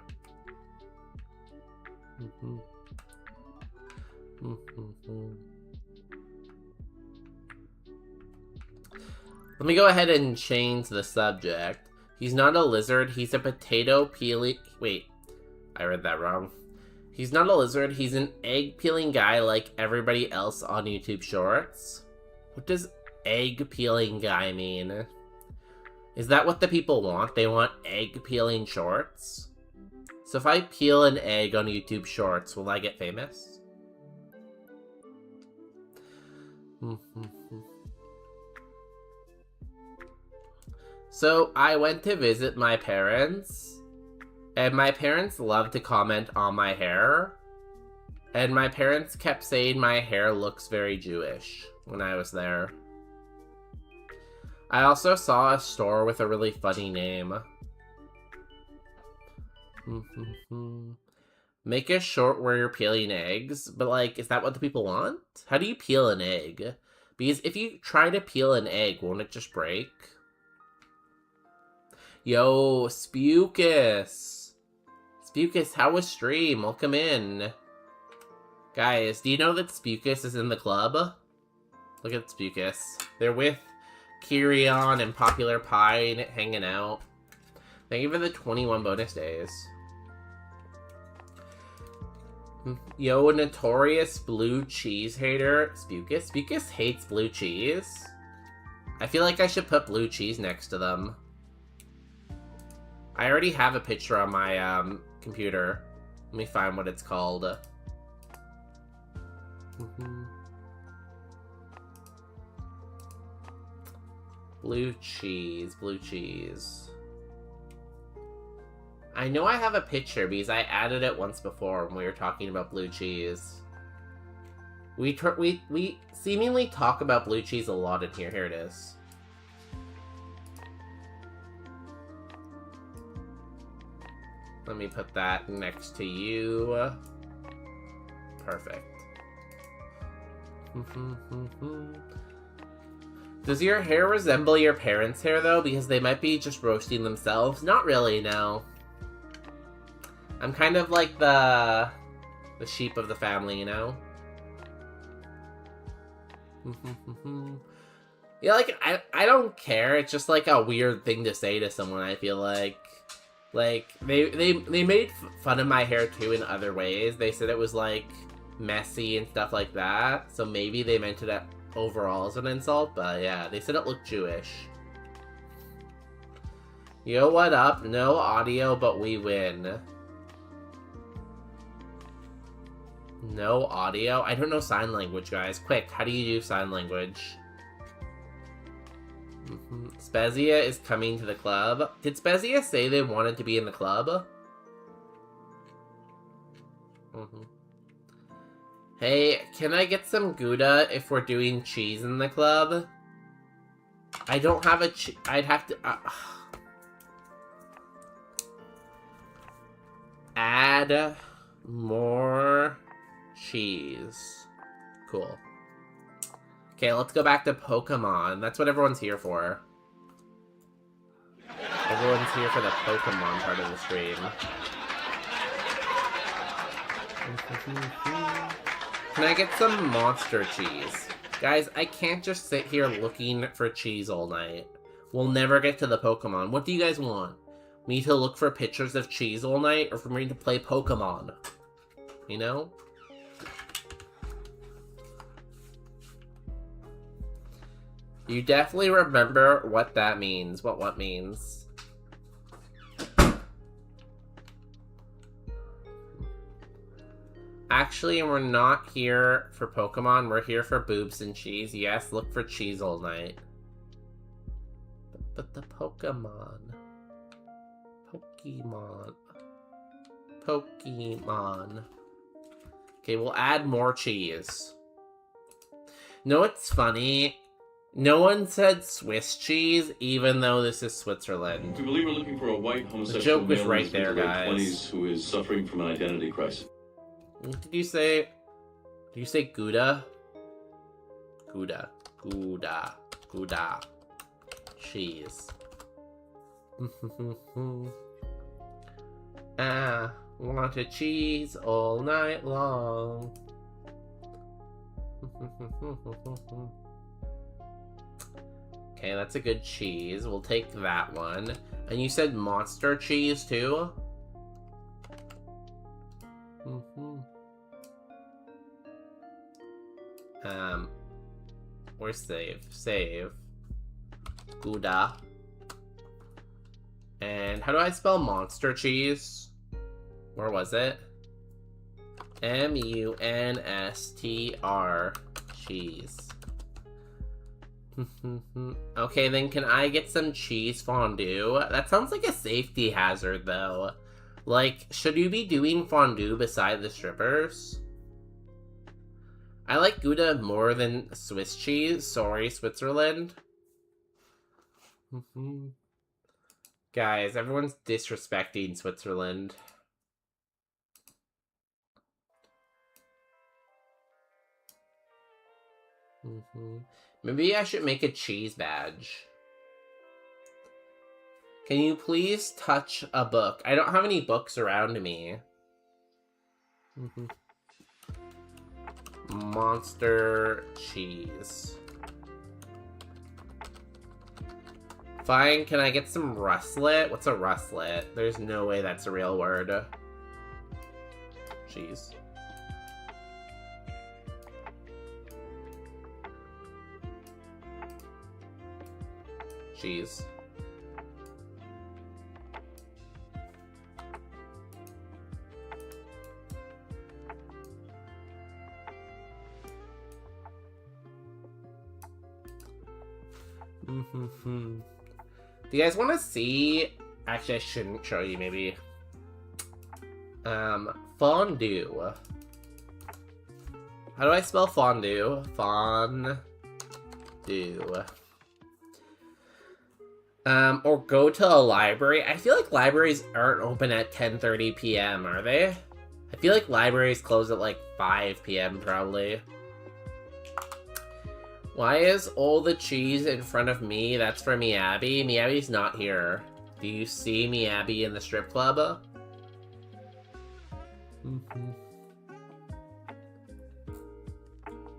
Let me go ahead and change the subject. He's not a lizard, he's a potato peeling... Wait, I read that wrong. He's not a lizard, he's an egg peeling guy like everybody else on YouTube Shorts. What does egg peeling guy mean? Is that what the people want? They want egg peeling shorts? So if I peel an egg on YouTube Shorts, will I get famous? So I went to visit my parents, and my parents love to comment on my hair, and my parents kept saying my hair looks very Jewish when I was there. I also saw a store with a really funny name. Make a short where you're peeling eggs, but like, is that what the people want? How do you peel an egg? Because if you try to peel an egg, won't it just break? Yo, Spukus! Spukus, how was stream? Welcome in. Guys, do you know that Spukus is in the club? Look at Spukus. They're with Kyrion and Popular Pie hanging out. Thank you for the 21 bonus days. Yo, notorious blue cheese hater. Spukus? Spukus hates blue cheese? I feel like I should put blue cheese next to them. I already have a picture on my computer. Let me find what it's called. Blue cheese, blue cheese. I know I have a picture because I added it once before when we were talking about blue cheese. We seemingly talk about blue cheese a lot in here. Here it is. Let me put that next to you. Perfect. Does your hair resemble your parents' hair, though? Because they might be just roasting themselves. Not really, no. I'm kind of like the sheep of the family, you know? Yeah, like, I don't care. It's just, like, a weird thing to say to someone, I feel like. Like, they made fun of my hair, too, in other ways. They said it was, like, messy and stuff like that. So maybe they meant it overall as an insult, but yeah, they said it looked Jewish. Yo, what up? No audio, but we win. No audio? I don't know sign language, guys. Quick, how do you do sign language? Spezia is coming to the club. Did Spezia say they wanted to be in the club? Hey, can I get some Gouda if we're doing cheese in the club? I don't have a I'd have to... add more cheese. Cool. Okay, let's go back to Pokemon. That's what everyone's here for. Everyone's here for the Pokemon part of the stream. Can I get some monster cheese? Guys, I can't just sit here looking for cheese all night. We'll never get to the Pokemon. What do you guys want? Me to look for pictures of cheese all night, or for me to play Pokemon? You know? You definitely remember what that means. What means. Actually, we're not here for Pokemon. We're here for boobs and cheese. Yes, look for cheese all night. But the Pokemon. Pokemon. Okay, we'll add more cheese. No, it's funny. No one said Swiss cheese, even though this is Switzerland. We believe we're looking for a white The homosexual joke was male in right his there, mid-to-late guys. 20s who is suffering from an identity crisis. Did you say Gouda? Gouda. Cheese. Want a cheese all night long. Okay, that's a good cheese. We'll take that one. And you said monster cheese too? Where's save? Gouda. And how do I spell monster cheese? Where was it? M-U-N-S-T-R cheese. Okay, then can I get some cheese fondue? That sounds like a safety hazard, though. Like, should you be doing fondue beside the strippers? I like Gouda more than Swiss cheese. Sorry, Switzerland. Guys, everyone's disrespecting Switzerland. Maybe I should make a cheese badge. Can you please touch a book? I don't have any books around me. Monster cheese. Fine, can I get some rustlet? What's a rustlet? There's no way that's a real word. Cheese. Cheese. Do you guys want to see? Actually, I shouldn't show you, maybe. Fondue. How do I spell fondue? Fondue. Or go to a library. I feel like libraries aren't open at 10:30 p.m., are they? I feel like libraries close at like 5 p.m. probably. Why is all the cheese in front of me? That's for Miyabi. Miyabi's not here. Do you see Miyabi in the strip club?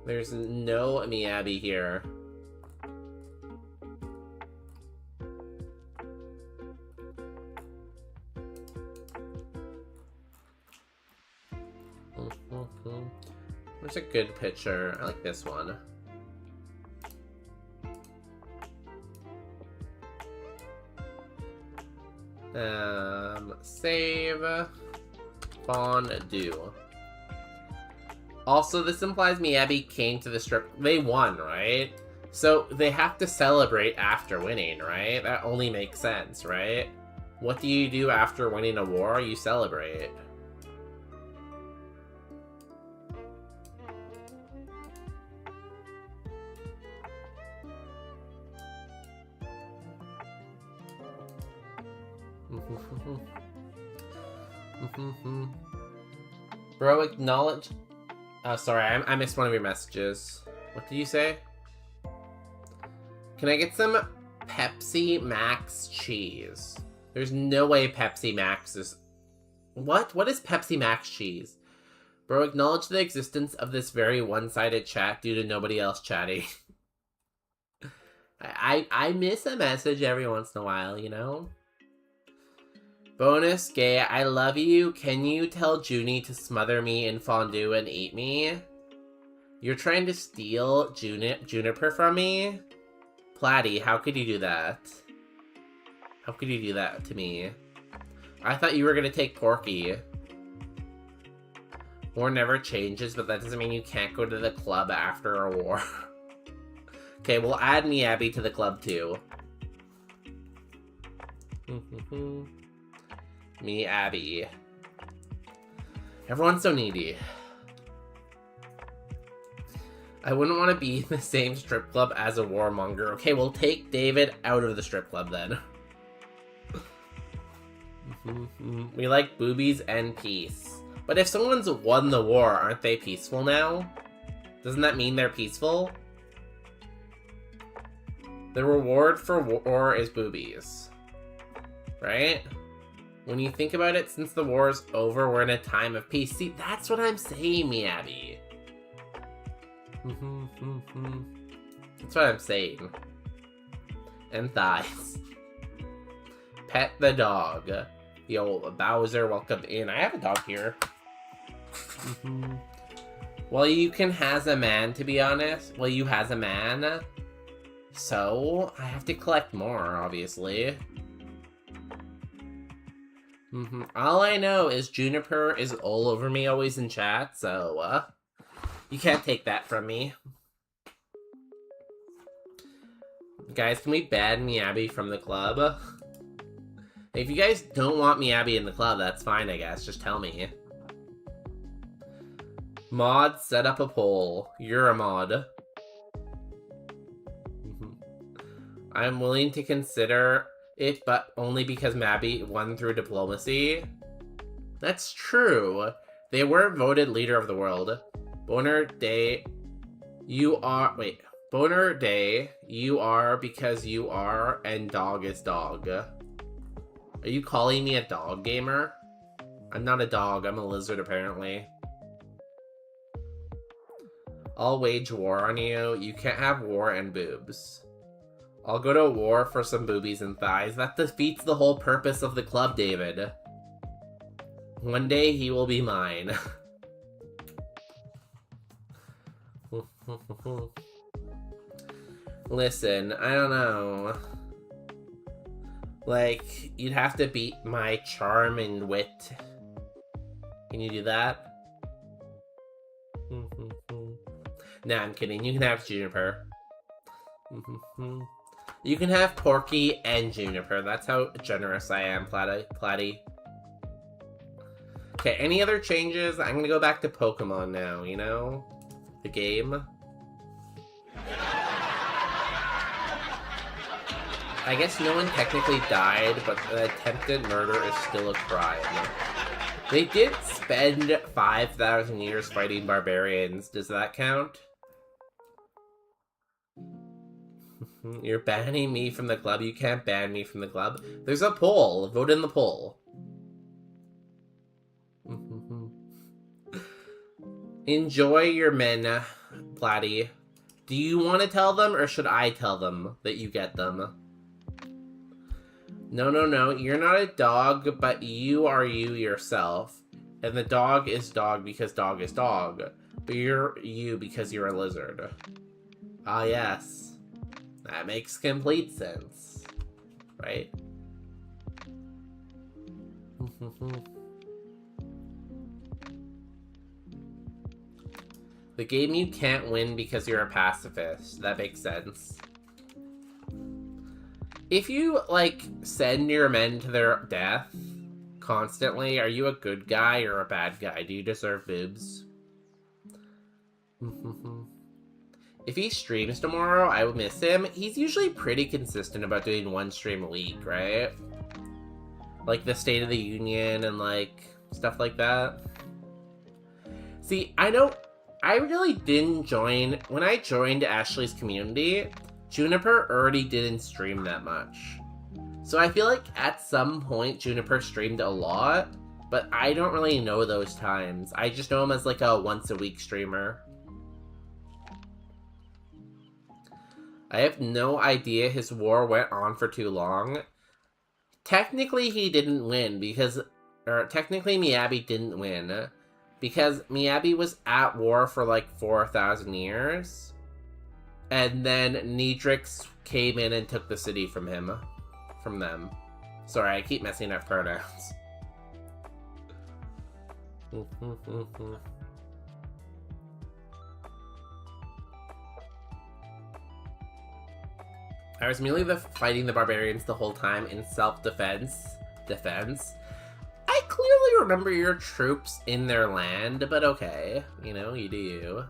There's no Miyabi here. Where's a good picture? I like this one. Save. Fondue. Also, this implies Miyabi came to the strip. They won, right? So they have to celebrate after winning, right? That only makes sense, right? What do you do after winning a war? You celebrate. Bro, acknowledge. Oh, sorry, I missed one of your messages. What did you say? Can I get some Pepsi Max cheese? There's no way Pepsi Max is... What? What is Pepsi Max cheese? Bro, acknowledge the existence of this very one-sided chat due to nobody else chatting. I miss a message every once in a while, you know? Bonus gay, I love you. Can you tell Junie to smother me in fondue and eat me? You're trying to steal Juniper from me? Platy, how could you do that? How could you do that to me? I thought you were gonna take Porky. War never changes, but that doesn't mean you can't go to the club after a war. Okay, we'll add Miyabi to the club too. Miyabi. Everyone's so needy. I wouldn't want to be in the same strip club as a warmonger. Okay, we'll take David out of the strip club then. We like boobies and peace. But if someone's won the war, aren't they peaceful now? Doesn't that mean they're peaceful? The reward for war is boobies. Right? When you think about it, since the war's over, we're in a time of peace. See, that's what I'm saying, Miyabi. That's what I'm saying. And thighs. Pet the dog. Yo, Bowser, welcome in. I have a dog here. Well, you can has a man, to be honest. Well, you has a man. So, I have to collect more, obviously. All I know is Juniper is all over me always in chat, so, you can't take that from me. Guys, can we ban Miyabi from the club? If you guys don't want Miyabi in the club, that's fine, I guess. Just tell me. Mod, set up a poll. You're a mod. I'm willing to consider it, but only because Miyabi won through diplomacy. That's true. They were voted leader of the world. Boner Day, you are... Wait. Boner Day, you are because you are, and dog is dog. Are you calling me a dog gamer? I'm not a dog, I'm a lizard apparently. I'll wage war on you. You can't have war and boobs. I'll go to war for some boobies and thighs. That defeats the whole purpose of the club, David. One day he will be mine. Listen, I don't know. Like, you'd have to beat my charm and wit. Can you do that? Nah, I'm kidding. You can have Juniper. You can have Porky and Juniper. That's how generous I am, Platy. Okay, any other changes? I'm gonna go back to Pokemon now, you know? The game. I guess no one technically died, but the attempted murder is still a crime. They did spend 5,000 years fighting barbarians. Does that count? You're banning me from the club. You can't ban me from the club. There's a poll. Vote in the poll. Enjoy your men, Platy. Do you want to tell them, or should I tell them that you get them? No. You're not a dog, but you are you yourself. And the dog is dog because dog is dog. But you're you because you're a lizard. Ah, yes. That makes complete sense. Right? The game you can't win because you're a pacifist. That makes sense. If you, like, send your men to their death constantly, are you a good guy or a bad guy? Do you deserve boobs? If he streams tomorrow, I will miss him. He's usually pretty consistent about doing one stream a week, right? Like the State of the Union and, like, stuff like that. See, I know I really didn't join... When I joined Ashley's community, Juniper already didn't stream that much. So I feel like at some point Juniper streamed a lot, but I don't really know those times. I just know him as like a once-a-week streamer. I have no idea his war went on for too long. Technically he didn't win because... Or technically Miyabi didn't win. Because Miyabi was at war for like 4,000 years. And then Nidrix came in and took the city from him. From them. Sorry, I keep messing up pronouns. I was merely fighting the barbarians the whole time in self-defense. I clearly remember your troops in their land, but okay. You know, you do you.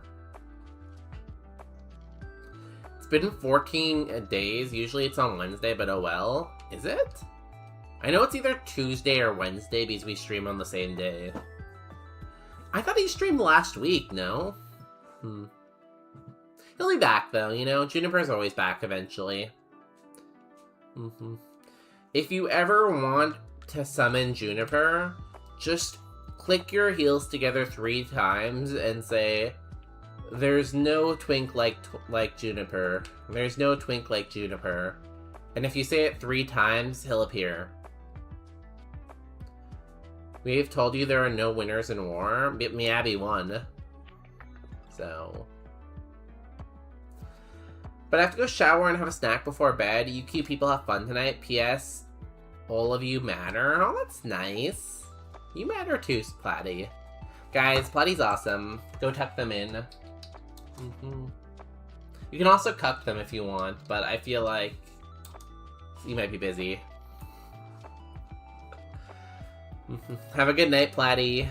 It's been 14 days. Usually it's on Wednesday, but oh well. Is it? I know it's either Tuesday or Wednesday because we stream on the same day. I thought he streamed last week, no? He'll be back though, you know? Juniper's always back eventually. If you ever want to summon Juniper, just click your heels together 3 times and say, "There's no twink like Juniper. There's no twink like Juniper." And if you say it 3 times, he'll appear. We've told you there are no winners in war. Miyabi won. So... But I have to go shower and have a snack before bed. You cute people have fun tonight. P.S. All of you matter. Oh, that's nice. You matter too, Platy. Guys, Platy's awesome. Go tuck them in. You can also cuck them if you want, but I feel like you might be busy. Have a good night, Platy.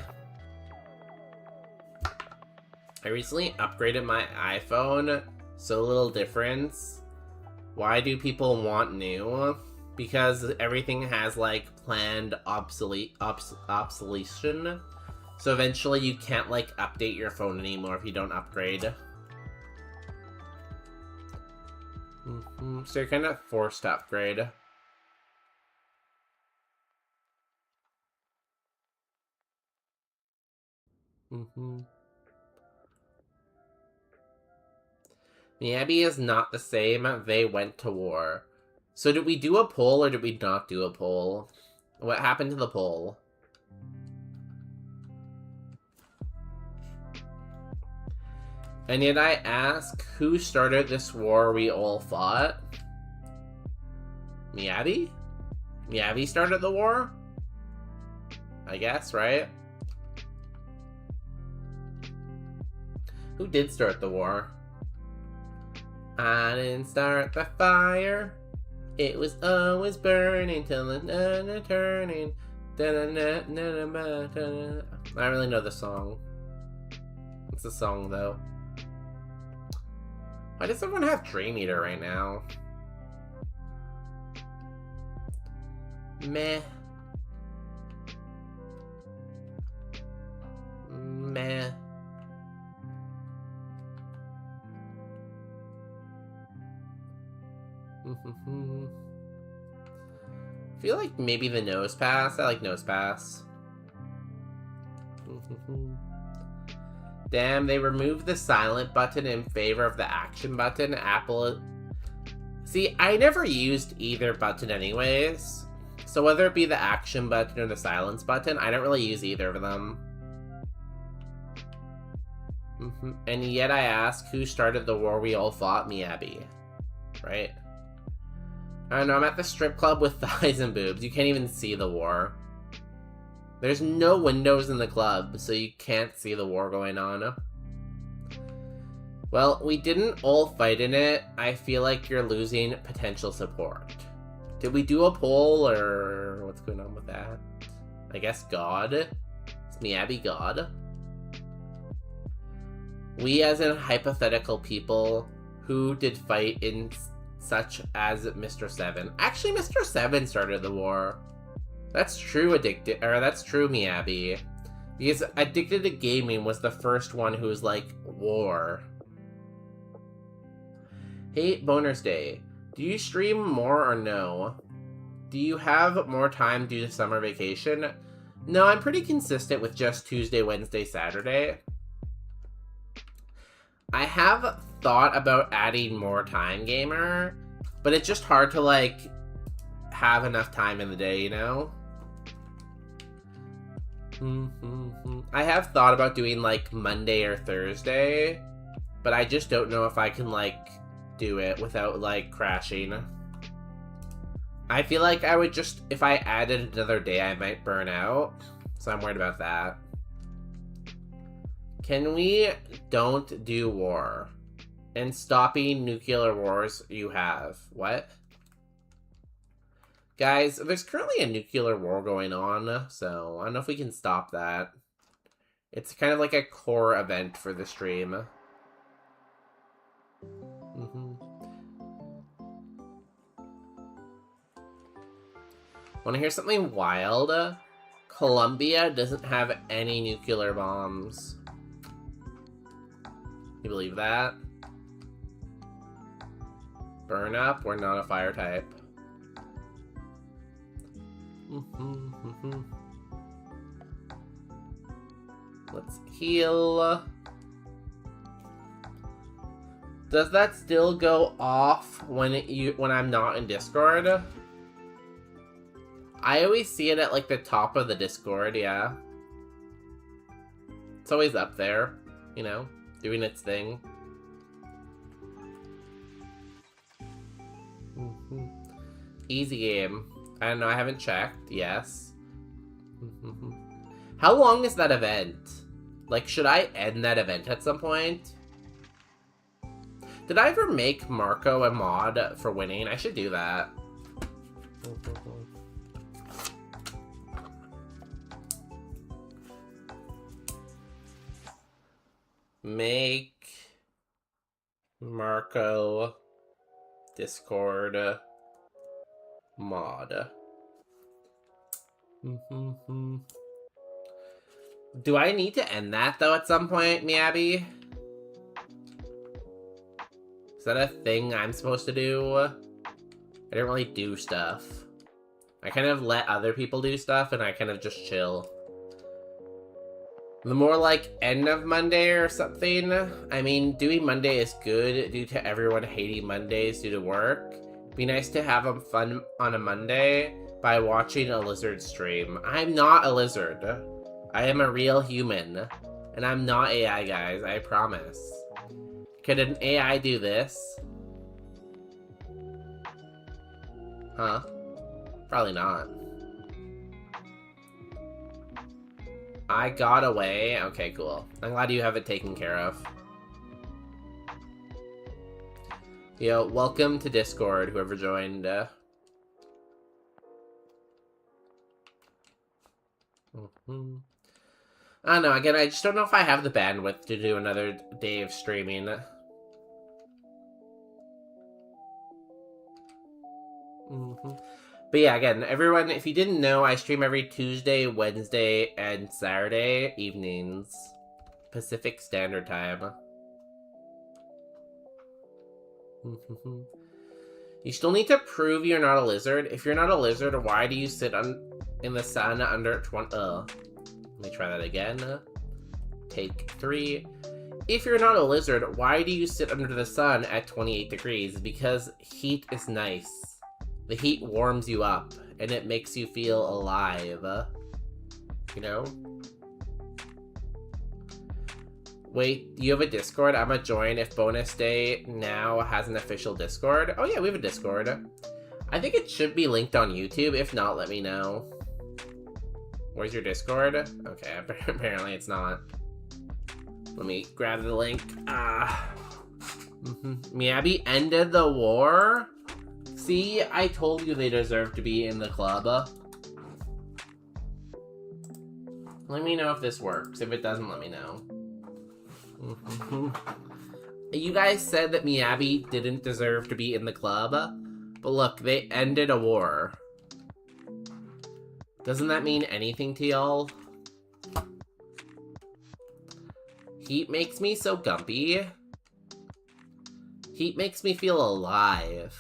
I recently upgraded my iPhone. So little difference. Why do people want new? Because everything has like planned obsolescence. So eventually you can't like update your phone anymore if you don't upgrade. So you're kind of forced to upgrade. Miyabi is not the same. They went to war. So did we do a poll or did we not do a poll? What happened to the poll? And yet I ask, who started this war we all fought? Miyabi? Miyabi started the war? I guess, right? Who did start the war? I didn't start the fire. It was always burning till the na turning. I don't really know the song. It's a song though. Why does everyone have Dream Eater right now? Meh. Meh. I feel like maybe the nose pass. I like nose pass. Damn, they removed the silent button in favor of the action button. Apple. See, I never used either button anyways. So whether it be the action button or the silence button, I don't really use either of them. And yet I ask, who started the war we all fought? Me, Abby. Right? I don't know, I'm at the strip club with thighs and boobs. You can't even see the war. There's no windows in the club, so you can't see the war going on. Well, we didn't all fight in it. I feel like you're losing potential support. Did we do a poll, or what's going on with that? I guess God. It's me, Abby, God. We as in hypothetical people who did fight in such as Mr. 7. Actually, Mr. 7 started the war. That's true, that's true, me, Abby. Because Addicted to Gaming was the first one who was like, war. Hey, Boners Day. Do you stream more or no? Do you have more time due to summer vacation? No, I'm pretty consistent with just Tuesday, Wednesday, Saturday. I have thought about adding more time gamer, but it's just hard to, like, have enough time in the day, you know? I have thought about doing, like, Monday or Thursday, but I just don't know if I can, like, do it without, like, crashing. I feel like I would just, if I added another day, I might burn out, so I'm worried about that. Can we don't do war? And stopping nuclear wars you have. What? Guys, there's currently a nuclear war going on, so I don't know if we can stop that. It's kind of like a core event for the stream. Wanna hear something wild? Colombia doesn't have any nuclear bombs. You believe that? Burn up, we're not a fire type. Let's heal. Does that still go off when I'm not in Discord? I always see it at like the top of the Discord, yeah. It's always up there, you know, doing its thing. Easy game. I don't know, I haven't checked. Yes. How long is that event? Like, should I end that event at some point? Did I ever make Marco a mod for winning? I should do that. Make Marco Discord mod. Do I need to end that though at some point, Miabi? Is that a thing I'm supposed to do? I don't really do stuff. I kind of let other people do stuff and I kind of just chill. The more like end of Monday or something. I mean, doing Monday is good due to everyone hating Mondays due to work. Be nice to have them fun on a Monday by watching a lizard stream. I'm not a lizard. I am a real human. And I'm not AI, guys. I promise. Could an AI do this? Huh? Probably not. I got away. Okay, cool. I'm glad you have it taken care of. Yo, welcome to Discord, whoever joined. I don't know, again, I just don't know if I have the bandwidth to do another day of streaming. But yeah, again, everyone, if you didn't know, I stream every Tuesday, Wednesday, and Saturday evenings. Pacific Standard Time. You still need to prove you're not a lizard. If you're not a lizard, why do you sit in the sun under 20... Let me try that again. Take 3. If you're not a lizard, why do you sit under the sun at 28 degrees? Because heat is nice. The heat warms you up, and it makes you feel alive. You know? Wait, you have a Discord? I'm a join if Bonus Day now has an official Discord. Oh yeah, we have a Discord. I think it should be linked on YouTube. If not, let me know. Where's your Discord? Okay, apparently it's not. Let me grab the link. Miyabi ended the war? See, I told you they deserve to be in the club. Let me know if this works. If it doesn't, let me know. You guys said that Miyabi didn't deserve to be in the club, but look, they ended a war. Doesn't that mean anything to y'all? Heat makes me so gumpy. Heat makes me feel alive.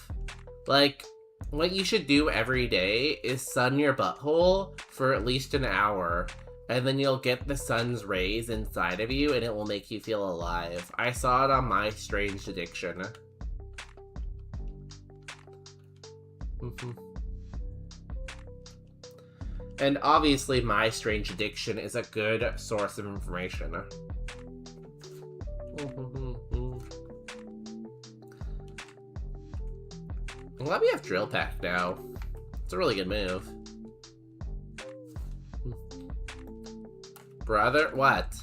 Like, what you should do every day is sun your butthole for at least an hour, and then you'll get the sun's rays inside of you, and it will make you feel alive. I saw it on My Strange Addiction. And obviously, My Strange Addiction is a good source of information. I'm glad we have Drill Pack now. It's a really good move. Brother, what?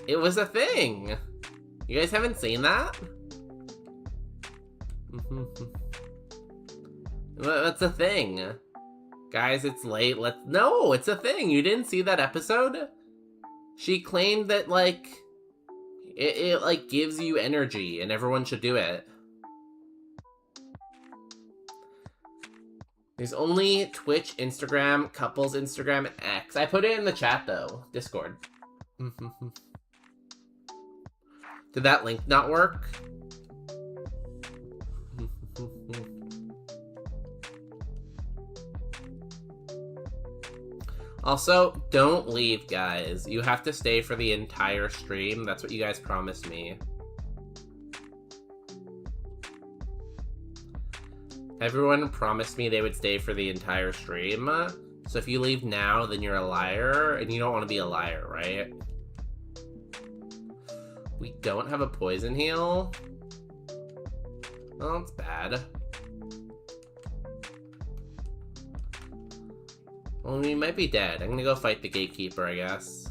It was a thing! You guys haven't seen that? That's a thing. Guys, it's late. No, it's a thing. You didn't see that episode? She claimed that, like, it like, gives you energy, and everyone should do it. There's only Twitch, Instagram, Couples, Instagram, and X. I put it in the chat, though. Discord. Did that link not work? Also, don't leave, guys. You have to stay for the entire stream. That's what you guys promised me. Everyone promised me they would stay for the entire stream. So if you leave now, then you're a liar, and you don't want to be a liar, right? We don't have a poison heal? Oh, that's bad. Well, we might be dead. I'm gonna go fight the gatekeeper, I guess.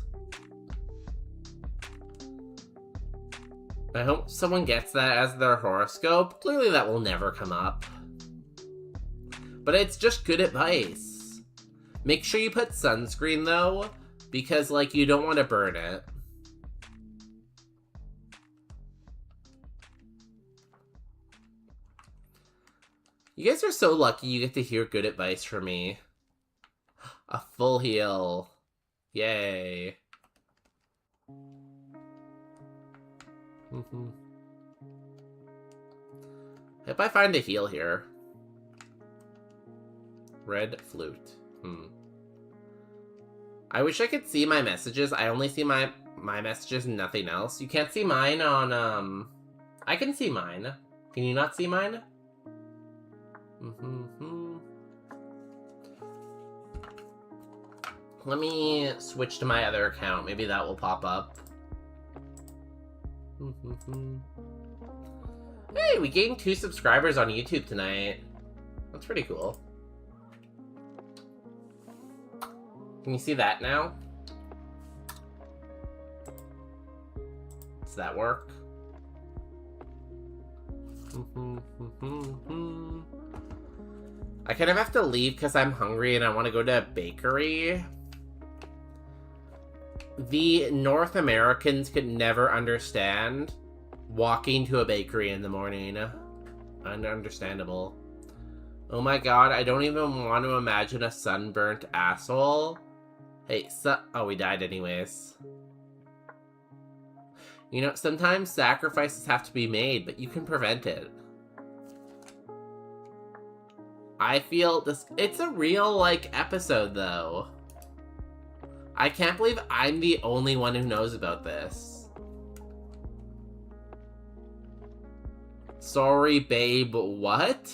I hope someone gets that as their horoscope. Clearly that will never come up. But it's just good advice. Make sure you put sunscreen, though, because, like, you don't want to burn it. You guys are so lucky you get to hear good advice from me. A full heal. Yay. Hope I find a heal here. Red flute. I wish I could see my messages. I only see my messages and nothing else. You can't see mine on, I can see mine. Can you not see mine? Let me switch to my other account. Maybe that will pop up. Hey, we gained 2 subscribers on YouTube tonight. That's pretty cool. Can you see that now? Does that work? I kind of have to leave because I'm hungry and I want to go to a bakery. The North Americans could never understand walking to a bakery in the morning. Understandable. Oh my god, I don't even want to imagine a sunburnt asshole. Hey, oh, we died anyways. You know, sometimes sacrifices have to be made, but you can prevent it. I feel this... It's a real, like, episode, though. I can't believe I'm the only one who knows about this. Sorry, babe, what?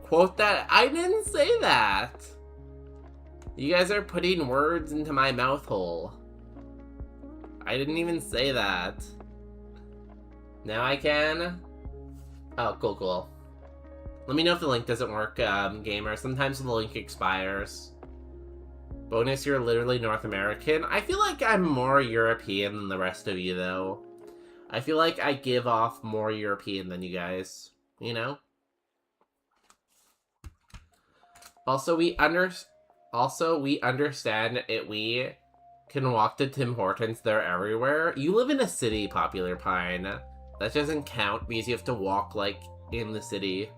Quote that. I didn't say that. You guys are putting words into my mouth hole. I didn't even say that. Now I can? Oh, cool, cool. Let me know if the link doesn't work, gamer. Sometimes the link expires. Bonus, you're literally North American. I feel like I'm more European than the rest of you, though. I feel like I give off more European than you guys. You know? Also, we understand it. We can walk to Tim Hortons. They're everywhere. You live in a city, Popular Pine. That doesn't count because you have to walk, like, in the city.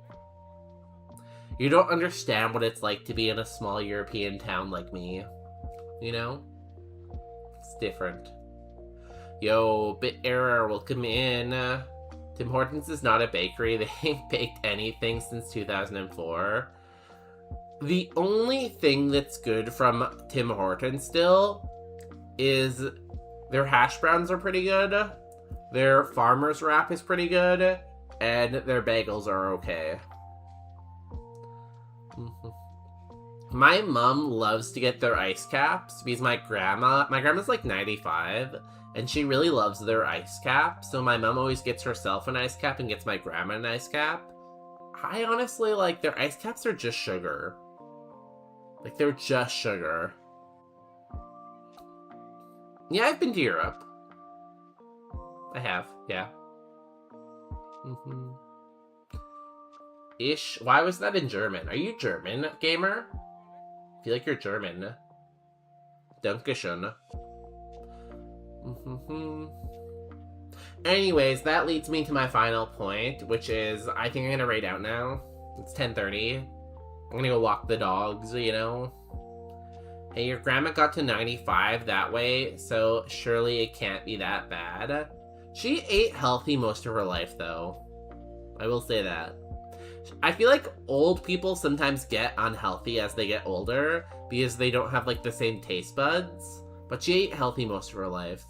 You don't understand what it's like to be in a small European town like me. You know? It's different. Yo, Bit Error, welcome in. Tim Hortons is not a bakery. They ain't baked anything since 2004. The only thing that's good from Tim Hortons still is their hash browns are pretty good, their farmer's wrap is pretty good, and their bagels are okay. My mom loves to get their ice caps because my grandma's like 95, and she really loves their ice cap, so my mom always gets herself an ice cap and gets my grandma an ice cap. I honestly, like, their ice caps are just sugar. Like, they're just sugar. Yeah, I've been to Europe. I have, yeah. Ish. Why was that in German? Are you German, gamer? I feel like you're German. Dankeschön. Anyways, that leads me to my final point, which is, I think I'm gonna raid out now. It's 10:30. I'm gonna go walk the dogs, you know? Hey, your grandma got to 95 that way, so surely it can't be that bad. She ate healthy most of her life, though. I will say that. I feel like old people sometimes get unhealthy as they get older because they don't have, like, the same taste buds. But she ate healthy most of her life.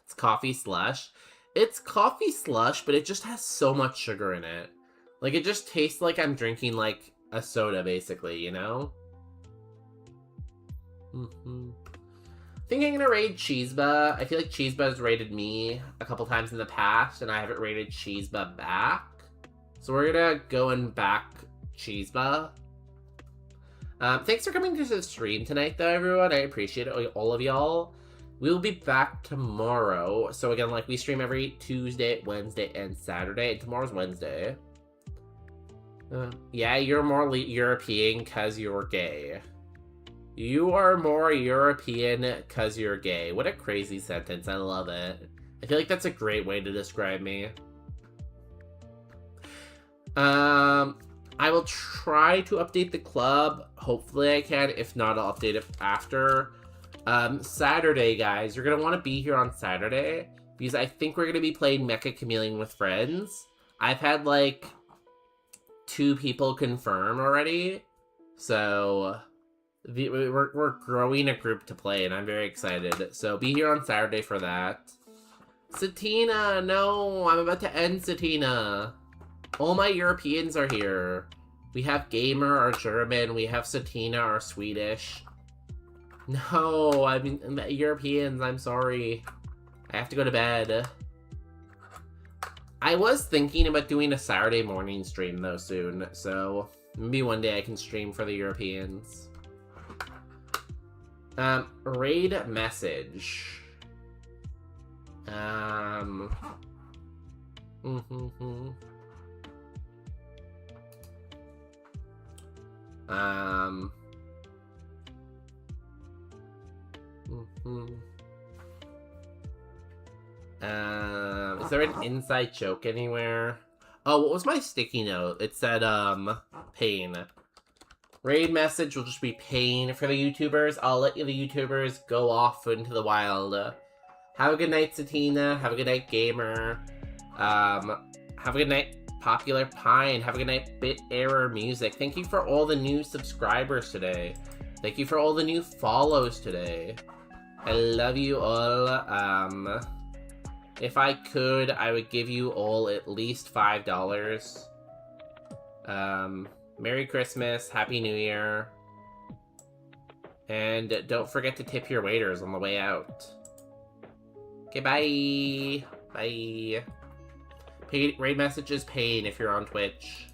It's coffee slush. It's coffee slush, but it just has so much sugar in it. Like, it just tastes like I'm drinking, like, a soda, basically, you know? I think I'm gonna raid Cheeseba. I feel like Cheeseba has raided me a couple times in the past, and I haven't raided Cheeseba back. So we're gonna go and back Cheeseba. Thanks for coming to the stream tonight, though, everyone. I appreciate it, all of y'all. We'll be back tomorrow. So again, like, we stream every Tuesday, Wednesday, and Saturday. And tomorrow's Wednesday. Yeah, you're more European because you're gay. You are more European because you're gay. What a crazy sentence. I love it. I feel like that's a great way to describe me. I will try to update the club. Hopefully I can. If not, I'll update it after. Saturday, guys. You're going to want to be here on Saturday because I think we're going to be playing Mecha Chameleon with friends. I've had, like, 2 people confirm already. So we're growing a group to play, and I'm very excited. So be here on Saturday for that. Satina, no, I'm about to end Satina. All my Europeans are here. We have Gamer, our German. We have Satina, our Swedish. No, I mean, Europeans, I'm sorry. I have to go to bed. I was thinking about doing a Saturday morning stream, though, soon. So maybe one day I can stream for the Europeans. Raid message. Is there an inside joke anywhere? Oh, what was my sticky note? It said, pain. Raid message will just be pain for the YouTubers. I'll let the YouTubers go off into the wild. Have a good night, Satina. Have a good night, Gamer. Have a good night, Popular Pine. Have a good night, Bit Error Music. Thank you for all the new subscribers today. Thank you for all the new follows today. I love you all. If I could, I would give you all at least $5. Merry Christmas, Happy New Year. And don't forget to tip your waiters on the way out. Okay, bye. Bye. Raid messages pain if you're on Twitch.